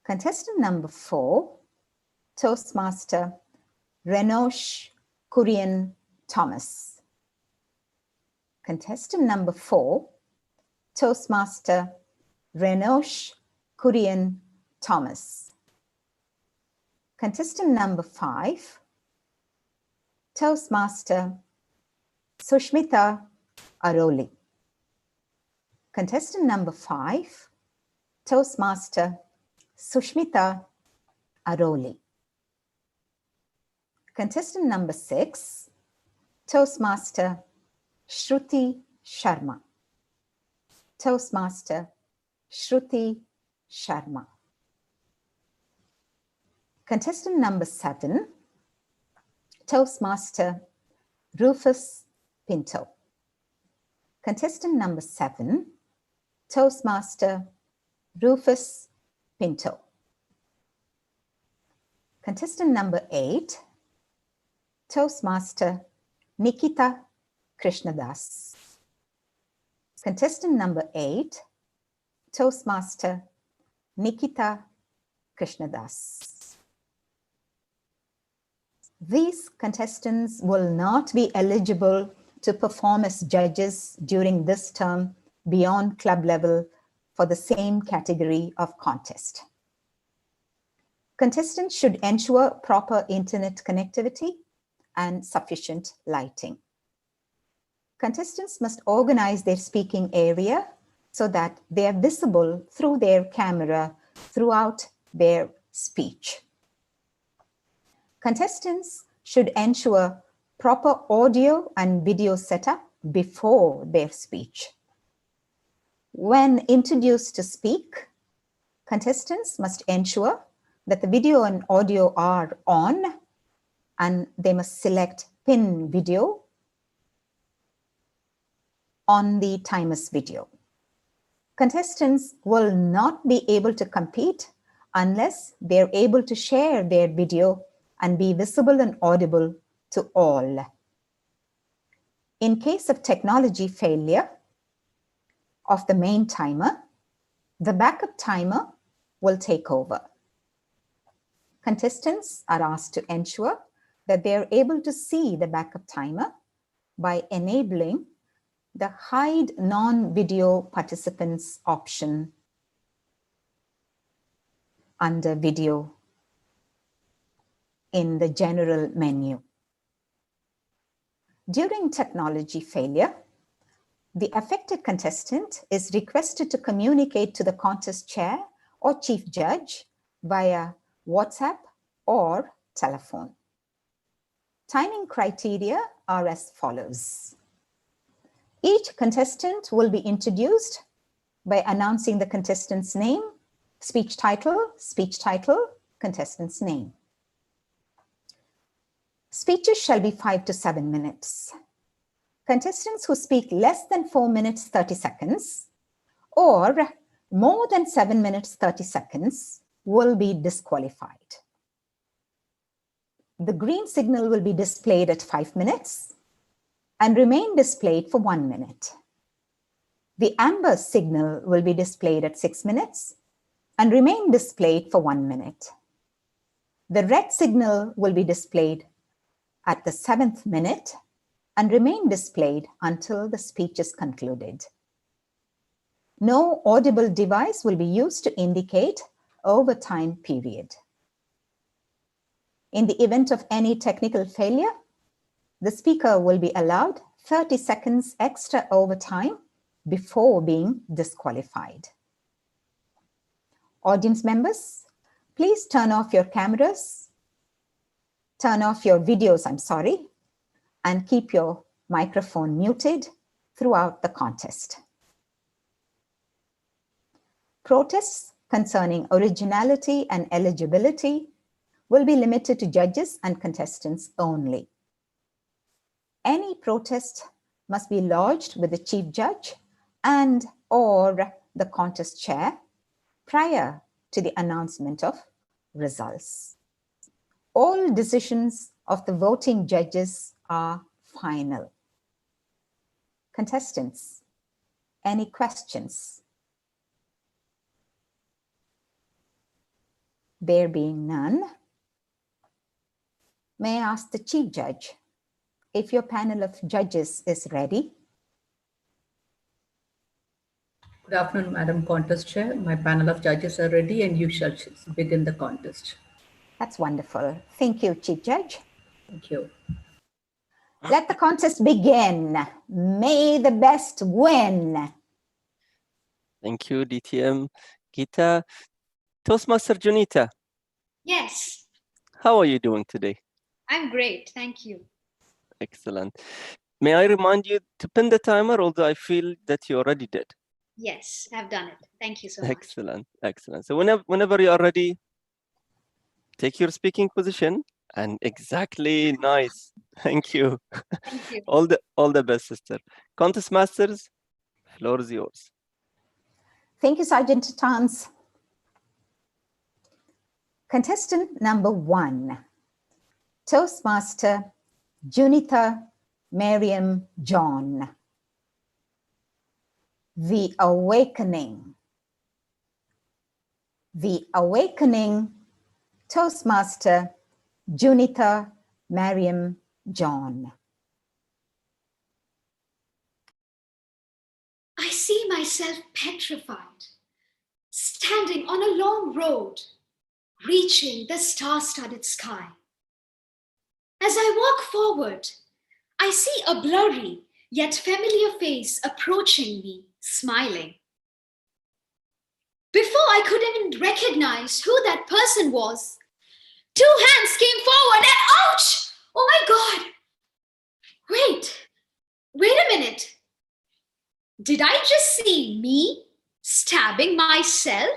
Contestant number 4, Toastmaster Renosh Kurian Thomas. Contestant number 4, Toastmaster Renosh Kurian Thomas. Contestant number 5, Toastmaster Sushmita Aroli. Contestant number 5, Toastmaster Sushmita Aroli. Contestant number 6, Toastmaster Shruti Sharma. Toastmaster Shruti Sharma. Contestant number 7, Toastmaster Rufus Pinto. Contestant number 7, Toastmaster Rufus Pinto. Contestant number 8, Toastmaster Nikita Krishnadas. Contestant number 8, Toastmaster Nikita Krishnadas. These contestants will not be eligible to perform as judges during this term beyond club level for the same category of contest. Contestants should ensure proper internet connectivity and sufficient lighting. Contestants must organize their speaking area so that they are visible through their camera throughout their speech. Contestants should ensure proper audio and video setup before their speech. When introduced to speak, contestants must ensure that the video and audio are on, and they must select pin video on the timer's video. Contestants will not be able to compete unless they're able to share their video and be visible and audible to all. In case of technology failure of the main timer, the backup timer will take over. Contestants are asked to ensure that they are able to see the backup timer by enabling the Hide Non-Video Participants option under Video in the General menu. During technology failure, the affected contestant is requested to communicate to the contest chair or chief judge via WhatsApp or telephone. Timing criteria are as follows. Each contestant will be introduced by announcing the contestant's name, speech title, contestant's name. Speeches shall be 5 to 7 minutes. Contestants who speak less than 4 minutes 30 seconds or more than 7 minutes 30 seconds will be disqualified. The green signal will be displayed at 5 minutes and remain displayed for 1 minute. The amber signal will be displayed at 6 minutes and remain displayed for 1 minute. The red signal will be displayed at the 7th minute and remain displayed until the speech is concluded. No audible device will be used to indicate overtime period. In the event of any technical failure, the speaker will be allowed 30 seconds extra overtime before being disqualified. Audience members, please turn off your cameras, turn off your videos, and keep your microphone muted throughout the contest. Protests concerning originality and eligibility will be limited to judges and contestants only. Any protest must be lodged with the chief judge and or the contest chair prior to the announcement of results. All decisions of the voting judges are final. Contestants, any questions? There being none, may I ask the chief judge if your panel of judges is ready? Good afternoon, Madam Contest Chair. My panel of judges are ready and you shall begin the contest. That's wonderful. Thank you, Chief Judge. Thank you. Let the contest begin. May the best win. Thank you, DTM Geeta. Toastmaster Junita, Yes, how are you doing today? I'm great. Thank you. Excellent. May I remind you to pin the timer, although I feel that you already did. Yes, I've done it. Thank you so much. Excellent, excellent. So whenever you are ready, take your speaking position and exactly nice. Thank you. Thank you. All the best, sister. Contest Masters, Floor is yours. Thank you, Sergeant Tans. Contestant number 1, Toastmaster Junitha Mariam John. The Awakening. The Awakening, Toastmaster Junitha Mariam John. I see myself petrified, standing on a long road, reaching the star-studded sky. As I walk forward, I see a blurry yet familiar face approaching me, smiling. Before I could even recognize who that person was, 2 hands came forward and ouch! Oh my God! Wait a minute. Did I just see me stabbing myself?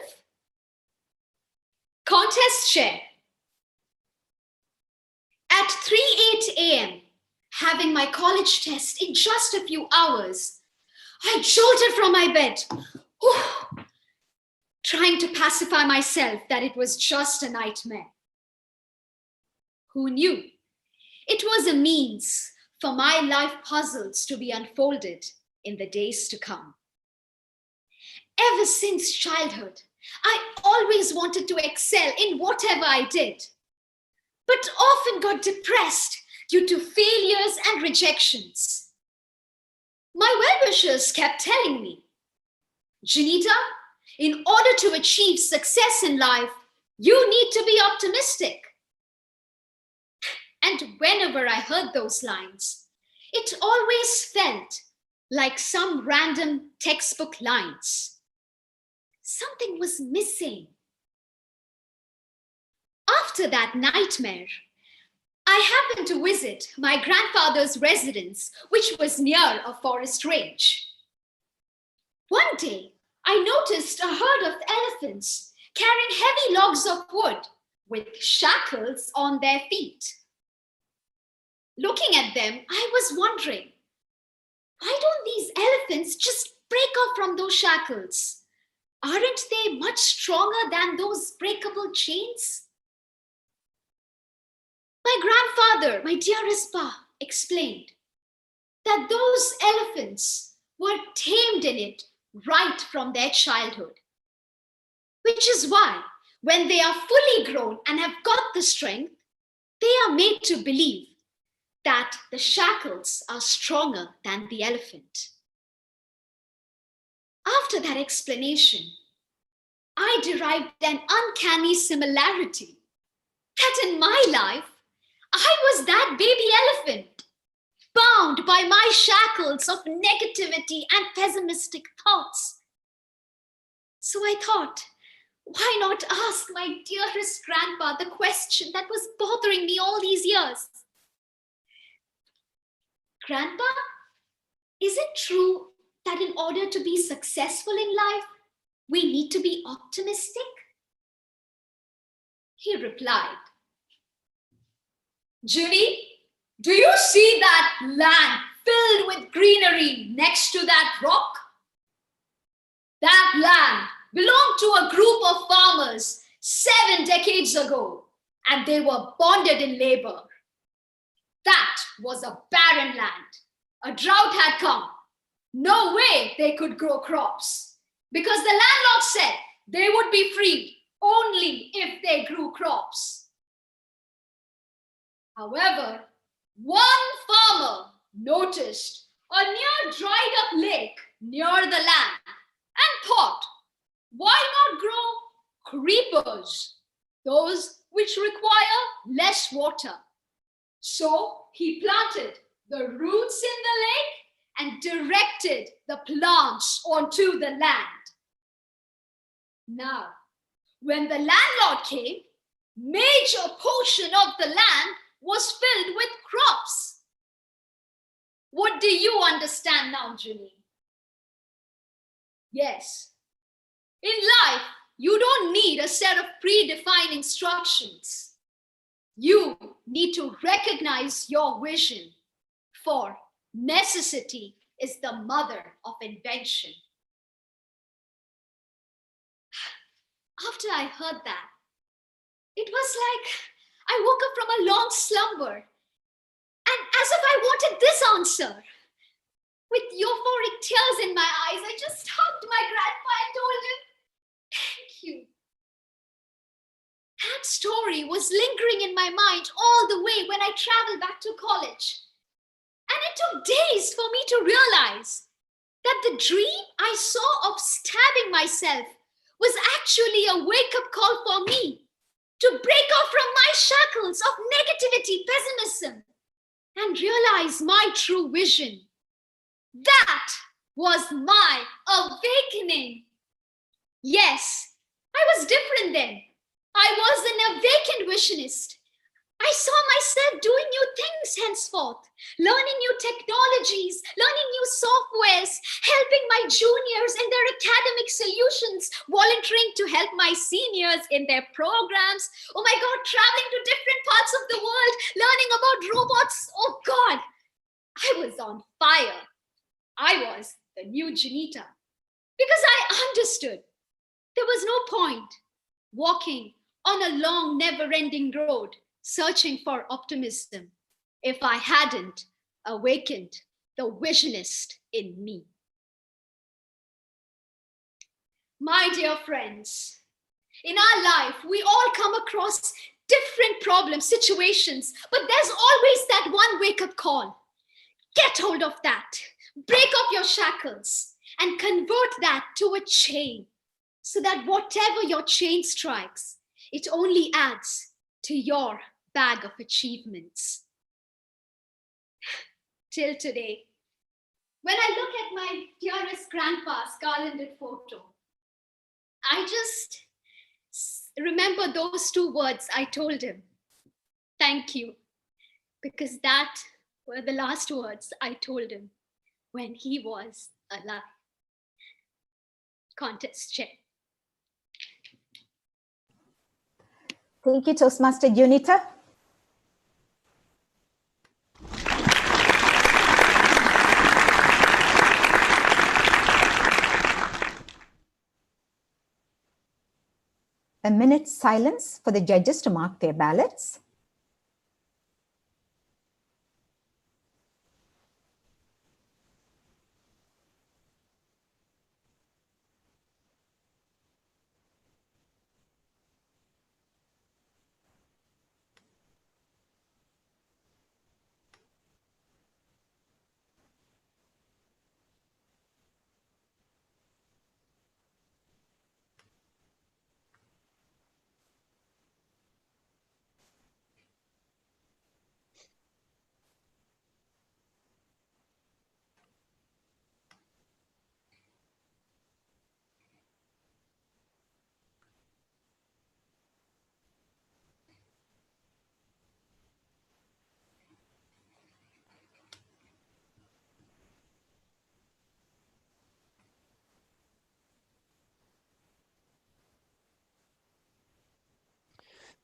Contest share. At 3:08 a.m., having my college test in just a few hours, I jolted from my bed, trying to pacify myself that it was just a nightmare. Who knew? It was a means for my life puzzles to be unfolded in the days to come. Ever since childhood, I always wanted to excel in whatever I did, but often got depressed due to failures and rejections. My well-wishers kept telling me, Junitha, in order to achieve success in life, you need to be optimistic. And whenever I heard those lines, it always felt like some random textbook lines. Something was missing. After that nightmare, I happened to visit my grandfather's residence, which was near a forest range. One day, I noticed a herd of elephants carrying heavy logs of wood with shackles on their feet. Looking at them, I was wondering, why don't these elephants just break off from those shackles? Aren't they much stronger than those breakable chains? My grandfather, my dearest Pa, explained that those elephants were tamed in it right from their childhood, which is why when they are fully grown and have got the strength, they are made to believe that the shackles are stronger than the elephant. After that explanation, I derived an uncanny similarity that in my life, I was that baby elephant, bound by my shackles of negativity and pessimistic thoughts. So I thought, why not ask my dearest grandpa the question that was bothering me all these years? Grandpa, is it true that in order to be successful in life, we need to be optimistic? He replied, Judy, do you see that land filled with greenery next to that rock? That land belonged to a group of farmers 7 decades ago, and they were bonded in labor. That was a barren land. A drought had come. No way they could grow crops, because the landlord said they would be freed only if they grew crops. However, one farmer noticed a near dried up lake near the land and thought, why not grow creepers, those which require less water? So he planted the roots in the lake and directed the plants onto the land. Now, when the landlord came, major portion of the land was filled with crops. What do you understand now, Julie? Yes. In life, you don't need a set of predefined instructions. You need to recognize your vision, for necessity is the mother of invention. After I heard that, it was like I woke up from a long slumber, and as if I wanted this answer. With euphoric tears in my eyes, I just hugged my grandpa and told him, "Thank you." That story was lingering in my mind all the way when I traveled back to college. And it took days for me to realize that the dream I saw of stabbing myself was actually a wake-up call for me to break off from my shackles of negativity, pessimism, and realize my true vision. That was my awakening. Yes, I was different then. I was an awakened visionist. I saw myself doing new things henceforth, learning new technologies, learning new softwares, helping my juniors in their academic solutions, volunteering to help my seniors in their programs. Oh my God, traveling to different parts of the world, learning about robots. Oh God, I was on fire. I was the new Janita because I understood there was no point walking on a long, never-ending road searching for optimism if I hadn't awakened the visionist in me. My dear friends, in our life, we all come across different problems, situations, but there's always that one wake-up call. Get hold of that. Break off your shackles and convert that to a chain so that whatever your chain strikes, it only adds to your bag of achievements. Till today, when I look at my dearest grandpa's garlanded photo, I just remember those two words I told him. Thank you. Because that were the last words I told him when he was alive. Contest chair. Thank you, Toastmaster Junita. A minute's silence for the judges to mark their ballots.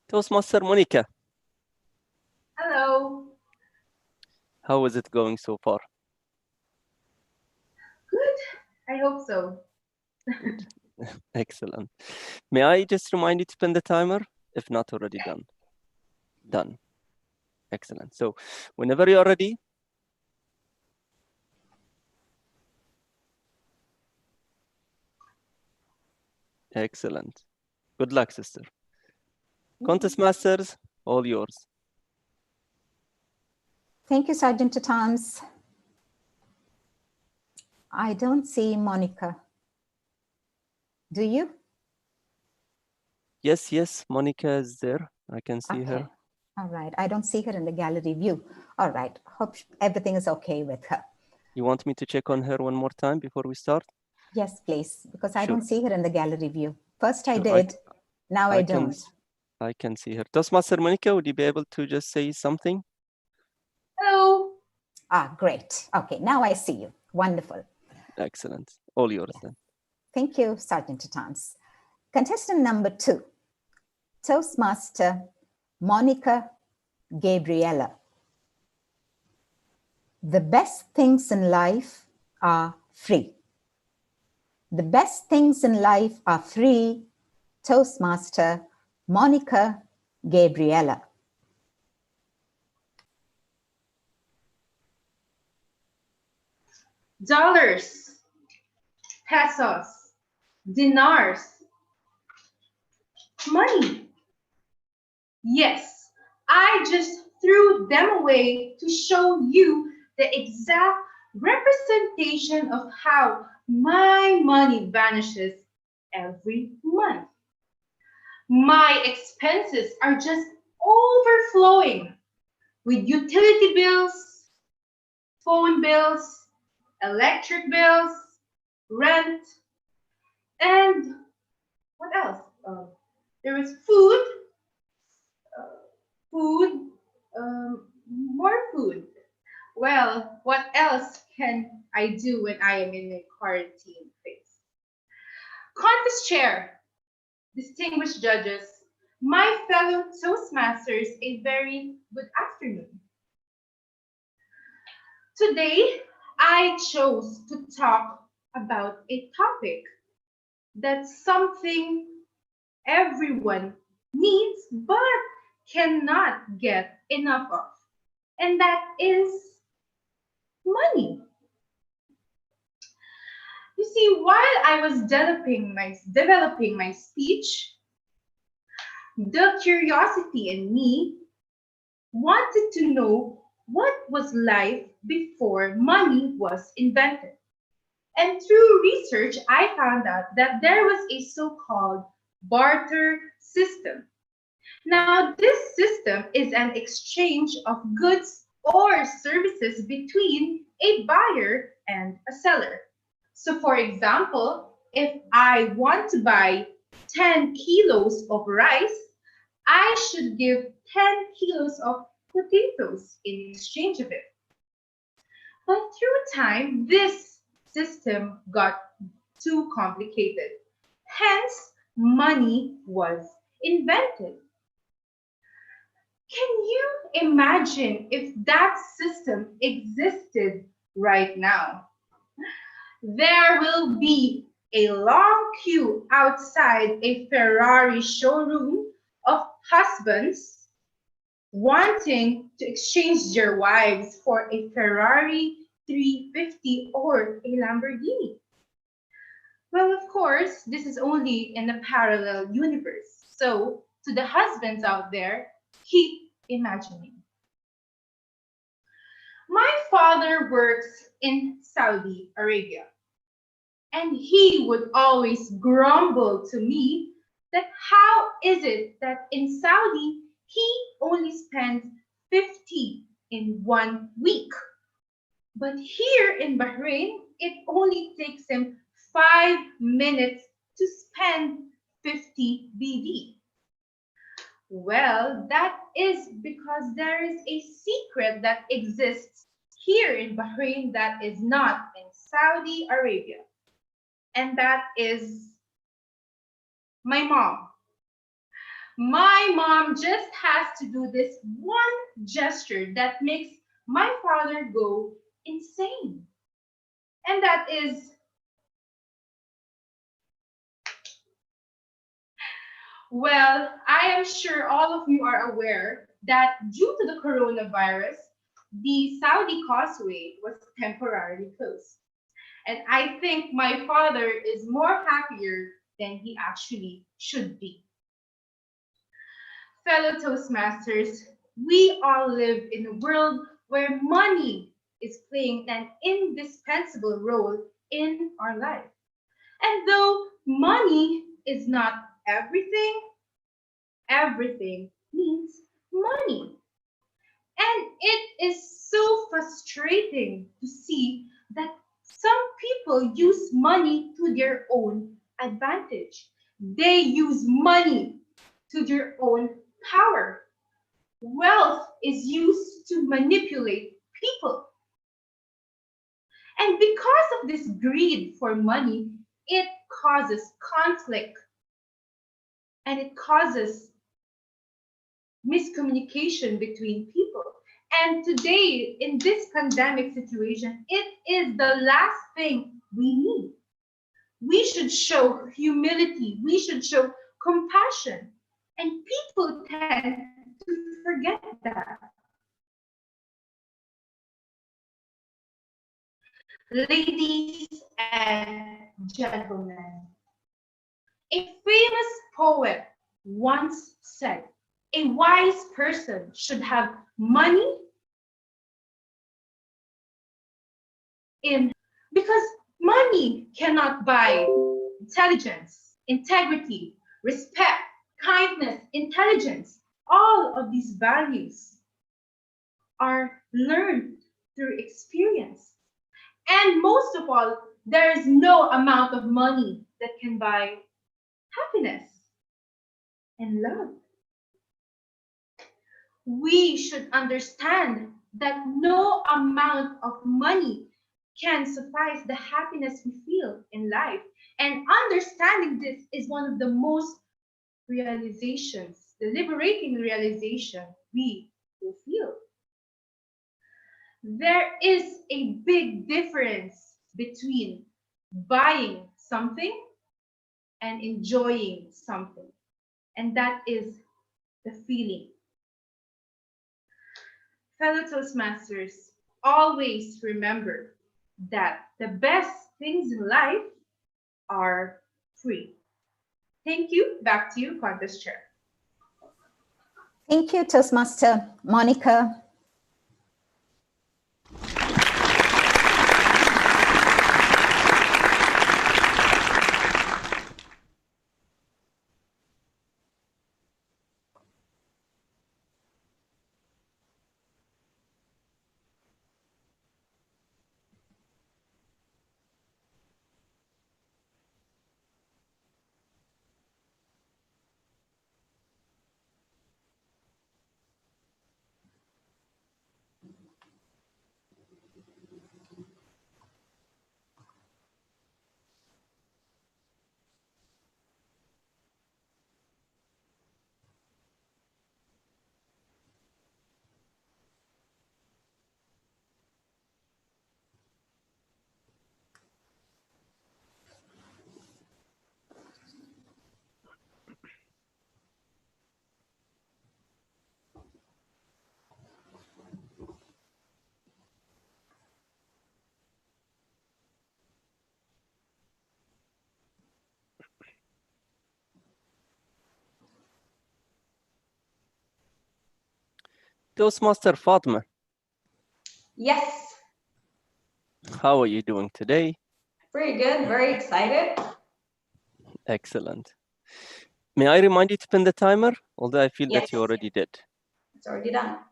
Toastmaster Monica, Hello. how is it going so far? Good. I hope so. Excellent. May I just remind you to pin the timer? If not already done. Done. Excellent. So whenever you are ready, excellent. Good luck, sister. Contest masters, all yours. Thank you, Sergeant Tatans. I don't see Monica. Do you? Yes, Monica is there. I can see her. All right. I don't see her in the gallery view. All right. Hope everything is okay with her. You want me to check on her one more time before we start? Yes, please, because I Sure. don't see her in the gallery view. First I Sure, did, now I don't. I can see her. Toastmaster Monica, would you be able to just say something? Hello. Ah, great. Okay, now I see you. Wonderful. Excellent. All yours then. Thank you, Sergeant Tatans. Contestant number 2, Toastmaster Monica Gabriella. The best things in life are free. The best things in life are free. Toastmaster Monica Gabriela. Dollars, pesos, dinars, money. Yes, I just threw them away to show you the exact representation of how my money vanishes every month. My expenses are just overflowing with utility bills, phone bills, electric bills, rent, and what else? There is food, food, more food. Well, what else can I do when I am in a quarantine phase? Contest chair, distinguished judges, my fellow Toastmasters, a very good afternoon. Today, I chose to talk about a topic that's something everyone needs but cannot get enough of, and that is money. You see, while I was developing my speech, the curiosity in me wanted to know what was life before money was invented. And through research, I found out that there was a so-called barter system. Now, this system is an exchange of goods or services between a buyer and a seller. So, for example, if I want to buy 10 kilos of rice, I should give 10 kilos of potatoes in exchange of it. But through time, this system got too complicated. Hence, money was invented. Can you imagine if that system existed right now? There will be a long queue outside a Ferrari showroom of husbands wanting to exchange their wives for a Ferrari 350 or a Lamborghini. Well, of course, this is only in a parallel universe. So, to the husbands out there, keep imagining. My father works in Saudi Arabia, and he would always grumble to me that how is it that in Saudi he only spends 50 in 1 week, but here in Bahrain it only takes him 5 minutes to spend 50 BD. Well, that is because there is a secret that exists here in Bahrain that is not in Saudi Arabia. And that is my mom. My mom just has to do this one gesture that makes my father go insane. And that is, well, I am sure all of you are aware that due to the coronavirus, the Saudi causeway was temporarily closed. And I think my father is more happier than he actually should be. Fellow Toastmasters, we all live in a world where money is playing an indispensable role in our life. And though money is not everything, everything needs money. And it is so frustrating to see that some people use money to their own advantage. They use money to their own power. Wealth is used to manipulate people. And because of this greed for money, it causes conflict and it causes miscommunication between people. And today, in this pandemic situation, it is the last thing we need. We should show humility. We should show compassion. And people tend to forget that. Ladies and gentlemen, a famous poet once said, a wise person should have money because money cannot buy intelligence, integrity, respect, kindness, intelligence. All of these values are learned through experience. And most of all, there is no amount of money that can buy happiness and love. We should understand that no amount of money can suffice the happiness we feel in life. And understanding this is one of the most realizations, the liberating realization we will feel. There is a big difference between buying something and enjoying something, and that is the feeling. Fellow Toastmasters, always remember that the best things in life are free. Thank you. Back to you, Contest Chair. Thank you, Toastmaster Monica. Toastmaster Fatima, Yes, how are you doing today? very good, very excited. Excellent. May I remind you to pin the timer? Although I feel Yes. that you already did. It's already done.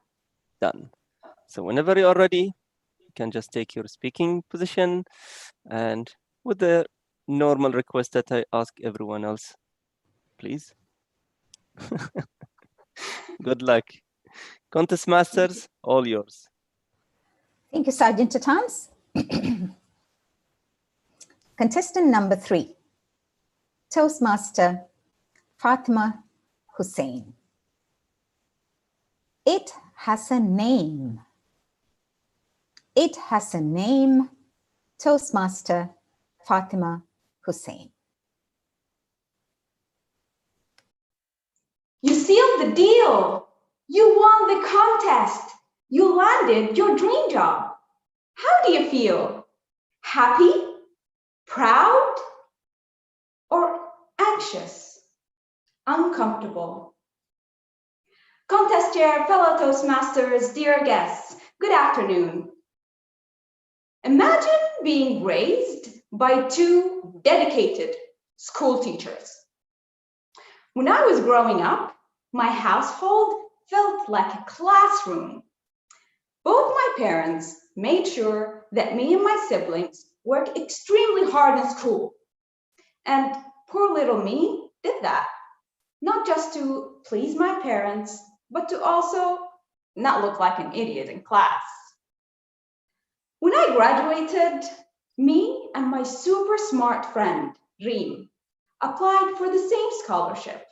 Done. So whenever you are ready, you can just take your speaking position, and with the normal request that I ask everyone else, please. Good luck. Contest Masters, all yours. Thank you, Sergeant at Arms. Contestant number 3, Toastmaster Fatima Hussein. It has a name. It has a name, Toastmaster Fatima Hussein. You sealed the deal. You won the contest. You landed your dream job. How do you feel? Happy? Proud? Or anxious? Uncomfortable? Contest chair, fellow Toastmasters, dear guests, good afternoon. Imagine being raised by 2 dedicated school teachers. When I was growing up, my household felt like a classroom. Both my parents made sure that me and my siblings worked extremely hard in school. And poor little me did that, not just to please my parents, but to also not look like an idiot in class. When I graduated, me and my super smart friend, Reem, applied for the same scholarship.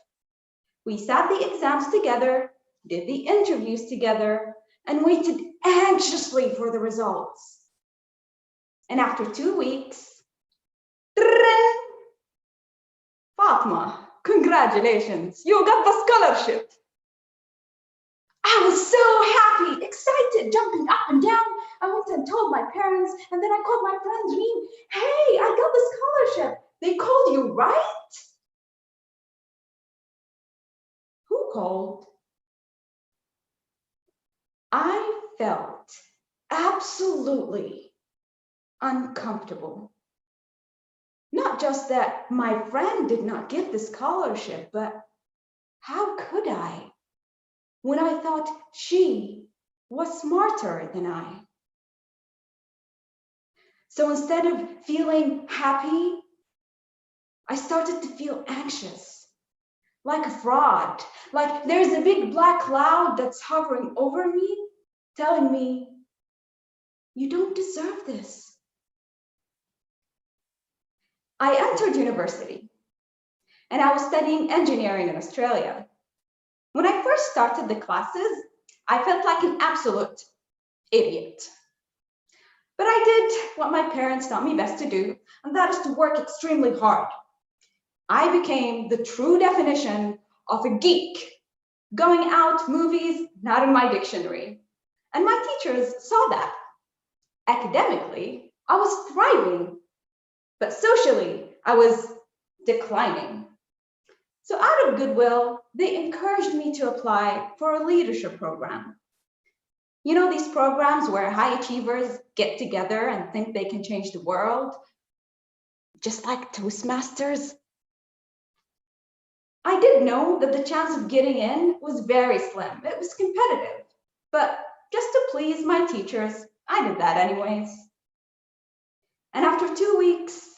We sat the exams together, did the interviews together, and waited anxiously for the results. And after 2 weeks, Fatma, congratulations, you got the scholarship. I was so happy, excited, jumping up and down. I went and told my parents, and then I called my friend Reem. Hey, I got the scholarship. They called you, right? Who called? I felt absolutely uncomfortable. Not just that my friend did not get the scholarship, but how could I, when I thought she was smarter than I? So instead of feeling happy, I started to feel anxious, like a fraud, like there's a big black cloud that's hovering over me, telling me, you don't deserve this. I entered university, and I was studying engineering in Australia. When I first started the classes, I felt like an absolute idiot. But I did what my parents taught me best to do, and that is to work extremely hard. I became the true definition of a geek, going out movies not in my dictionary. And my teachers saw that. Academically, I was thriving, but socially, I was declining. So out of goodwill, they encouraged me to apply for a leadership program. You know, these programs where high achievers get together and think they can change the world, just like Toastmasters. I did know that the chance of getting in was very slim. It was competitive, but just to please my teachers, I did that anyways. And after 2 weeks,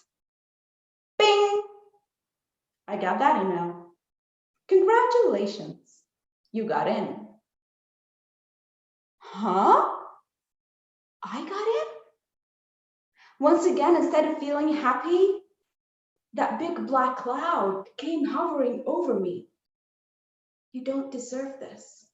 bing, I got that email. Congratulations, you got in. Huh? I got in? Once again, instead of feeling happy, that big black cloud came hovering over me. You don't deserve this.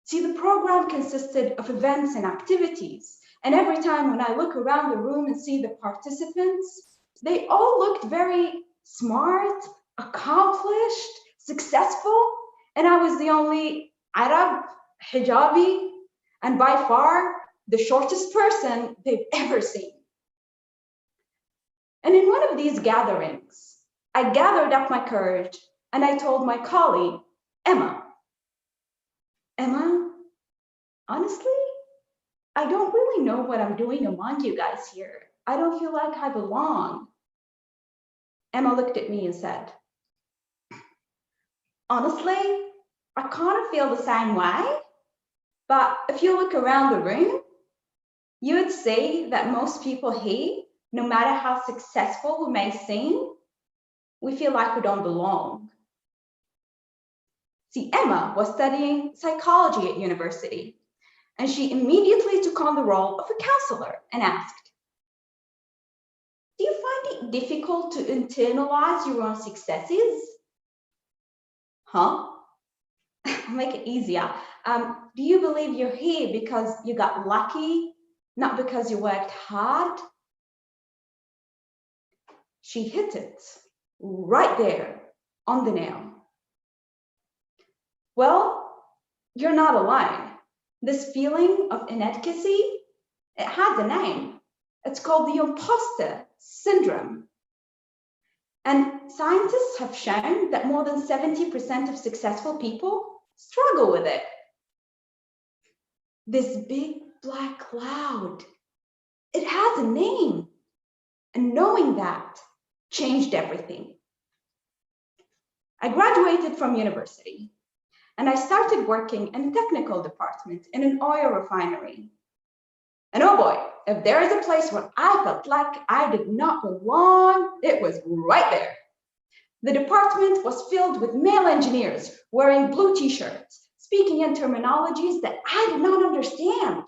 See, the program consisted of events and activities, and every time when I look around the room and see the participants, they all looked very smart, accomplished, successful, and I was the only Arab, hijabi, and by far the shortest person they've ever seen. And in one of these gatherings, I gathered up my courage and I told my colleague, Emma, honestly, I don't really know what I'm doing among you guys here. I don't feel like I belong. Emma looked at me and said, honestly, I kind of feel the same way, but if you look around the room, you would see that most people here, no matter how successful we may seem, we feel like we don't belong. See, Emma was studying psychology at university, and she immediately took on the role of a counselor and asked, do you find it difficult to internalize your own successes? Huh? I'll make it easier. Do you believe you're here because you got lucky, not because you worked hard? She hit it right there on the nail. Well, you're not alone. This feeling of inadequacy, it has a name. It's called the imposter syndrome. And scientists have shown that more than 70% of successful people struggle with it. This big black cloud, it has a name. And knowing that changed everything. I graduated from university and I started working in a technical department in an oil refinery. And oh boy, if there is a place where I felt like I did not belong, it was right there. The department was filled with male engineers wearing blue t-shirts, speaking in terminologies that I did not understand.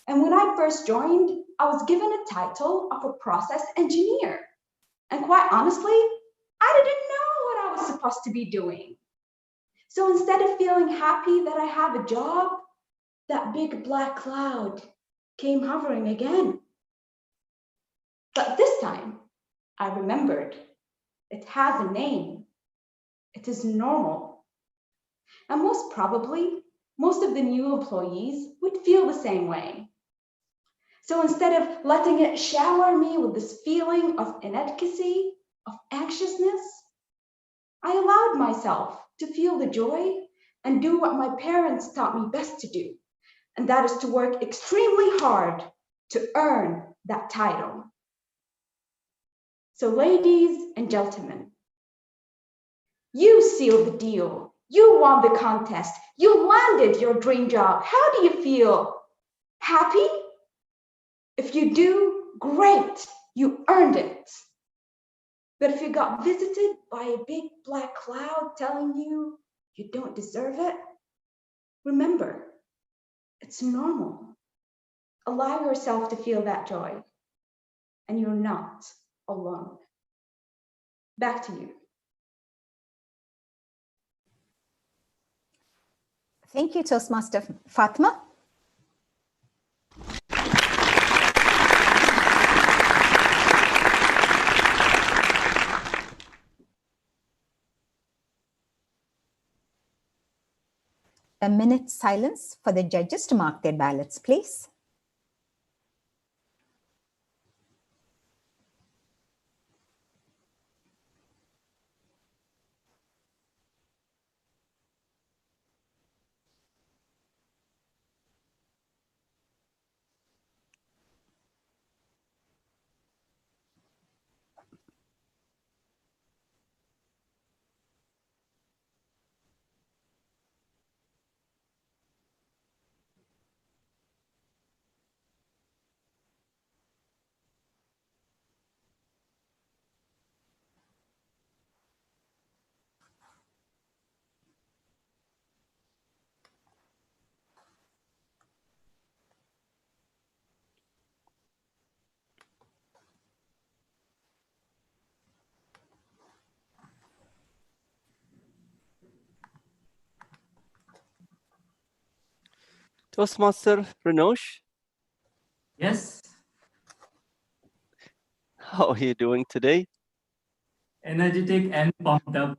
And when I first joined, I was given a title of a process engineer. And quite honestly, I didn't know what I was supposed to be doing. So instead of feeling happy that I have a job, that big black cloud came hovering again. But this time, I remembered it has a name. It is normal. And most probably, most of the new employees would feel the same way. So instead of letting it shower me with this feeling of inadequacy, of anxiousness, I allowed myself to feel the joy and do what my parents taught me best to do, and that is to work extremely hard to earn that title. So ladies and gentlemen, you sealed the deal. You won the contest. You landed your dream job. How do you feel? Happy? If you do, great, you earned it. But if you got visited by a big black cloud telling you you don't deserve it, remember, it's normal. Allow yourself to feel that joy, and you're not alone. Back to you. Thank you, Toastmaster Fatma. A minute silence for the judges to mark their ballots, please. Toastmaster Renosh, Yes, how are you doing today? energetic and pumped up.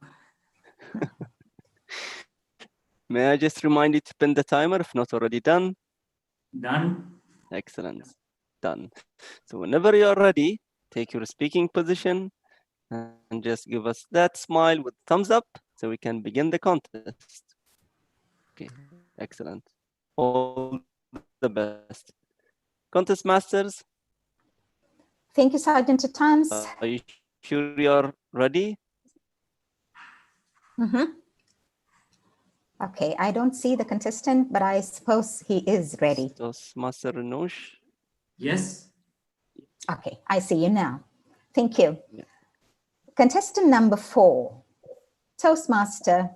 May I just remind you to pin the timer if not already done? Done. Excellent. Done. So whenever you're ready, take your speaking position and just give us that smile with thumbs up so we can begin the contest. Okay, excellent. All the best. Contest masters, Thank you, Sergeant at Arms. are you sure you're ready? Okay, I don't see the contestant, but I suppose he is ready. Toastmaster Renosh? Yes. Okay, I see you now. Thank you. Yeah. Contestant number 4, Toastmaster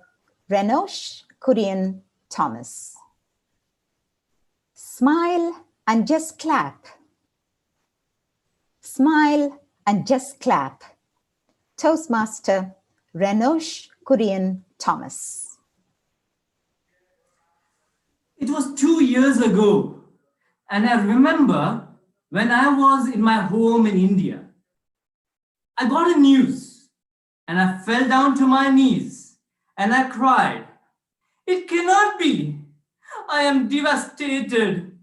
Renosh Kurian Thomas. Smile and just clap. Smile and just clap. Toastmaster Renosh Kurian Thomas. It was 2 years ago, and I remember when I was in my home in India. I got a news, and I fell down to my knees, and I cried. It cannot be. I am devastated.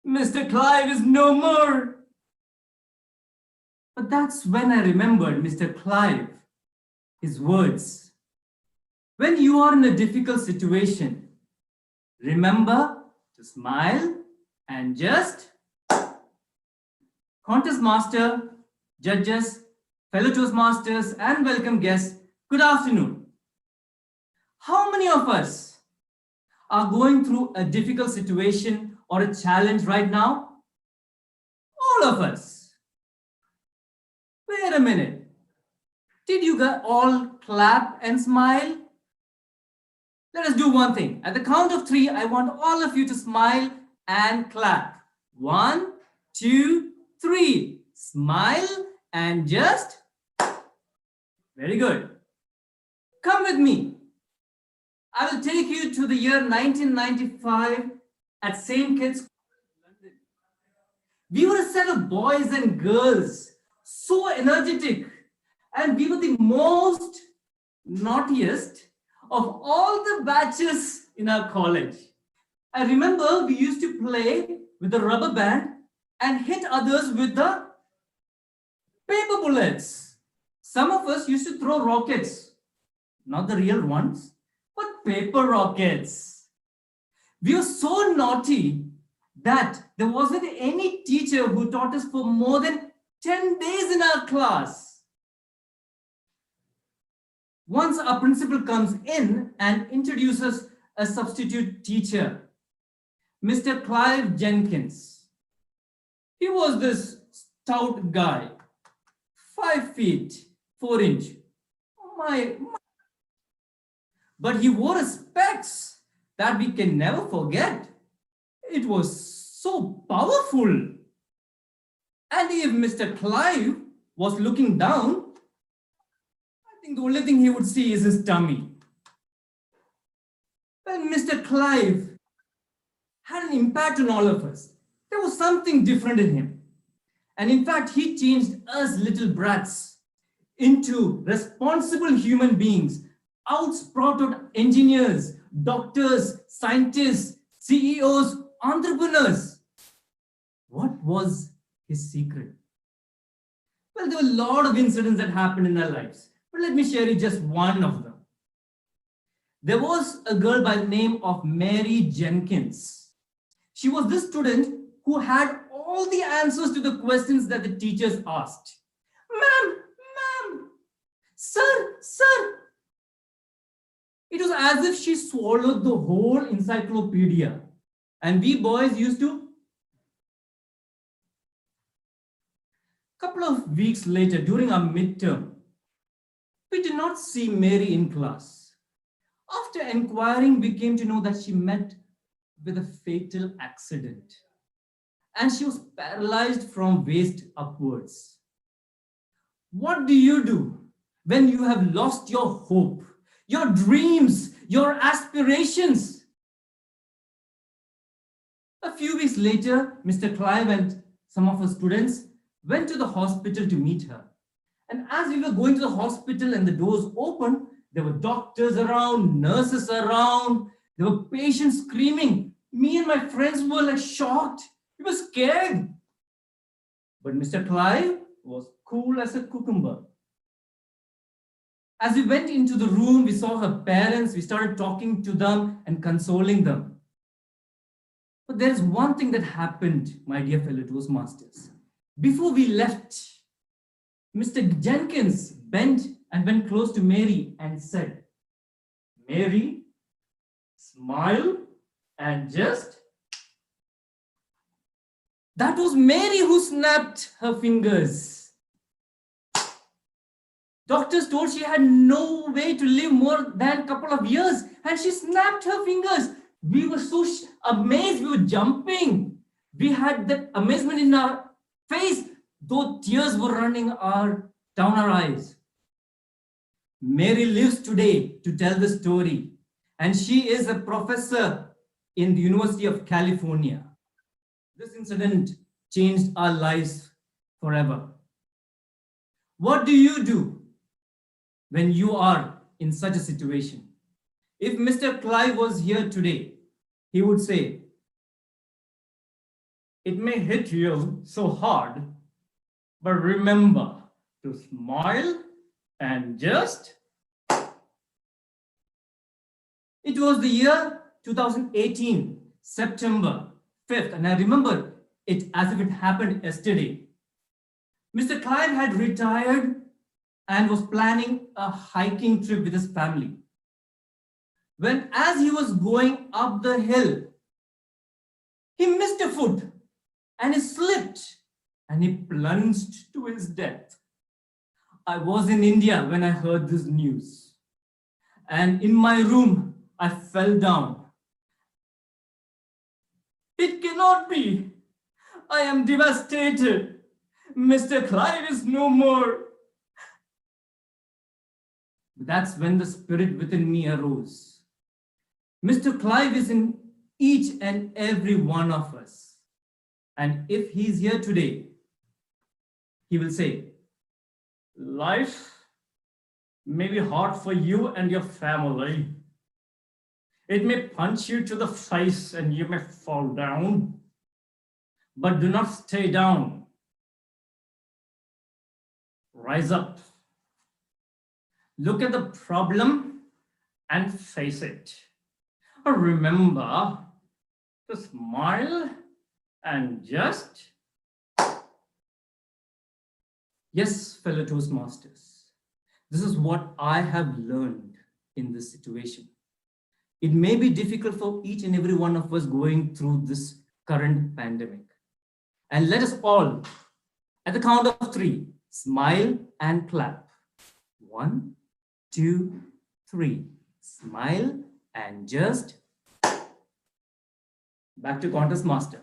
Mr. Clive is no more. But that's when I remembered Mr. Clive, his words. When you are in a difficult situation, remember to smile and just. Contest master, judges, fellow Toastmasters, and welcome guests, good afternoon. How many of us are going through a difficult situation or a challenge right now? All of us. Wait a minute. Did you all clap and smile? Let us do one thing. At the count of 3, I want all of you to smile and clap. 1, 2, 3. Smile and just. Very good. Come with me. I will take you to the year 1995 at St. Kitts, London. We were a set of boys and girls, so energetic, and we were the most naughtiest of all the batches in our college. I remember we used to play with the rubber band and hit others with the paper bullets. Some of us used to throw rockets, not the real ones, but paper rockets. We were so naughty that there wasn't any teacher who taught us for more than 10 days in our class. Once our principal comes in and introduces a substitute teacher, Mr. Clive Jenkins. He was this stout guy, 5 feet 4 inches. But he wore a specs that we can never forget. It was so powerful. And if Mr. Clive was looking down, I think the only thing he would see is his tummy. When Mr. Clive had an impact on all of us, there was something different in him. And in fact, he changed us little brats into responsible human beings, outsprouted engineers, doctors, scientists, CEOs, entrepreneurs. What was his secret? Well, there were a lot of incidents that happened in our lives, but let me share you just one of them. There was a girl by the name of Mary Jenkins. She was this student who had all the answers to the questions that the teachers asked. Ma'am, ma'am, sir, sir. It was as if she swallowed the whole encyclopedia. And we boys used to. A couple of weeks later, during our midterm, we did not see Mary in class. After inquiring, we came to know that she met with a fatal accident. And she was paralyzed from waist upwards. What do you do when you have lost your hope, your dreams, your aspirations? A few weeks later, Mr. Clive and some of our students went to the hospital to meet her. And as we were going to the hospital and the doors opened, there were doctors around, nurses around, there were patients screaming. Me and my friends were like shocked. We were scared. But Mr. Clive was cool as a cucumber. As we went into the room, we saw her parents, we started talking to them and consoling them. But there's one thing that happened, my dear fellow Toastmasters. Before we left, Mr. Jenkins bent and went close to Mary and said, Mary, smile and just. That was Mary who snapped her fingers. Doctors told she had no way to live more than a couple of years, and she snapped her fingers. We were so amazed, we were jumping. We had that amazement in our face, though tears were running down our eyes. Mary lives today to tell the story, and she is a professor in the University of California. This incident changed our lives forever. What do you do when you are in such a situation? If Mr. Clive was here today, he would say, it may hit you so hard, but remember to smile and just. It was the year 2018, September 5th, and I remember it as if it happened yesterday. Mr. Clive had retired and was planning a hiking trip with his family. When, as he was going up the hill, he missed a foot and he slipped and he plunged to his death. I was in India when I heard this news, and in my room, I fell down. It cannot be. I am devastated. Mr. Clive is no more. That's when the spirit within me arose. Mr. Clive is in each and every one of us. And if he's here today, he will say, life may be hard for you and your family. It may punch you to the face and you may fall down, but do not stay down. Rise up. Look at the problem and face it. Remember to smile and just... Yes, fellow Toastmasters, this is what I have learned in this situation. It may be difficult for each and every one of us going through this current pandemic. And let us all, at the count of 3, smile and clap. 1, 2, 3. Smile and just... Back to Contest Master.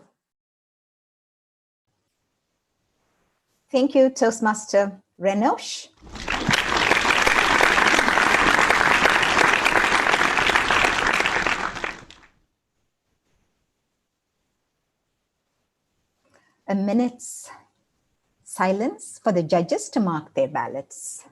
Thank you, Toastmaster Renosh. A minute's silence for the judges to mark their ballots.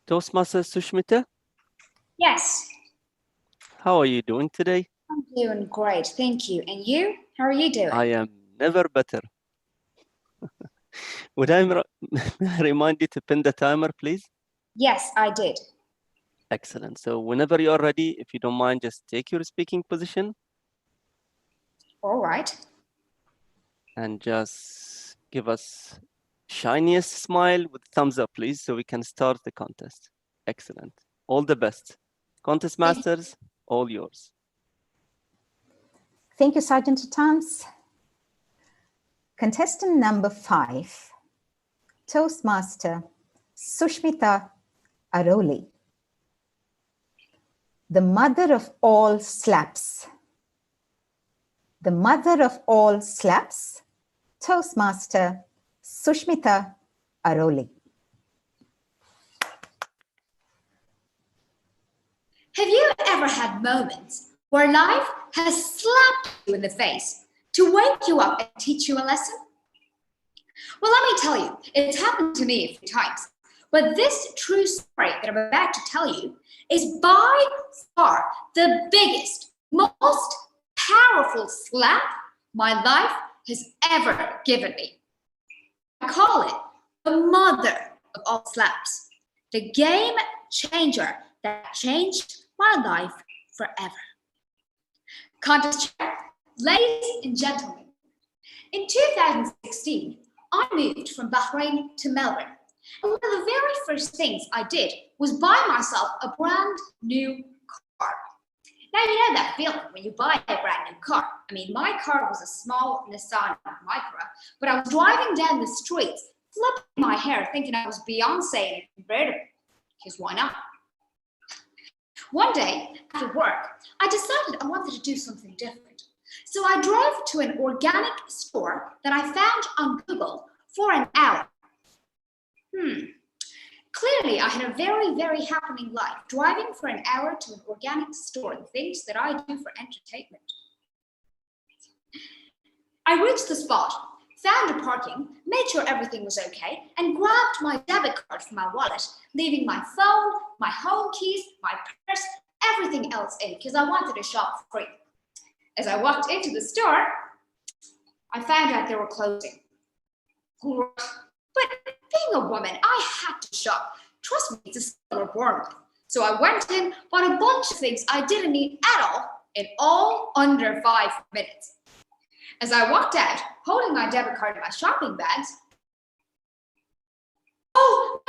Toastmaster Sushmita, Yes, how are you doing today? I'm doing great. Thank you. And you? How are you doing? I am never better. Would I remind you to pin the timer, please? Yes, I did. Excellent. So whenever you are ready, if you don't mind, just take your speaking position. All right. And just give us shiniest smile with thumbs up, please, so we can start the contest. Excellent. All the best. Contest Masters, all yours. Thank you, Sergeant at Arms. Contestant number 5, Toastmaster Sushmita Aroli. The mother of all slaps. The mother of all slaps, Toastmaster Sushmita Aroli. Have you ever had moments where life has slapped you in the face to wake you up and teach you a lesson? Well, let me tell you, it's happened to me a few times. But this true story that I'm about to tell you is by far the biggest, most powerful slap my life has ever given me. I call it the mother of all slaps, the game changer that changed my life forever. Contest chair, ladies and gentlemen, in 2016, I moved from Bahrain to Melbourne. And one of the very first things I did was buy myself a brand new car. Now, you know that feeling when you buy a brand new car. I mean, my car was a small Nissan Micra, but I was driving down the streets, flipping my hair, thinking I was Beyonce in a convertible, because why not? One day, after work, I decided I wanted to do something different. So I drove to an organic store that I found on Google for an hour. Clearly, I had a very, very happening life, driving for an hour to an organic store, the things that I do for entertainment. I reached the spot, found a parking, made sure everything was okay, and grabbed my debit card from my wallet, leaving my phone, my home keys, my purse, everything else in, because I wanted to shop free. As I walked into the store, I found out they were closing. But being a woman, I had to shop. Trust me, it's a skill we're born with. So I went in, bought a bunch of things I didn't need at all under 5 minutes. As I walked out, holding my debit card and my shopping bags, oh,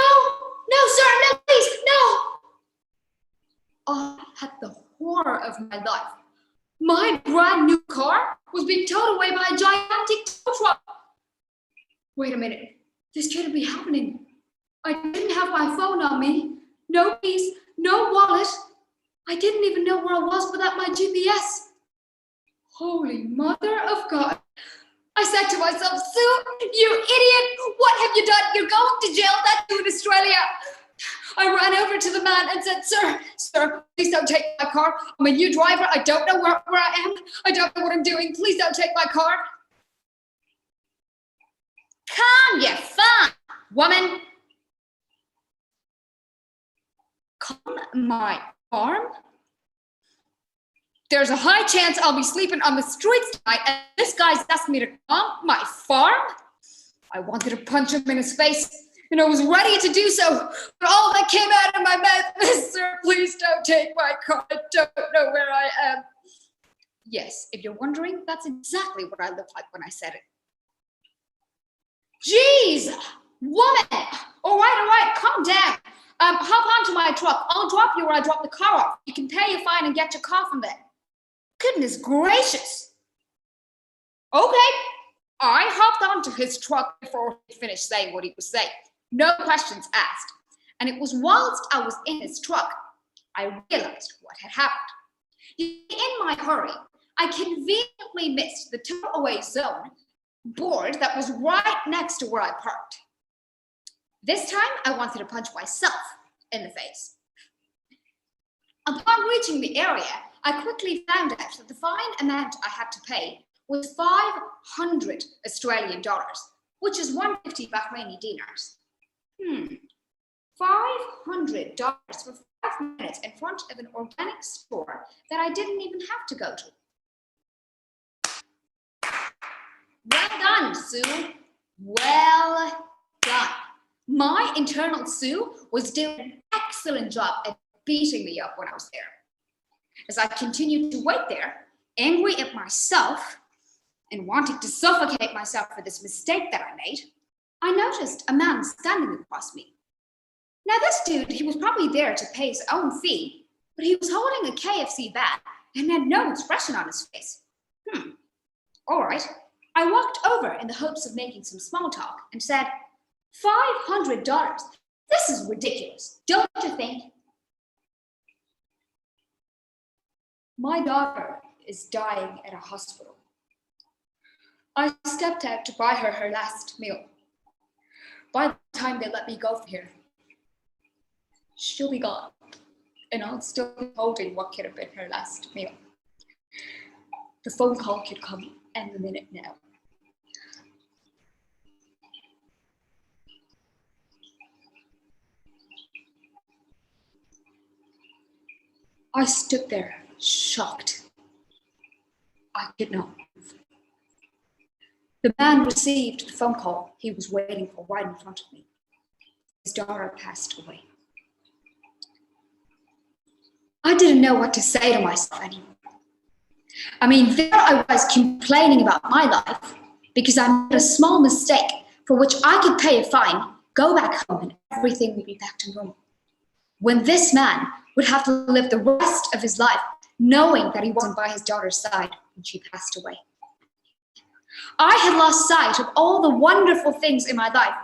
no, sir, no, please, no. I had the horror of my life. My brand new car was being towed away by a gigantic tow truck. Wait a minute, this couldn't be happening. I didn't have my phone on me, no keys, no wallet. I didn't even know where I was without my GPS. Holy Mother of God. I said to myself, Sue, you idiot, what have you done? You're going to jail, that's you in Australia. I ran over to the man and said, sir, please don't take my car. I'm a new driver. I don't know where I am. I don't know what I'm doing. Please don't take my car. Calm your fun, woman. Calm my farm? There's a high chance I'll be sleeping on the streets tonight, and this guy's asking me to calm my farm? I wanted to punch him in his face, and I was ready to do so, but all that came out of my mouth was, sir, please don't take my car. I don't know where I am. Yes, if you're wondering, that's exactly what I looked like when I said it. Jeez, woman. All right, calm down. Hop onto my truck. I'll drop you where I dropped the car off. You can pay your fine and get your car from there. Goodness gracious. Okay. I hopped onto his truck before he finished saying what he was saying. No questions asked. And it was whilst I was in his truck, I realized what had happened. In my hurry, I conveniently missed the tow-away zone board that was right next to where I parked. This time, I wanted to punch myself in the face. Upon reaching the area, I quickly found out that the fine amount I had to pay was 500 Australian dollars, which is 150 Bahraini dinars. $500 for 5 minutes in front of an organic store that I didn't even have to go to. Well done, Sue. Well done. My internal Sue was doing an excellent job at beating me up when I was there. As I continued to wait there, angry at myself and wanting to suffocate myself for this mistake that I made, I noticed a man standing across me. Now this dude, he was probably there to pay his own fee, but he was holding a KFC bag and had no expression on his face. All right. I walked over in the hopes of making some small talk and said, $500? This is ridiculous, don't you think? My daughter is dying at a hospital. I stepped out to buy her her last meal. By the time they let me go from here, she'll be gone, and I'll still be holding what could have been her last meal. The phone call could come any minute now. I stood there, shocked. I could not move. The man received the phone call he was waiting for right in front of me. His daughter passed away. I didn't know what to say to myself anymore. I mean, there I was complaining about my life because I made a small mistake for which I could pay a fine, go back home, and everything would be back to normal. When this man would have to live the rest of his life knowing that he wasn't by his daughter's side when she passed away. I had lost sight of all the wonderful things in my life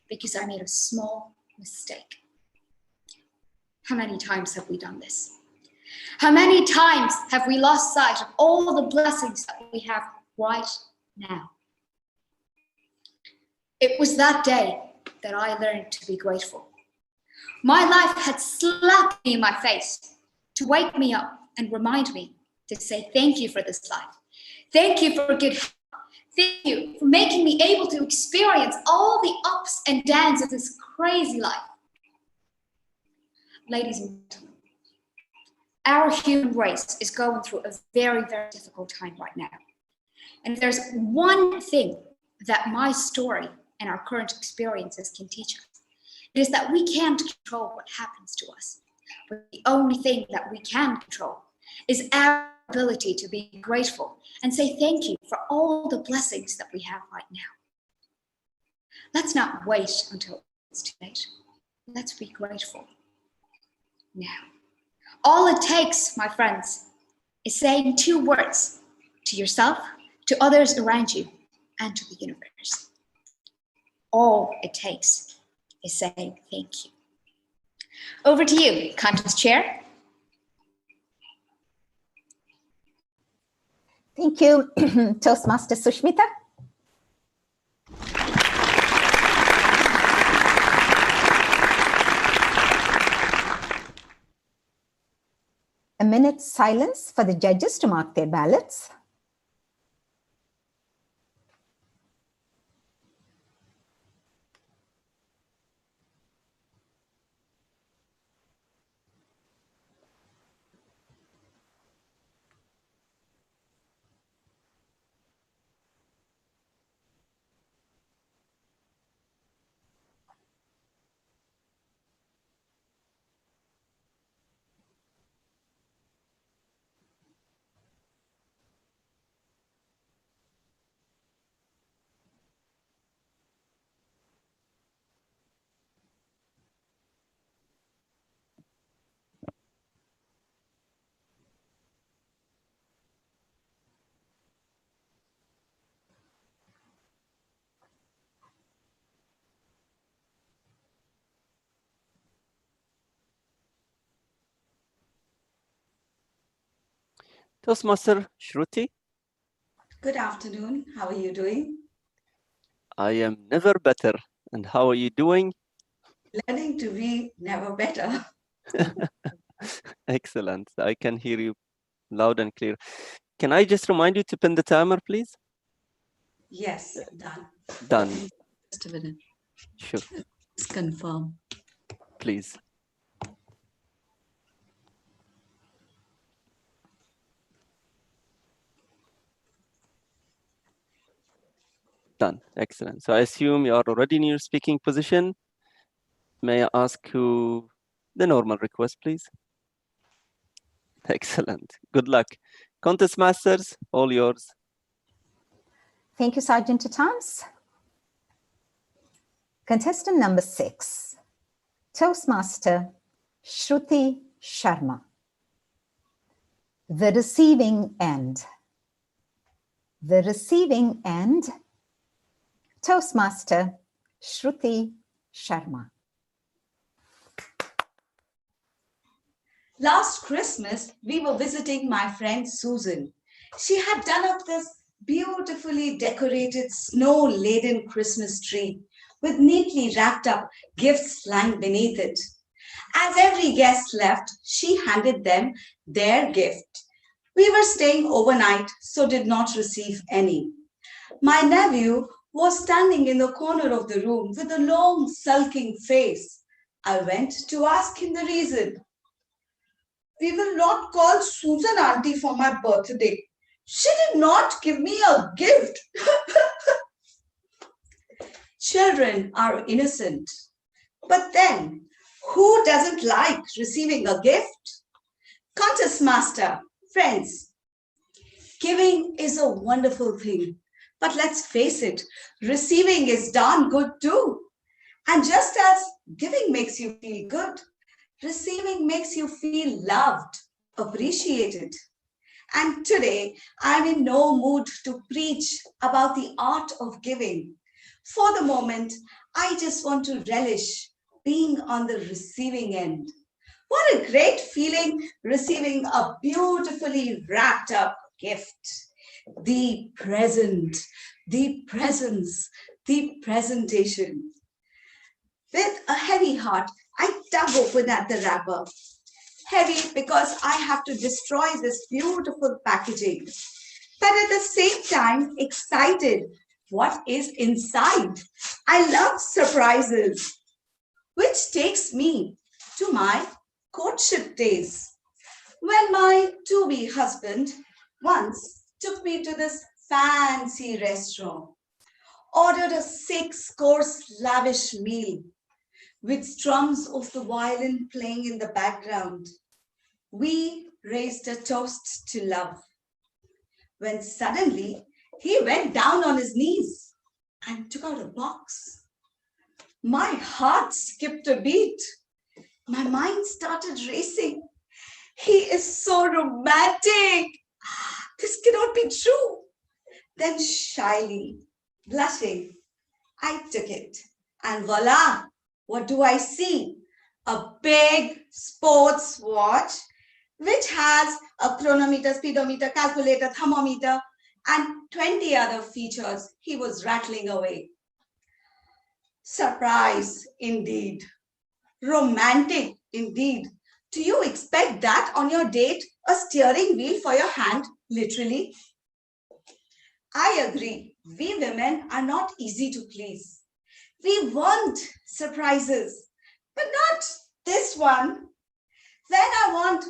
because I made a small mistake. How many times have we done this? How many times have we lost sight of all the blessings that we have right now? It was that day that I learned to be grateful. My life had slapped me in my face to wake me up and remind me to say thank you for this life. Thank you for good health. Thank you for making me able to experience all the ups and downs of this crazy life. Ladies and gentlemen, our human race is going through a very, very difficult time right now. And if there's one thing that my story and our current experiences can teach us, it is that we can't control what happens to us. But the only thing that we can control is our ability to be grateful and say thank you for all the blessings that we have right now. Let's not wait until it's too late. Let's be grateful now. All it takes, my friends, is saying 2 words to yourself, to others around you, and to the universe. All it takes is saying thank you. Over to you, contest chair. Thank you, Toastmaster Sushmita. A minute's silence for the judges to mark their ballots. Toastmaster Shruti, Good afternoon. How are you doing? I am never better. And how are you doing? Learning to be never better. Excellent. I can hear you loud and clear. Can I just remind you to pin the timer, please? Yes, done. Done. Just a minute. Sure. Let's confirm. Please. Done. Excellent. So I assume you are already in your speaking position. May I ask you the normal request, please? Excellent. Good luck. Contest masters, all yours. Thank you, Sergeant at Arms. Contestant number 6, Toastmaster Shruti Sharma. The receiving end. The receiving end. Toastmaster Shruti Sharma. Last Christmas, we were visiting my friend Susan. She had done up this beautifully decorated snow-laden Christmas tree with neatly wrapped up gifts lying beneath it. As every guest left, she handed them their gift. We were staying overnight, so did not receive any. My nephew was standing in the corner of the room with a long, sulking face. I went to ask him the reason. We will not call Susan auntie for my birthday. She did not give me a gift. Children are innocent. But then, who doesn't like receiving a gift? Contest master, friends, giving is a wonderful thing. But let's face it, receiving is darn good too. And just as giving makes you feel good, receiving makes you feel loved, appreciated. And today, I'm in no mood to preach about the art of giving. For the moment, I just want to relish being on the receiving end. What a great feeling receiving a beautifully wrapped up gift. The present, the presence, the presentation. With a heavy heart, I dug open at the wrapper. Heavy because I have to destroy this beautiful packaging, but at the same time, excited. What is inside? I love surprises, which takes me to my courtship days. When my to-be husband once took me to this fancy restaurant, ordered a 6-course lavish meal with strums of the violin playing in the background. We raised a toast to love, when suddenly he went down on his knees and took out a box. My heart skipped a beat. My mind started racing. He is so romantic. This cannot be true. Then shyly, blushing, I took it. And voila, what do I see? A big sports watch, which has a chronometer, speedometer, calculator, thermometer, and 20 other features. He was rattling away. Surprise indeed. Romantic indeed. Do you expect that on your date? A steering wheel for your hand, literally? I agree. We women are not easy to please. We want surprises, but not this one. When I want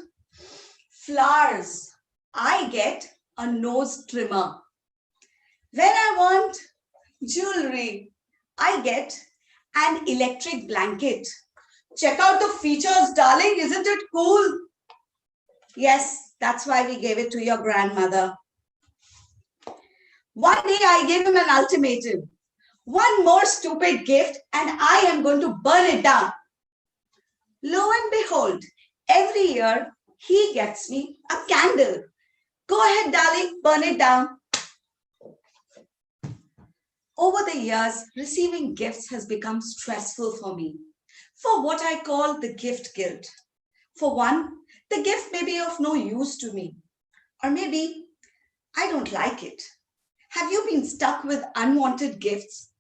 flowers, I get a nose trimmer. When I want jewelry, I get an electric blanket. Check out the features, darling. Isn't it cool? Yes, that's why we gave it to your grandmother. One day I gave him an ultimatum. One more stupid gift and I am going to burn it down. Lo and behold, every year he gets me a candle. Go ahead, darling, burn it down. Over the years, receiving gifts has become stressful for me, for what I call the gift guilt. For one, the gift may be of no use to me, or maybe I don't like it. Have you been stuck with unwanted gifts?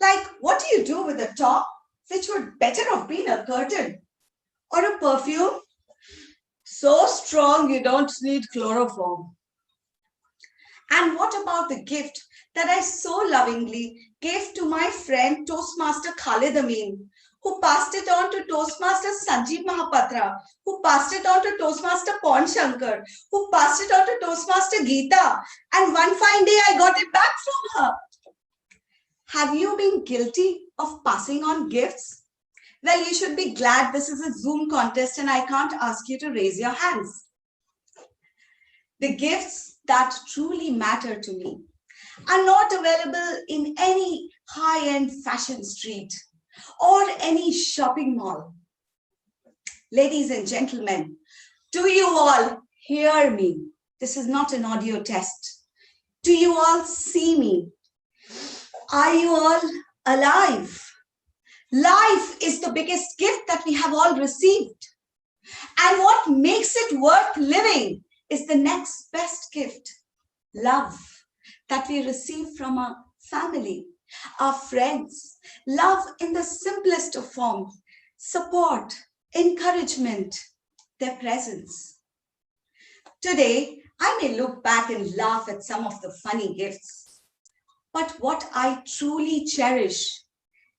Like, what do you do with a top which would better have been a curtain? Or a perfume so strong you don't need chloroform? And what about the gift that I so lovingly gave to my friend Toastmaster Khalid Amin, who passed it on to Toastmaster Sanjeev Mahapatra, who passed it on to Toastmaster Pon Shankar, who passed it on to Toastmaster Geeta, and one fine day I got it back from her. Have you been guilty of passing on gifts? Well, you should be glad this is a Zoom contest and I can't ask you to raise your hands. The gifts that truly matter to me are not available in any high-end fashion street or any shopping mall. Ladies and gentlemen, do you all hear me? This is not an audio test. Do you all see me? Are you all alive? Life is the biggest gift that we have all received. And what makes it worth living is the next best gift, love, that we receive from our family, our friends. Love in the simplest of forms, support, encouragement, their presence. Today, I may look back and laugh at some of the funny gifts, but what I truly cherish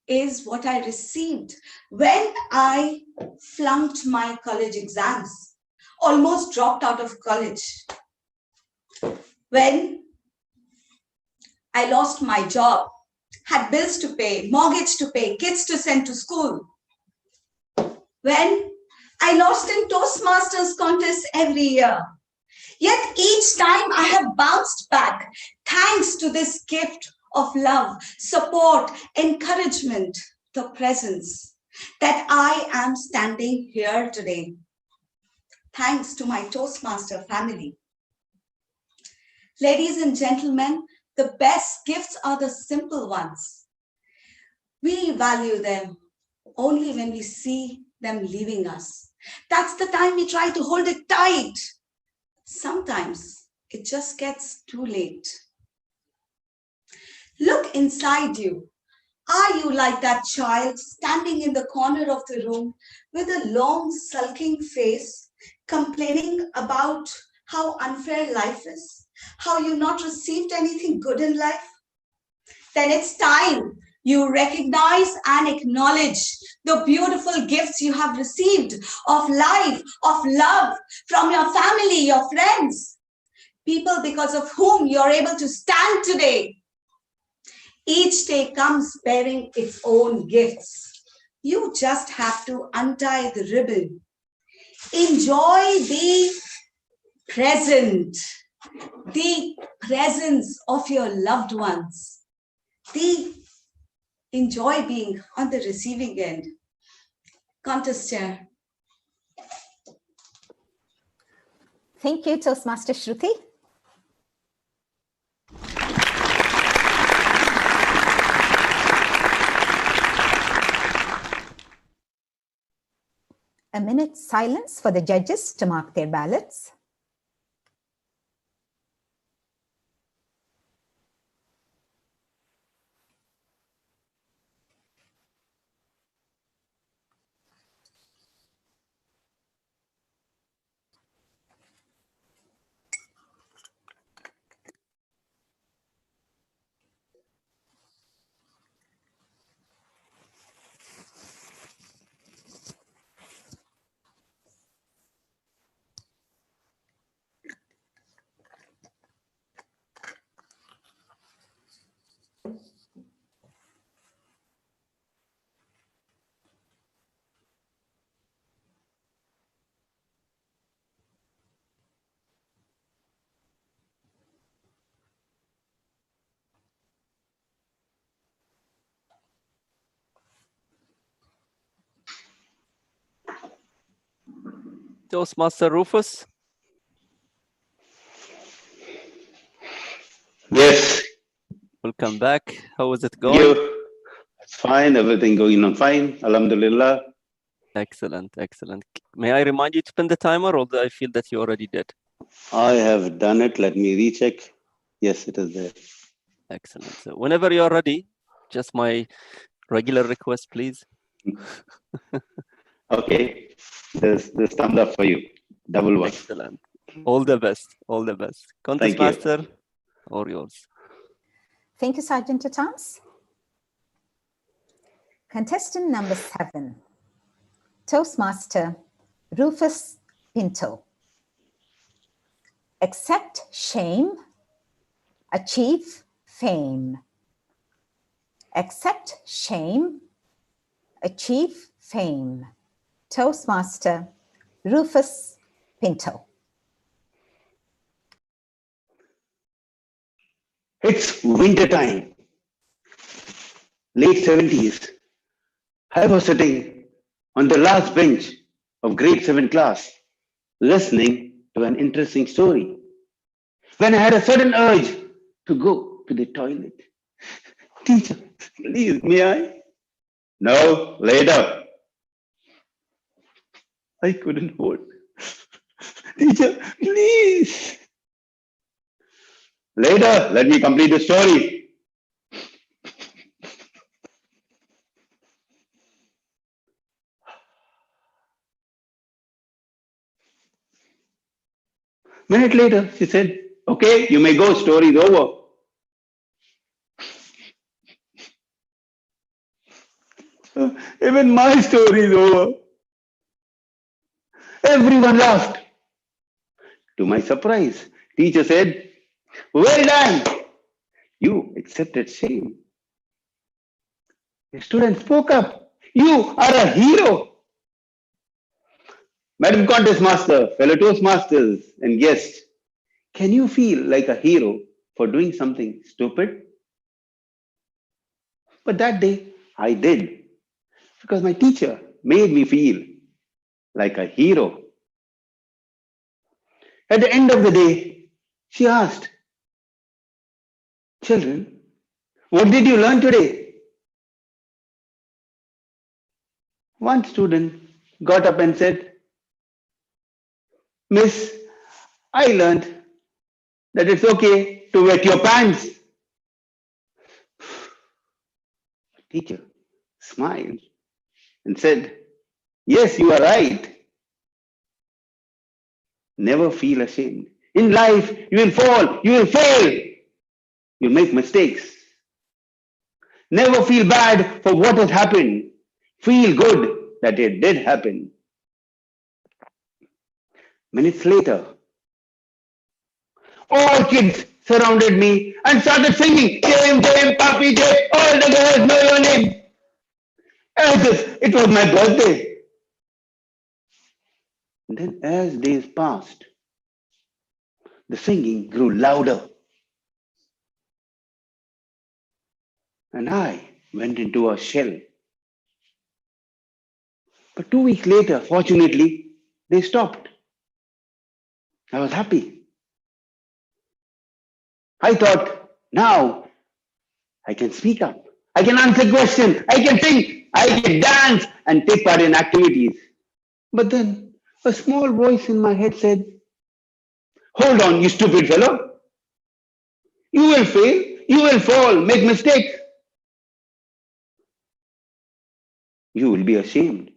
is what I received when I flunked my college exams, almost dropped out of college, when I lost my job, had bills to pay, mortgage to pay, kids to send to school, when I lost in Toastmasters contests every year. Yet each time I have bounced back thanks to this gift of love, support, encouragement, the presence, that I am standing here today. Thanks to my Toastmaster family. Ladies and gentlemen, the best gifts are the simple ones. We value them only when we see them leaving us. That's the time we try to hold it tight. Sometimes it just gets too late. Look inside you. Are you like that child standing in the corner of the room with a long sulking face, complaining about how unfair life is, how you not received anything good in life? Then it's time you recognize and acknowledge the beautiful gifts you have received of life, of love from your family, your friends. people because of whom you're able to stand today. Each day comes bearing its own gifts. You just have to untie the ribbon. Enjoy the present, the presence of your loved ones. Enjoy being on the receiving end. Contest chair. Thank you, Toastmaster Shruti. A minute silence for the judges to mark their ballots. Toastmaster Rufus. Yes. Welcome back. How is it Thank going? you. It's fine. Everything going on fine. Alhamdulillah. Excellent, excellent. May I remind you to pin the timer, or do I feel that you already did? I have done it. Let me recheck. Yes, it is there. Excellent. So whenever you're ready, just my regular request, please. Okay. There's thumbs up for you. Double one. Excellent. All the best. All the best. Contest Thank you. Master, all yours. Thank you, Sergeant Tatams. Contestant number 7, Toastmaster Rufus Pinto. Accept shame, achieve fame. Accept shame, achieve fame. Toastmaster Rufus Pinto. It's winter time. Late 70s. I was sitting on the last bench of grade 7 class, listening to an interesting story, when I had a sudden urge to go to the toilet. Teacher, please, may I? No, later. I couldn't hold. Teacher, please. Later, let me complete the story. Minute later, she said, okay, you may go, story's over. Even my story is over. Everyone laughed. To my surprise, teacher said, well done. You accepted shame. The student spoke up. You are a hero. Madam Contest Master, fellow Toastmasters and guests, can you feel like a hero for doing something stupid? But that day, I did. Because my teacher made me feel like a hero. At the end of the day, she asked, children, what did you learn today? One student got up and said, Miss, I learned that it's okay to wet your pants. Teacher smiled and said, yes, you are right. Never feel ashamed. In life, you will fall, you will fail, you'll make mistakes. Never feel bad for what has happened. Feel good that it did happen. Minutes later, All kids surrounded me and started singing, Jam, Jam, Papi, Jam, all the girls know your name. As if it was my birthday. And then as days passed, the singing grew louder. And I went into a shell. But 2 weeks later, fortunately, they stopped. I was happy. I thought, now I can speak up. I can answer questions. I can sing. I can dance and take part in activities. But then a small voice in my head said, hold on, you stupid fellow. You will fail. You will fall, make mistakes. You will be ashamed.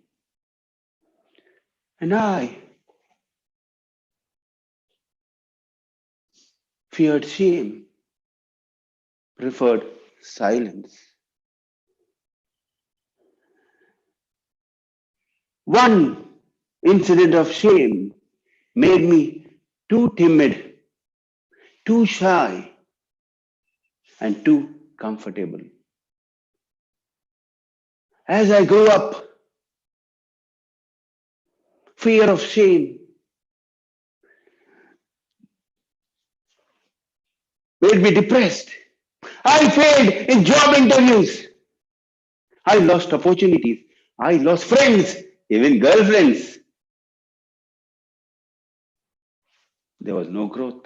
And I feared shame, preferred silence. One incident of shame made me too timid, too shy, and too comfortable. As I grew up, fear of shame made me depressed. I failed in job interviews. I lost opportunities. I lost friends, even girlfriends. There was no growth.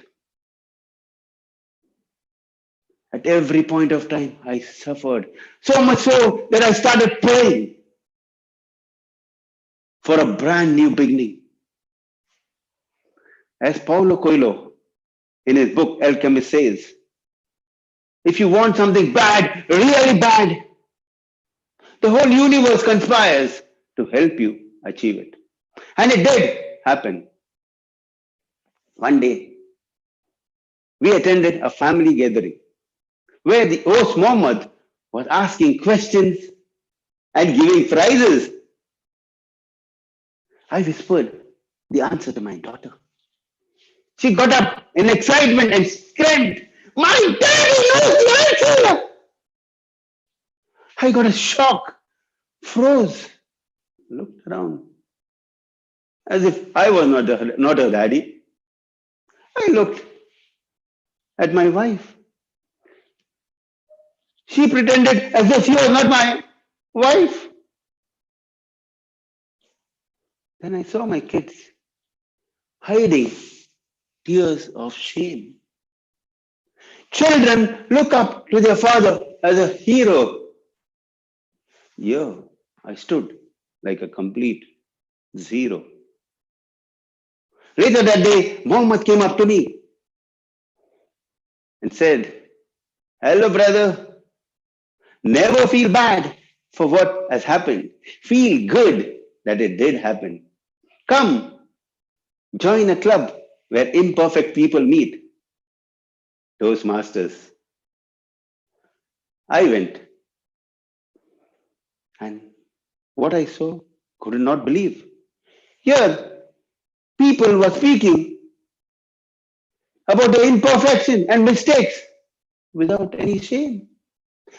At every point of time, I suffered. So much so that I started praying for a brand new beginning. As Paulo Coelho in his book Alchemist says, if you want something bad, really bad, the whole universe conspires to help you achieve it. And it did happen. One day, we attended a family gathering where the host Mohammed was asking questions and giving prizes. I whispered the answer to my daughter. She got up in excitement and screamed, my daddy knows the answer! I got a shock, froze, looked around as if I was not her daddy. I looked at my wife. She pretended as if she was not my wife. Then I saw my kids hiding tears of shame. Children look up to their father as a hero. Here I stood like a complete zero. Later that day, Mohammed came up to me and said, hello, brother. Never feel bad for what has happened. Feel good that it did happen. Come, join a club where imperfect people meet. Toastmasters. I went. And what I saw, could not believe. Here, people were speaking about the imperfection and mistakes without any shame.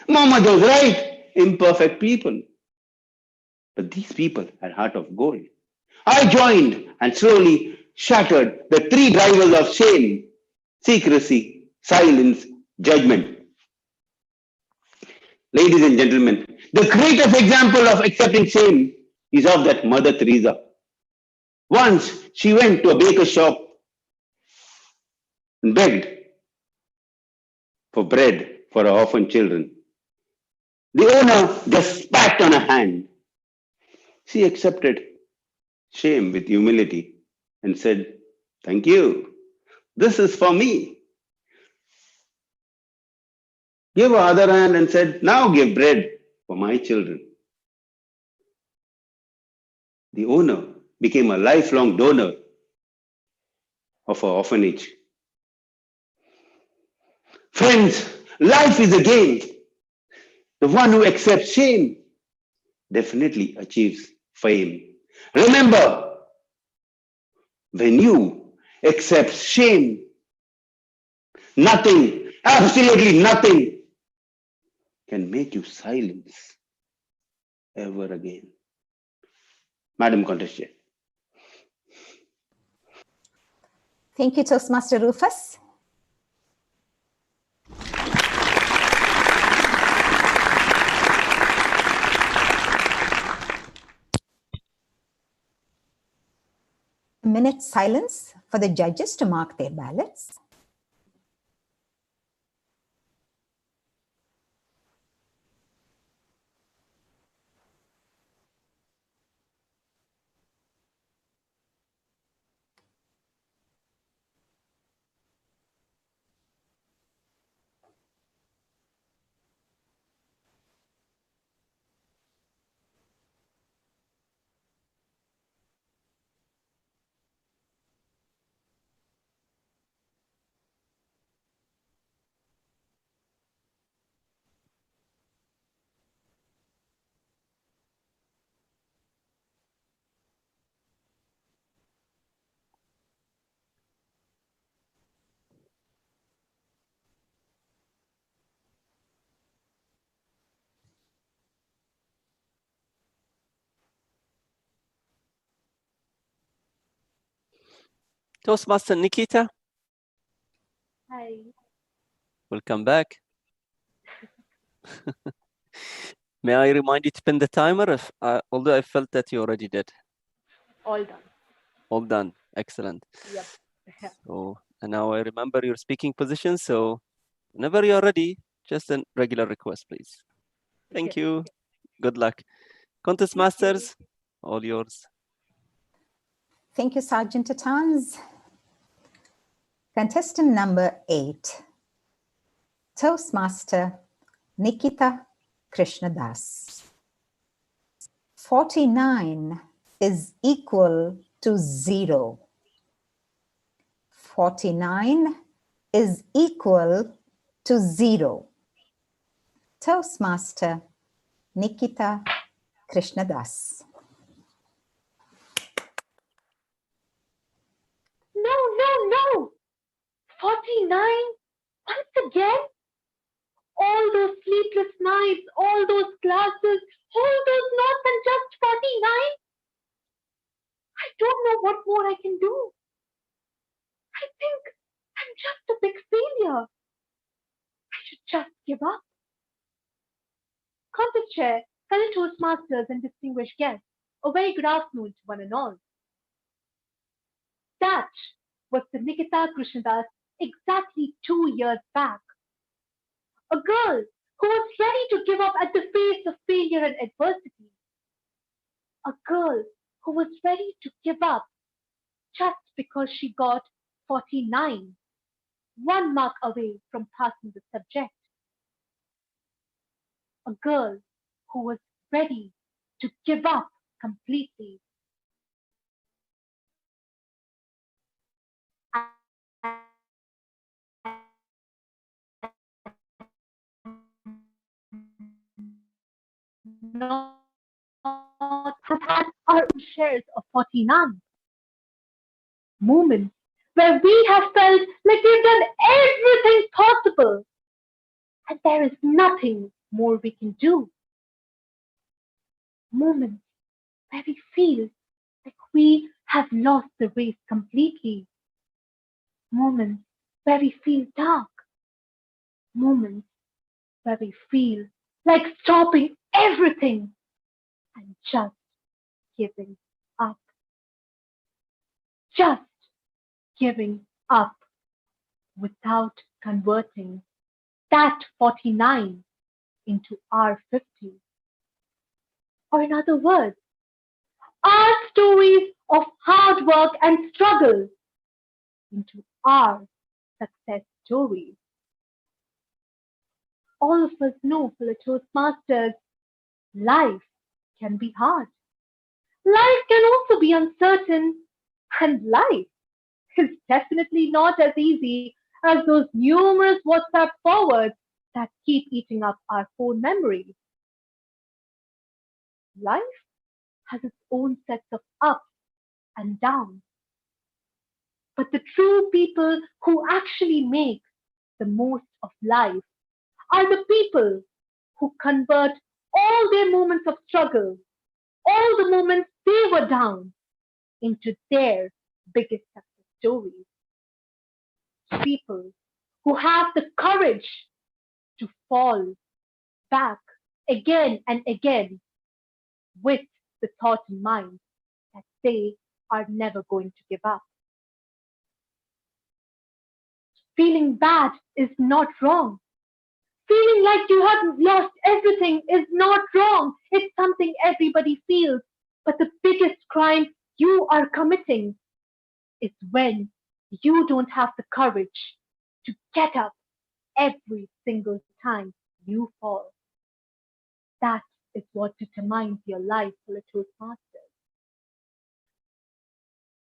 Muhammad was right, imperfect people. But these people had heart of gold. I joined and slowly shattered the three drivers of shame: secrecy, silence, judgment. Ladies and gentlemen, the greatest example of accepting shame is of that Mother Teresa. Once she went to a baker's shop and begged for bread for her orphan children. The owner just spat on her hand. She accepted shame with humility and said, thank you. This is for me. Gave her other hand and said, now give bread for my children. The owner became a lifelong donor of her orphanage. Friends, life is a game. The one who accepts shame definitely achieves fame. Remember, when you accept shame, Nothing, absolutely nothing can make you silence ever again. Madam Contest Chair. Thank you, Toastmaster Rufus. A minute silence for the judges to mark their ballots. Toastmaster Nikita, Hi. welcome back. May I remind you to pin the timer, although I felt that you already did. All done. All done. Excellent. Yep. So, and now I remember your speaking position. So whenever you're ready, just a regular request, please. Thank you. Good luck. Contest Masters, all yours. Thank you, Sergeant at Arms. Contestant number 8, Toastmaster Nikita Krishnadas. 49 is equal to 0. 49 is equal to 0. Toastmaster Nikita Krishnadas. No, no, no. 49? Once again? All those sleepless nights, all those classes, all those notes, and just 49? I don't know what more I can do. I think I'm just a big failure. I should just give up. Contest Chair, fellow Toastmasters, and distinguished guests, a very good afternoon to one and all. That was the Nikita Krishnadas exactly 2 years back. A girl who was ready to give up at the face of failure and adversity. A girl who was ready to give up just because she got 49, 1 mark away from passing the subject. A girl who was ready to give up completely. Not have had our own shares of 49. Moments where we have felt like we've done everything possible and there is nothing more we can do. Moments where we feel like we have lost the race completely. Moments where we feel dark. Moments where we feel like stopping everything and just giving up. Just giving up without converting that 49 into our 50. Or in other words, our stories of hard work and struggle into our success stories. All of us know, fellow Toastmasters, life can be hard. Life can also be uncertain, and life is definitely not as easy as those numerous WhatsApp forwards that keep eating up our phone memory. Life has its own sets of ups and downs. But the true people who actually make the most of life are the people who convert all their moments of struggle, all the moments they were down, into their biggest success stories. People who have the courage to fall back again and again with the thought in mind that they are never going to give up. Feeling bad is not wrong. Feeling like you have lost everything is not wrong. It's something everybody feels. But the biggest crime you are committing is when you don't have the courage to get up every single time you fall. That is what determines your life for a Toastmaster.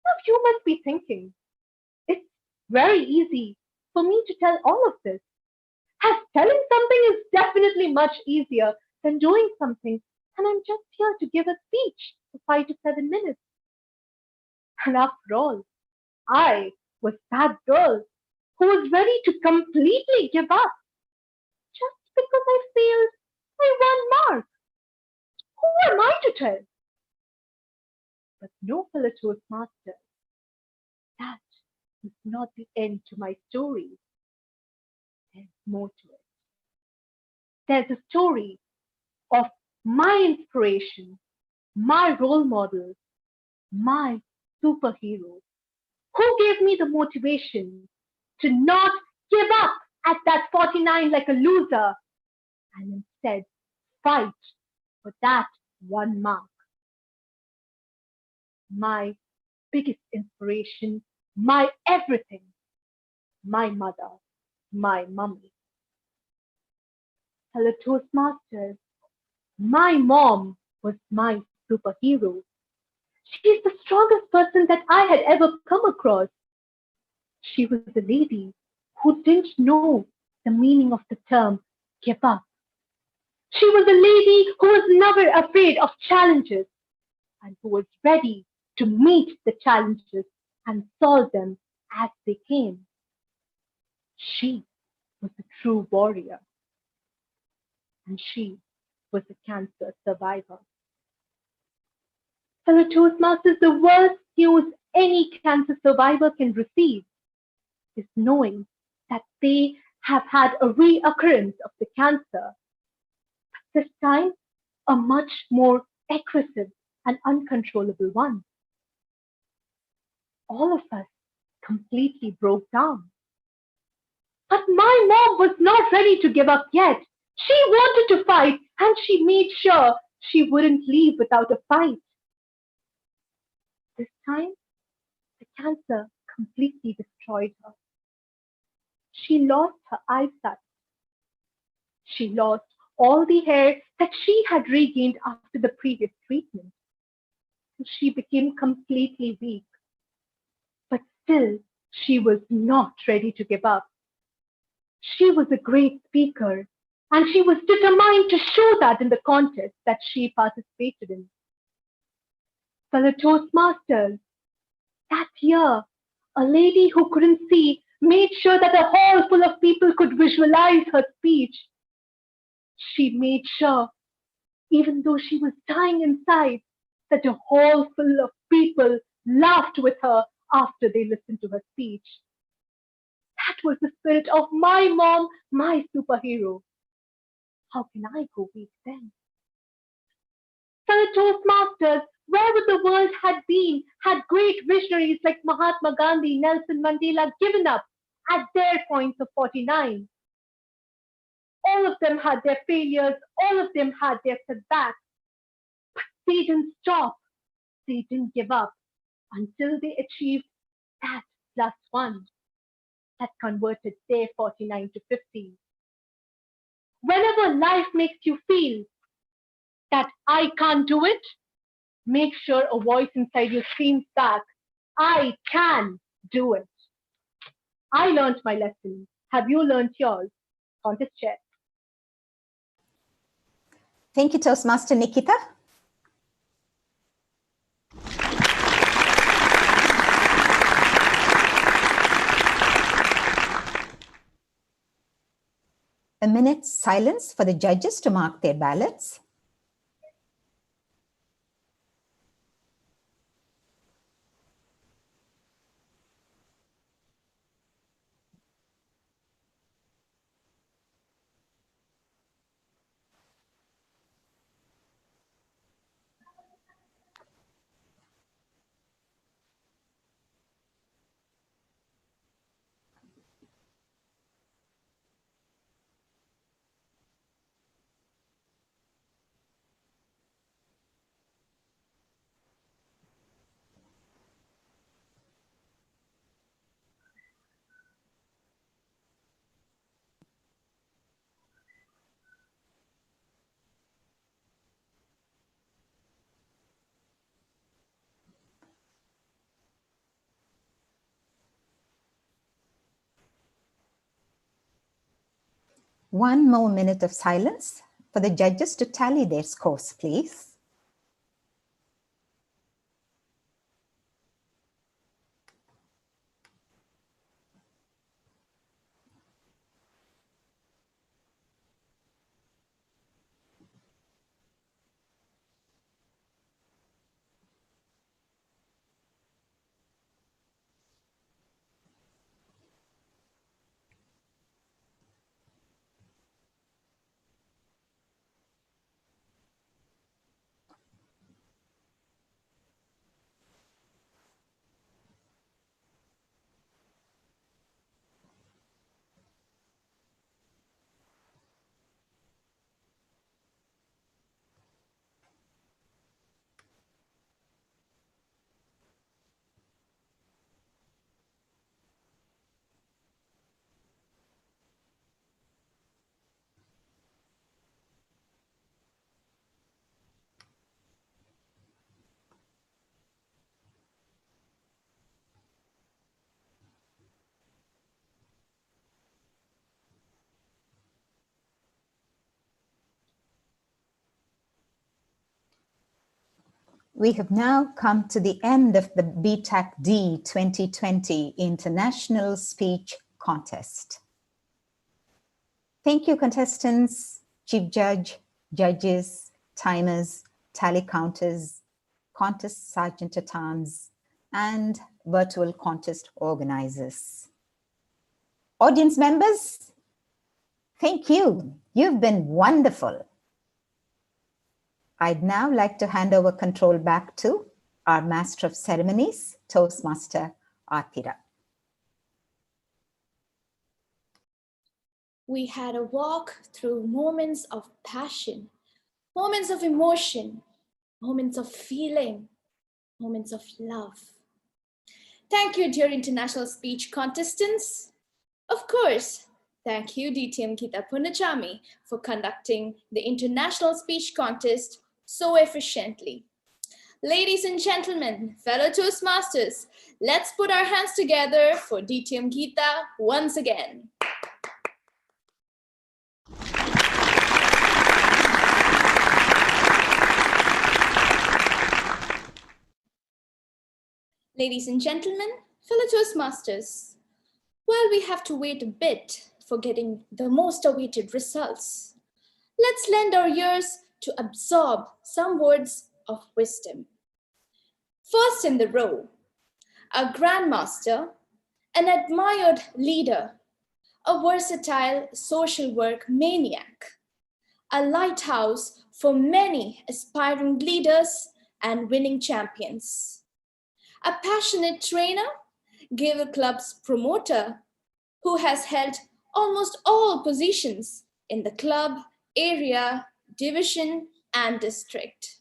Now you must be thinking, it's very easy for me to tell all of this. As telling something is definitely much easier than doing something, and I'm just here to give a speech for 5 to 7 minutes. And after all, I was that girl who was ready to completely give up just because I failed by 1 mark. Who am I to tell? But no, fellow Toastmaster, that is not the end to my story. There's more to it. There's a story of my inspiration, my role model, my superhero, who gave me the motivation to not give up at that 49 like a loser and instead fight for that 1 mark. My biggest inspiration, my everything, my mother, my mummy. Hello, Toastmasters. My mom was my superhero. She's the strongest person that I had ever come across. She was a lady who didn't know the meaning of the term give up. She was a lady who was never afraid of challenges and who was ready to meet the challenges and solve them as they came. She was a true warrior. And she was a cancer survivor. Fellow Toastmasters, the worst news any cancer survivor can receive is knowing that they have had a reoccurrence of the cancer. This time, a much more aggressive and uncontrollable one. All of us completely broke down. But my mom was not ready to give up yet. She wanted to fight, and she made sure she wouldn't leave without a fight. This time, the cancer completely destroyed her. She lost her eyesight. She lost all the hair that she had regained after the previous treatment. She became completely weak. But still, she was not ready to give up. She was a great speaker, and she was determined to show that in the contest that she participated in. Fellow Toastmasters, that year, a lady who couldn't see made sure that a hall full of people could visualize her speech. She made sure, even though she was dying inside, that a hall full of people laughed with her after they listened to her speech. That was the spirit of my mom, my superhero. How can I go weak then? Fellow Toastmasters, where would the world had been had great visionaries like Mahatma Gandhi, Nelson Mandela given up at their points of 49? All of them had their failures, all of them had their setbacks. But they didn't stop, they didn't give up until they achieved that +1 that converted their 49 to 50. Whenever life makes you feel that I can't do it, make sure a voice inside you screams back, I can do it. I learned my lesson. Have you learned yours? Contest chair. Thank you, Toastmaster Nikita. A minute's silence for the judges to mark their ballots. One more minute of silence for the judges to tally their scores, please. We have now come to the end of the BTAC-D 2020 International Speech Contest. Thank you, contestants, Chief Judge, judges, timers, tally counters, contest sergeant-at-arms, and virtual contest organizers. Audience members, thank you. You've been wonderful. I'd now like to hand over control back to our Master of Ceremonies, Toastmaster Athira. We had a walk through moments of passion, moments of emotion, moments of feeling, moments of love. Thank you, dear international speech contestants. Of course, thank you, DTM Geeta Punachami, for conducting the International Speech Contest so efficiently. Ladies and gentlemen, fellow Toastmasters, let's put our hands together for DTM Geeta once again. Ladies and gentlemen, fellow Toastmasters, well, we have to wait a bit for getting the most awaited results. Let's lend our ears to absorb some words of wisdom. First in the row, a grandmaster, an admired leader, a versatile social work maniac, a lighthouse for many aspiring leaders and winning champions, a passionate trainer, Giver Club's promoter, who has held almost all positions in the club, area, division, and district.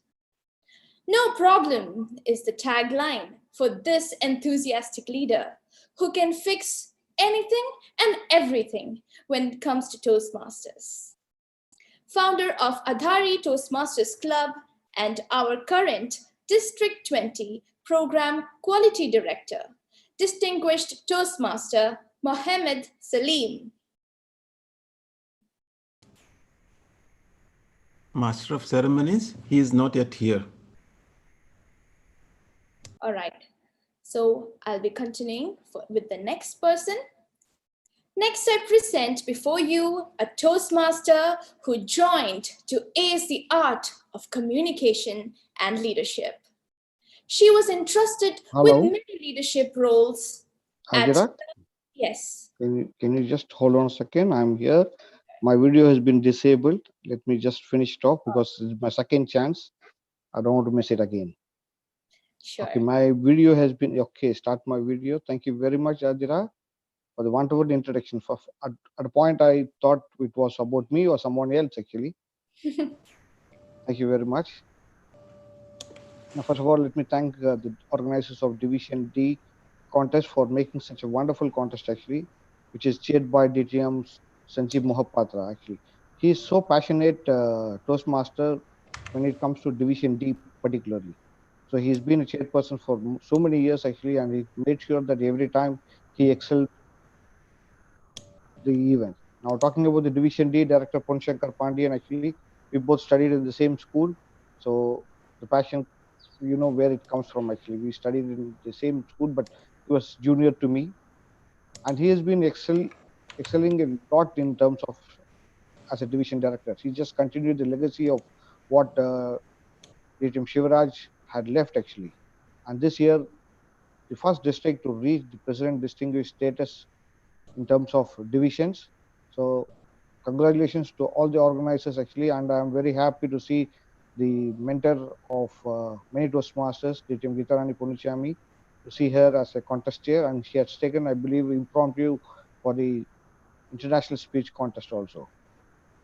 No problem is the tagline for this enthusiastic leader who can fix anything and everything when it comes to Toastmasters. Founder of Adhari Toastmasters Club and our current District 20 Program Quality Director, Distinguished Toastmaster Mohammed Salim. Master of Ceremonies, he is not yet here. All right, so I'll be continuing with the next person. Next, I present before you a Toastmaster who joined to ace the art of communication and leadership. She was entrusted with Hello, many leadership roles at, Ajira. yes, Can you just hold on a second? I'm here. My video has been disabled. Let me just finish it off because it's my second chance. I don't want to miss it again. sure. Okay, my video has been okay. Start my video. Thank you very much, Ajira, for the wonderful introduction. At a point, I thought it was about me or someone else actually. Thank you very much. Now, first of all, let me thank the organizers of Division D contest for making such a wonderful contest actually, which is chaired by DTM's Sanjeev Mohapatra actually. He is so passionate Toastmaster when it comes to Division D particularly. So he's been a chairperson for so many years actually, and he made sure that every time he excelled the event. Now talking about the Division D, Director Ponshankar Pandian actually, we both studied in the same school. So the passion, you know where it comes from actually. We studied in the same school, but he was junior to me, and he has been excelling a lot in terms of as a division director. He just continued the legacy of what DTM Shivaraj had left actually. And this year, the first district to reach the president distinguished status in terms of divisions. So congratulations to all the organizers actually, and I'm very happy to see the mentor of many Toastmasters, DTM Gitarani Punichami, to see her as a contest chair, and she has taken, I believe, impromptu for the international speech contest also.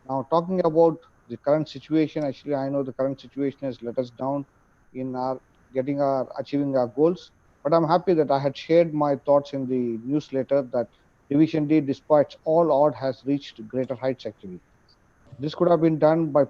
Now, talking about the current situation, actually, I know the current situation has let us down in our achieving our goals. But I'm happy that I had shared my thoughts in the newsletter that Division D, despite all odds, has reached greater heights. Actually, this could have been done by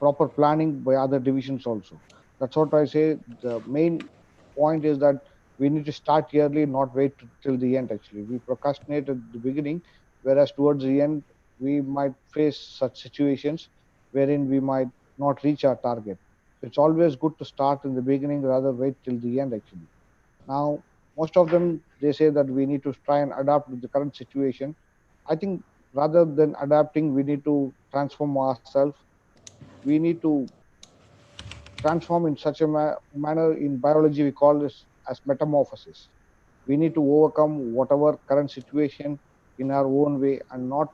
proper planning by other divisions also. That's what I say. The main point is that we need to start early, not wait till the end. Actually, we procrastinate at the beginning, whereas towards the end we might face such situations wherein we might not reach our target. So it's always good to start in the beginning rather wait till the end. Actually, now most of them they say that we need to try and adapt with the current situation. I think rather than adapting, we need to transform ourselves. We need to transform in such a manner. In biology we call this as metamorphosis. We need to overcome whatever current situation in our own way and not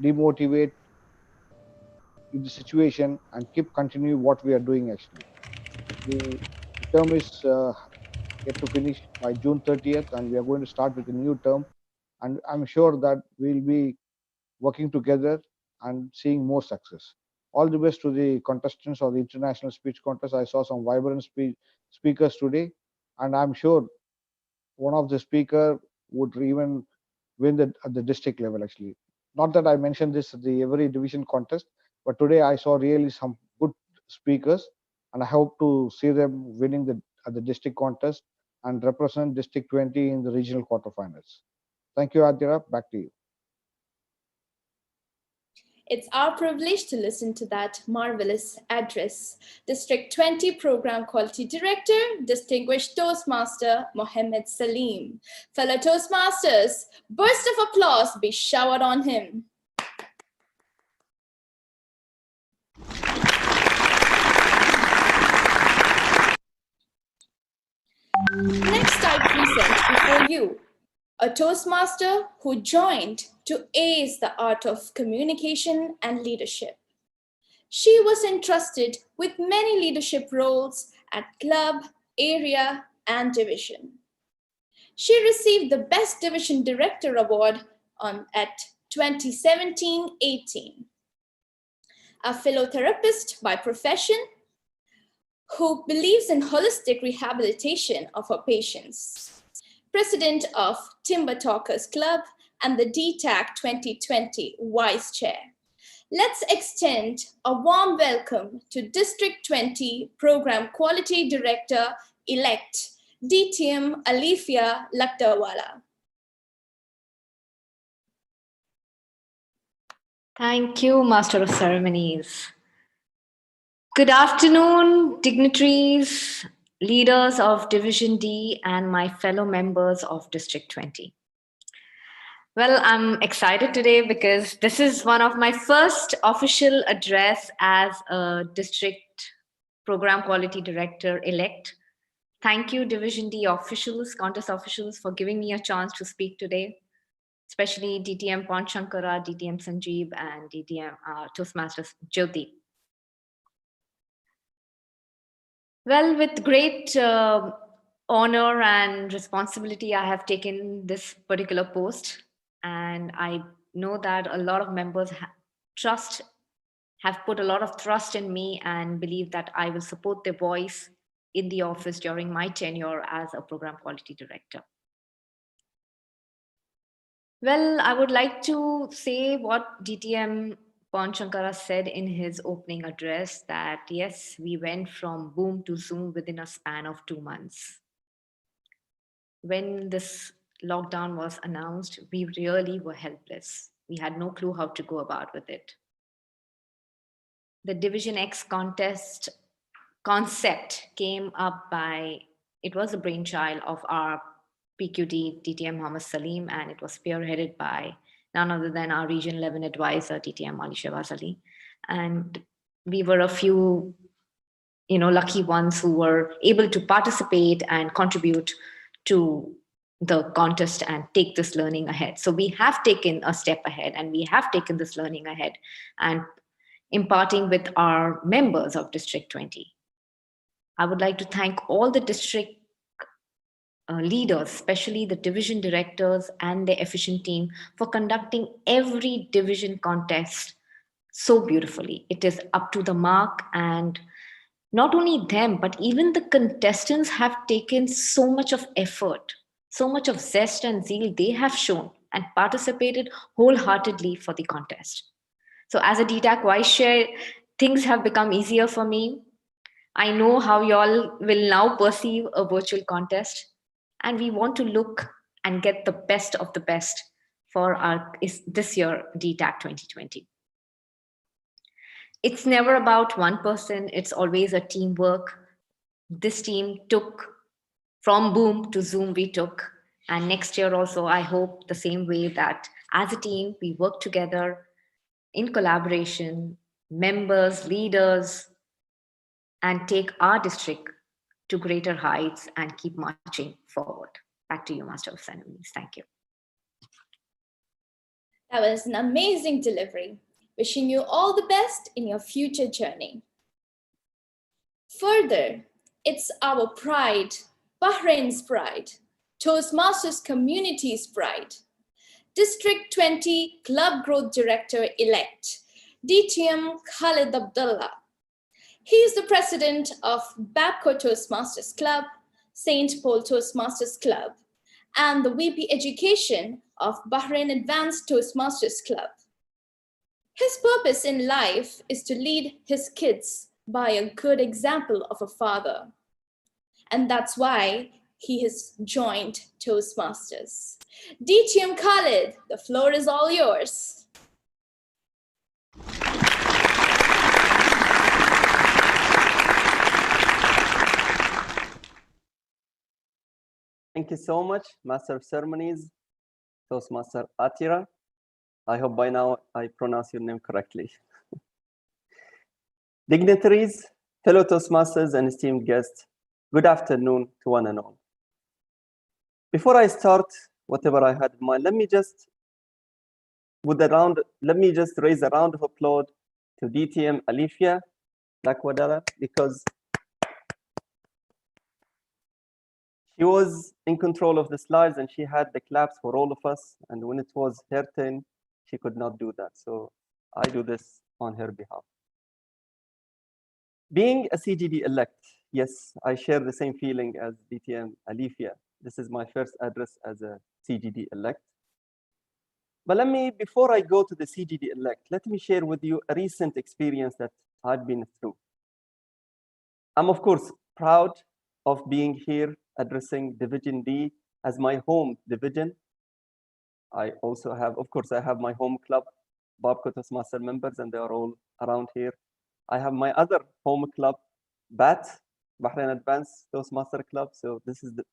demotivate in the situation and keep continue what we are doing actually. The term is yet to finish by June 30th, and we are going to start with a new term, and I'm sure that we'll be working together and seeing more success. All the best to the contestants of the international speech contest. I saw some vibrant speakers today, and I'm sure one of the speaker would even win at the district level. Actually, not that I mentioned this at the every division contest, but today I saw really some good speakers, and I hope to see them winning at the district contest and represent District 20 in the regional quarterfinals. Thank you, Adira. Back to you. It's our privilege to listen to that marvelous address. District 20 Program Quality Director, Distinguished Toastmaster Mohammed Salim. Fellow Toastmasters, burst of applause be showered on him. Next, I present before you a Toastmaster who joined to ace the art of communication and leadership. She was entrusted with many leadership roles at club, area, and division. She received the Best Division Director Award at 2017-18. A philotherapist by profession who believes in holistic rehabilitation of her patients. President of Timber Talkers Club and the DTAC 2020 Vice Chair. Let's extend a warm welcome to District 20 Program Quality Director-elect, DTM Alifia Lakdawala. Thank you, Master of Ceremonies. Good afternoon, dignitaries, leaders of Division D, and my fellow members of District 20. Well, I'm excited today because this is one of my first official address as a district program quality director elect. Thank you, Division D officials, contest officials, for giving me a chance to speak today, especially DTM Panshankara, DTM Sanjeev, and DTM Toastmasters Jyoti. Well, with great honor and responsibility, I have taken this particular post, and I know that a lot of members have put a lot of trust in me and believe that I will support their voice in the office during my tenure as a program quality director. Well, I would like to say what DTM Panshankara said in his opening address, that yes, we went from boom to zoom within a span of 2 months. When this lockdown was announced, we really were helpless. We had no clue how to go about with it. The Division X contest concept came up by, it was a brainchild of our PQD, DTM Muhammad Salim, and it was spearheaded by none other than our Region 11 advisor, DTM Ali Shahbaz Ali. And we were a few, lucky ones who were able to participate and contribute to the contest and take this learning ahead. So we have taken a step ahead, and we have taken this learning ahead and imparting with our members of District 20. I would like to thank all the district leaders, especially the division directors and their efficient team, for conducting every division contest so beautifully. It is up to the mark, and not only them, but even the contestants have taken so much of effort, so much of zest and zeal they have shown and participated wholeheartedly for the contest. So as a DTAC Vice Chair, things have become easier for me. I know how y'all will now perceive a virtual contest, and we want to look and get the best of the best for this year DTAC 2020. It's never about one person, it's always a teamwork. This team took from boom to zoom we took, and next year also I hope the same way, that as a team we work together in collaboration, members, leaders, and take our district to greater heights and keep marching forward. Back to you, Master of Ceremonies. Thank you. That was an amazing delivery. Wishing you all the best in your future journey. Further, it's our pride, Bahrain's pride, Toastmasters community's pride. District 20 Club Growth Director-elect, DTM Khalid Abdullah. He is the president of Babco Toastmasters Club, St. Paul Toastmasters Club, and the VP Education of Bahrain Advanced Toastmasters Club. His purpose in life is to lead his kids by a good example of a father. And that's why he has joined Toastmasters. DTM Khalid, the floor is all yours. Thank you so much, Master of Ceremonies, Toastmaster Atira. I hope by now I pronounce your name correctly. Dignitaries, fellow Toastmasters, and esteemed guests, good afternoon to one and all. Before I start whatever I had in mind, let me just raise a round of applause to DTM Alifia Lakwadara, because she was in control of the slides and she had the claps for all of us. And when it was her turn, she could not do that. So I do this on her behalf. Being a CGD elect, yes, I share the same feeling as DTM Alifia. This is my first address as a CGD elect. But before I go to the CGD elect, let me share with you a recent experience that I've been through. I'm of course proud of being here addressing Division D as my home division. I also have, of course, I have my home club, Babco Toastmaster members, and they are all around here. I have my other home club, BAT, Bahrain Advanced Toastmaster Club. So this is the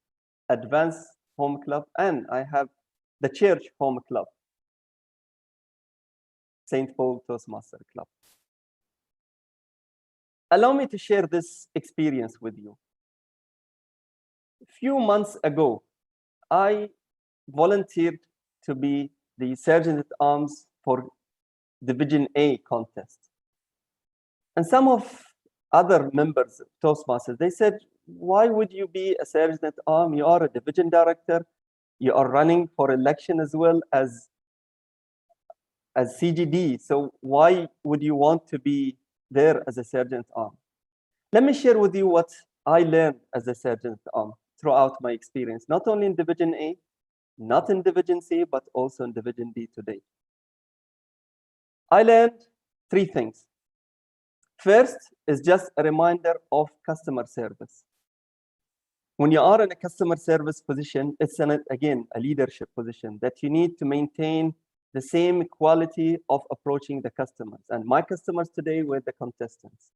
advanced home club, and I have the church home club, St. Paul Toastmaster Club. Allow me to share this experience with you. A few months ago, I volunteered to be the Sergeant at Arms for Division A contest. And some of other members of Toastmasters, they said, why would you be a Sergeant at Arms? You are a division director. You are running for election as well as CGD. So why would you want to be there as a Sergeant at Arms? Let me share with you what I learned as a Sergeant at Arms throughout my experience, not only in Division A, not in Division C, but also in Division D today. I learned 3 things. First is just a reminder of customer service. When you are in a customer service position, it's again a leadership position that you need to maintain the same quality of approaching the customers. And my customers today were the contestants.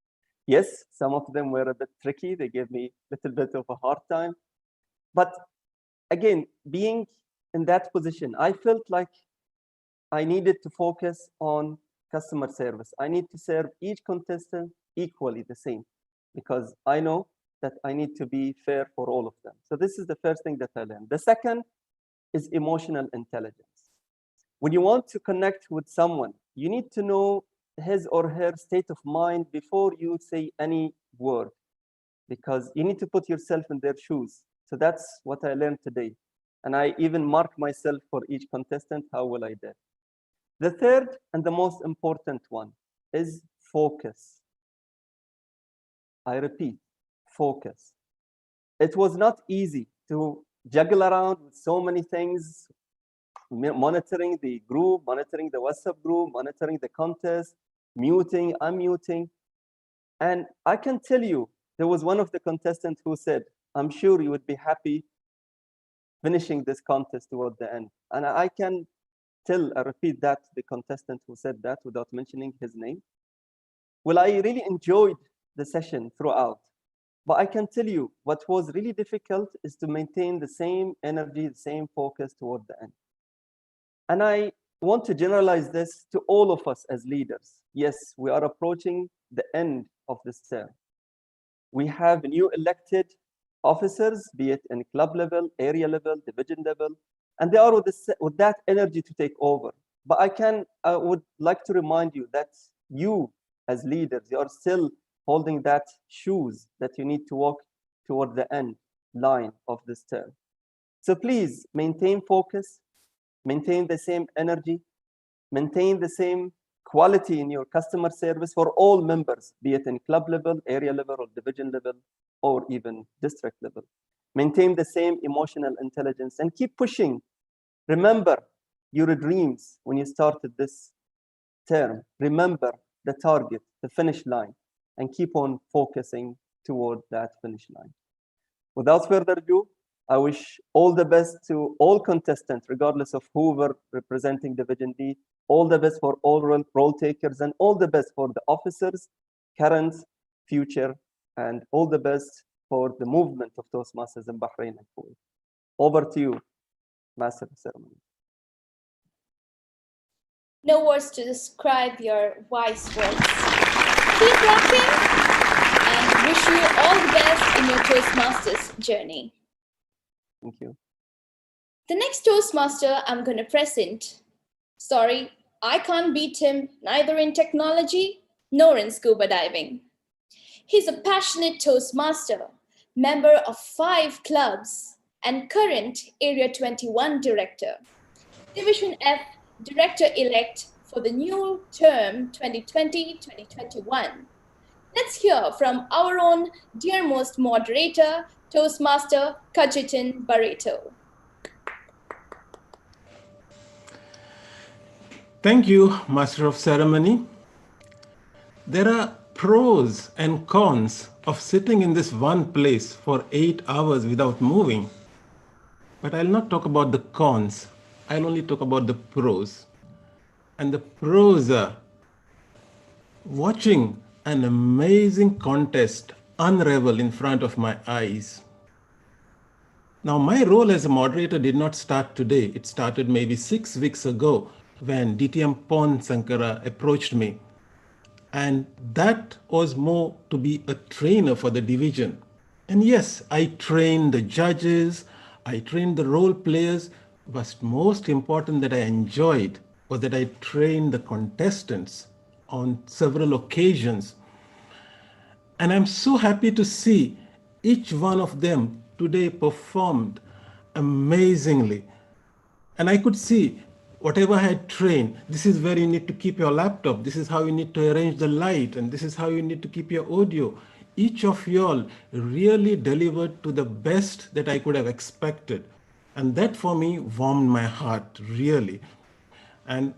Yes, some of them were a bit tricky. They gave me a little bit of a hard time. But again, being in that position, I felt like I needed to focus on customer service. I need to serve each contestant equally the same, because I know that I need to be fair for all of them. So this is the first thing that I learned. The second is emotional intelligence. When you want to connect with someone, you need to know his or her state of mind before you say any word, because you need to put yourself in their shoes. So that's what I learned today. And I even mark myself for each contestant, how well I did. The third and the most important one is focus. I repeat, focus. It was not easy to juggle around with so many things, monitoring the group, monitoring the WhatsApp group, monitoring the contest, muting, unmuting. And I can tell you, there was one of the contestants who said, I'm sure you would be happy finishing this contest toward the end. And I can I repeat that to the contestant who said that without mentioning his name. Well, I really enjoyed the session throughout. But I can tell you what was really difficult is to maintain the same energy, the same focus toward the end. And I want to generalize this to all of us as leaders. Yes, we are approaching the end of this term. We have new elected officers, be it in club level, area level, division level, and they are with that energy to take over. But I would like to remind you that you as leaders, you are still holding that shoes that you need to walk toward the end line of this term. So please maintain focus, maintain the same energy, maintain the same quality in your customer service for all members, be it in club level, area level, or division level, or even district level. Maintain the same emotional intelligence and keep pushing. Remember your dreams when you started this term. Remember the target, the finish line, and keep on focusing toward that finish line. Without further ado, I wish all the best to all contestants, regardless of who were representing Division D, all the best for all role takers, and all the best for the officers, current, future, and all the best for the movement of Toastmasters in Bahrain and Kuwait. Over to you, Master of Ceremony. No words to describe your wise words. Keep rocking and wish you all the best in your Toastmasters journey. Thank you. The next Toastmaster I'm going to present, sorry, I can't beat him neither in technology nor in scuba diving. He's a passionate Toastmaster, member of 5 clubs, and current Area 21 director, Division F director-elect for the new term 2020-2021. Let's hear from our own dearmost moderator, Toastmaster Kachitin Barreto. Thank you, Master of Ceremony. There are pros and cons of sitting in this one place for 8 hours without moving. But I'll not talk about the cons. I'll only talk about the pros. And the pros are watching an amazing contest unravel in front of my eyes. Now, my role as a moderator did not start today. It started maybe 6 weeks ago when DTM Pon Sankara approached me. And that was more to be a trainer for the division. And yes, I trained the judges, I trained the role players, but most important that I enjoyed was that I trained the contestants on several occasions. And I'm so happy to see each one of them today performed amazingly. And I could see whatever I had trained, this is where you need to keep your laptop, this is how you need to arrange the light, and this is how you need to keep your audio. Each of y'all really delivered to the best that I could have expected. And that for me warmed my heart, really. And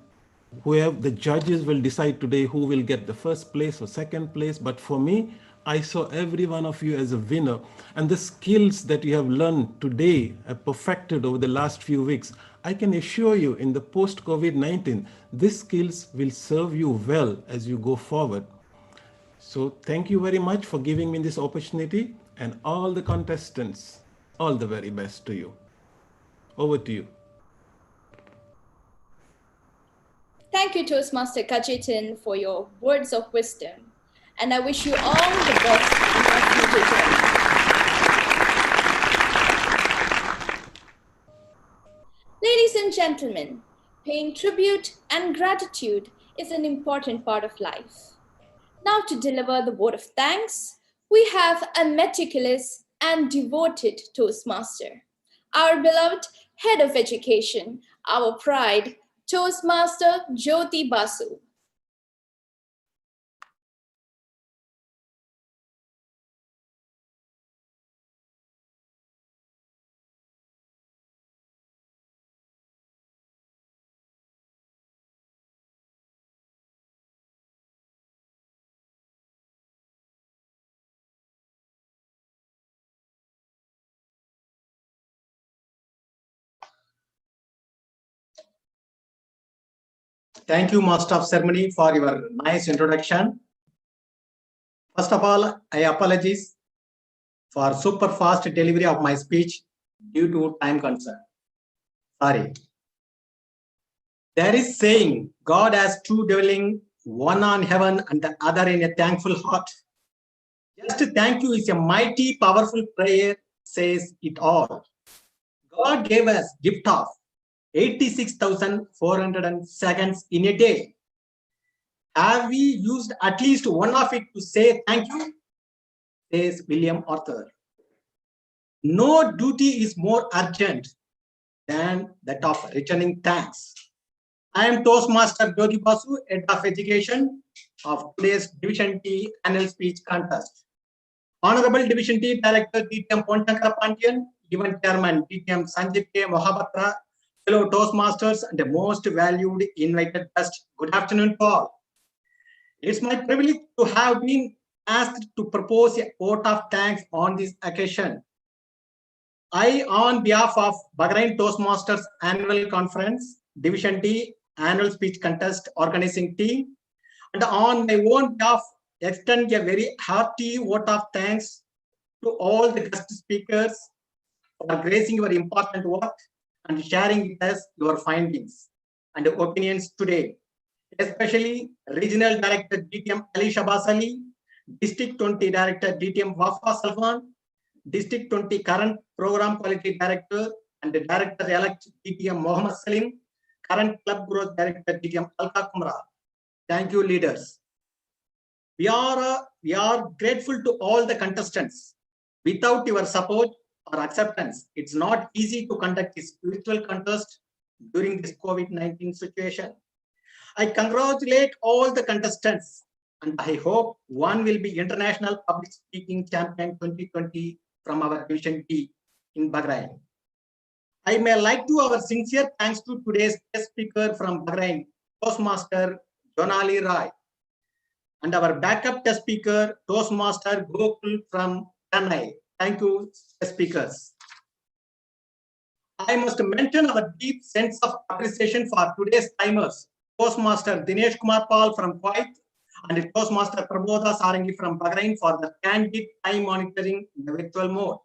whoever the judges will decide today who will get the first place or second place. But for me, I saw every one of you as a winner. And the skills that you have learned today, perfected over the last few weeks, I can assure you in the post-COVID-19, these skills will serve you well as you go forward. So thank you very much for giving me this opportunity, and all the contestants, all the very best to you. Over to you. Thank you, Toastmaster Kachetan, for your words of wisdom. And I wish you all the best in your future journey. Ladies and gentlemen, paying tribute and gratitude is an important part of life. Now to deliver the word of thanks, we have a meticulous and devoted Toastmaster, our beloved Head of Education, our pride, Toastmaster Jyoti Basu. Thank you, Master of Ceremony, for your nice introduction. First of all, I apologize for super fast delivery of my speech due to time concern. Sorry. There is saying God has two dwelling, one on heaven and the other in a thankful heart. Just thank you is a mighty, powerful prayer, says it all. God gave us gift of 86,400 seconds in a day. Have we used at least one of it to say thank you? Says William Arthur. No duty is more urgent than that of returning thanks. I am Toastmaster Jyoti Basu, Head of Education of today's Division T annual speech contest. Honorable Division T Director DTM Pontankara Pandian, Event Chairman DTM Sanjay K. Mohabatra, fellow Toastmasters and the most valued invited guest. Good afternoon to all. It's my privilege to have been asked to propose a vote of thanks on this occasion. I, on behalf of Bahrain Toastmasters Annual Conference, Division D Annual Speech Contest Organizing Team, and on my own behalf, extend a very hearty vote of thanks to all the guest speakers for gracing your important work and sharing with us your findings and opinions today, especially Regional Director DTM Ali Shabazz Ali, District 20 Director DTM Wafa Salman, District 20 current Program Quality Director and the Director-elect DTM Mohammed Salim, current Club Growth Director DTM Alka Kumra. Thank you, leaders. We are grateful to all the contestants. Without your support or acceptance, it's not easy to conduct this virtual contest during this COVID-19 situation. I congratulate all the contestants and I hope one will be International Public Speaking Champion 2020 from our Division D in Bahrain. I may like to our sincere thanks to today's guest speaker from Bahrain, Toastmaster Jonali Rai, and our backup guest speaker, Toastmaster Gokul from Chennai. Thank you, guest speakers. I must mention our deep sense of appreciation for today's timers, Toastmaster Dinesh Kumar Pal from Kuwait and Toastmaster Prabodha Sarangi from Bahrain for the candid time monitoring in the virtual mode.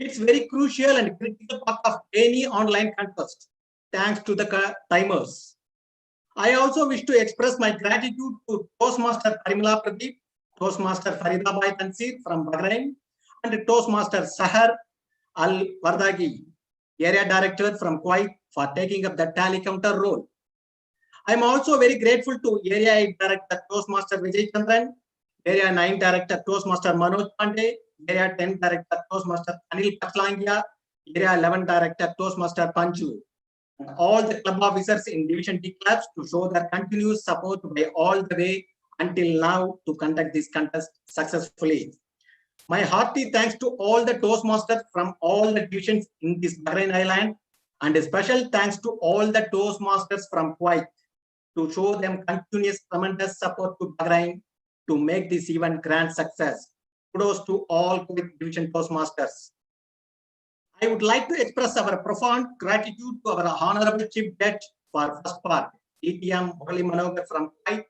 It's very crucial and critical part of any online contest. Thanks to the timers. I also wish to express my gratitude to Toastmaster Parimala Pradeep, Toastmaster Faridabai Tansir from Bahrain, and Toastmaster Sahar Al Wardagi, Area Director from Kuwait, for taking up the tally counter role. I am also very grateful to Area 8 Director Toastmaster Vijay Chandran, Area 9 Director Toastmaster Manoj Pandey, Area 10 Director Toastmaster Anil Patlangia, Area 11 Director Toastmaster Panchu, and all the club officers in Division D clubs to show their continuous support by all the way until now to conduct this contest successfully. My hearty thanks to all the Toastmasters from all the divisions in this Bahrain Island, and a special thanks to all the Toastmasters from Kuwait to show them continuous tremendous support to Bahrain to make this event grand success. Kudos to all Kuwait Division Toastmasters. I would like to express our profound gratitude to our Honorable Chief Judge for first part, DTM Murali Manogar from Kuwait,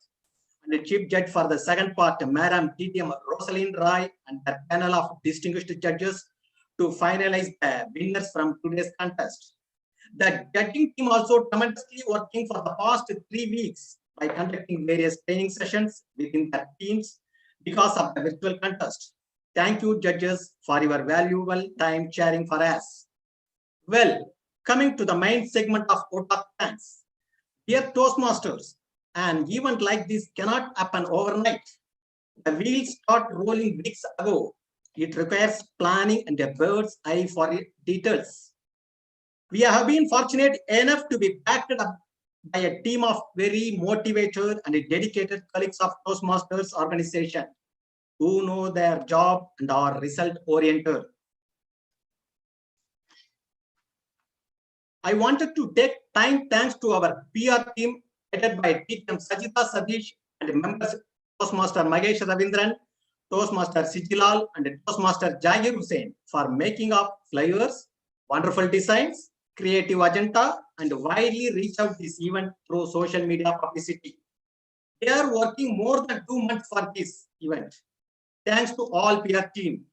and the Chief Judge for the second part, Madam DTM Rosalind Rai, and the panel of distinguished judges to finalize the winners from today's contest. The judging team also tremendously working for the past 3 weeks by conducting various training sessions within their teams because of the virtual contest. Thank you, judges, for your valuable time sharing for us. Well, coming to the main segment of vote of thanks. Dear Toastmasters, an event like this cannot happen overnight. The wheels start rolling weeks ago. It requires planning and a bird's eye for details. We have been fortunate enough to be backed up by a team of very motivated and dedicated colleagues of Toastmasters organization who know their job and are result-oriented. I wanted to take time thanks to our PR team headed by TM Sajita Sadish and members Toastmaster Magesh Ravindran, Toastmaster Sijilal, and Toastmaster Jagir Hussain for making up flyers, wonderful designs, creative agenda, and widely reach out this event through social media publicity. They are working more than 2 months for this event. Thanks to all PR team.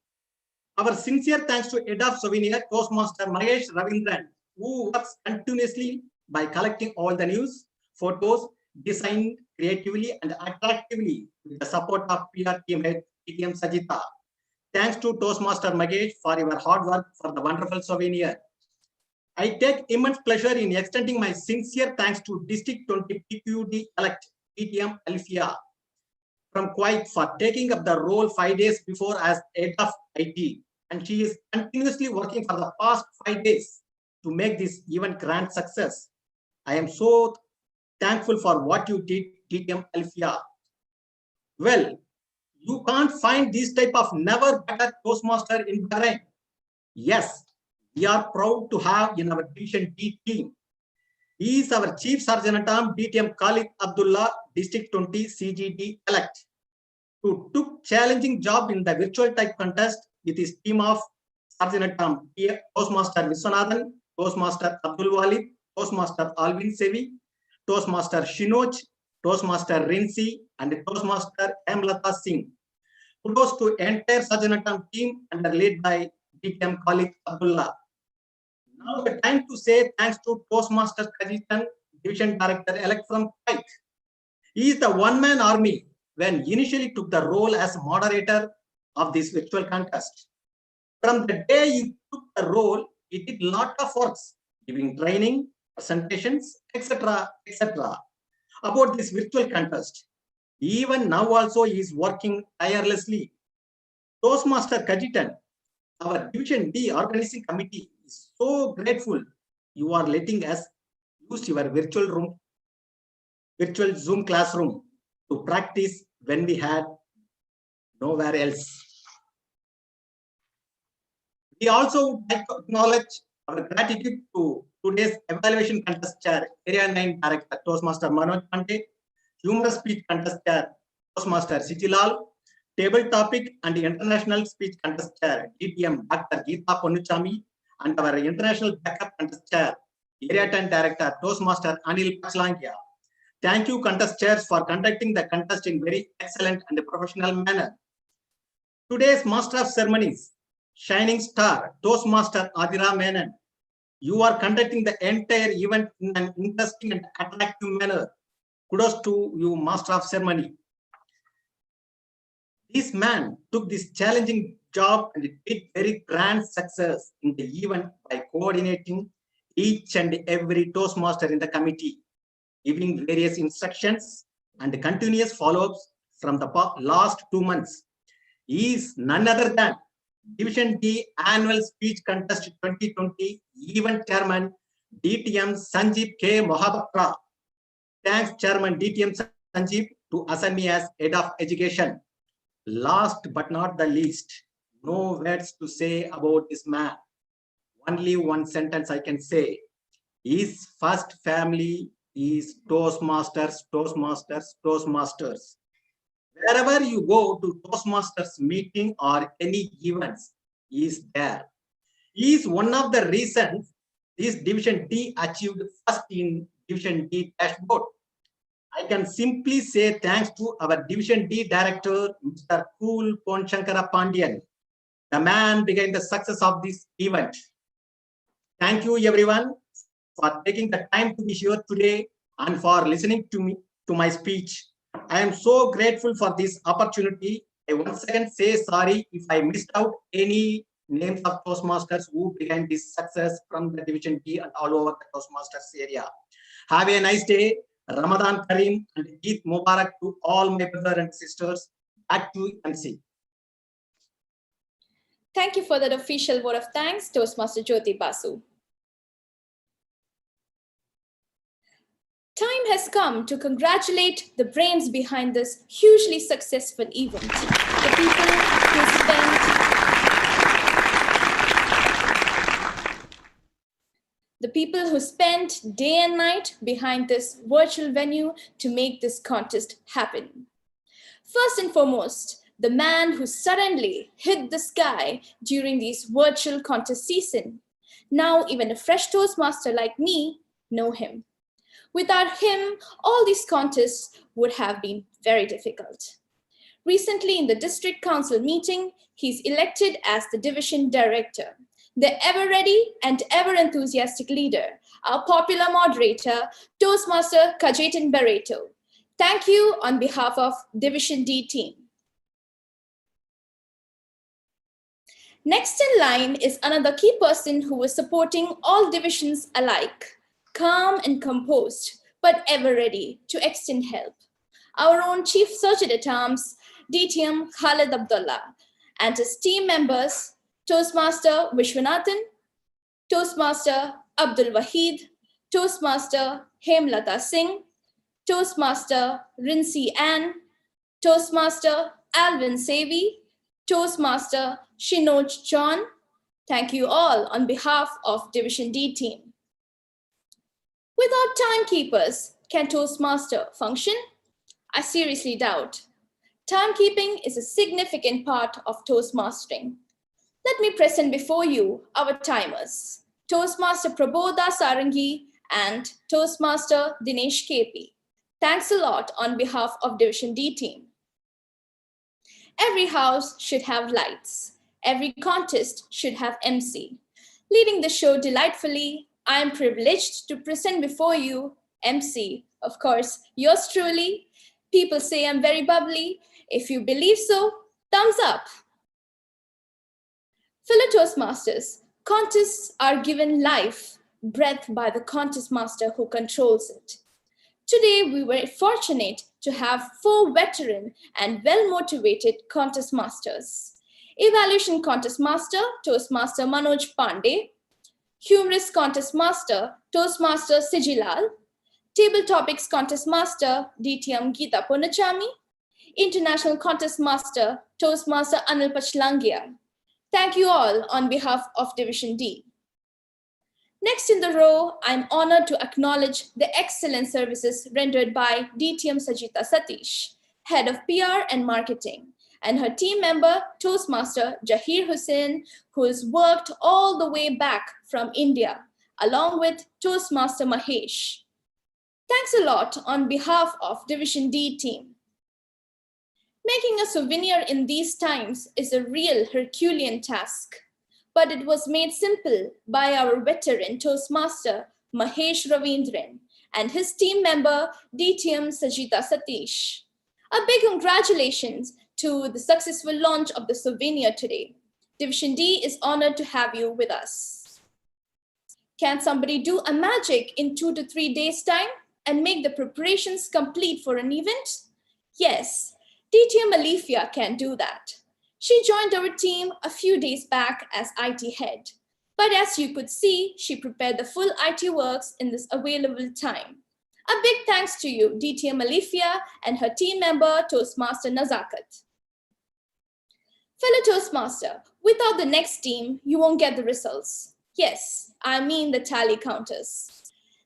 Our sincere thanks to Head of Souvenir, Toastmaster Mahesh Ravindran, who works continuously by collecting all the news, photos, designed creatively and attractively with the support of PR team head TM Sajita. Thanks to Toastmaster Magesh for your hard work for the wonderful souvenir. I take immense pleasure in extending my sincere thanks to District 20 PQD elect TM Alfia from Kuwait for taking up the role 5 days before as head of IT, and she is continuously working for the past 5 days to make this event grand success. I am so thankful for what you did, TM Alfia. Well, you can't find this type of never better Toastmaster in Bahrain. Yes, we are proud to have in our Division D team. He is our Chief Sergeant at Arms DTM Khalid Abdullah, District 20 CGD elect, who took challenging job in the virtual type contest with his team of Sergeant at Arms Toastmaster Viswanathan, Toastmaster Abdul Walid, Toastmaster Alvin Sevi, Toastmaster Shinoj, Toastmaster Rinsi, and Toastmaster Amlata Singh. Kudos to entire Sergeant at Arms team and led by DTM Khalid Abdullah. Now the time to say thanks to Toastmasters Kajitan, Division Director elect from Kuwait. He is the one-man army when initially took the role as moderator of this virtual contest. From the day he took the role, he did a lot of works, giving training, presentations, etc., etc. about this virtual contest. Even now also he is working tirelessly. Toastmaster Kajitan, our Division D organizing committee is so grateful you are letting us use your virtual Zoom classroom to practice when we had nowhere else. We also would like to acknowledge our gratitude to today's evaluation contest chair, Area 9 Director Toastmaster Manoj Pandey, humorous speech contest chair, Toastmaster Sijilal, table topic and international speech contest chair, DTM Dr. Geeta Ponnuchami, and our international backup contest chair, Area 10 Director Toastmaster Anil Patlangia. Thank you, contest chairs, for conducting the contest in very excellent and professional manner. Today's Master of Ceremonies, Shining Star, Toastmaster Adira Menon. You are conducting the entire event in an interesting and attractive manner. Kudos to you, Master of Ceremony. This man took this challenging job and did very grand success in the event by coordinating each and every Toastmaster in the committee, giving various instructions and continuous follow-ups from the last 2 months. He is none other than Division D Annual Speech Contest 2020 Event Chairman DTM Sanjeev K. Mohabatra. Thanks Chairman DTM Sanjeev to assign me as Head of Education. Last but not the least, no words to say about this man. Only one sentence I can say. His first family is Toastmasters, Toastmasters, Toastmasters. Wherever you go to Toastmasters meeting or any events, he is there. He is one of the reasons this Division D achieved first in Division D dashboard. I can simply say thanks to our Division D Director, Mr. Cool Ponshankara Pandian, the man behind the success of this event. Thank you everyone for taking the time to be here today and for listening to my speech. I am so grateful for this opportunity. I once again say sorry if I missed out any names of Toastmasters who began this success from the Division D and all over the Toastmasters area. Have a nice day. Ramadan Kareem and Eid Mubarak to all my brothers and sisters. Back to MC. Thank you for that official vote of thanks, Toastmaster Jyoti Basu. Time has come to congratulate the brains behind this hugely successful event. The people who spent day and night behind this virtual venue to make this contest happen. First and foremost, the man who suddenly hit the sky during this virtual contest season. Now even a fresh Toastmaster like me know him. Without him, all these contests would have been very difficult. Recently in the district council meeting, he's elected as the division director. The ever-ready and ever-enthusiastic leader, our popular moderator, Toastmaster Kajetan Barreto. Thank you on behalf of Division D team. Next in line is another key person who was supporting all divisions alike, calm and composed, but ever ready to extend help. Our own Chief Sergeant-at-Arms, DTM Khalid Abdullah, and his team members, Toastmaster Vishwanathan, Toastmaster Abdul Wahid, Toastmaster Hemlata Singh, Toastmaster Rinsi Ann, Toastmaster Alvin Sevi, Toastmaster Shinoj John. Thank you all on behalf of Division D team. Without timekeepers, can Toastmaster function? I seriously doubt. Timekeeping is a significant part of Toastmastering. Let me present before you our timers, Toastmaster Prabodha Sarangi and Toastmaster Dinesh KP. Thanks a lot on behalf of Division D team. Every house should have lights. Every contest should have MC. Leading the show delightfully, I am privileged to present before you MC, of course, yours truly. People say I'm very bubbly. If you believe so, thumbs up. Fellow Toastmasters, contests are given life, breath by the contest master who controls it. Today, we were fortunate to have 4 veteran and well-motivated contest masters. Evaluation Contest Master, Toastmaster Manoj Pandey. Humorous Contest Master, Toastmaster Sijilal. Table Topics Contest Master, DTM Geeta Ponachami. International Contest Master, Toastmaster Anil Pachlangia. Thank you all on behalf of Division D. Next in the row, I'm honored to acknowledge the excellent services rendered by DTM Sajita Satish, Head of PR and Marketing, and her team member, Toastmaster Jahir Hussain, who has worked all the way back from India, along with Toastmaster Mahesh. Thanks a lot on behalf of Division D team. Making a souvenir in these times is a real Herculean task, but it was made simple by our veteran Toastmaster Mahesh Ravindran and his team member, DTM Sajita Satish. A big congratulations to the successful launch of the souvenir today. Division D is honored to have you with us. Can somebody do a magic in 2 to 3 days' time and make the preparations complete for an event? Yes, DTM Alifia can do that. She joined our team a few days back as IT head. But as you could see, she prepared the full IT works in this available time. A big thanks to you, DTM Alifia, and her team member, Toastmaster Nazakat. Fellow Toastmaster, without the next team, you won't get the results. Yes, I mean the tally counters.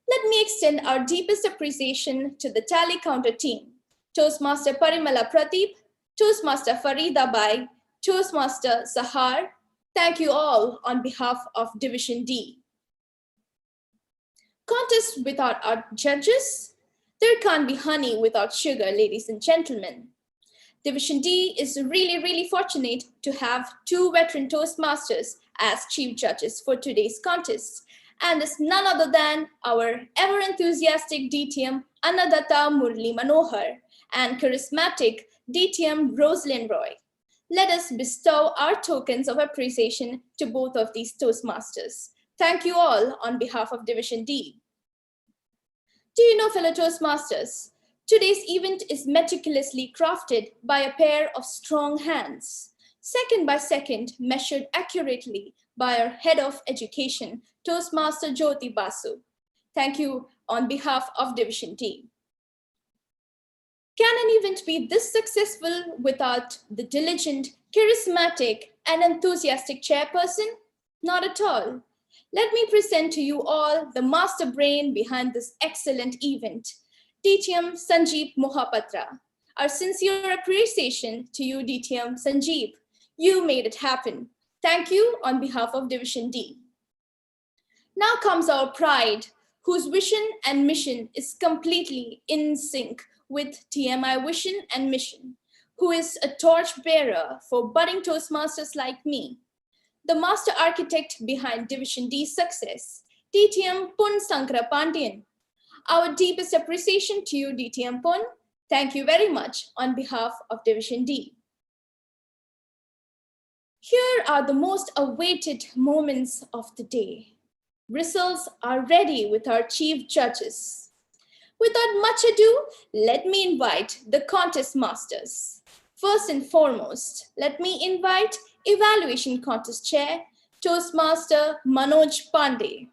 Let me extend our deepest appreciation to the tally counter team. Toastmaster Parimala Pradeep, Toastmaster Farida Bai, Toastmaster Sahar. Thank you all on behalf of Division D. Contest without our judges? There can't be honey without sugar, ladies and gentlemen. Division D is really fortunate to have 2 veteran Toastmasters as chief judges for today's contest. And it's none other than our ever enthusiastic DTM Annadatta Murli Manohar and charismatic DTM Rosalind Roy. Let us bestow our tokens of appreciation to both of these Toastmasters. Thank you all on behalf of Division D. Do you know, fellow Toastmasters, today's event is meticulously crafted by a pair of strong hands, second by second measured accurately by our Head of Education, Toastmaster Jyoti Basu. Thank you on behalf of Division D. Can an event be this successful without the diligent, charismatic, and enthusiastic chairperson? Not at all. Let me present to you all the master brain behind this excellent event, DTM Sanjeev Mohapatra. Our sincere appreciation to you, DTM Sanjeev. You made it happen. Thank you on behalf of Division D. Now comes our pride, whose vision and mission is completely in sync with TMI vision and mission, who is a torch bearer for budding Toastmasters like me. The master architect behind Division D's success, DTM Pun Sankara Pandian. Our deepest appreciation to you, DTM Pun. Thank you very much on behalf of Division D. Here are the most awaited moments of the day. Results are ready with our chief judges. Without much ado, let me invite the contest masters. First and foremost, let me invite Evaluation Contest Chair, Toastmaster Manoj Pandey.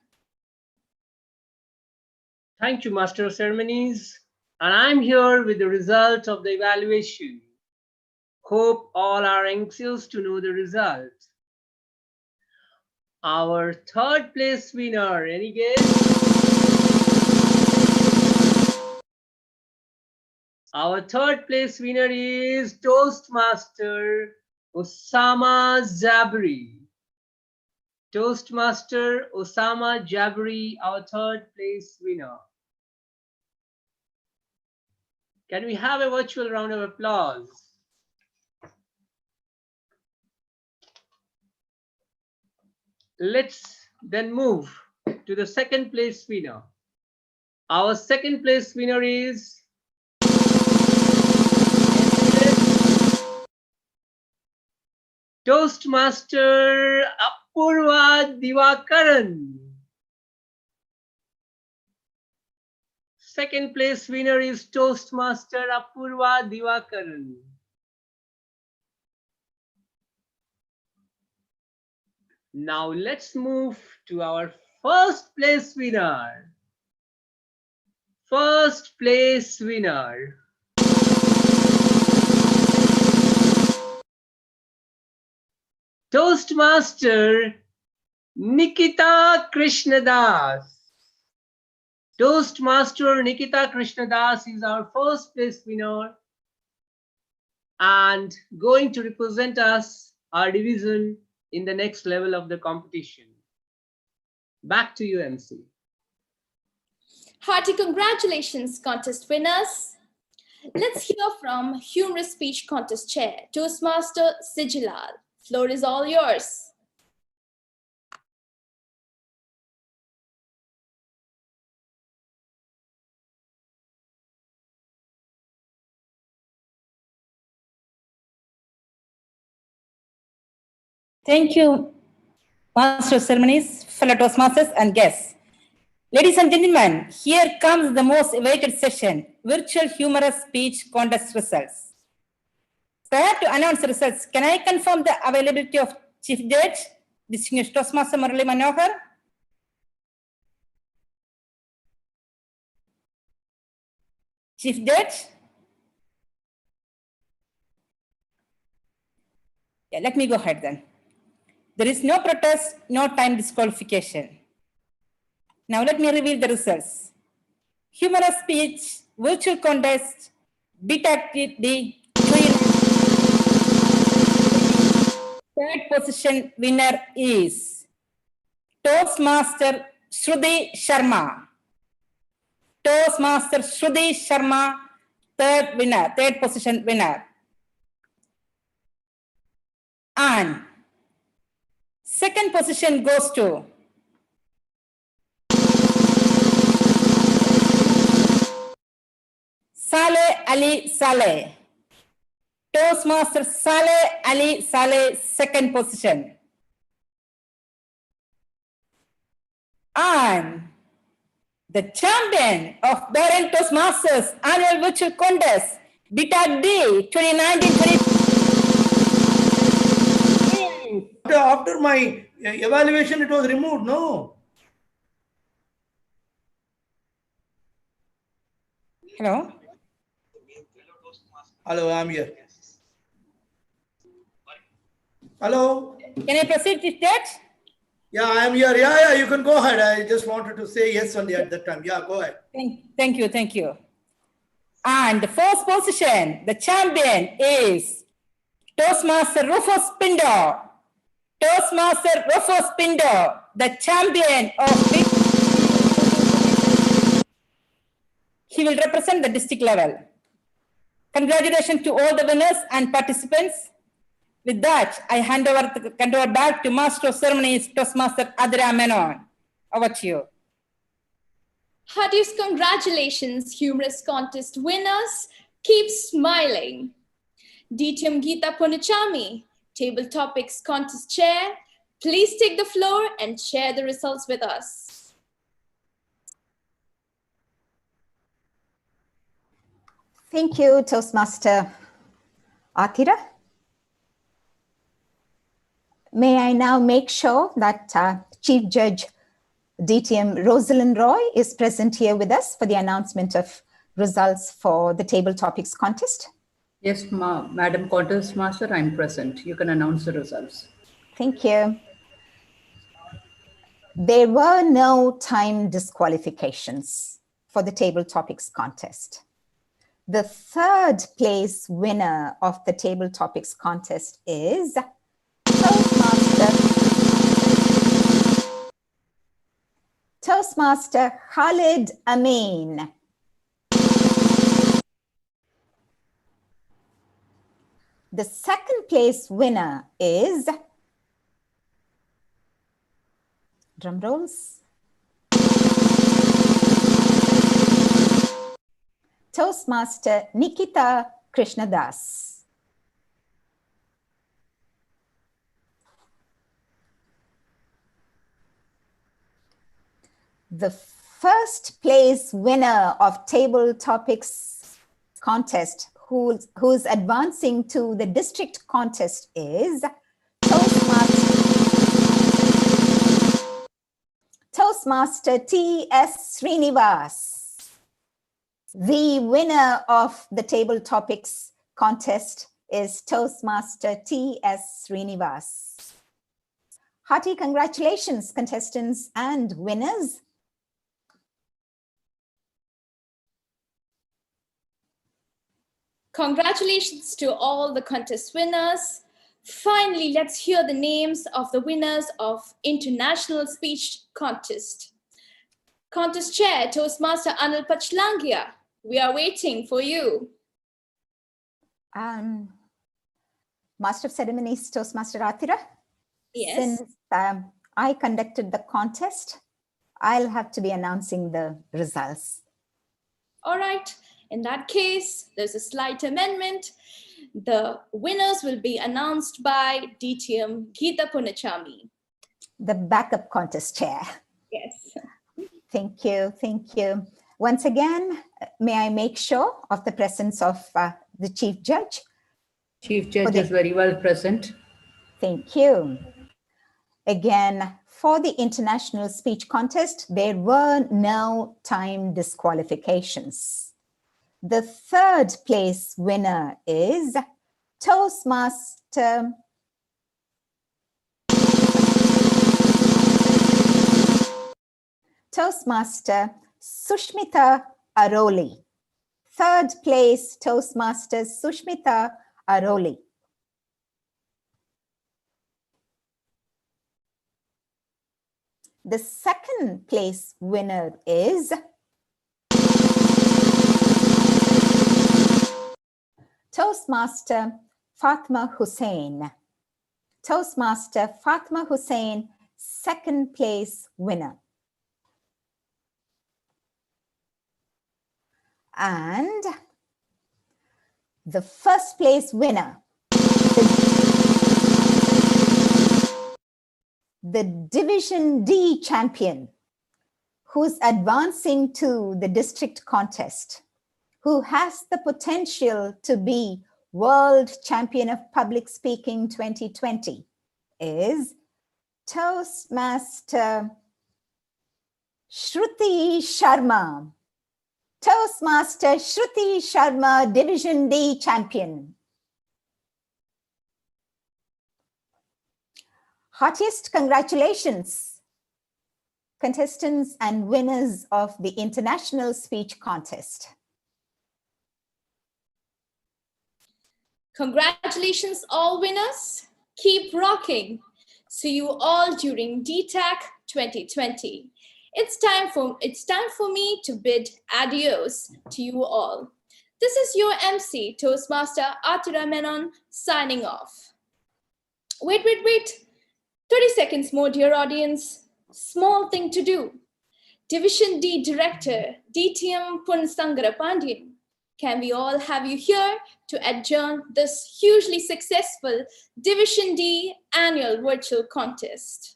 Thank you, Master of Ceremonies. And I'm here with the result of the evaluation. Hope all are anxious to know the result. Our third place winner, any guess? Our third place winner is Toastmaster Osama Jabri. Toastmaster Osama Jabri, our third place winner. Can we have a virtual round of applause? Let's then move to the second place winner. Our second place winner is Toastmaster Apurva Divakaran. Second place winner is Toastmaster Apurva Divakaran. Now let's move to our first place winner. First place winner. Toastmaster Nikita Krishnadas. Toastmaster Nikita Krishnadas is our first place winner and going to represent us, our division, in the next level of the competition. Back to you, MC. Hearty congratulations, contest winners. Let's hear from Humorous Speech Contest Chair, Toastmaster Sijilal. Floor is all yours. Thank you, Master of Ceremonies, fellow Toastmasters, and guests. Ladies and gentlemen, here comes the most awaited session, Virtual Humorous Speech Contest Results. Prior to announce the results, can I confirm the availability of Chief Judge, Distinguished Toastmaster Murali Manohar? Chief Judge? Yeah, let me go ahead then. There is no protest, no time disqualification. Now let me reveal the results. Humorous speech, virtual contest, BTAC third position winner is Toastmaster Shruti Sharma. Toastmaster Shruti Sharma, third position winner. And second position goes to Saleh Ali Saleh. Toastmaster Saleh Ali Saleh, second position. And the champion of Bahrain Toastmasters annual virtual contest, BTAC D 2019-20. After my evaluation, it was removed, no? Hello? Hello, I'm here. Hello? Can I proceed with that? Yeah, I'm here. Yeah, you can go ahead. I just wanted to say yes only at that time. Yeah, go ahead. Thank you. And the first position, the champion is Toastmaster Rufus Pindo. Toastmaster Rufus Pindo, the champion of he will represent the district level. Congratulations to all the winners and participants. With that, I hand over back to Master of Ceremonies, Toastmaster Adira Menon. Over to you. Heartiest congratulations, humorous contest winners. Keep smiling. DTM Geeta Ponichami, Table Topics Contest Chair, please take the floor and share the results with us. Thank you, Toastmaster Atira. May I now make sure that Chief Judge DTM Rosalind Roy is present here with us for the announcement of results for the Table Topics contest? Yes, Madam Contest Master, I'm present. You can announce the results. Thank you. There were no time disqualifications for the Table Topics contest. The third place winner of the Table Topics contest is Toastmaster Khalid Amin. The second place winner is, drum rolls, Toastmaster Nikita Krishnadas. The first place winner of Table Topics contest, who's advancing to the district contest, is Toastmaster T.S. Srinivas. The winner of the Table Topics contest is Toastmaster T.S. Srinivas. Hearty congratulations, contestants and winners. Congratulations to all the contest winners. Finally, let's hear the names of the winners of International Speech Contest. Contest Chair, Toastmaster Anil Pachlangia. We are waiting for you. Master of Ceremonies, Toastmaster Atira. Yes. Since I conducted the contest, I'll have to be announcing the results. All right. In that case, there's a slight amendment. The winners will be announced by DTM Geeta Punachami. The backup contest chair. Yes. Thank you. Thank you. Once again, may I make sure of the presence of the Chief Judge? Chief Judge is very well present. Thank you. Again, for the International Speech Contest, there were no time disqualifications. The third place winner is Toastmaster Sushmita Aroli. Third place, Toastmaster Sushmita Aroli. The second place winner is Toastmaster Fatma Hussain. Toastmaster Fatma Hussain, second place winner. And the first place winner, the Division D champion, who's advancing to the district contest, who has the potential to be World Champion of Public Speaking 2020, is Toastmaster Shruti Sharma. Toastmaster Shruti Sharma, Division D champion. Heartiest congratulations, contestants and winners of the International Speech Contest. Congratulations, all winners. Keep rocking. See you all during DTAC 2020. It's time for me to bid adios to you all. This is your MC, Toastmaster Atira Menon, signing off. Wait. 30 seconds more, dear audience. Small thing to do. Division D Director, DTM Punsangara Pandian. Can we all have you here to adjourn this hugely successful Division D annual virtual contest?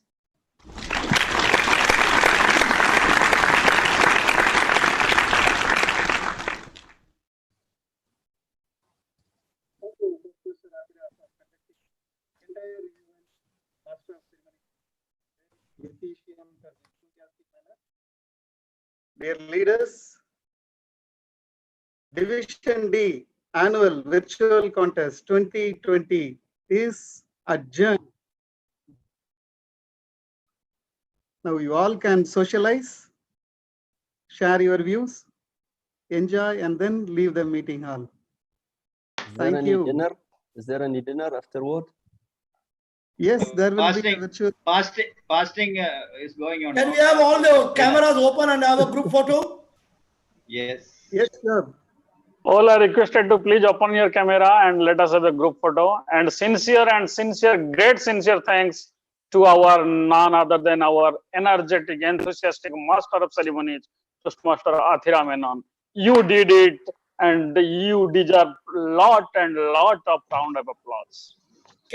Dear leaders, Division D Annual Virtual Contest 2020 is adjourned. Now you all can socialize, share your views, enjoy, and then leave the meeting hall. Thank you. Dinner? Is there any dinner afterward? Yes, there will be a virtual. Fasting is going on. Can we have all the cameras open and have a group photo? Yes. Yes, sir. All are requested to please open your camera and let us have a group photo. And great sincere thanks to our none other than our energetic, enthusiastic master of ceremonies, Toastmaster Athira Menon. You did it, and you deserve lot and lot of round of applause.